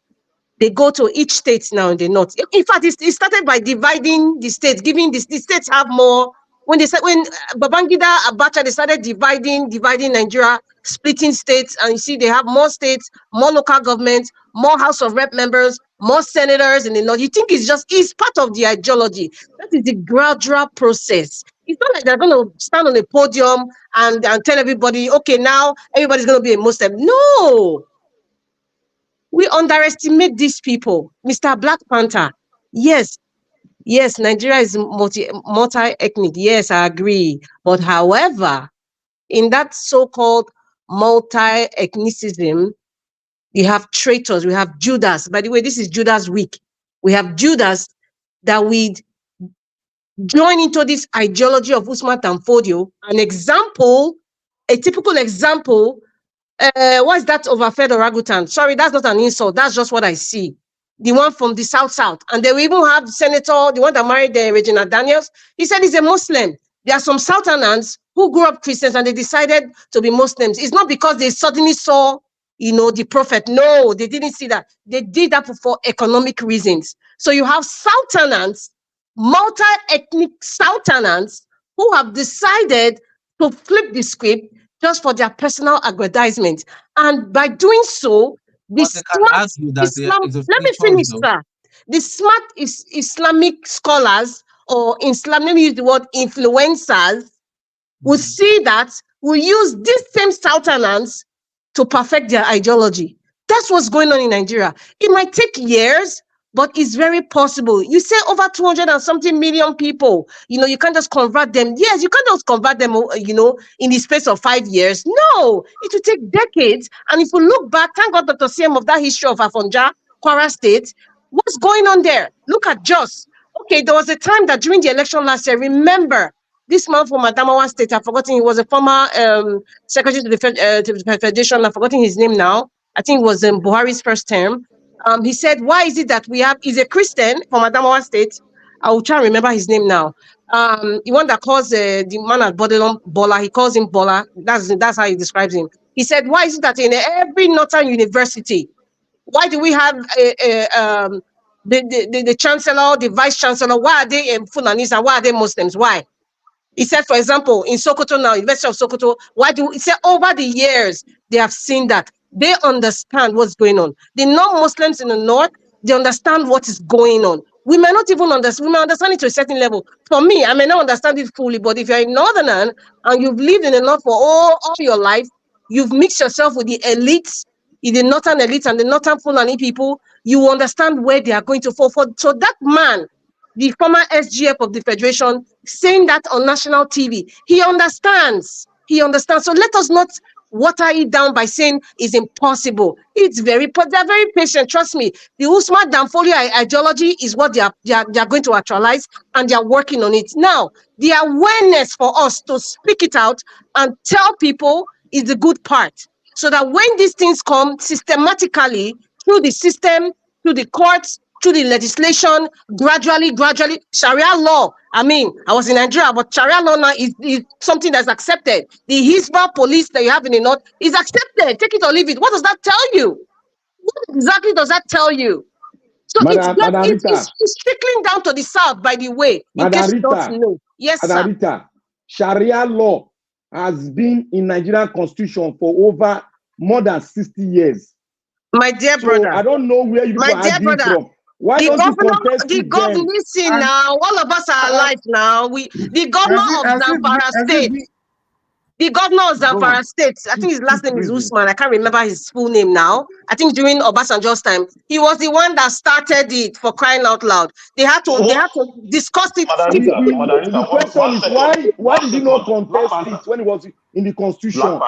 They go to each state now in the north. In fact, it started by dividing the states, giving the states have more. When Babangida, Abacha, they started dividing Nigeria, splitting states, and you see they have more states, more local governments, more House of Rep members, more senators in the north. You think it's part of the ideology. That is the gradual process. It's not like they're going to stand on a podium and tell everybody, okay, now everybody's going to be a Muslim. No. We underestimate these people. Mr. Black Panther, yes, Nigeria is multi-ethnic. Yes, I agree. But however, in that so-called multi-ethnicism, we have traitors, we have Judas. By the way, this is Judas week. We have Judas that we join into this ideology of Usman Danfodio. A typical example, what's that overfed orangutan? Sorry, that's not an insult. That's just what I see. The one from the South. And they will even have Senator, the one that married Regina Daniels. He said he's a Muslim. There are some Southerners who grew up Christians and they decided to be Muslims. It's not because they suddenly saw, the prophet. No, they didn't see that. They did that for economic reasons. So you have Southerners, multi-ethnic Southerners who have decided to flip the script just for their personal aggrandizement. And by doing so, the smart let me finish, sir. The smart Islamic scholars or Islam, let me use the word influencers, will see that, will use these same Southerners to perfect their ideology. That's what's going on in Nigeria. It might take years, but it's very possible. You say over 200 and something million people, you can't just convert them. Yes, you can't just convert them, in the space of 5 years. No, it will take decades. And if you look back, thank God Dr. CM of that history of Afonja, Kwara State, what's going on there? Look at Jos. Okay, there was a time that during the election last year, remember, this man from Adamawa State, I've forgotten, he was a former secretary to the Federation, I've forgotten his name now. I think it was Buhari's first term. He said, why is it that he's a Christian from Adamawa State, I will try and remember his name now. The one that calls the man at Bodilon Bola, he calls him Bola. That's how he describes him. He said, why is it that in every northern university, why do we have the chancellor, the vice chancellor? Why are they Fulanis and why are they Muslims? Why? He said, for example, in Sokoto now, University of Sokoto, he said over the years, they have seen that. They understand what's going on. The non-Muslims in the north, they understand what is going on. We may not even understand, we may understand it to a certain level. For me, I may not understand it fully, but if you're a northerner and you've lived in the north for all your life, you've mixed yourself with the elites, in the northern elites and the northern Fulani people, you understand where they are going to fall for. So that man, the former SGF of the Federation, saying that on national TV, he understands. He understands. So let us not water it down by saying it's impossible. It's they're very patient. Trust me. The Usman Danfodio ideology is what they are going to actualize, and they are working on it. Now, the awareness for us to speak it out and tell people is the good part. So that when these things come systematically through the system, through the courts, through the legislation, gradually, Sharia law. I mean, I was in Nigeria, but Sharia law now is something that's accepted. The Hisba police that you have in the north is accepted. Take it or leave it. What does that tell you? What exactly does that tell you? So it's trickling down to the south, by the way, in case you don't know. Yes, sir. Rita, Sharia law has been in Nigerian constitution for over more than 60 years. My dear brother. I don't know where you are arguing from. Why don't you contest the governor, listen now, all of us are alive now. The governor of Zamfara State. The governor of Zamfara State, I think his last name is Usman. I can't remember his full name now. I think during Obasanjo's time, he was the one that started it, for crying out loud. They had to discuss it. The question is why did you not contest it when it was in the constitution?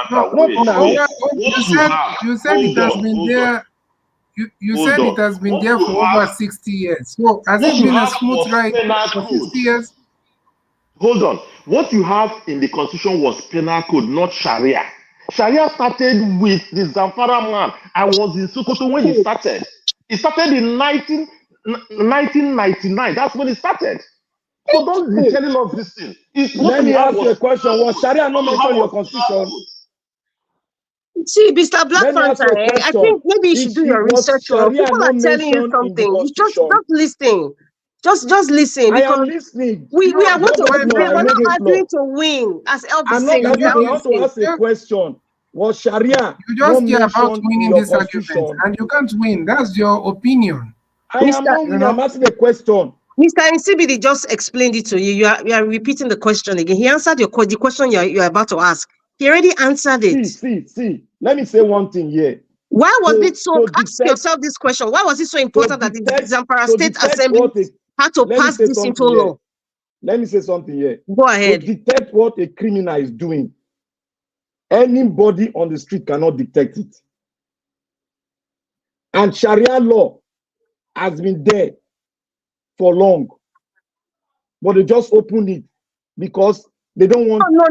You said it has been there. You said it has been there for over 60 years. So has it been a smooth ride for 60 years? Hold on. What you have in the constitution was penal code, not Sharia. Sharia started with the Zamfara man. I was in Sokoto when it started. It started in 1999. That's when it started. So don't be telling us this thing. Let me ask you a question. Was Sharia not mentioned in your constitution? See, Mr. Black Panther, I think maybe you should do your research. People are telling you something. You just listen. Just listen. I am listening. We are not arguing to win, as Elvis says. I want to ask a question. Was Sharia you just care about winning this argument, and you can't win. That's your opinion. I am not winning. I'm asking a question. Mr. NCBD just explained it to you. You are repeating the question again. He answered the question you are about to ask. He already answered it. See. Let me say one thing here. Why was it so? Ask yourself this question. Why was it so important that the Zamfara State Assembly had to pass this into law? Let me say something here. Go ahead. To detect what a criminal is doing, anybody on the street cannot detect it. And Sharia law has been there for long, but they just opened it because they don't want. No,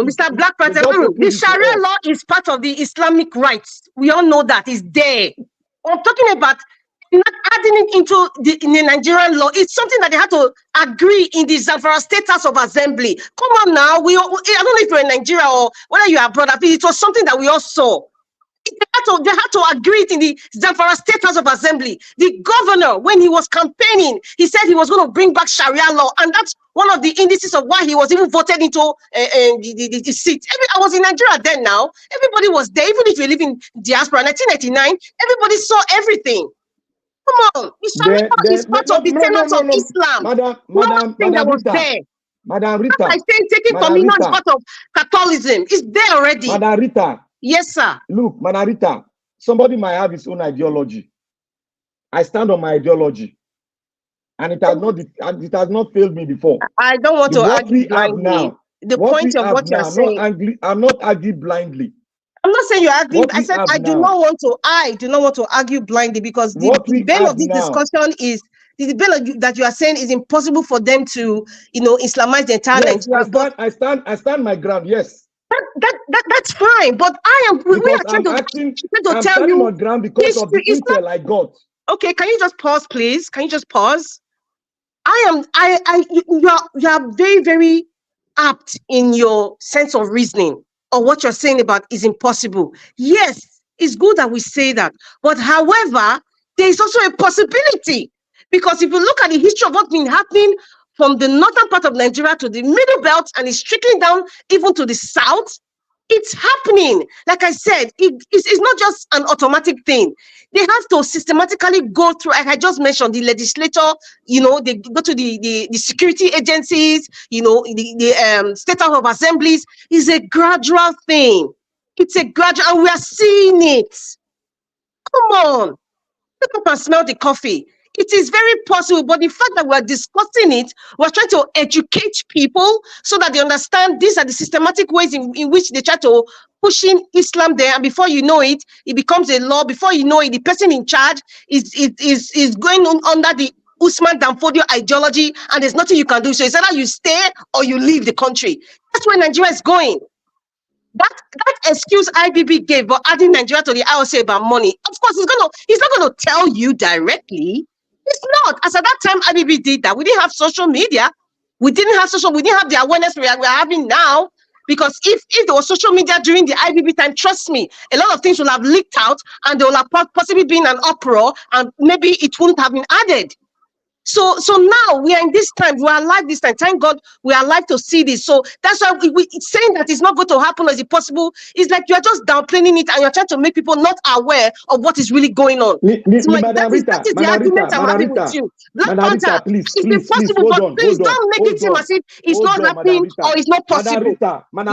Mr. Black Panther. The Sharia law is part of the Islamic rights. We all know that is there. I'm talking about not adding it into the Nigerian law. It's something that they had to agree in the Zamfara State House of Assembly. Come on now. I don't know if you're in Nigeria or whether you are abroad. It was something that we all saw. They had to agree it in the Zamfara State House of Assembly. The governor, when he was campaigning, he said he was going to bring back Sharia law, and that's one of the indices of why he was even voted into the seat. I was in Nigeria then. Now everybody was there, even if you live in diaspora. 1999, everybody saw everything. Come on, Sharia is part of the tenets of Islam. Madam Rita, I say taking communion is part of Catholicism. It's there already. Madam Rita. Yes, sir. Look, Madam Rita, somebody might have his own ideology. I stand on my ideology, and it has not failed me before. I don't want to argue blindly. The point of what you're saying. I'm not arguing blindly. I'm not saying you're arguing. I said I do not want to argue blindly, because the bane of this discussion is the bane that you are saying is impossible for them to, Islamize the entire Nigeria. I stand my ground. Yes. That's fine, but we are trying to tell you my ground because of the intel I got. Okay, can you just pause, please? Can you just pause? you are very, very apt in your sense of reasoning, or what you're saying about is impossible. Yes, it's good that we say that. But however, there is also a possibility. Because if you look at the history of what's been happening from the northern part of Nigeria to the middle belt, and it's trickling down even to the south, it's happening. Like I said, it's not just an automatic thing. They have to systematically go through, like I just mentioned, the legislature, they go to the security agencies, the state house of assemblies. It's a gradual thing. It's a gradual, and we are seeing it. Come on. Look up and smell the coffee. It is very possible, but the fact that we're discussing it, we're trying to educate people so that they understand these are the systematic ways in which they try to push in Islam there, and before you know it, it becomes a law. Before you know it, the person in charge is going on under the Usman Danfodio ideology, and there's nothing you can do. So it's either you stay or you leave the country. That's where Nigeria is going. That excuse IBB gave for adding Nigeria to the IOC about money, of course, he's not gonna tell you directly. It's not. As at that time, IBB did that. We didn't have social media. We didn't have the awareness we are having now. Because if there was social media during the IBB time, trust me, a lot of things will have leaked out, and there will have possibly been an uproar, and maybe it wouldn't have been added. So now we are in this time, we are alive this time. Thank God we are alive to see this. So that's why it's saying that it's not going to happen, or is it possible? It's like you're just downplaying it, and you're trying to make people not aware of what is really going on. That is the argument I'm having with you. Black Panther, is it possible? But please don't make it seem as if it's not happening or it's not possible.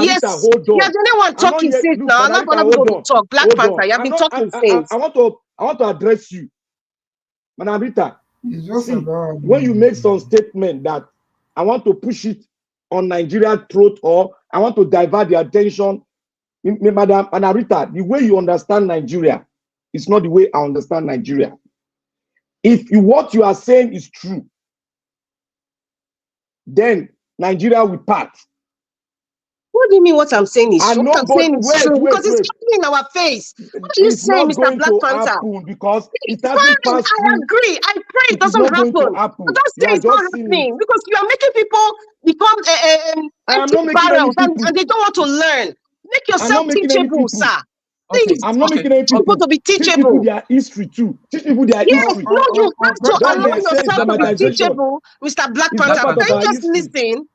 Yes, you're the only one talking since now. I'm not going to talk. Black Panther, you have been talking since. I want to address you, Madam Rita. See, when you make some statement that I want to push it on Nigeria throat, or I want to divert the attention, Madam Rita, the way you understand Nigeria is not the way I understand Nigeria. If what you are saying is true, then Nigeria will part. What do you mean what I'm saying is true? What I'm saying is true because it's coming in our face. What are you saying, Mr. Black Panther? Because it's fine. I agree. I pray it doesn't happen. But don't say it's not happening because you are making people become empty barrels and they don't want to learn. Make yourself teachable, sir. Please. I'm not making any people to be teachable. Teach people their history too. Teach people their history. No, you have to allow yourself to be teachable, Mr. Black Panther. Can you just listen,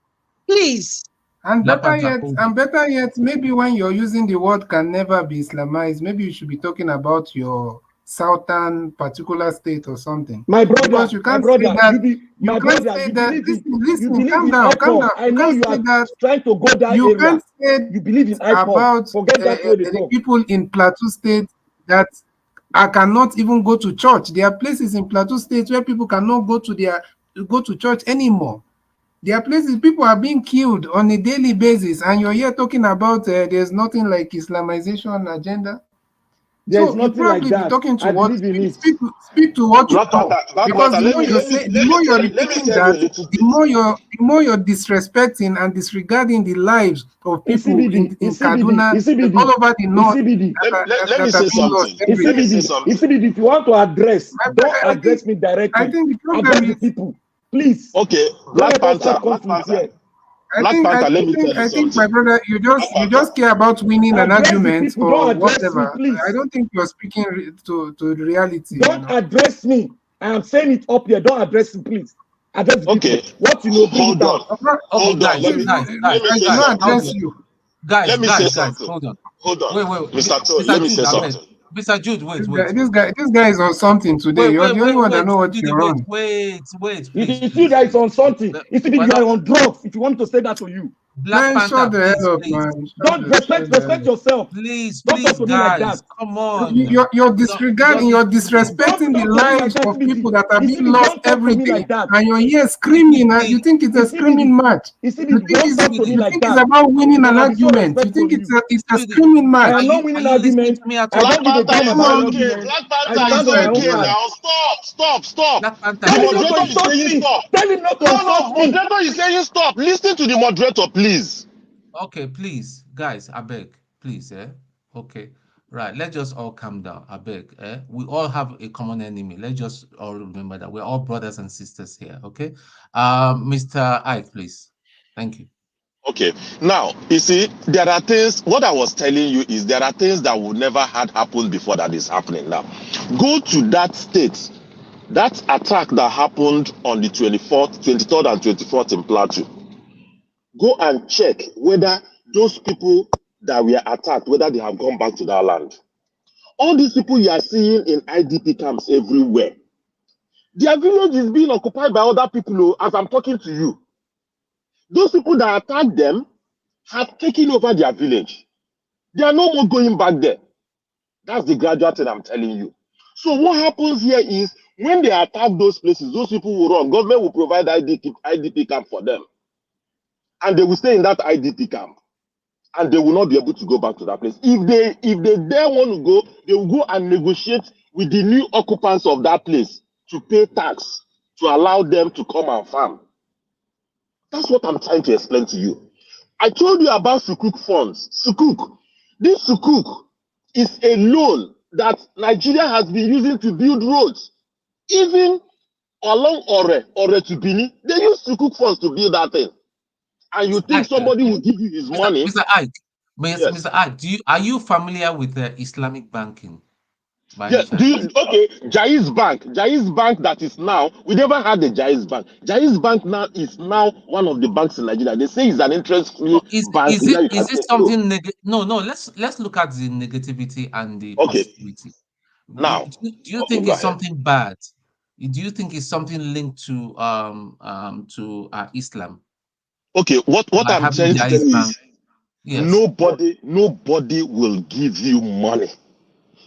please? And better yet, maybe when you're using the word "can never be Islamized," maybe you should be talking about your southern particular state or something. My brother, because you can't say that. Listen, calm down. I know you are trying to go that you area. Can't say you believe in about the people in Plateau State that I cannot even go to church. There are places in Plateau State where people cannot go to church anymore. There are places people are being killed on a daily basis, and you're here talking about there's nothing like Islamization agenda. There's nothing like that. Talking to I what believe in it. Speak to what you know. Because the more you're repeating that, the more you're disrespecting and disregarding the lives of people in Kaduna, all over the north. Let me say something. If you want to address, don't address me directly. I think the problem address the people. Please. Okay, Black Panther, let me tell you I think, my brother, you just care about winning an argument or whatever. I don't think you're speaking to the reality. Don't address me. I am saying it up here. Don't address me, please. Address okay. People. What you know, hold on. Hold on. Let me address you. Guys, hold on. Wait. Mr. Let me say something. Mr. Jude, wait. This guy is on something today. You're the only one that know what you're on. Wait, please. It's you that is on something. It's you are on drugs. If you want to say that to you. Black Panther, shut the hell up, man. Don't respect yourself. Please, don't talk to me like that. Come on. You're disregarding, you're disrespecting the lives of people that are being lost every day. And you're here screaming, and you think it's a screaming match. You think it's about winning an argument. You think it's a screaming match. I'm not winning an argument. Black Panther is okay now. Stop. The moderator is saying stop. Tell him not to stop. Moderator is saying stop. Listen to the moderator, please. Okay, please, guys, I beg, please, okay. Right. Let's just all calm down. I beg. We all have a common enemy. Let's just all remember that we're all brothers and sisters here. Okay. Mr. Ike, please. Thank you. Okay. Now, you see, there are things, what I was telling you is there are things that would never had happened before that is happening now. Go to that state, that attack that happened on the 24th, 23rd and 24th in Plateau. Go and check whether those people that were attacked, whether they have gone back to that land. All these people you are seeing in IDP camps everywhere, their village is being occupied by other people as I'm talking to you. Those people that attacked them have taken over their village. They are no more going back there. That's the gradual thing I'm telling you. So what happens here is when they attack those places, those people will run. Government will provide IDP camp for them. And they will stay in that IDP camp. And they will not be able to go back to that place. If they dare want to go, they will go and negotiate with the new occupants of that place to pay tax to allow them to come and farm. That's what I'm trying to explain to you. I told you about Sukuk funds. Sukuk. This Sukuk is a loan that Nigeria has been using to build roads. Even along Ore to Bini, they use Sukuk funds to build that thing. And you think somebody will give you his money? Mr. Ike, yes. Mr. Ike, are you familiar with Islamic banking? Yeah, okay, Jaiz Bank that is now, we never had the Jaiz Bank. Jaiz Bank now is now one of the banks in Nigeria. They say it's an interest-free bank. Is it something negative? No, let's look at the negativity and the positivity. Now, do you think it's something bad? Do you think it's something linked to Islam? Okay, what I'm trying to tell you is yes. nobody will give you money.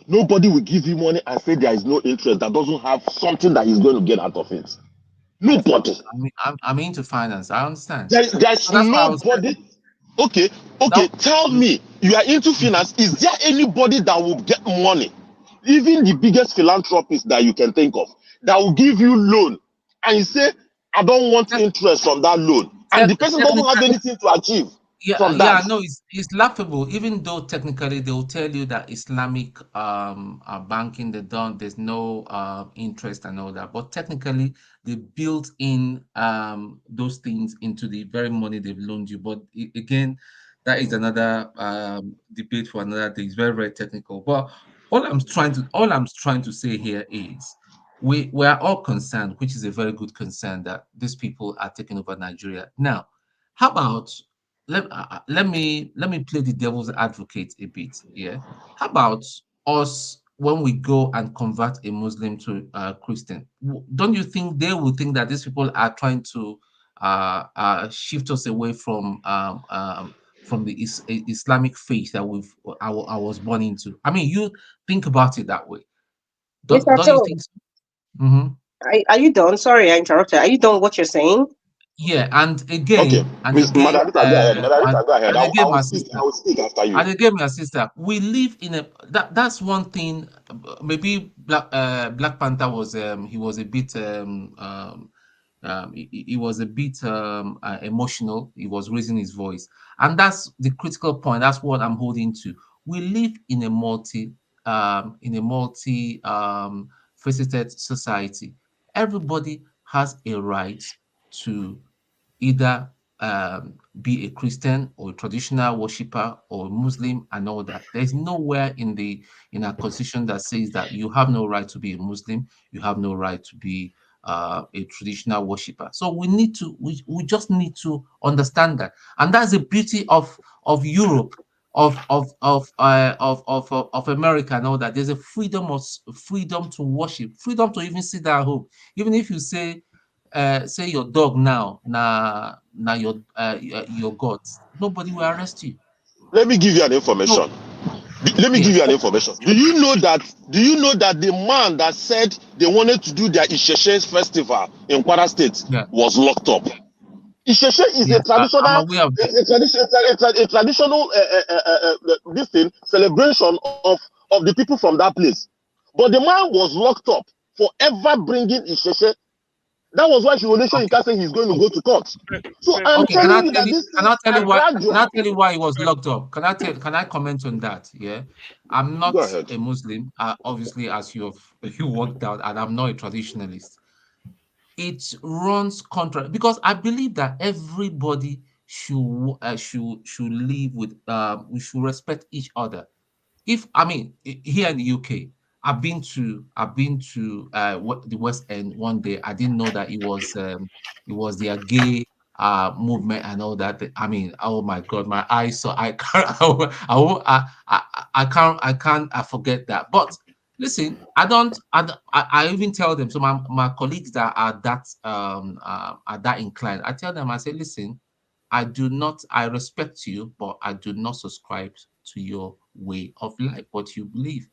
Nobody will give you money and say there is no interest that doesn't have something that he's going to get out of it. Nobody. I'm into finance. I understand. There's nobody. Okay. Tell me, you are into finance. Is there anybody that will get money, even the biggest philanthropist that you can think of, that will give you loan and you say, I don't want interest from that loan, and the person doesn't have anything to achieve from that? Yeah, no, it's laughable. Even though technically they will tell you that Islamic banking, there's no interest and all that, but technically they built in those things into the very money they've loaned you. But again, that is another debate for another day. It's very, very technical. But all I'm trying to say here is we are all concerned, which is a very good concern, that these people are taking over Nigeria. Now, how about let me play the devil's advocate a bit. Yeah, how about us when we go and convert a Muslim to a Christian? Don't you think they will think that these people are trying to shift us away from the Islamic faith that I was born into? I mean, you think about it that way. Don't you think so? Mm-hmm. Are you done? Sorry, I interrupted. Are you done what you're saying? Yeah, and again, go ahead. I will speak after you. And again, my sister, we live in that's one thing. Maybe Black Panther was he was a bit he was a bit emotional. He was raising his voice, and that's the critical point. That's what I'm holding to. We live in a multi faceted society. Everybody has a right to either be a Christian or a traditional worshiper or a Muslim and all that. There's nowhere in our constitution that says that you have no right to be a Muslim, you have no right to be a traditional worshiper. So we just need to understand that, and that's the beauty of Europe, of America and all that. There's a freedom to worship, freedom to even sit at home, even if you say your dog now your God, nobody will arrest you. Let me give you an information. Let me give you an information. Do you know that the man that said they wanted to do their Isheshe festival in Kwara State was locked up? Isheshe is a traditional, traditional this thing, celebration of the people from that place. But the man was locked up for ever bringing Isheshe That was why Revolution you can't say he's going to go to court. So I'm telling you that this can I tell you why? gradual. Can I tell you why he was locked up? Can I comment on that? Yeah, I'm not a Muslim, obviously, as you worked out, and I'm not a traditionalist. It runs contra, because I believe that everybody should live with we should respect each other. If I mean here in the UK, I've been to the West End one day. I didn't know that it was their gay movement and all that. I mean, oh my God, my eyes. So I can't I can't forget that. But listen, I even tell them. So my colleagues that are that inclined, I tell them, I say, listen, I respect you, but I do not subscribe to your way of life, what you believe.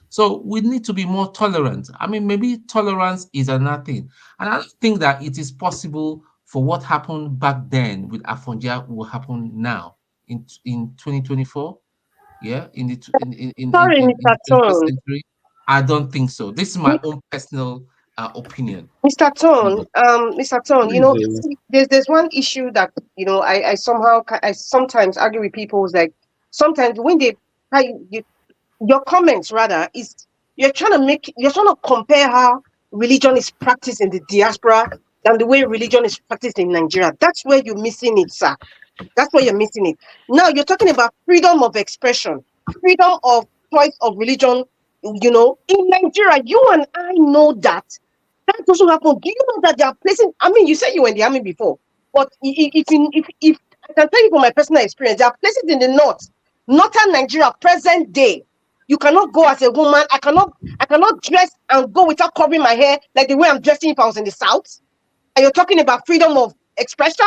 So we need to be more tolerant. I mean, maybe tolerance is another thing. And I think that it is possible for what happened back then with Afonja will happen now in 2024. Yeah, in the Sorry, in Mr. the 21st Tone. century. I don't think so. This is my own personal opinion. Mr. Tone, you know, there's one issue that, you know, I sometimes argue with people. Is like, sometimes when your comments rather is you're trying to compare how religion is practiced in the diaspora than the way religion is practiced in Nigeria. That's where you're missing it, sir. That's where you're missing it. Now you're talking about freedom of expression, freedom of choice of religion. You know, in Nigeria, you and I know that doesn't happen. Do you know that they are placing? I mean, you said you were in the army before, but if I can tell you from my personal experience, there are places in the northern Nigeria, present day. You cannot go as a woman. I cannot dress and go without covering my hair like the way I'm dressing if I was in the south. And you're talking about freedom of expression.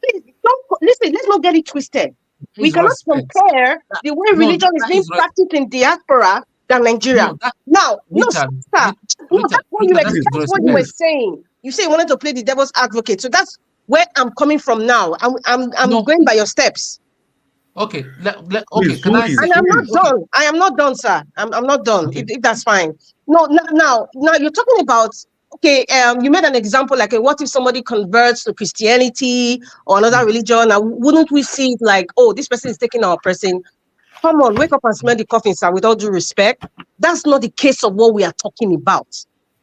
Please don't listen. Let's not get it twisted. We cannot compare the way religion is being practiced in diaspora than Nigeria. Stop. That's what you were saying. You say you wanted to play the devil's advocate. So that's where I'm coming from now. I'm going by your steps. Okay. Can I? And I'm not done. I am not done, sir. I'm not done. Okay. If that's fine. No. Now you're talking about. Okay, you made an example like, what if somebody converts to Christianity or another religion? And wouldn't we see it like, oh, this person is taking our person? Come on, wake up and smell the coffin, sir, with all due respect. That's not the case of what we are talking about.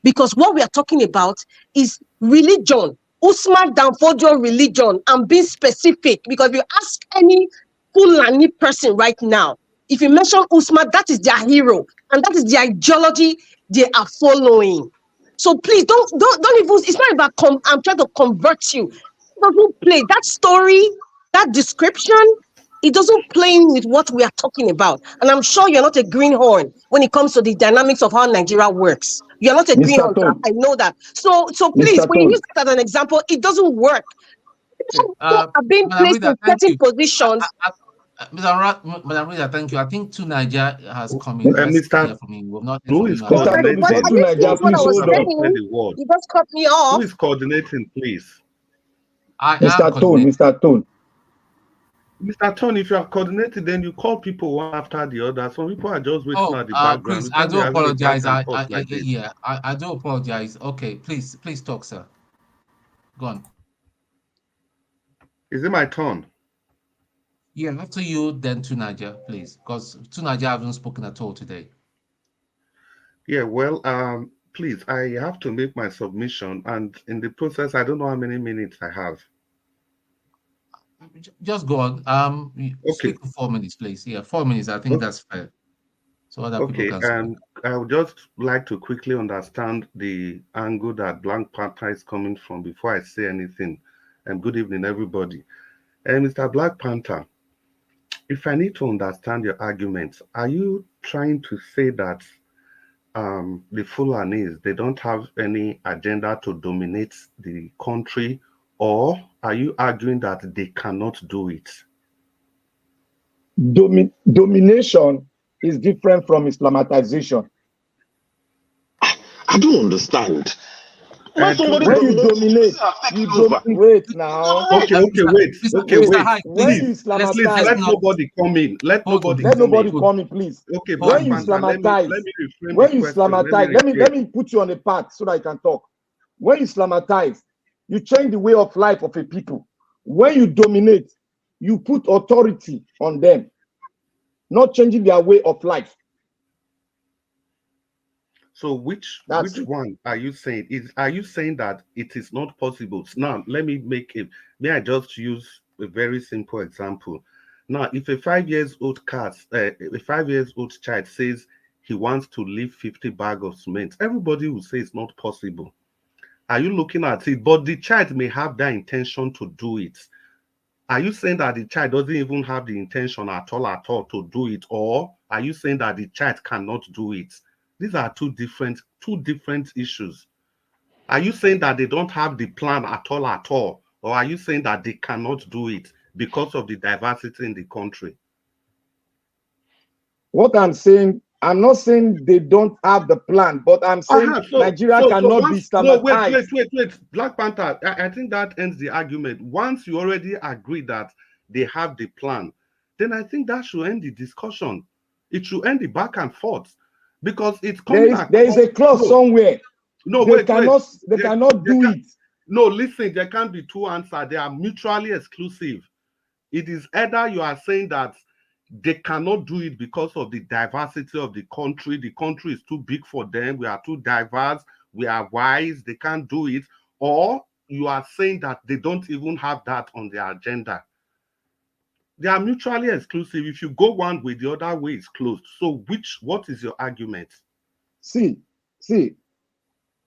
Because what we are talking about is religion. Usman Danfodio religion. I'm being specific because if you ask any Fulani person right now, if you mention Usman, that is their hero. And that is the ideology they are following. So please don't even, it's not about I'm trying to convert you. It doesn't play. That story, that description, it doesn't play in with what we are talking about. And I'm sure you're not a greenhorn when it comes to the dynamics of how Nigeria works. You're not a greenhorn, sir. I know that. So please, when you use that as an example, it doesn't work. People are being placed in certain positions. Madam Rita, thank you. I think Niger has come in. Mr. From you. We've not Who is coordinating? What I was saying, you just cut me off. Who is coordinating, please? Mr. Tone. Mr. Tone, if you are coordinated, then you call people one after the other. Some people are just waiting at the background. Please, I do apologize. I do apologize. Okay, please talk, sir. Go on. Is it my turn? Yeah, after you, then Niger, please, because Niger haven't spoken at all today. Yeah, well, please, I have to make my submission, and in the process, I don't know how many minutes I have. Just go on. Speak for 4 minutes, please. Yeah, 4 minutes. I think that's fair. So other people can speak. I would just like to quickly understand the angle that Black Panther is coming from before I say anything. And good evening, everybody. Mr. Black Panther, if I need to understand your arguments, are you trying to say that the Fulanis, they don't have any agenda to dominate the country, or are you arguing that they cannot do it? Domination is different from Islamization. I don't understand. When you dominate, wait now. Okay, wait. When you Islamize, let nobody come in. Let nobody come in, please. Okay, when you Islamize, let me put you on the path so that I can talk. when you Islamatize, you change the way of life of a people. When you dominate, you put authority on them, not changing their way of life. So which one are you saying? Are you saying that it is not possible? Now let me may I just use a very simple example. Now, if a 5-year-old a 5-year-old child says he wants to lift 50 bags of cement, everybody will say it's not possible. Are you looking at it? But the child may have that intention to do it. Are you saying that the child doesn't even have the intention at all to do it? Or are you saying that the child cannot do it? These are two different issues. Are you saying that they don't have the plan at all? Or are you saying that they cannot do it because of the diversity in the country? What I'm saying, I'm not saying they don't have the plan, but I'm saying Nigeria cannot be Islamatized. No, wait. Black Panther, I think that ends the argument. Once you already agree that they have the plan, then I think that should end the discussion. It should end the back and forth, because it's coming. There is a clause somewhere. No, they cannot do it. No, listen, there can't be two answers. They are mutually exclusive. It is either you are saying that they cannot do it because of the diversity of the country. The country is too big for them. We are too diverse. We are wise. They can't do it. Or you are saying that they don't even have that on their agenda. They are mutually exclusive. If you go one way, the other way is closed. So what is your argument? See,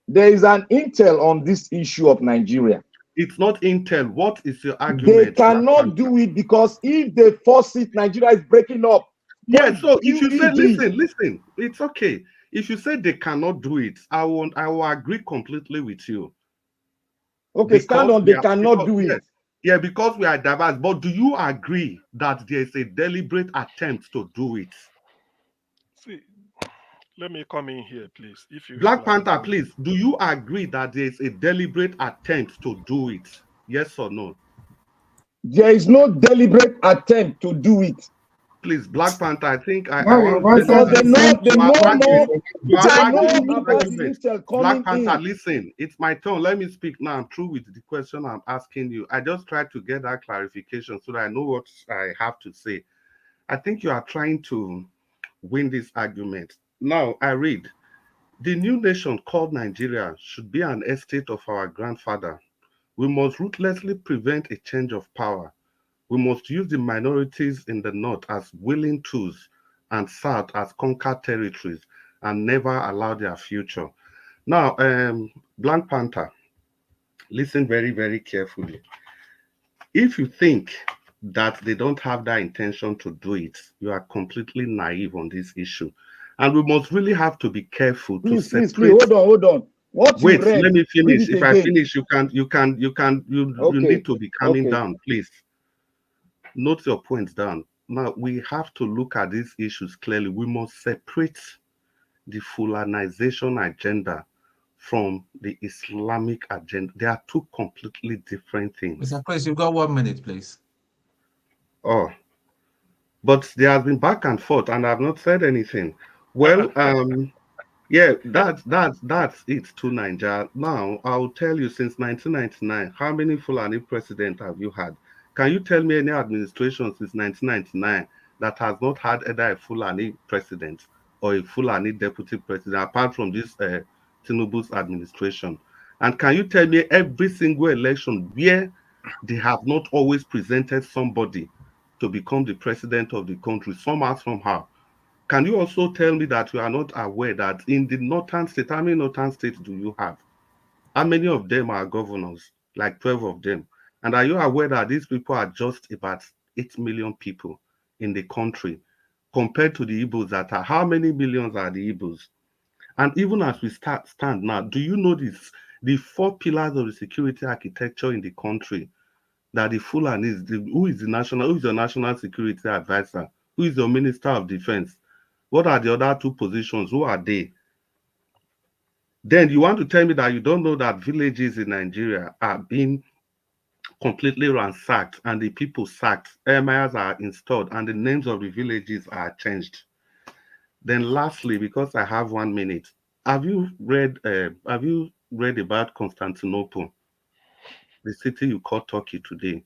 there is an intel on this issue of Nigeria. It's not intel. What is your argument? They cannot do it because if they force it, Nigeria is breaking up. Yeah, so if you say, listen, it's okay. If you say they cannot do it, I will agree completely with you. Okay, stand on they cannot do it. Yeah, because we are diverse. But do you agree that there is a deliberate attempt to do it? See, let me come in here, please. If you Black Panther, please, do you agree that there is a deliberate attempt to do it? Yes or no? There is no deliberate attempt to do it. Please, Black Panther, I think I want because they know about the intel coming Black Panther, in. listen, it's my turn. Let me speak now. I'm through with the question I'm asking you. I just tried to get that clarification so that I know what I have to say. I think you are trying to win this argument. Now, I read, the new nation called Nigeria should be an estate of our grandfather. We must ruthlessly prevent a change of power. We must use the minorities in the north as willing tools and south as conquered territories and never allow their future. Now, Black Panther, listen very, very carefully. If you think that they don't have that intention to do it, you are completely naive on this issue. And we must really have to be careful to separate. Please, hold on. What Wait, you read, let me finish. If again. I finish, you need to be calming down, please. Note your points down. Now, we have to look at these issues clearly. We must separate the Fulanization agenda from the Islamic agenda. They are two completely different things. Mr. Chris, you've got 1 minute, please. Oh, but there has been back and forth, and I've not said anything. Well, yeah, that's it to Nigeria. Now, I'll tell you, since 1999, how many Fulani presidents have you had? Can you tell me any administration since 1999 that has not had either a Fulani president or a Fulani deputy president, apart from this Tinubu's administration? And can you tell me every single election where they have not always presented somebody to become the president of the country, somehow, somehow? Can you also tell me that you are not aware that in the northern state, how many northern states do you have? How many of them are governors? Like 12 of them. And are you aware that these people are just about 8 million people in the country compared to the Igbos that are, how many millions are the Igbos? And even as we stand now, do you know this? The 4 pillars of the security architecture in the country that the Fulani is, who is your national security advisor? Who is your minister of defense? What are the other 2 positions? Who are they? Then you want to tell me that you don't know that villages in Nigeria are being completely ransacked and the people sacked, emirs are installed, and the names of the villages are changed. Then lastly, because I have 1 minute, have you read about Constantinople, the city you call Turkey today?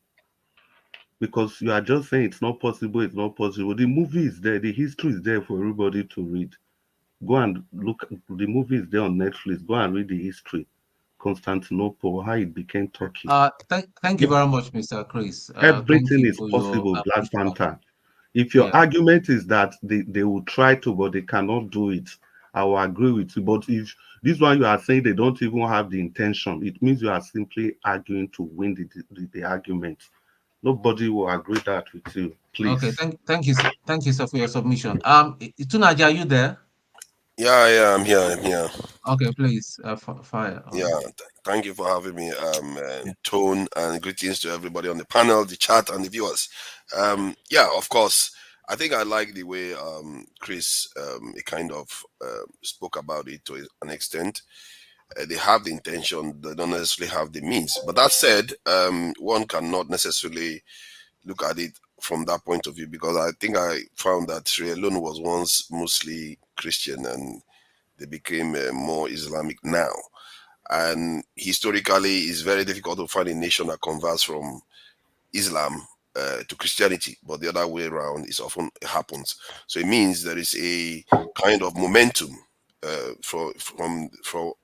Because you are just saying it's not possible, it's not possible. The movie is there, the history is there for everybody to read. Go and look, the movie is there on Netflix. Go and read the history. Constantinople, how it became Turkey. Thank you very much, Mr. Chris. Thank Everything you is for possible, your Black pushback. Panther. If your Yeah. argument is that they will try to, but they cannot do it, I will agree with you. But if this one you are saying they don't even have the intention, it means you are simply arguing to win the argument. Nobody will agree that with you. Please. Okay, thank you, sir, for your submission. Itunaja, are you there? Yeah, I'm here. Okay, please fire. Yeah, thank you for having me, Tone, and greetings to everybody on the panel, the chat, and the viewers. Yeah, of course. I think I like the way Chris he kind of spoke about it to an extent. They have the intention, they don't necessarily have the means. But that said, one cannot necessarily look at it from that point of view, because I think I found that Sierra Leone was once mostly Christian and they became more Islamic now. And historically, it's very difficult to find a nation that converts from Islam to Christianity, but the other way around is often happens. So it means there is a kind of momentum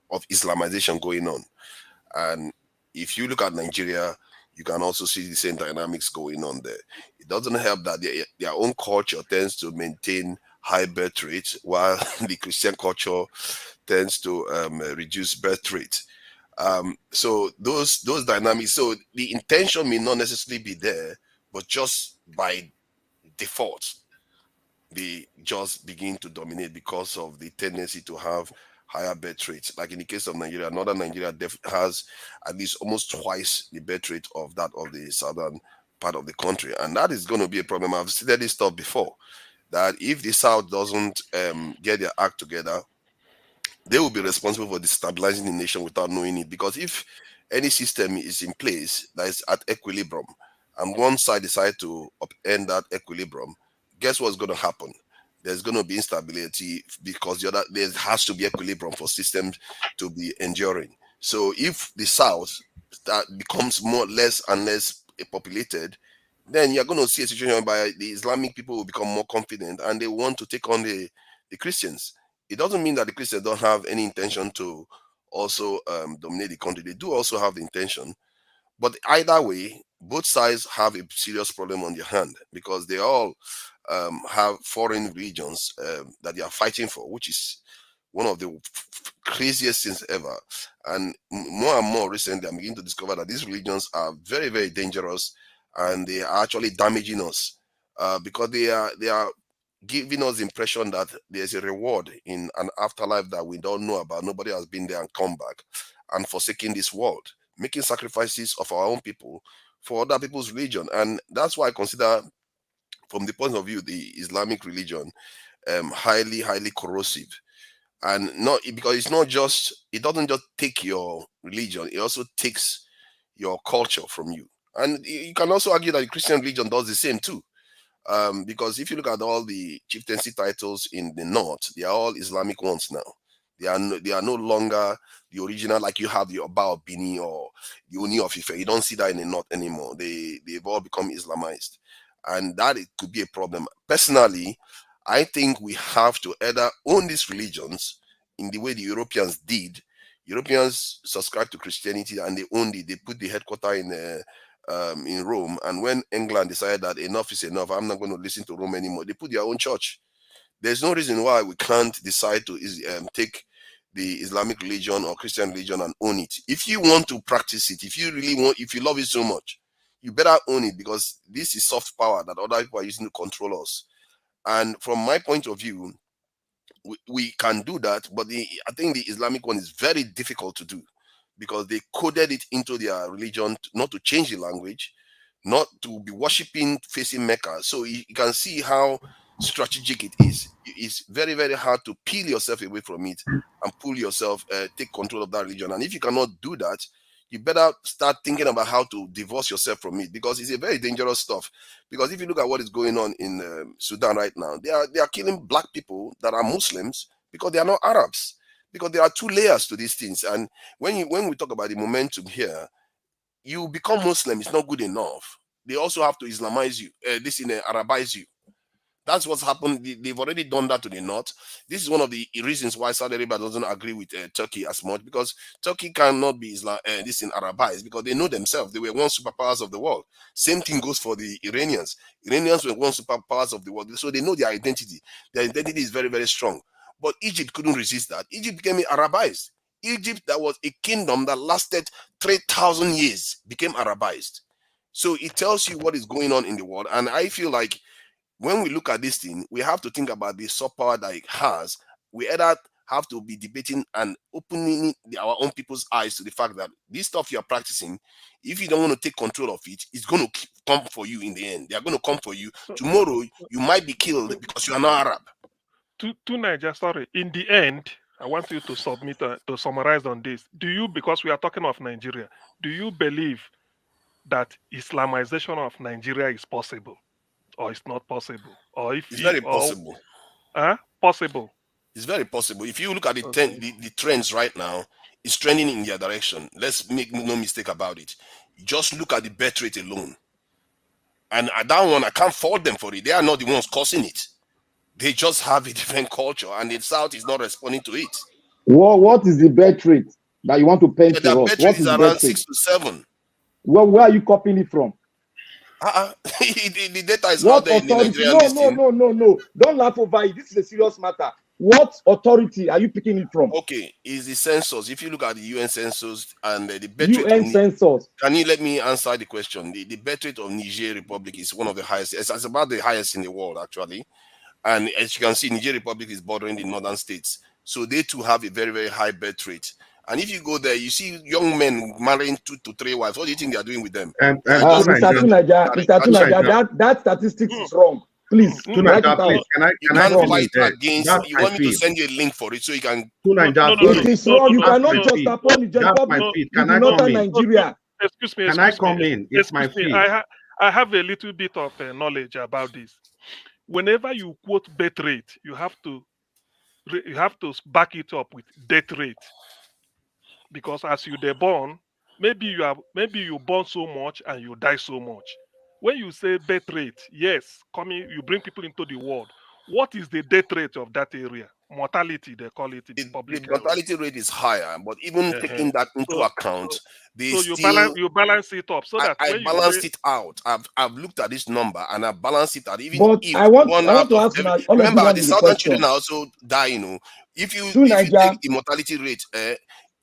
of Islamization going on. And if you look at Nigeria, you can also see the same dynamics going on there. It doesn't help that their own culture tends to maintain high birth rates, while the Christian culture tends to reduce birth rate. So those dynamics. So the intention may not necessarily be there, but just by default, they just begin to dominate because of the tendency to have higher birth rates. Like in the case of Nigeria, northern Nigeria has at least almost twice the birth rate of that of the southern part of the country, and that is going to be a problem. I've said this stuff before, that if the South doesn't get their act together, they will be responsible for destabilizing the nation without knowing it. Because if any system is in place that is at equilibrium and one side decides to upend that equilibrium, guess what's going to happen? There's going to be instability, because there has to be equilibrium for systems to be enduring. So if the South that becomes less and less populated, then you're going to see a situation whereby the Islamic people will become more confident and they want to take on the Christians. It doesn't mean that the Christians don't have any intention to also dominate the country. They do also have the intention. But either way, both sides have a serious problem on their hand, because they all have foreign regions that they are fighting for, which is one of the craziest things ever. And more recently, I'm beginning to discover that these religions are very, very dangerous, and they are actually damaging us because they are giving us the impression that there's a reward in an afterlife that we don't know about. Nobody has been there and come back, and forsaking this world, making sacrifices of our own people for other people's religion. And that's why I consider, from the point of view, the Islamic religion highly, highly corrosive. And not because it doesn't just take your religion, it also takes your culture from you. And you can also argue that the Christian religion does the same too. Because if you look at all the chieftaincy titles in the north, they are all Islamic ones now. They are no longer the original, like you have the Oba of Bini or the Oni of Ife. You don't see that in the north anymore. They've all become Islamized, and that it could be a problem. Personally, I think we have to either own these religions in the way the Europeans did. Europeans subscribed to Christianity and they owned it. They put the headquarters in Rome, and when England decided that enough is enough, I'm not going to listen to Rome anymore, they put their own church. There's no reason why we can't decide to take the Islamic religion or Christian religion and own it. If you want to practice it, if you love it so much, you better own it, because this is soft power that other people are using to control us. And from my point of view, we can do that, but I think the Islamic one is very difficult to do, because they coded it into their religion not to change the language, not to be worshipping facing Mecca. So you can see how strategic it is. It's very, very hard to peel yourself away from it and pull yourself, take control of that religion. And if you cannot do that, you better start thinking about how to divorce yourself from it, because it's a very dangerous stuff. Because if you look at what is going on in Sudan right now, they are killing black people that are Muslims because they are not Arabs. because there are two layers to these things. And when we talk about the momentum here, you become Muslim, it's not good enough. They also have to Islamize you, Arabize you. That's what's happened. They've already done that to the north. This is one of the reasons why Saudi Arabia doesn't agree with Turkey as much, because Turkey cannot be Arabized, because they know themselves. They were one superpowers of the world. Same thing goes for the Iranians. Iranians were one superpowers of the world, so they know their identity. Their identity is very, very strong. But Egypt couldn't resist that. Egypt became Arabized. Egypt, that was a kingdom that lasted 3,000 years, became Arabized. So it tells you what is going on in the world. And I feel like when we look at this thing, we have to think about the soft power that it has. We either have to be debating and opening our own people's eyes to the fact that this stuff you are practicing, if you don't want to take control of it, it's going to come for you in the end. They are going to come for you. Tomorrow, you might be killed because you are not Arab. To Niger, sorry. In the end, I want you to submit, to summarize on this. Do you, because we are talking of Nigeria, do you believe that Islamization of Nigeria is possible? Or it's not possible? Or if It's very possible. Possible. It's very possible. If you look at the trends right now, it's trending in their direction. Let's make no mistake about it. Just look at the birth rate alone. And at that one, I can't fault them for it. They are not the ones causing it. They just have a different culture, and the South is not responding to it. What is the birth rate that you want to paint to us? What is around 6 to 7. Well, where are you copying it from? The data is What out there in the authority? Nigerian No. Don't laugh over it. This is a serious matter. What authority are you picking it from? Okay, is the census. If you look at the UN census and the birth rate of census. Can you let me answer the question? The birth rate of Niger Republic is one of the highest. It's about the highest in the world, actually. And as you can see, Niger Republic is bordering the northern states. So they too have a very, very high birth rate. And if you go there, you see young men marrying 2 to 3 wives. What do you think they are doing with them? Mr. Tunaja, that statistics is wrong. Please, Tunaja, please, can I fight against? You want me to send you a link for it so you can? It is wrong. You cannot just upon Niger Republic in northern Nigeria. Excuse me. Can I come in? It's my feed. I have a little bit of knowledge about this. Whenever you quote birth rate, you have to back it up with death rate, because as you're born, maybe you born so much and you die so much. When you say birth rate, yes, you bring people into the world. What is the death rate of that area? Mortality, they call it. The mortality rate is higher, but even taking that into account, you balance it up so that I balance it out. I've looked at this number and I balance it out. Even but if I want to ask remember the southern children also die. If you take the mortality rate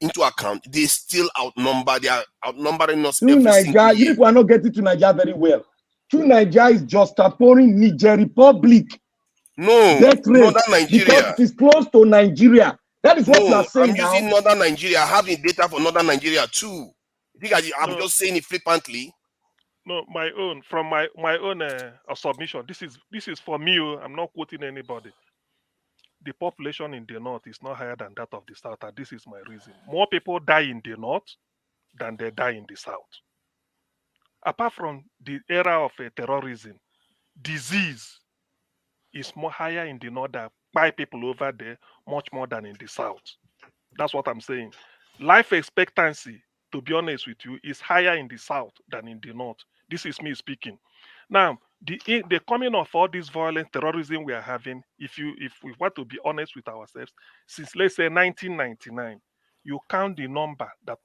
into account, they still outnumber. They are outnumbering us every single year. You people are not getting to Niger very well. Niger is just pouring Niger Republic. No, northern Nigeria. Because it is close to Nigeria. That is what you are saying. I'm using northern Nigeria. I have the data for northern Nigeria too. You think I'm just saying it flippantly? No, from my own submission. This is for me. I'm not quoting anybody. The population in the north is not higher than that of the south, and this is my reason. More people die in the north than they die in the south. Apart from the era of terrorism, disease is more higher in the north than by people over there, much more than in the south. That's what I'm saying. Life expectancy, to be honest with you, is higher in the south than in the north. This is me speaking. Now, the coming of all this violent terrorism we are having, if we want to be honest with ourselves, since let's say 1999, you count the number that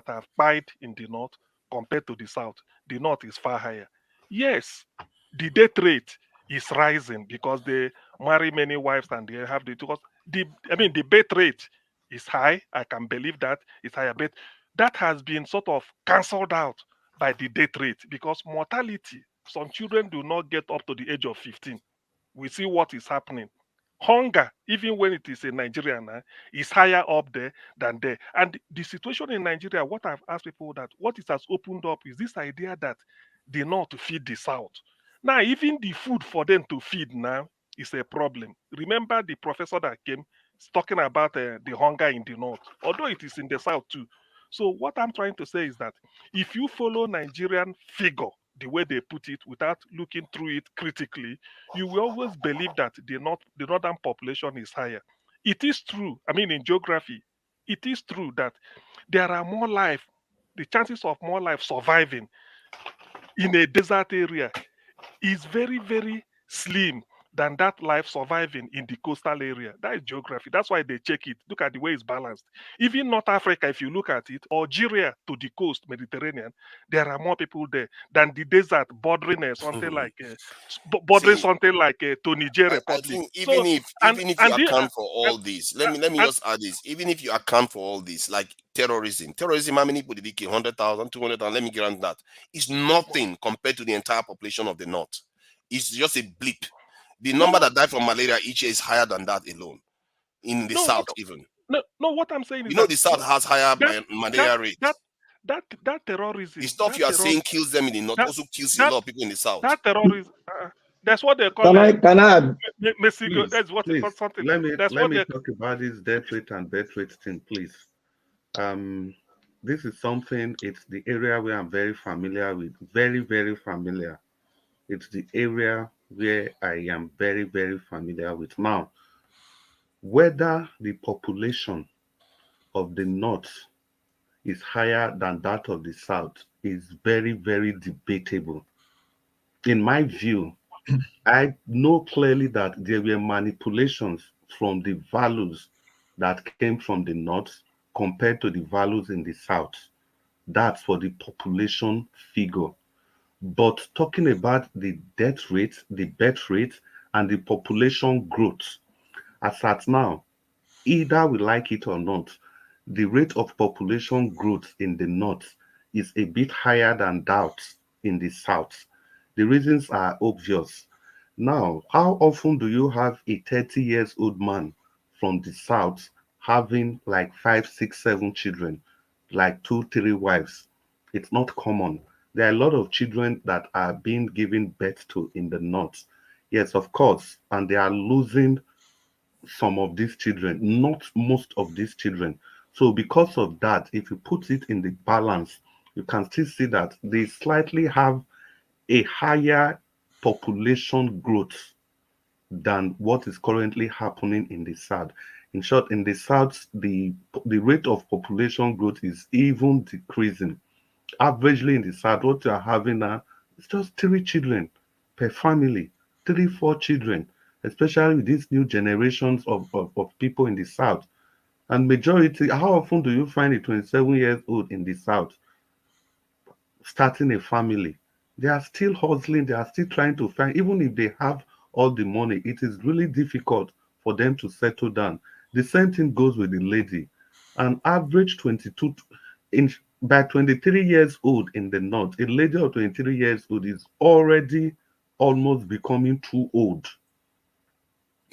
have died in the north compared to the south. The north is far higher. Yes, the death rate is rising because they marry many wives and they have the birth rate is high. I can believe that it's higher, but that has been sort of cancelled out by the death rate because mortality. Some children do not get up to the age of 15. We see what is happening. Hunger, even when it is in Nigeria now, is higher up there than there. And the situation in Nigeria, what I've asked people that what it has opened up is this idea that they know to feed the South. Now, even the food for them to feed now is a problem. Remember the professor that came talking about the hunger in the North, although it is in the South too. So what I'm trying to say is that if you follow Nigerian figure, the way they put it, without looking through it critically, you will always believe that the northern population is higher. it is true. I mean, in geography, it is true that there are more life, the chances of more life surviving in a desert area is very, very slim than that life surviving in the coastal area. That is geography. That's why they check it. Look at the way it's balanced. Even North Africa, if you look at it, Algeria to the coast, Mediterranean, there are more people there than the desert bordering something like bordering See, something like to Niger I Republic. think So even if you account for and, all this, let me and just add this. Even if you account for all this, like terrorism, how many people did it kill? 100,000, 200,000. Let me grant that. It's nothing compared to the entire population of the north. It's just a blip. The number that died from malaria each year is higher than that alone. In the no, south, even. no. What I'm saying is You know, that the south has higher that that malaria rate. that that The terrorism, stuff you are saying kills them in the north that also kills a that lot of people in the south. that terrorism. That's what they call Can I Mexico. Please, That's what please, something. let me That's let what me they. talk about this death rate and birth rate thing, please. This is something. It's the area where I'm very familiar with, very very familiar. It's the area where I am very very familiar with. Now, whether the population of the north is higher than that of the south is very very debatable. In my view, I know clearly that there were manipulations from the values that came from the north compared to the values in the south. That's for the population figure. But talking about the death rate, the birth rate, and the population growth, as at now, either we like it or not, the rate of population growth in the north is a bit higher than that in the south. The reasons are obvious. Now, how often do you have a 30 years old man from the south having like five, six, seven children, like two, three wives? It's not common. There are a lot of children that are being given birth to in the north. Yes, of course, and they are losing some of these children, not most of these children. So because of that, if you put it in the balance, you can still see that they slightly have a higher population growth than what is currently happening in the south. In short, in the south, the rate of population growth is even decreasing. Averagely in the south, what you are having now is just three children per family, three, four children, especially with these new generations of people in the south. And majority, how often do you find a 27 years old in the south starting a family? They are still hustling, they are still trying to find, even if they have all the money, it is really difficult for them to settle down. The same thing goes with the lady. An average 22 in by 23 years old in the north, a lady of 23 years old is already almost becoming too old to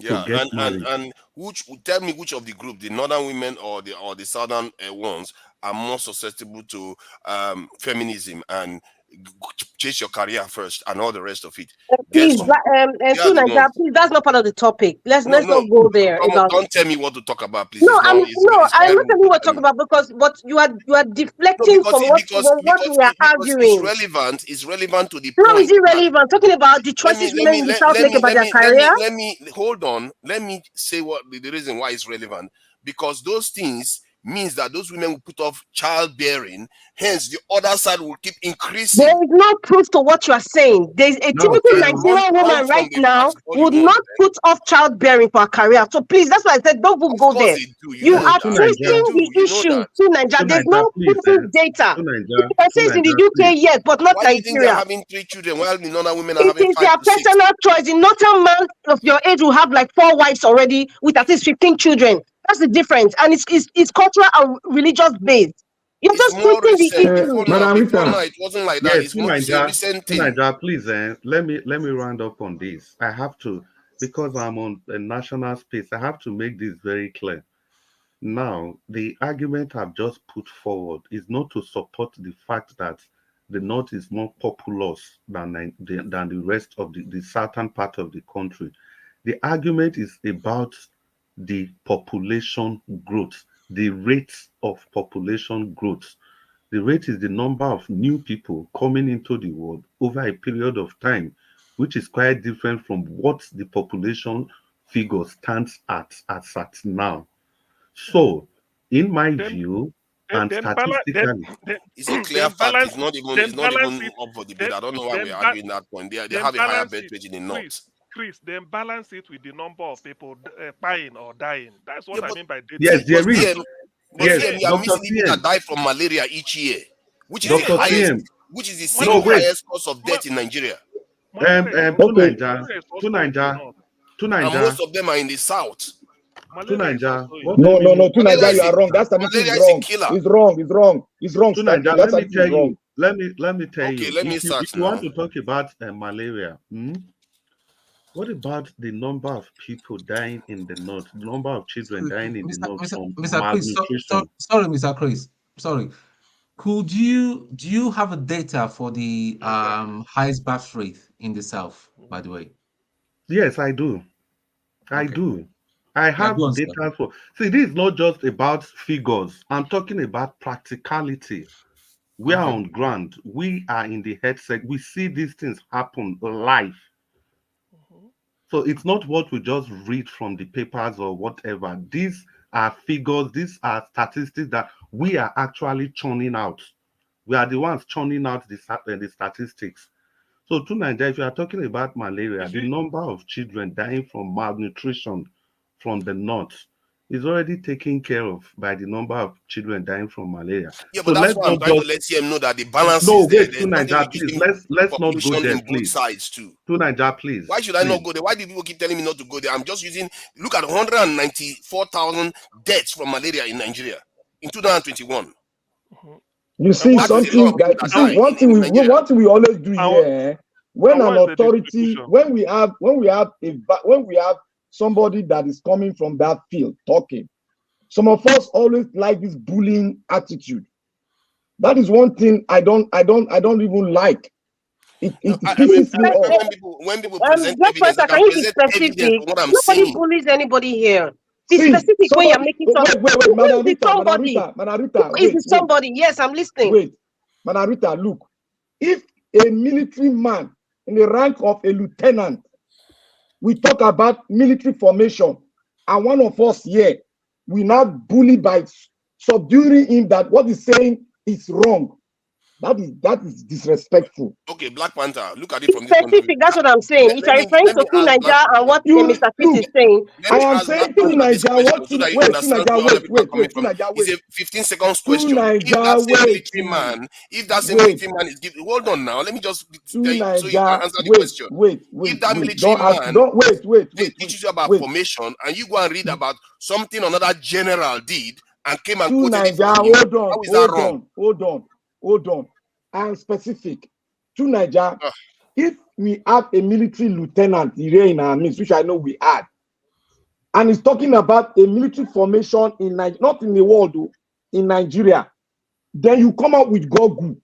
Yeah, get married. and which tell me which of the group, the northern women or the southern ones, are more susceptible to feminism and chase your career first and all the rest of it. Guess Please, who? They are to the Nigeria, ones. please, that's not part of the topic. Let's No, let's not no, go there come on, about. don't tell me what to talk about, please. No, It's not. no, It's I'm quite not rude telling you to what to tell talk me. about because what you are No, deflecting from what we are it's arguing. relevant. It's relevant to the How is point it that relevant? Talking about the choices women in the South make about their career? let me hold on. Let me say what the reason why it's relevant, because those things means that those women will put off childbearing. Hence, the other side will keep There increasing. is no proof to what you are saying. There's a No, typical Okay, Nigerian come woman from right the now facts all you would want. not put off childbearing for a career. So please, that's why I said don't even Of go course there. they do. You You know are To that. They Nigeria, twisting do. the You know issue that. to Nigeria. to There's Nigeria, no please, proven data. to You Nigeria, can to say it's in the Nigeria, UK, please. yes, but not Why do you think they're Nigeria. having 3 children while the other women are It having is five their to six? personal choice. The northern man of your age will have like 4 wives already with at least 15 children. That's the difference. And it's cultural and religious based. You're It's just more twisting the recent. issue. Madam Before Rita, now, it wasn't like that. yeah, It's a recent to thing. Nigeria, please, let me round up on this. I have to, because I'm on a national space, I have to make this very clear. Now, the argument I've just put forward is not to support the fact that the North is more populous than the rest of the southern part of the country. The argument is about the population growth, the rate of population growth. The rate is the number of new people coming into the world over a period of time, which is quite different from what the population figure stands at as at now. So, in my view, and statistically, it's a clear fact. It's not even up for debate. I don't know why we're arguing that point. They have a higher birth rate in the north. Chris, then balance it with the number of people buying or dying. That's what I mean by data. Yes, there is. Yes, we are missing people that die from malaria each year, which is the highest, which is the single highest cause of death in Nigeria. To Nigeria. And most of them are in the south. To Nigeria. No, to Nigeria, you are wrong. That statistic is wrong. It's wrong. To Nigeria, let me tell you. Let me tell you. Let me start. If you want to talk about malaria, what about the number of people dying in the north? The number of children dying in the north from malnutrition? Sorry, Mr. Chris. Sorry. Do you have a data for the highest birth rate in the south, by the way? Yes, I do. I do. I have data for. See, this is not just about figures. I'm talking about practicality. We are on ground. We are in the headset. We see these things happen live. So it's not what we just read from the papers or whatever. These are figures. These are statistics that we are actually churning out. We are the ones churning out the statistics. So to Nigeria, if you are talking about malaria, the number of children dying from malnutrition from the north is already taken care of by the number of children dying from malaria. Yeah, but so that's why I'm trying to let him know that the balance is there. To Nigeria, please. Let's not go there, please. Both sides too. To Nigeria, please. Why should I not go there? Why do people keep telling me not to go there? I'm just look at 194,000 deaths from malaria in Nigeria in 2021. You see something that one thing we always do here. When an authority, when we have somebody that is coming from that field talking, some of us always like this bullying attitude. That is one thing I don't even like. It pisses me off. When people present evidence, I can present evidence for what I'm saying. Nobody bullies anybody here. Be specific when you're making something. Wait, Manarita, wait. Somebody? Yes, I'm listening. Wait, Manarita, look. If a military man in the rank of a lieutenant, we talk about military formation, and one of us here, we now bully by subduing him that what he's saying is wrong. That is disrespectful. Okay, Black Panther, look at it from this point of view. That's what I'm saying. If you're referring to Nigeria and what Mr. Chris is saying, I am saying to Nigeria, it's a 15 seconds question. If that's a military man is giving, hold on now, let me just tell you so you can answer the question. If that military man teaches you about formation and you go and read about something another general did and came and quoted it from you, how is that wrong? Hold on. I am specific. To Nigeria, if we have a military lieutenant here in our midst, which I know we had, and he's talking about a military formation in Nigeria, not in the world, in Nigeria, then you come up with Gogu.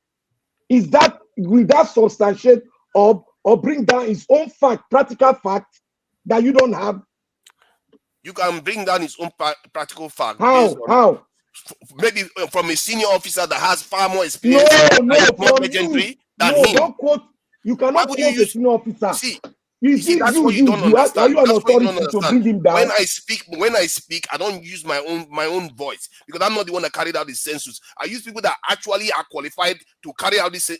Will that substantiate or bring down his own fact, practical fact that you don't have? You can bring down his own practical fact. How? Maybe from a senior officer that has far more experience more legendary than him. Don't quote. You cannot quote a senior officer. See, that's what you don't understand. Are you an authority to bring him down? When I speak, I don't use my own voice because I'm not the one that carried out the census. I use people that actually are qualified to carry out this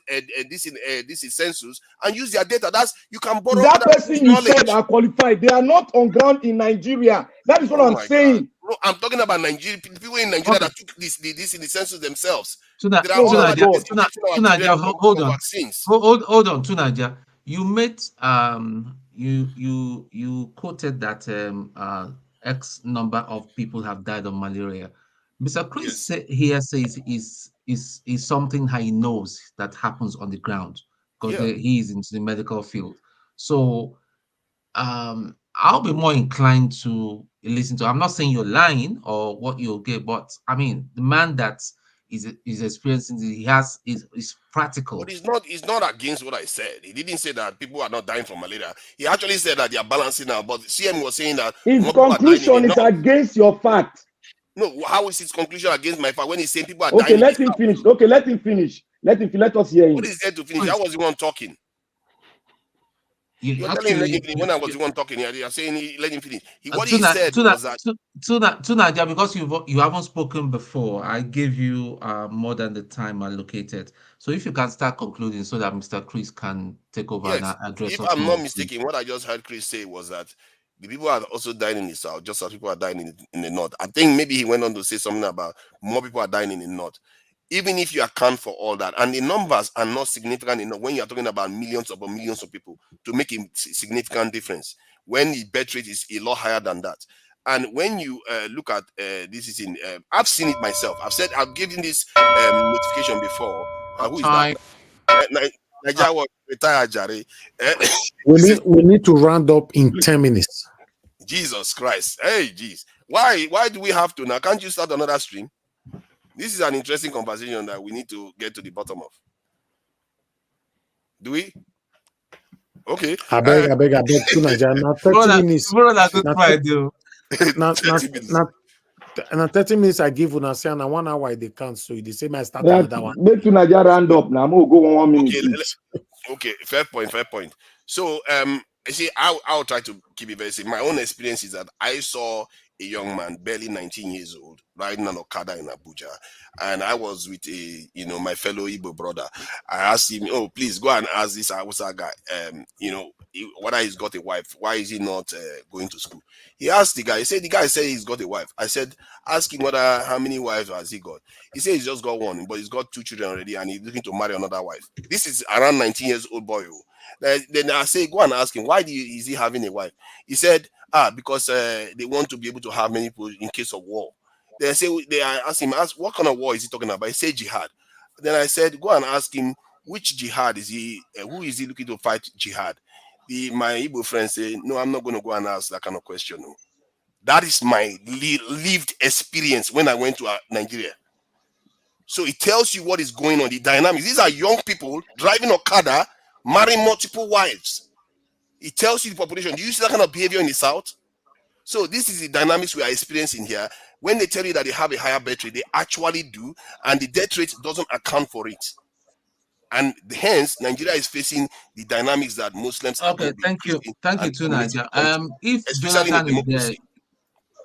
census and use their data. You can borrow that person you said are qualified. They are not on ground in Nigeria. That is what I'm saying. No, I'm talking about Nigeria. People in Nigeria that took this in the census themselves. Hold on. To Nigeria. You made you quoted that X number of people have died of malaria. Mr. Chris here says is something he knows that happens on the ground because he is into the medical field. So I'll be more inclined to listen to. I'm not saying you're lying or what you'll get, but I mean the man that is experiencing is practical. But it's not against what I said. He didn't say that people are not dying from malaria. He actually said that they are balancing out. But CM was saying that his conclusion is against your fact. No, how is his conclusion against my fact when he's saying people are dying? Okay, let him finish. Okay, let him finish. Let us hear him. What is there to finish? I was the one talking. You're telling him let him finish. When I was the one talking, you're saying let him finish. What to he said was that to Nadia, because you haven't spoken before, I gave you more than the time allocated. So if you can start concluding, so that Mr. Chris can take over and yes. address If us I'm more. not mistaken, what I just heard Chris say was that the people are also dying in the south, just as people are dying in the north. I think maybe he went on to say something about more people are dying in the north. Even if you account for all that, and the numbers are not significant enough when you're talking about millions upon millions of people to make a significant difference, when the birth rate is a lot higher than that. And when you look at this is in I've seen it myself. I've given this notification before. Who is that? Nigeria was retired, Jare. We need to round up in 10 minutes. Jesus Christ. Hey, jeez. Why do we have to now? Can't you start another stream? This is an interesting conversation that we need to get to the bottom of. Do we? Okay. I beg to Nigeria. Now 30 minutes. Now 30 minutes I give una say na 1 hour they can't, so they say I start another one. Make to Nigeria round up now. I'm gonna go 1 minute. Okay, fair point. So you see, I'll try to keep it very simple. My own experience is that I saw a young man, barely 19 years old, riding an Okada in Abuja, and I was with my fellow Igbo brother. I asked him, "Oh, please go and ask this Hausa guy, whether he's got a wife. Why is he not going to school?" He asked the guy. He said the guy said he's got a wife. I said, ask him how many wives has he got. He said he's just got one, but he's got 2 children already, and he's looking to marry another wife. This is around 19 years old boy. Then I say, go and ask him, why is he having a wife? He said, because they want to be able to have many people in case of war. They ask him, what kind of war is he talking about? He said jihad. Then I said, go and ask him, which jihad is he? Who is he looking to fight jihad? My Igbo friend said, no, I'm not going to go and ask that kind of question. No. That is my lived experience when I went to Nigeria. So it tells you what is going on, the dynamics. These are young people driving Okada, marrying multiple wives. It tells you the population. Do you see that kind of behavior in the South? So this is the dynamics we are experiencing here. When they tell you that they have a higher birth rate, they actually do, and the death rate doesn't account for it. And hence, Nigeria is facing the dynamics that Muslims are going to be facing. Thank you, Nadia. If Jonathan is there,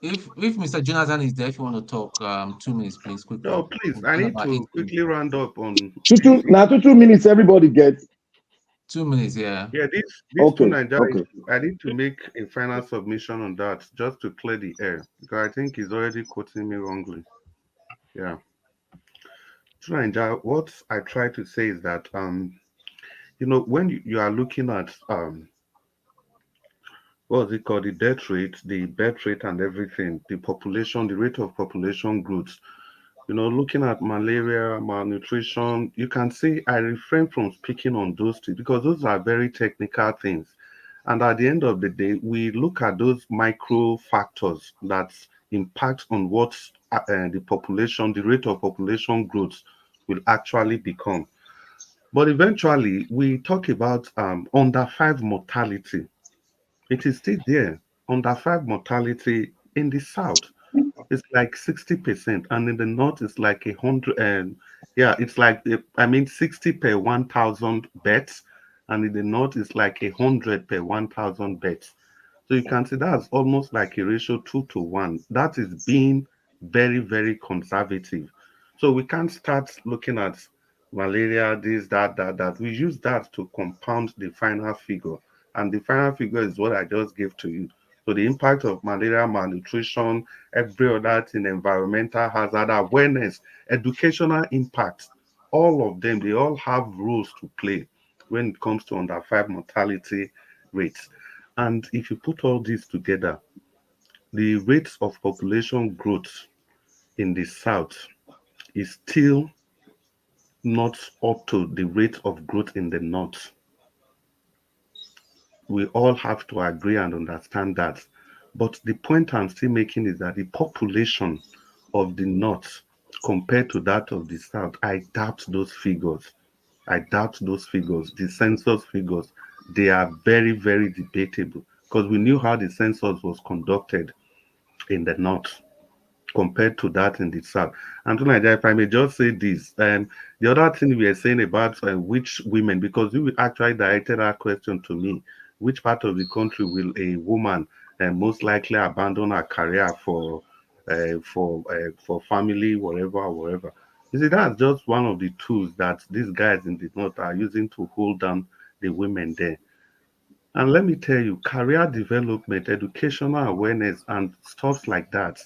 if Mr. Jonathan is there, if you want to talk, 2 minutes, please, quickly. No, please, I need to quickly round up on 2 minutes. Everybody gets 2 minutes. Yeah. Yeah, this to Nigeria. I need to make a final submission on that just to clear the air, because I think he's already quoting me wrongly. Yeah. To Nigeria, what I try to say is that when you are looking at what's it called, the death rate, the birth rate and everything, the population, the rate of population growth, looking at malaria, malnutrition, you can see I refrain from speaking on those things because those are very technical things. And at the end of the day, we look at those micro factors that impact on what the population, the rate of population growth will actually become. But eventually, we talk about under 5 mortality. It is still there. Under 5 mortality in the south, it's like 60%, and in the north, it's like 100. And it's like 60 per 1,000 beds, and in the north, it's like 100 per 1,000 beds. So you can see that's almost like a ratio 2-1. That is being very, very conservative. So we can't start looking at malaria, this, that. We use that to compound the final figure. And the final figure is what I just gave to you. So the impact of malaria, malnutrition, every other thing, environmental hazard, awareness, educational impact, all of them, they all have roles to play when it comes to under 5 mortality rates. And if you put all this together, the rates of population growth in the South is still not up to the rate of growth in the North. We all have to agree and understand that. But the point I'm still making is that the population of the North compared to that of the South, I doubt those figures. The census figures, they are very, very debatable because we knew how the census was conducted in the North compared to that in the South. And if I may just say this, the other thing we are saying about which women, because you actually directed that question to me, which part of the country will a woman most likely abandon her career for family, wherever. You see, that's just one of the tools that these guys in the north are using to hold down the women there. And let me tell you, career development, educational awareness, and stuff like that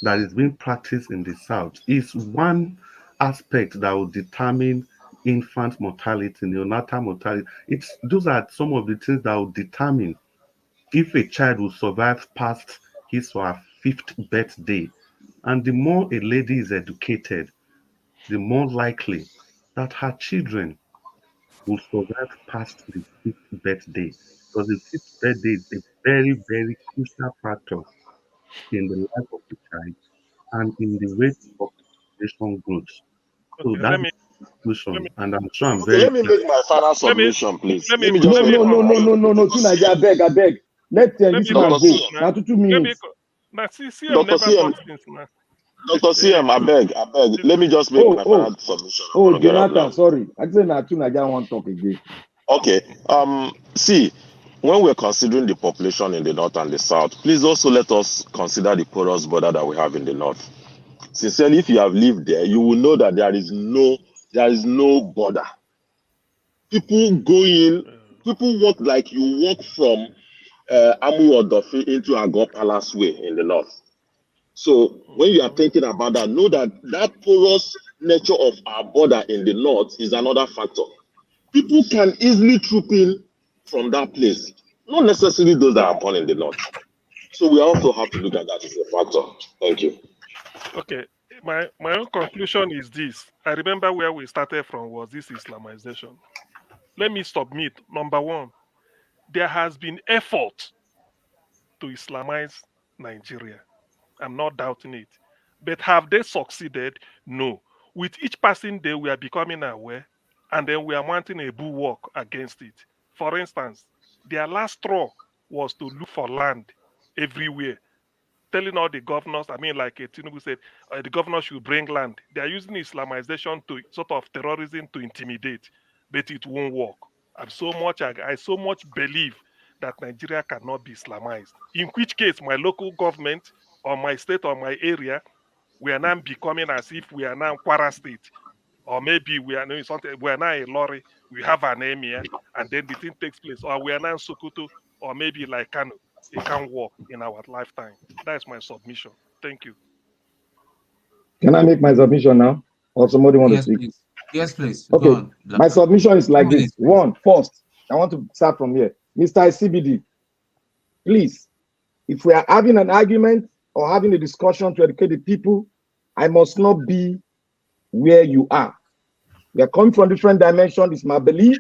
is being practiced in the south is one aspect that will determine infant mortality, neonatal mortality. Those are some of the things that will determine if a child will survive past his or her 5th birthday. And the more a lady is educated, the more likely that her children will survive past the 5th birthday. Because the 5th birthday is a very, very crucial factor in the life of the child and in the rate of population growth. So Okay, that's let me the conclusion. And I'm sure I'm Okay, very let me make my final submission, please. Let me just No, make no, my no, no, final no, no, no. Tonight, I beg. Let let this me man Dr. go. conclude CM, now. Now, 2 Let me minutes. now see CM Dr. never talk CM, since now. Dr. CM, I beg. Let me just make my final submission. I'm Oh, gonna get up now. Jonathan, sorry. I said now tonight I want to talk again. Okay. See, when we're considering the population in the north and the south, please also let us consider the porous border that we have in the north. Sincerely, if you have lived there, you will know that there is no border. People go in, people walk like you walk from Amu or Dofi into Agor Palace Way in the north. So when you are thinking about that, know that that porous nature of our border in the north is another factor. People can easily troop in from that place, not necessarily those that are born in the north. So we also have to look at that as a factor. Thank you. Okay, my own conclusion is this. I remember where we started from was this Islamization. Let me submit. Number one, there has been effort to Islamize Nigeria. I'm not doubting it. But have they succeeded? No. With each passing day, we are becoming aware, and then we are mounting a bulwark against it. For instance, their last straw was to look for land everywhere, telling all the governors, I mean, like Tinubu said, the governors should bring land. They are using Islamization to sort of terrorism to intimidate, but it won't work. I so much believe that Nigeria cannot be Islamized. In which case, my local government or my state or my area, we are now becoming as if we are now Kwara State, or maybe we are now something. We are now a lorry. We have an emir, and then the thing takes place, or we are now Sokoto, or maybe like Kano. It can't work in our lifetime. That's my submission. Thank you. Can I make my submission now? Or somebody want to Yes, speak? please. Yes, please. Go Okay. on. My submission is 2 like minutes, this. please. First, I want to start from here. Mr. CBD, please, if we are having an argument or having a discussion to educate the people, I must not be where you are. We are coming from different dimensions. It's my belief.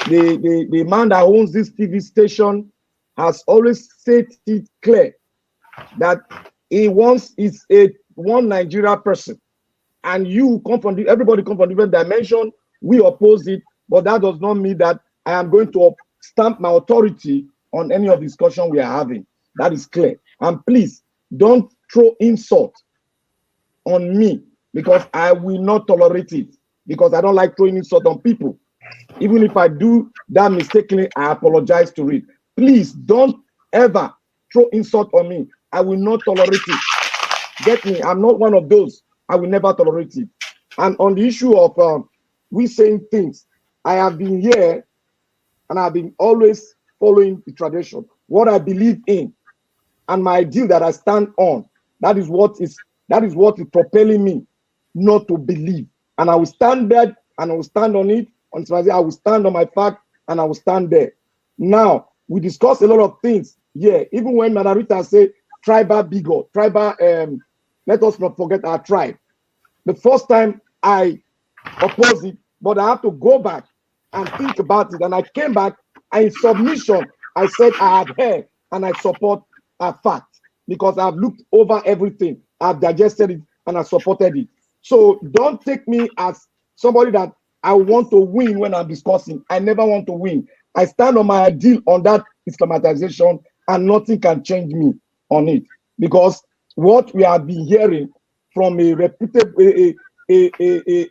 The man that owns this TV station has always said it clear that he wants is a one Nigeria person, and everybody come from different dimension. We oppose it, but that does not mean that I am going to stamp my authority on any of the discussion we are having. That is clear. And please don't throw insult on me, because I will not tolerate it, because I don't like throwing insult on people. Even if I do that mistakenly, I apologize to it. Please don't ever throw insult on me. I will not tolerate it. Get me? I'm not one of those. I will never tolerate it. And on the issue of we saying things, I have been here and I've been always following the tradition, what I believe in, and my ideal that I stand on. That is what is propelling me not to believe. And I will stand there and I will stand on it. I will stand on my fact and I will stand there. Now, we discuss a lot of things. Yeah, even when Madarita say tribal bigot, let us not forget our tribe. The first time I opposed it, but I have to go back and think about it. And I came back and in submission, I said I adhere and I support a fact, because I've looked over everything, I've digested it, and I supported it. So don't take me as somebody that I want to win when I'm discussing. I never want to win. I stand on my ideal on that Islamization, and nothing can change me on it, because what we have been hearing from a reputable a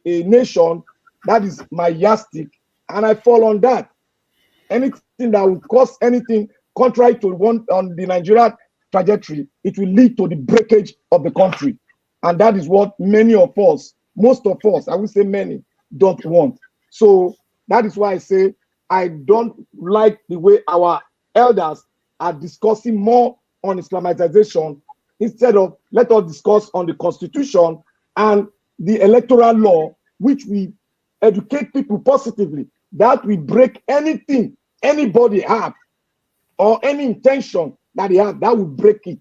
nation, that is my yardstick, and I fall on that. anything that will cause anything contrary to one on the Nigerian trajectory, it will lead to the breakage of the country. And that is what many of us, most of us, I would say many, don't want. So that is why I say I don't like the way our elders are discussing more on Islamization instead of let us discuss on the Constitution and the electoral law, which we educate people positively, that we break anything anybody have or any intention that they have, that will break it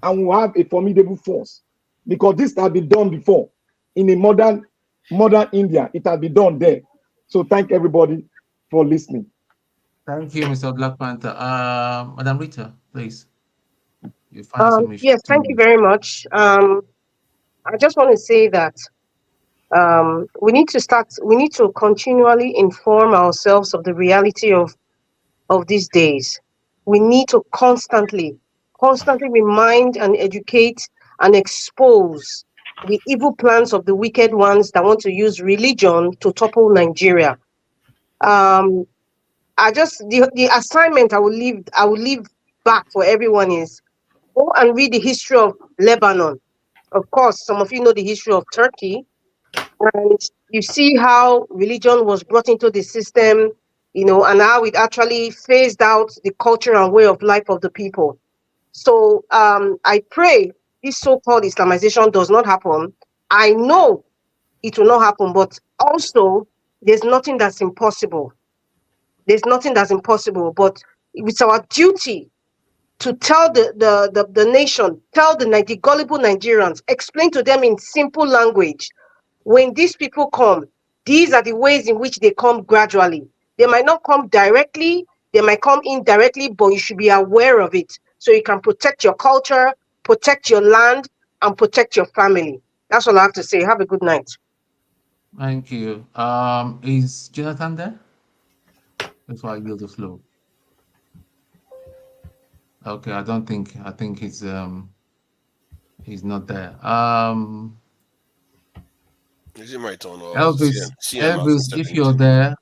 and will have a formidable force. Because this has been done before in a modern India. It has been done there. So thank everybody for listening. Thank you, Mr. Black Panther. Madam Rita, please. Your final submission. Yes, thank you very much. I just want to say that we need to continually inform ourselves of the reality of these days. We need to constantly remind and educate and expose the evil plans of the wicked ones that want to use religion to topple Nigeria. The assignment I will leave back for everyone is go and read the history of Lebanon. Of course, some of you know the history of Turkey, and you see how religion was brought into the system, and how it actually phased out the culture and way of life of the people. So I pray this so-called Islamization does not happen. I know it will not happen, but also there's nothing that's impossible. There's nothing that's impossible, but it's our duty to tell the nation, tell the gullible Nigerians, explain to them in simple language. When these people come, these are the ways in which they come gradually. They might not come directly, they might come indirectly, but you should be aware of it so you can protect your culture, protect your land, and protect your family. That's all I have to say. Have a good night. Thank you. Is Jonathan there? Before I yield the floor. Okay, I think he's not there. Is it my turn or Elvis, CM if you're there,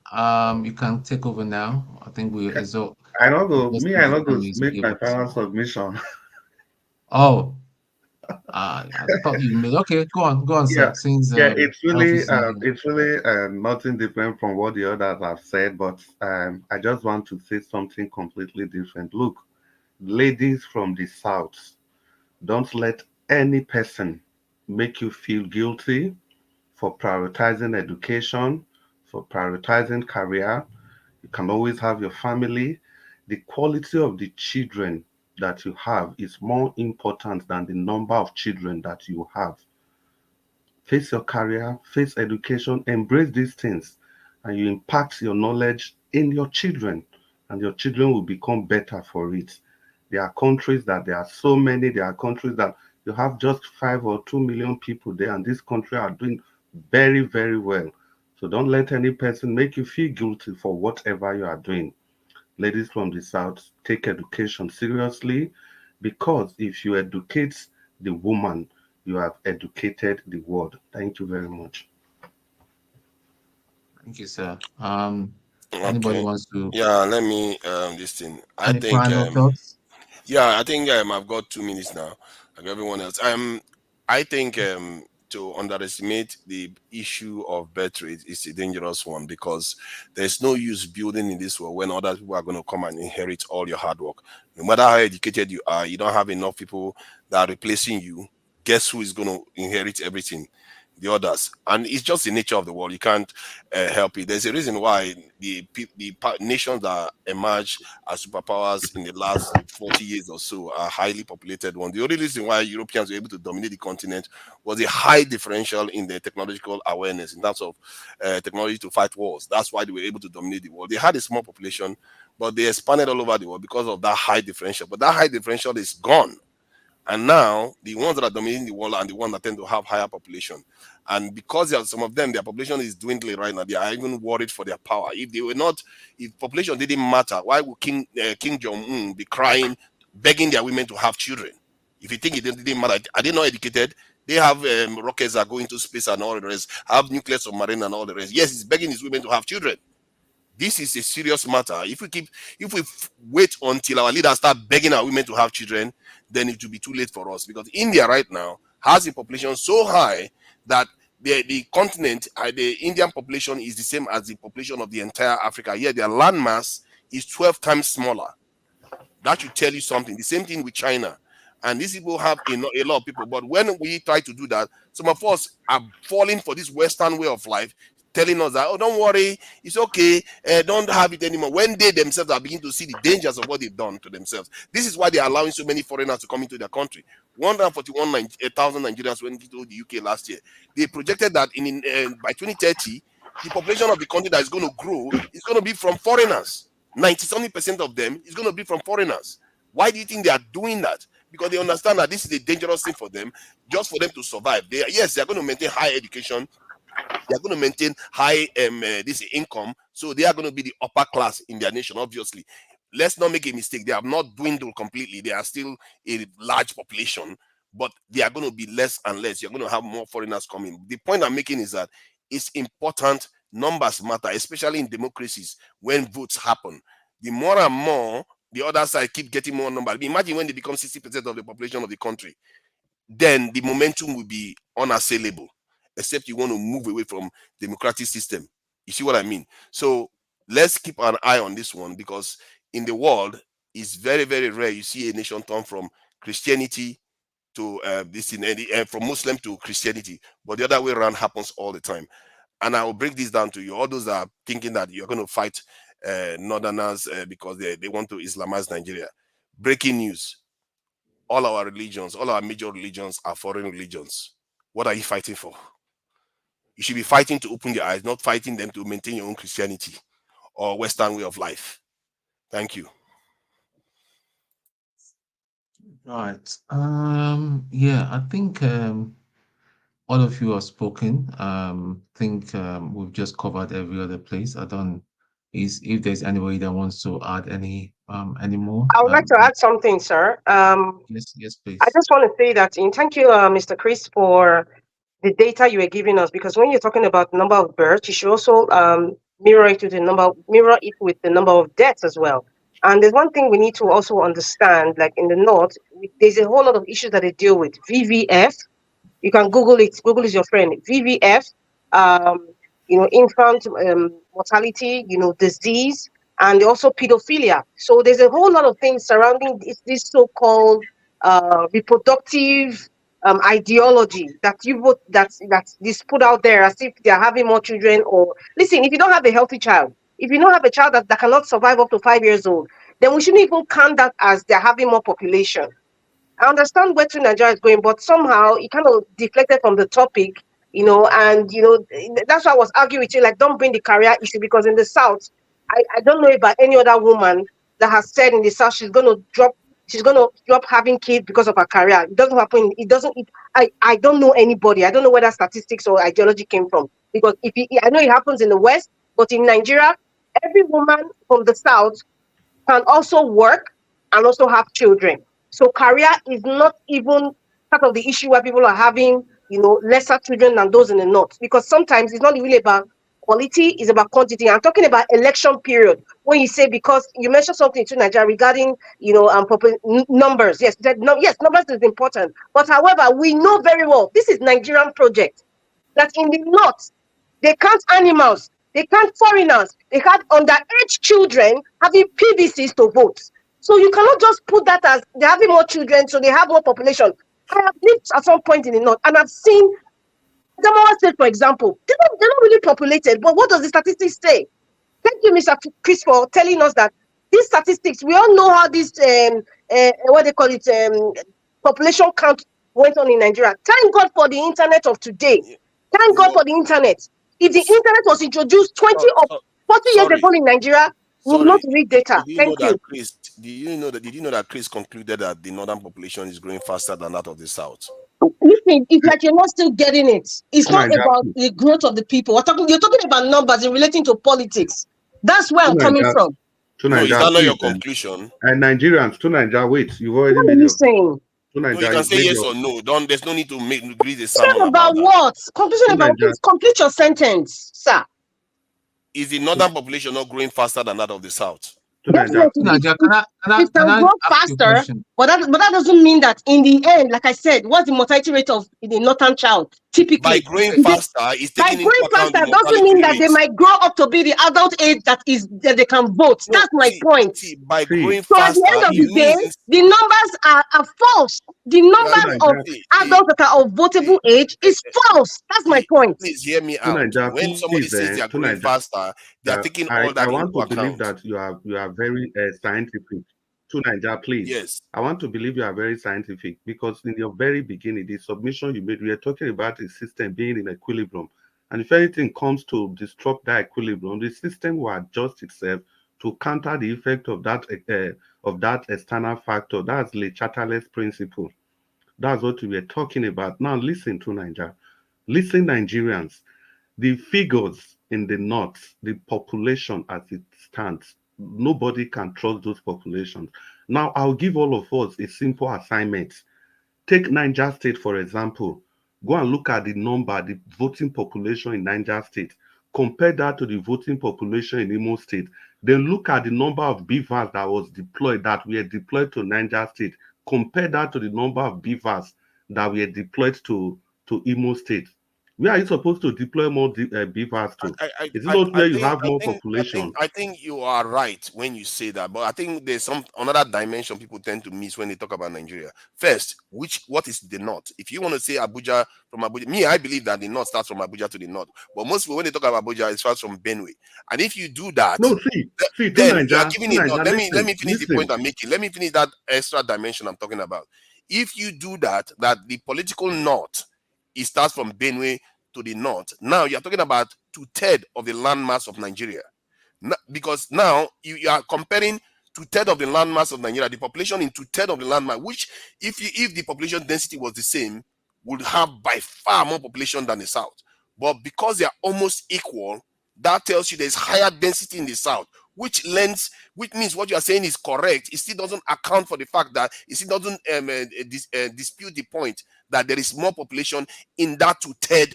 you can take over now. I think we result. I don't go make my final submission. Oh, I thought you made. Okay, go on, Yeah, sir. Since it's really nothing different from what the others have said, but I just want to say something completely different. Look, ladies from the South, don't let any person make you feel guilty for prioritizing education, for prioritizing career. You can always have your family. The quality of the children that you have is more important than the number of children that you have. Face your career, face education, embrace these things, and you impact your knowledge in your children, and your children will become better for it. There are countries that there are so many, there are countries that you have just 5 or 2 million people there, and this country are doing very, very well. So don't let any person make you feel guilty for whatever you are doing. Ladies from the South, take education seriously, because if you educate the woman, you have educated the world. Thank you very much. Thank you, sir. Anybody wants to? Yeah, let me this thing. I Any think final thoughts? yeah, I think I've got 2 minutes now, like everyone else. I think to underestimate the issue of birth rate is a dangerous one, because there's no use building in this world when other people are going to come and inherit all your hard work. No matter how educated you are, you don't have enough people that are replacing you. Guess who is going to inherit everything? The others. And it's just the nature of the world. You can't help it. There's a reason why the nations that emerge as superpowers in the last 40 years or so are highly populated one. The only reason why Europeans were able to dominate the continent was a high differential in their technological awareness in terms of technology to fight wars. That's why they were able to dominate the world. They had a small population, but they expanded all over the world because of that high differential. But that high differential is gone. And now the ones that are dominating the world are the ones that tend to have higher population. And because some of them, their population is dwindling right now, they are even worried for their power. If they were not, if population didn't matter, why would King Jong-un be crying, begging their women to have children? If you think it didn't matter, are they not educated? They have rockets that go into space and all the rest, have nuclear submarine and all the rest. Yes, he's begging his women to have children. This is a serious matter. If we wait until our leaders start begging our women to have children, then it will be too late for us. Because India right now has a population so high that the continent, the Indian population is the same as the population of the entire Africa. Yet their land mass is 12 times smaller. That should tell you something. The same thing with China. And these people have a lot of people. But when we try to do that, some of us are falling for this Western way of life, telling us that, oh, don't worry, it's okay, don't have it anymore. When they themselves are beginning to see the dangers of what they've done to themselves. This is why they're allowing so many foreigners to come into their country. 141,000 Nigerians went into the UK last year. They projected that by 2030, the population of the country that is going to grow is going to be from foreigners. 90-something% of them is going to be from foreigners. Why do you think they are doing that? Because they understand that this is a dangerous thing for them, just for them to survive. Yes, they are going to maintain high education. They are going to maintain high this income. So they are going to be the upper class in their nation, obviously. Let's not make a mistake. They have not dwindled completely. They are still a large population, but they are going to be less and less. You're going to have more foreigners coming. The point I'm making is that it's important. Numbers matter, especially in democracies when votes happen. The more and more the other side keep getting more numbers. Imagine when they become 60% of the population of the country, then the momentum will be unassailable, except you want to move away from democratic system. You see what I mean? So let's keep an eye on this one, because in the world, it's very, very rare you see a nation turn from Christianity to from Muslim to Christianity, but the other way around happens all the time. And I will break this down to you. All those that are thinking that you're going to fight Northerners because they want to Islamize Nigeria. Breaking news. All our religions, all our major religions are foreign religions. What are you fighting for? You should be fighting to open their eyes, not fighting them to maintain your own Christianity or Western way of life. Thank you. Right. Yeah, I think all of you have spoken. Think we've just covered every other place. I don't if there's anybody that wants to add any more. I would like to add something, sir. Yes, please. I just want to say that thank you, Mr. Chris, for the data you were giving us, because when you're talking about the number of births, you should also mirror it with the number of deaths as well. And there's one thing we need to also understand, like in the North, there's a whole lot of issues that they deal with. VVF, you can Google it. Google is your friend. VVF, infant mortality, disease, and also pedophilia. So there's a whole lot of things surrounding this so-called reproductive ideology that that's put out there as if they're having more children. Or listen, if you don't have a healthy child, if you don't have a child that cannot survive up to 5 years old, then we shouldn't even count that as they're having more population. I understand where Nigeria is going, but somehow it kind of deflected from the topic, and that's why I was arguing with you, like, don't bring the career issue, because in the South, I don't know about any other woman that has said in the South she's gonna drop having kids because of her career. It doesn't happen. I don't know anybody. I don't know where that statistics or ideology came from, because I know it happens in the West, but in Nigeria, every woman from the South can also work and also have children. So career is not even part of the issue where people are having, lesser children than those in the North, because sometimes it's not really about quality, it's about quantity. I'm talking about election period. When you say, because you mentioned something to Nigeria regarding, numbers. Yes, numbers is important. But however, we know very well, this is Nigerian project, that in the North, they count animals, they count foreigners, they count underage children having PVCs to vote. So you cannot just put that as they're having more children, so they have more population. I have lived at some point in the North, and I've seen Adamawa State, for example, they're not really populated, but what does the statistics say? Thank you, Mr. Chris, for telling us that these statistics, we all know how this, what they call it, population count went on in Nigeria. Thank God for the internet of today. Thank God for the internet. If the internet was introduced 20 or 40 years ago in Nigeria, we would not read data. Thank you. Did you know that Chris concluded that the northern population is growing faster than that of the south? Listen, it's like you're not still getting it. It's not about the growth of the people. You're talking about numbers in relating to politics. That's where I'm coming from. No, is that not your conclusion? And Nigerians, to Nigeria, wait, you've already made your... saying? No, you can say yes or no. There's no need to agree the sermon about what? Conclusion about what? Please complete your sentence, sir. is the northern population not growing faster than that of the south? Definitely, it can can I grow ask you a faster, question? but that doesn't mean that in the end, like I said, what's the mortality rate of the northern child By typically? growing Is it, faster, is by taking into growing account the faster doesn't mortality mean that they rate. might grow up to be the adult age that they can vote. No, That's my point. see, by growing So at the faster, end of it the day, means the numbers are false. The numbers of adults that are of votable age is false. That's my point. please hear me out. Tunaja, When somebody please, says they are growing Tunaja, faster, they are taking all I that want into to believe account. that you are very scientific. Tunaja, please. Yes. I want to believe you are very scientific because in your very beginning, the submission you made, we are talking about a system being in equilibrium. And if anything comes to disrupt that equilibrium, the system will adjust itself to counter the effect of that external factor. That's the Chatterless principle. That's what we were talking about. Now listen to Nigeria. Listen, Nigerians. The figures in the north, the population as it stands, nobody can trust those populations. Now, I'll give all of us a simple assignment. Take Niger State, for example. Go and look at the number, the voting population in Niger State. Compare that to the voting population in Imo State. Then look at the number of beavers that were deployed to Niger State. Compare that to the number of beavers that were deployed to Imo State. Where are you supposed to deploy more beavers to? Is it not where you have more population? I think you are right when you say that, but I think there's another dimension people tend to miss when they talk about Nigeria. First, what is the north? If you want to say Abuja from Abuja, I believe that the north starts from Abuja to the north. But most people, when they talk about Abuja, it starts from Benue. And if you do that, no, then you are giving it. No, let me finish the point I'm making. Let me finish that extra dimension I'm talking about. If you do that the political north, it starts from Benue to the north. Now you're talking about 2/3 of the landmass of Nigeria. Because now you are comparing 2/3 of the landmass of Nigeria, the population in 2/3 of the landmass, which if the population density was the same, would have by far more population than the south. But because they are almost equal, that tells you there's higher density in the south, which means what you are saying is correct. It still doesn't account for the fact that it still doesn't dispute the point that there is more population in that 2/3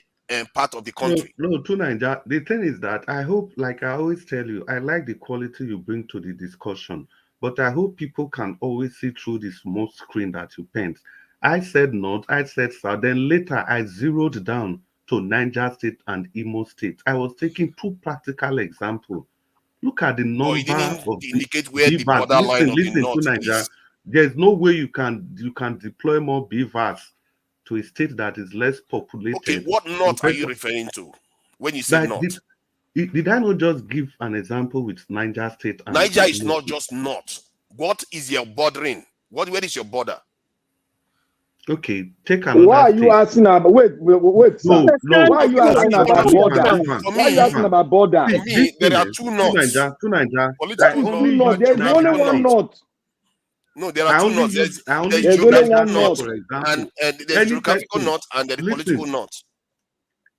part of the country. No, Tunaja, the thing is that I hope, like I always tell you, I like the quality you bring to the discussion, but I hope people can always see through the small screen that you paint. I said north, I said south, then later I zeroed down to Niger State and Imo State. I was taking two practical examples. Look at the number it didn't of indicate where the beavers. borderline of the Listen, north Tunaja, is. there's no way you can deploy more beavers to a state that is less populated. Okay, what north are you referring to when you say north? Did I not just give an example with Niger State? And Niger is not just north. What is your bordering? Where is your border? Okay, take another. Why are you asking about? Wait, sir. No. Why are you asking about border? Why are you asking about border? For me, there are two norths. That is two north. There's only one north. No, there are two norths. There's only one north, and there's geographical north and there's political north.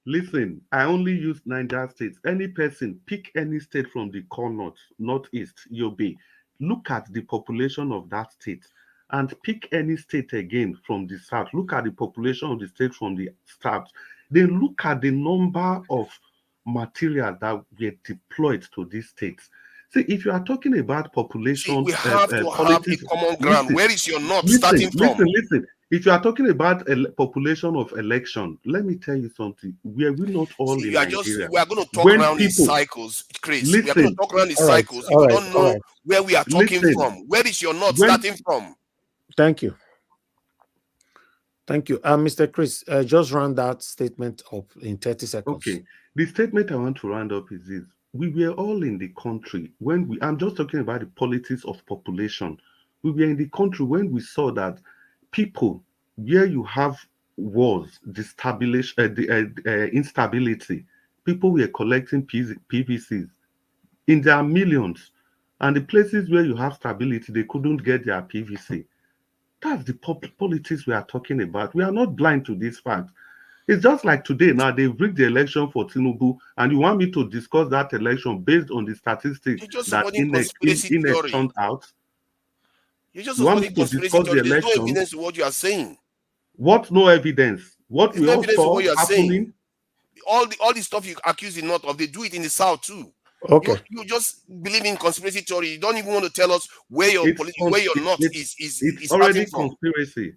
Listen, I only use Niger State. Any person, pick any state from the core north, northeast, Yobe. Look at the population of that state. And pick any state again from the south. Look at the population of the state from the south. Then look at the number of materials that were deployed to these states. See, if you are talking about population, we have to have a common ground. Where is your north starting from? Listen. If you are talking about a population of election, let me tell you something. We are not all in Nigeria. We are going to talk around in cycles, Chris. We are going to talk around in cycles. You don't know where we are talking from. Where is your north starting from? Thank you. Thank you. Mr. Chris, just round that statement up in 30 seconds. Okay. The statement I want to round up is this. We were all in the country when I'm just talking about the politics of population. We were in the country when we saw that people, where you have wars, instability, people were collecting PVCs in their millions. And the places where you have stability, they couldn't get their PVC. That's the politics we are talking about. We are not blind to this fact. It's just like today. Now they've rigged the election for Tinubu, and you want me to discuss that election based on the statistics that INEC turned out. You're just supporting conspiracy theory. There's no evidence to what you are saying. What no evidence? What we all saw happening? All the stuff you accuse the north of, they do it in the south too. Okay. You just believe in conspiracy theory. You don't even want to tell us where your knot is already starting from. Conspiracy.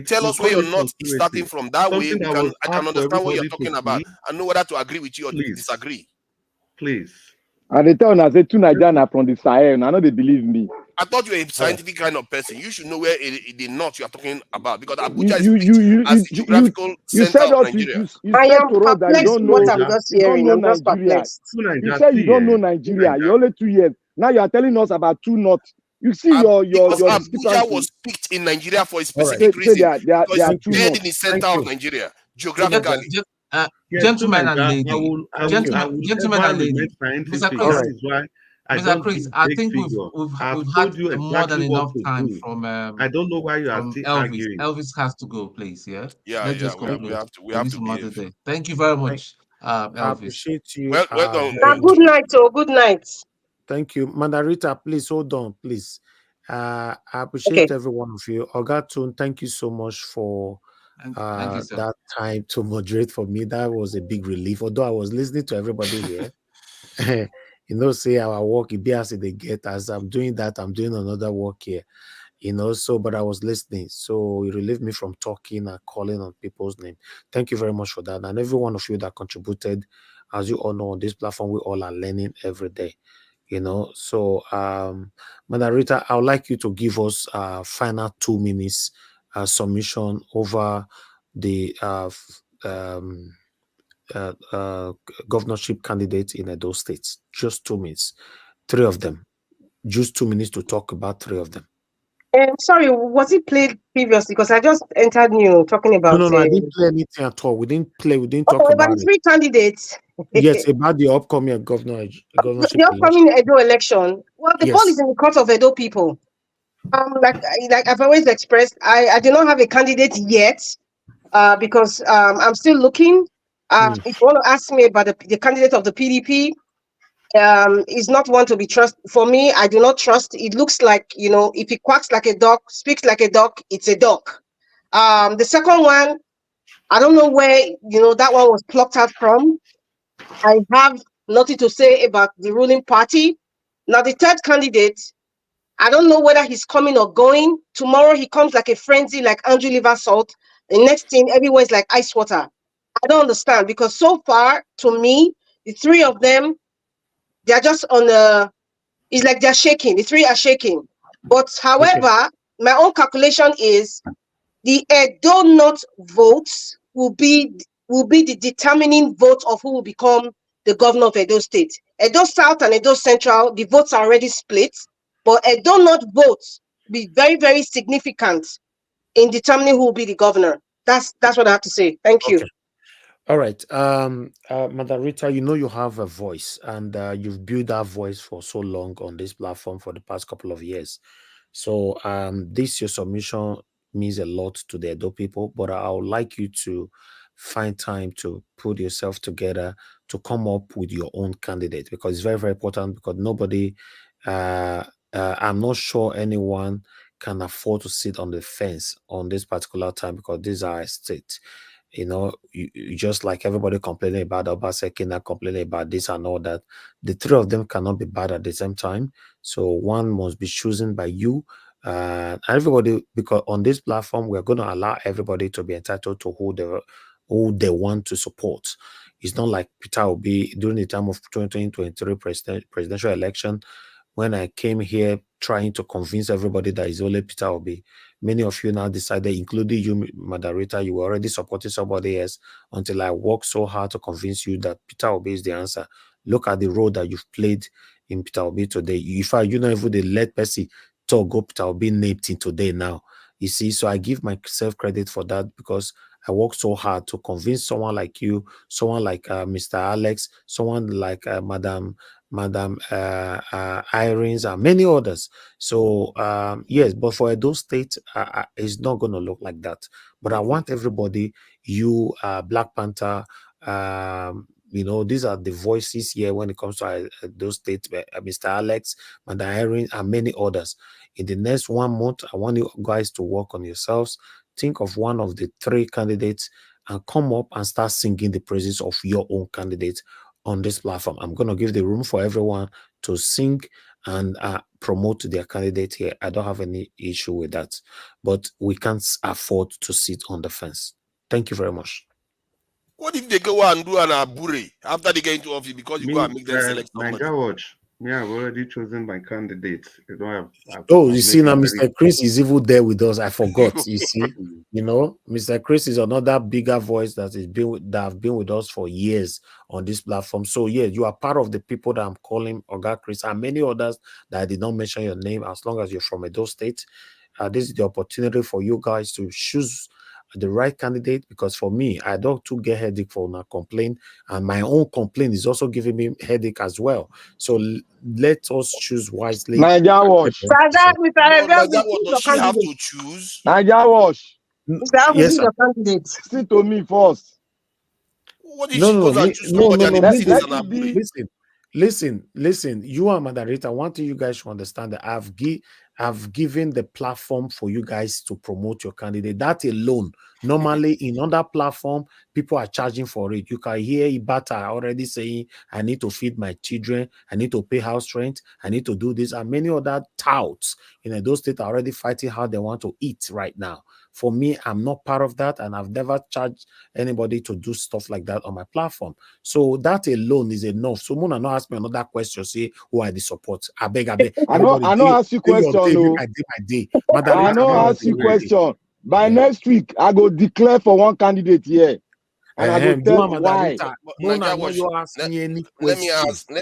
Tell us where your knot is starting from. That way, I can understand what you're talking about and know whether to agree with you or disagree. Please. And they tell us, say, two Nigerians from the Sahel. Now, they believe me. I thought you were a scientific kind of person. You should know where the knot you are talking about, because Abuja is as a geographical center of Nigeria. You said to us that you don't know. I'm just hearing. I'm just Nigeria. perplexed. You said you don't know Nigeria. You're only 2 years. Now you are telling us about two knots. You see your Abuja was picked in Nigeria for a specific reason. Because it's dead in the center of Nigeria geographically. Gentlemen and ladies, gentlemen and ladies, Mr. Chris, That is why Mr. Chris, I think we've had more than enough time from. I don't know why you are still Elvis. arguing. Elvis has to go, please. Yeah. Let's just conclude. We have to some other day. Thank you very much, Elvis. I appreciate you. Well done. Good night, good night. Thank you, Mandarita. Please hold on, please. I appreciate every one of you. Ogatun, thank you so much for thank you, sir. that time to moderate for me. That was a big relief. Although I was listening to everybody here. Say our work, it be as they get. As I'm doing that, I'm doing another work here. But I was listening. So it relieved me from talking and calling on people's name. Thank you very much for that. And every one of you that contributed, as you all know, on this platform, we all are learning every day. So Mandarita, I would like you to give us final 2 minutes submission over the governorship candidate in Edo State. Just 2 minutes, 3 of them. Just 2 minutes to talk about 3 of them. Sorry, was it played previously? Because I just entered new talking about. No, I didn't play anything at all. We didn't talk about the 3 candidates. Yes, about the upcoming governorship. The upcoming Edo election. Well, the ball is in the court of Edo people. Like I've always expressed, I do not have a candidate yet, because I'm still looking. If you want to ask me about the candidate of the PDP, is not one to be trusted. For me, I do not trust. It looks like, if he quacks like a dog, speaks like a dog, it's a dog. The second one, I don't know where, that one was plucked out from. I have nothing to say about the ruling party. Now, the third candidate, I don't know whether he's coming or going. Tomorrow, he comes like a frenzy, like Andrew Liver Salt. The next thing, everywhere is like ice water. I don't understand, because so far, to me, the 3 of them, they're just on it's like they're shaking. The 3 are shaking. But however, my own calculation is the Edo North votes will be the determining vote of who will become the governor of Edo State. Edo South and Edo Central, the votes are already split, but Edo North votes will be very, very significant in determining who will be the governor. That's what I have to say. Thank you. All right. Mandarita, you have a voice, and you've built that voice for so long on this platform for the past couple of years. So your submission means a lot to the Edo people, but I would like you to find time to put yourself together to come up with your own candidate, because it's very, very important, because nobody, I'm not sure anyone can afford to sit on the fence on this particular time, because these are a state. You just like everybody complaining about Obaseki, complaining about this and all that. The 3 of them cannot be bad at the same time. So one must be chosen by you. Everybody, because on this platform, we're going to allow everybody to be entitled to who they want to support. It's not like Peter Obi during the time of 2023 presidential election, when I came here trying to convince everybody that it's only Peter Obi. Many of you now decided, including you, Madarita, you were already supporting somebody else, until I worked so hard to convince you that Peter Obi is the answer. Look at the role that you've played in Peter Obi today. If you know even the let Percy talk go Peter Obi named in today now. You see, so I give myself credit for that, because I worked so hard to convince someone like you, someone like Mr. Alex, someone like Madam Irene, and many others. So yes, but for Edo State, it's not going to look like that. But I want everybody, you, Black Panther, these are the voices here when it comes to those State, Mr. Alex, Madam Irene, and many others. In the next 1 month, I want you guys to work on yourselves. Think of one of the 3 candidates and come up and start singing the praises of your own candidate on this platform. I'm going to give the room for everyone to sing and promote their candidate here. I don't have any issue with that, but we can't afford to sit on the fence. Thank you very much. What if they go and do an abure after they get into office because you go and make them select somebody? Niger Watch. Me, I've already chosen my candidate. You don't have. You see now, Mr. Chris is even there with us. I forgot. You see, Mr. Chris is another bigger voice that have been with us for years on this platform. So yeah, you are part of the people that I'm calling Oga Chris, and many others that I did not mention your name. As long as you're from Edo State, this is the opportunity for you guys to choose the right candidate, because for me, I don't too get headache for my complaint, and my own complaint is also giving me headache as well. So let us choose wisely. Niger Watch. Niger Watch, does she have to choose? Niger Watch. Yes, sir. Listen to me first. What if she goes and choose somebody and the person is an abure? Listen, you are moderator. I want you guys to understand that I've given the platform for you guys to promote your candidate. That alone, normally in other platform, people are charging for it. You can hear Ibata already saying, I need to feed my children, I need to pay house rent, I need to do this, and many other touts in those states are already fighting how they want to eat right now. For me, I'm not part of that, and I've never charged anybody to do stuff like that on my platform. So that alone is enough. So Mona not ask me another question, say who I the support. I beg. I know ask you question. I know ask you question. By next week, I go declare for one candidate here. And I go tell why. Let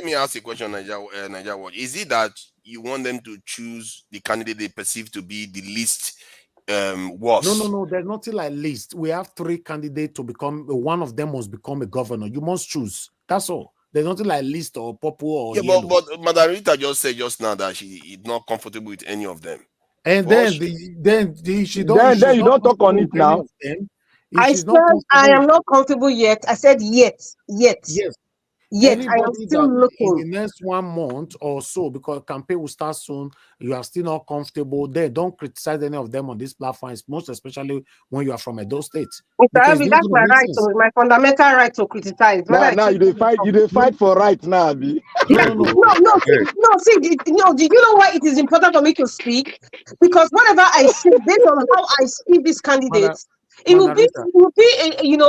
me ask a question, Niger Watch. Is it that you want them to choose the candidate they perceive to be the least worst? No, there's nothing like list. We have 3 candidates to become, one of them must become a governor. You must choose. That's all. There's nothing like list or purple or yellow. But Madarita just said just now that she is not comfortable with any of them. And then you don't talk on it now. I said I am not comfortable yet. I said yet. Yes. Yes, I am still looking. In the next 1 month or so, because campaign will start soon, you are still not comfortable there. Don't criticize any of them on this platform, most especially when you are from Edo State. That's my right, my fundamental right to criticize. Now you fight for right now, Abi. No. See, did you know why it is important for me to speak? Because whatever I see, based on how I see these candidates, it will be,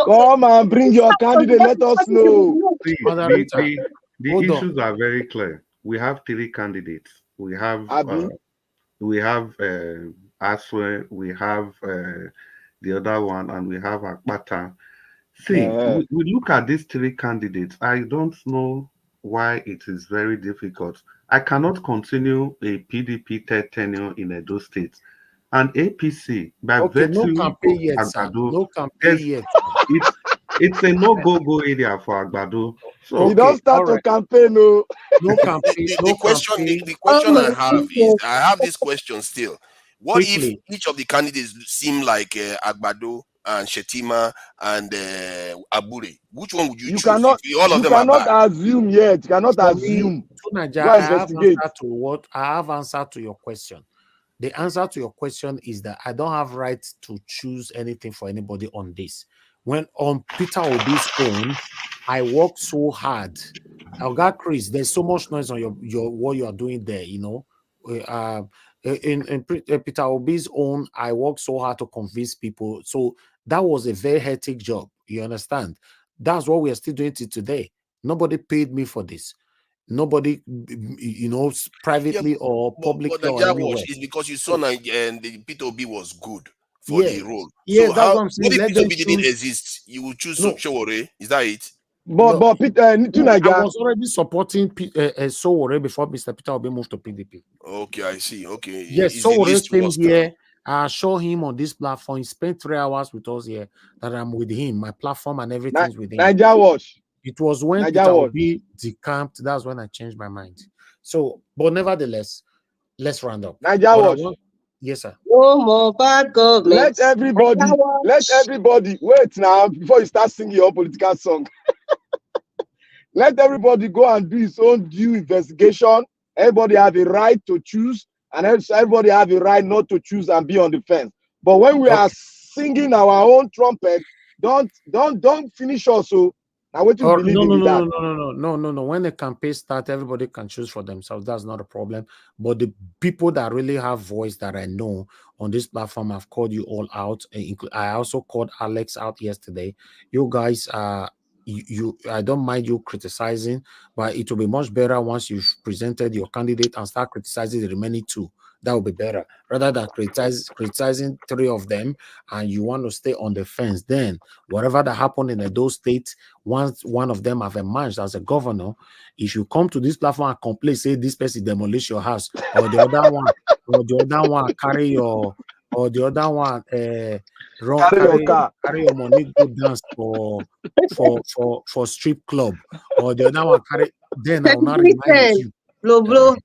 come and bring your candidate. Let us know. See, the issues are very clear. We have 3 candidates. We have Aswe, we have the other one, and we have Akpata. See, we look at these 3 candidates. I don't know why it is very difficult. I cannot continue a PDP third tenure in Edo State. And APC, by virtue no campaign yet, Agbado, no campaign yet. It's a no-go area for Agbado. So you don't start to campaign, no. No campaign. The question I have is, I have this question still. What if each of the candidates seem like Agbado and Shetima and Abure? Which one would you choose? All of them cannot assume yet. You cannot assume. I have answered to your question. The answer to your question is that I don't have right to choose anything for anybody on this. When on Peter Obi's own, I work so hard. Oga Chris, there's so much noise on your what you are doing there, in Peter Obi's own, I worked so hard to convince people. So that was a very hectic job. You understand? That's what we are still doing today. Nobody paid me for this. Nobody, privately or publicly. But the watch is because you saw the Peter Obi was good for the role. Yeah, so that's what I'm saying. What if Peter Obi didn't exist? You would choose Sowore. Is that it? But Peter, I was already supporting Sowore before Mr. Peter Obi moved to PDP. Okay, I see. Okay. Yes, Sowore came here. I saw him on this platform. He spent 3 hours with us here. That I'm with him. My platform and everything's with him. Niger Watch. It was when Peter Obi decamped. That's when I changed my mind. So, but nevertheless, let's round up. Niger Watch. Yes, sir. No more bad government. Let everybody wait now before you start singing your political song. Let everybody go and do his own due investigation. Everybody have a right to choose, and everybody have a right not to choose and be on the fence. But when we are singing our own trumpet, don't finish also. Now, what you believe in that? No. When the campaign starts, everybody can choose for themselves. That's not a problem. But the people that really have voice that I know on this platform, I've called you all out. I also called Alex out yesterday. You guys are. I don't mind you criticizing, but it will be much better once you've presented your candidate and start criticizing the remaining two. That would be better rather than criticizing three of them and you want to stay on the fence. Then whatever that happened in those states, once one of them have emerged as a governor, if you come to this platform and complain, say this person demolish your house, or the other one carry your, or the other one carry your money go dance for strip club, or the other one carry, then I will not remind you. Blow.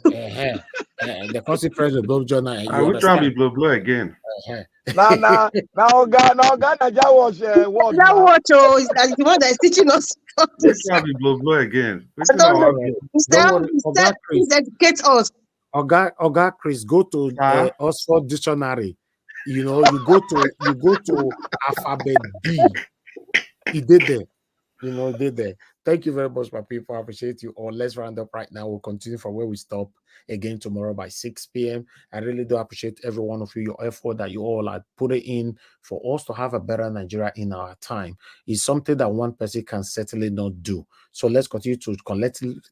The consequence of blow journal. I will try to blow again. Now, Naija watch what? That watch, is that the one that is teaching us? Which try to blow again? Don't educate us. Oga Chris, go to Oxford Dictionary. You know, you go to alphabet B. He did there. You know, did there. Thank you very much, my people. I appreciate you all. Let's round up right now. We'll continue from where we stop again tomorrow by 6 p.m. I really do appreciate every one of you, your effort that you all are putting in for us to have a better Nigeria in our time. It's something that one person can certainly not do. So let's continue to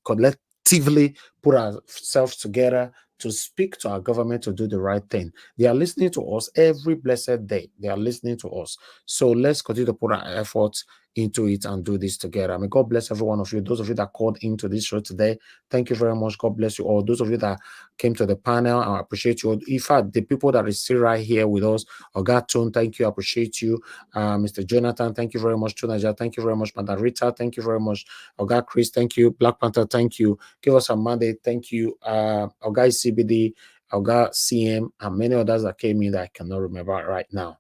collectively put ourselves together to speak to our government to do the right thing. They are listening to us every blessed day. They are listening to us. So let's continue to put our efforts into it and do this together. May God bless every one of you. Those of you that called into this show today, thank you very much. God bless you all. Those of you that came to the panel, I appreciate you. In fact, the people that are still right here with us, Ogatun, thank you. I appreciate you. Mr. Jonathan, thank you very much. Tunaja, thank you very much. Madam Rita, thank you very much. Oga Chris, thank you. Black Panther, thank you. Give us a Monday, thank you. Oga CBD, Oga CM, and many others that came in that I cannot remember right now.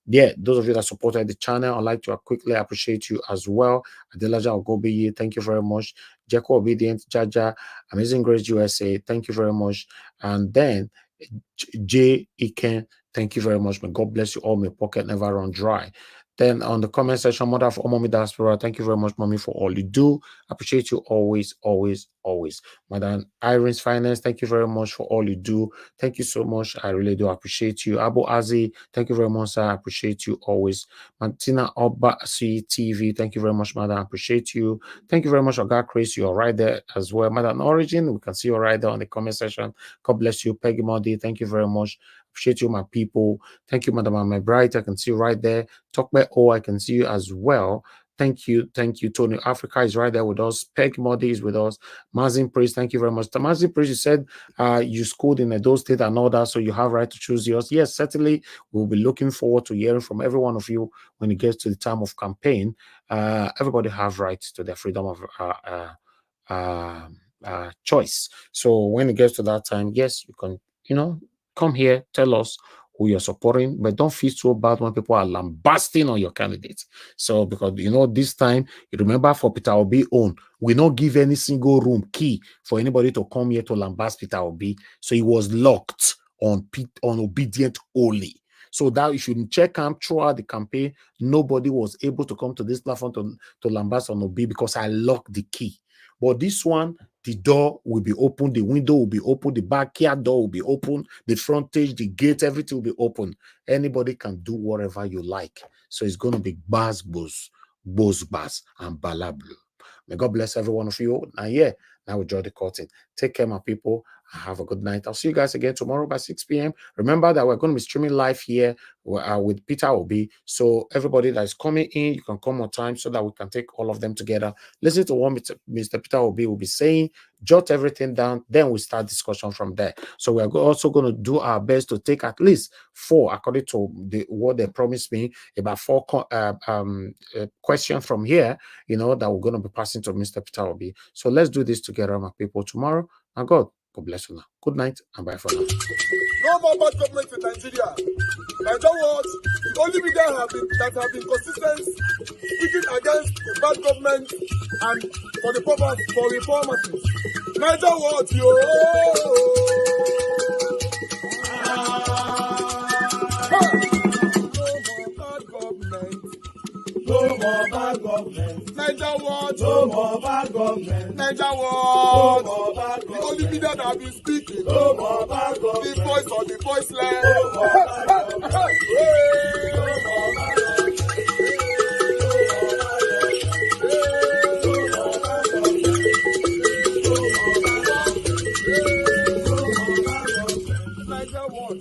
Yeah, those of you that supported the channel, I'd like to quickly appreciate you as well. Adelaja Ogobiyi, thank you very much. Jeko Obedient, Jaja, Amazing Grace USA, thank you very much. And then J. Iken, thank you very much. May God bless you all. May pocket never run dry. Then on the comment section, Mother of Mommy Diaspora, thank you very much, Mommy, for all you do. Appreciate you always, always, always. Madam Irene's Finance, thank you very much for all you do. Thank you so much. I really do appreciate you. Abu Azi, thank you very much, sir. I appreciate you always. Martina Obasi TV, thank you very much, Madam. I appreciate you. Thank you very much, Oga Chris. You're right there as well. Madam Origin, we can see you right there on the comment section. God bless you. Peggy Modi, thank you very much. Appreciate you, my people. Thank you, Madam My Bright. I can see you right there. Talk about I can see you as well. Thank you, Tony. Africa is right there with us. Peg Modi is with us. Mazin Priest, thank you very much. Mazin Priest, you said you schooled in Edo State and all that, so you have right to choose yours. Yes, certainly. We'll be looking forward to hearing from every one of you when it gets to the time of campaign. Everybody have rights to their freedom of choice. So when it gets to that time, yes, you can, come here, tell us who you're supporting, but don't feel so bad when people are lambasting on your candidates. So, because this time, you remember for Peter Obi own, we don't give any single room key for anybody to come here to lambast Peter Obi. So he was locked on obedient only. So that if you check out throughout the campaign, nobody was able to come to this platform to lambast on Obi because I locked the key. But this one, the door will be open, the window will be open, the backyard door will be open, the frontage, the gate, everything will be open. Anybody can do whatever you like. So it's going to be baz, and balablu. May God bless every one of you. Now we draw the curtain. Take care, my people. Have a good night. I'll see you guys again tomorrow by 6 p.m. Remember that we're going to be streaming live here with Peter Obi. So everybody that is coming in, you can come on time so that we can take all of them together. Listen to what Mr. Peter Obi will be saying. Jot everything down. Then we start discussion from there. So we're also going to do our best to take at least 4, according to what they promised me, about 4 questions from here, that we're going to be passing to Mr. Peter Obi. So let's do this together, my people, tomorrow. And God bless you now. Good night and bye for now. No more bad government in Nigeria. Nigeria what? The only media that have been consistent speaking against the bad government and for the purpose for reformers. Nigeria what? Yo! No more bad government. No more bad government. government. Niger watch. No more bad government. Niger watch. No more bad government. The only media that have been speaking. No more bad government. The voice of the voiceless. No more bad government. No more bad government.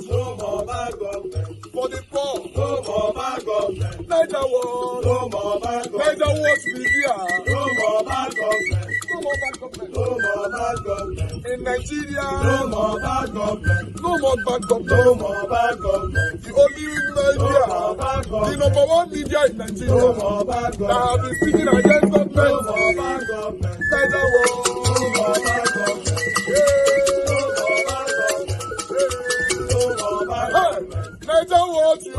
No more bad government. For the poor. No more bad government. Niger watch. No more bad government. Niger watch media. No more bad government. No more bad government. No more bad government. In Nigeria. No more bad government. No more bad government. No more bad government. The only media. No more bad government. The number one media in Nigeria. No more bad government. That have been speaking against government. No more bad government. Niger watch. No more bad government. Niger watch you.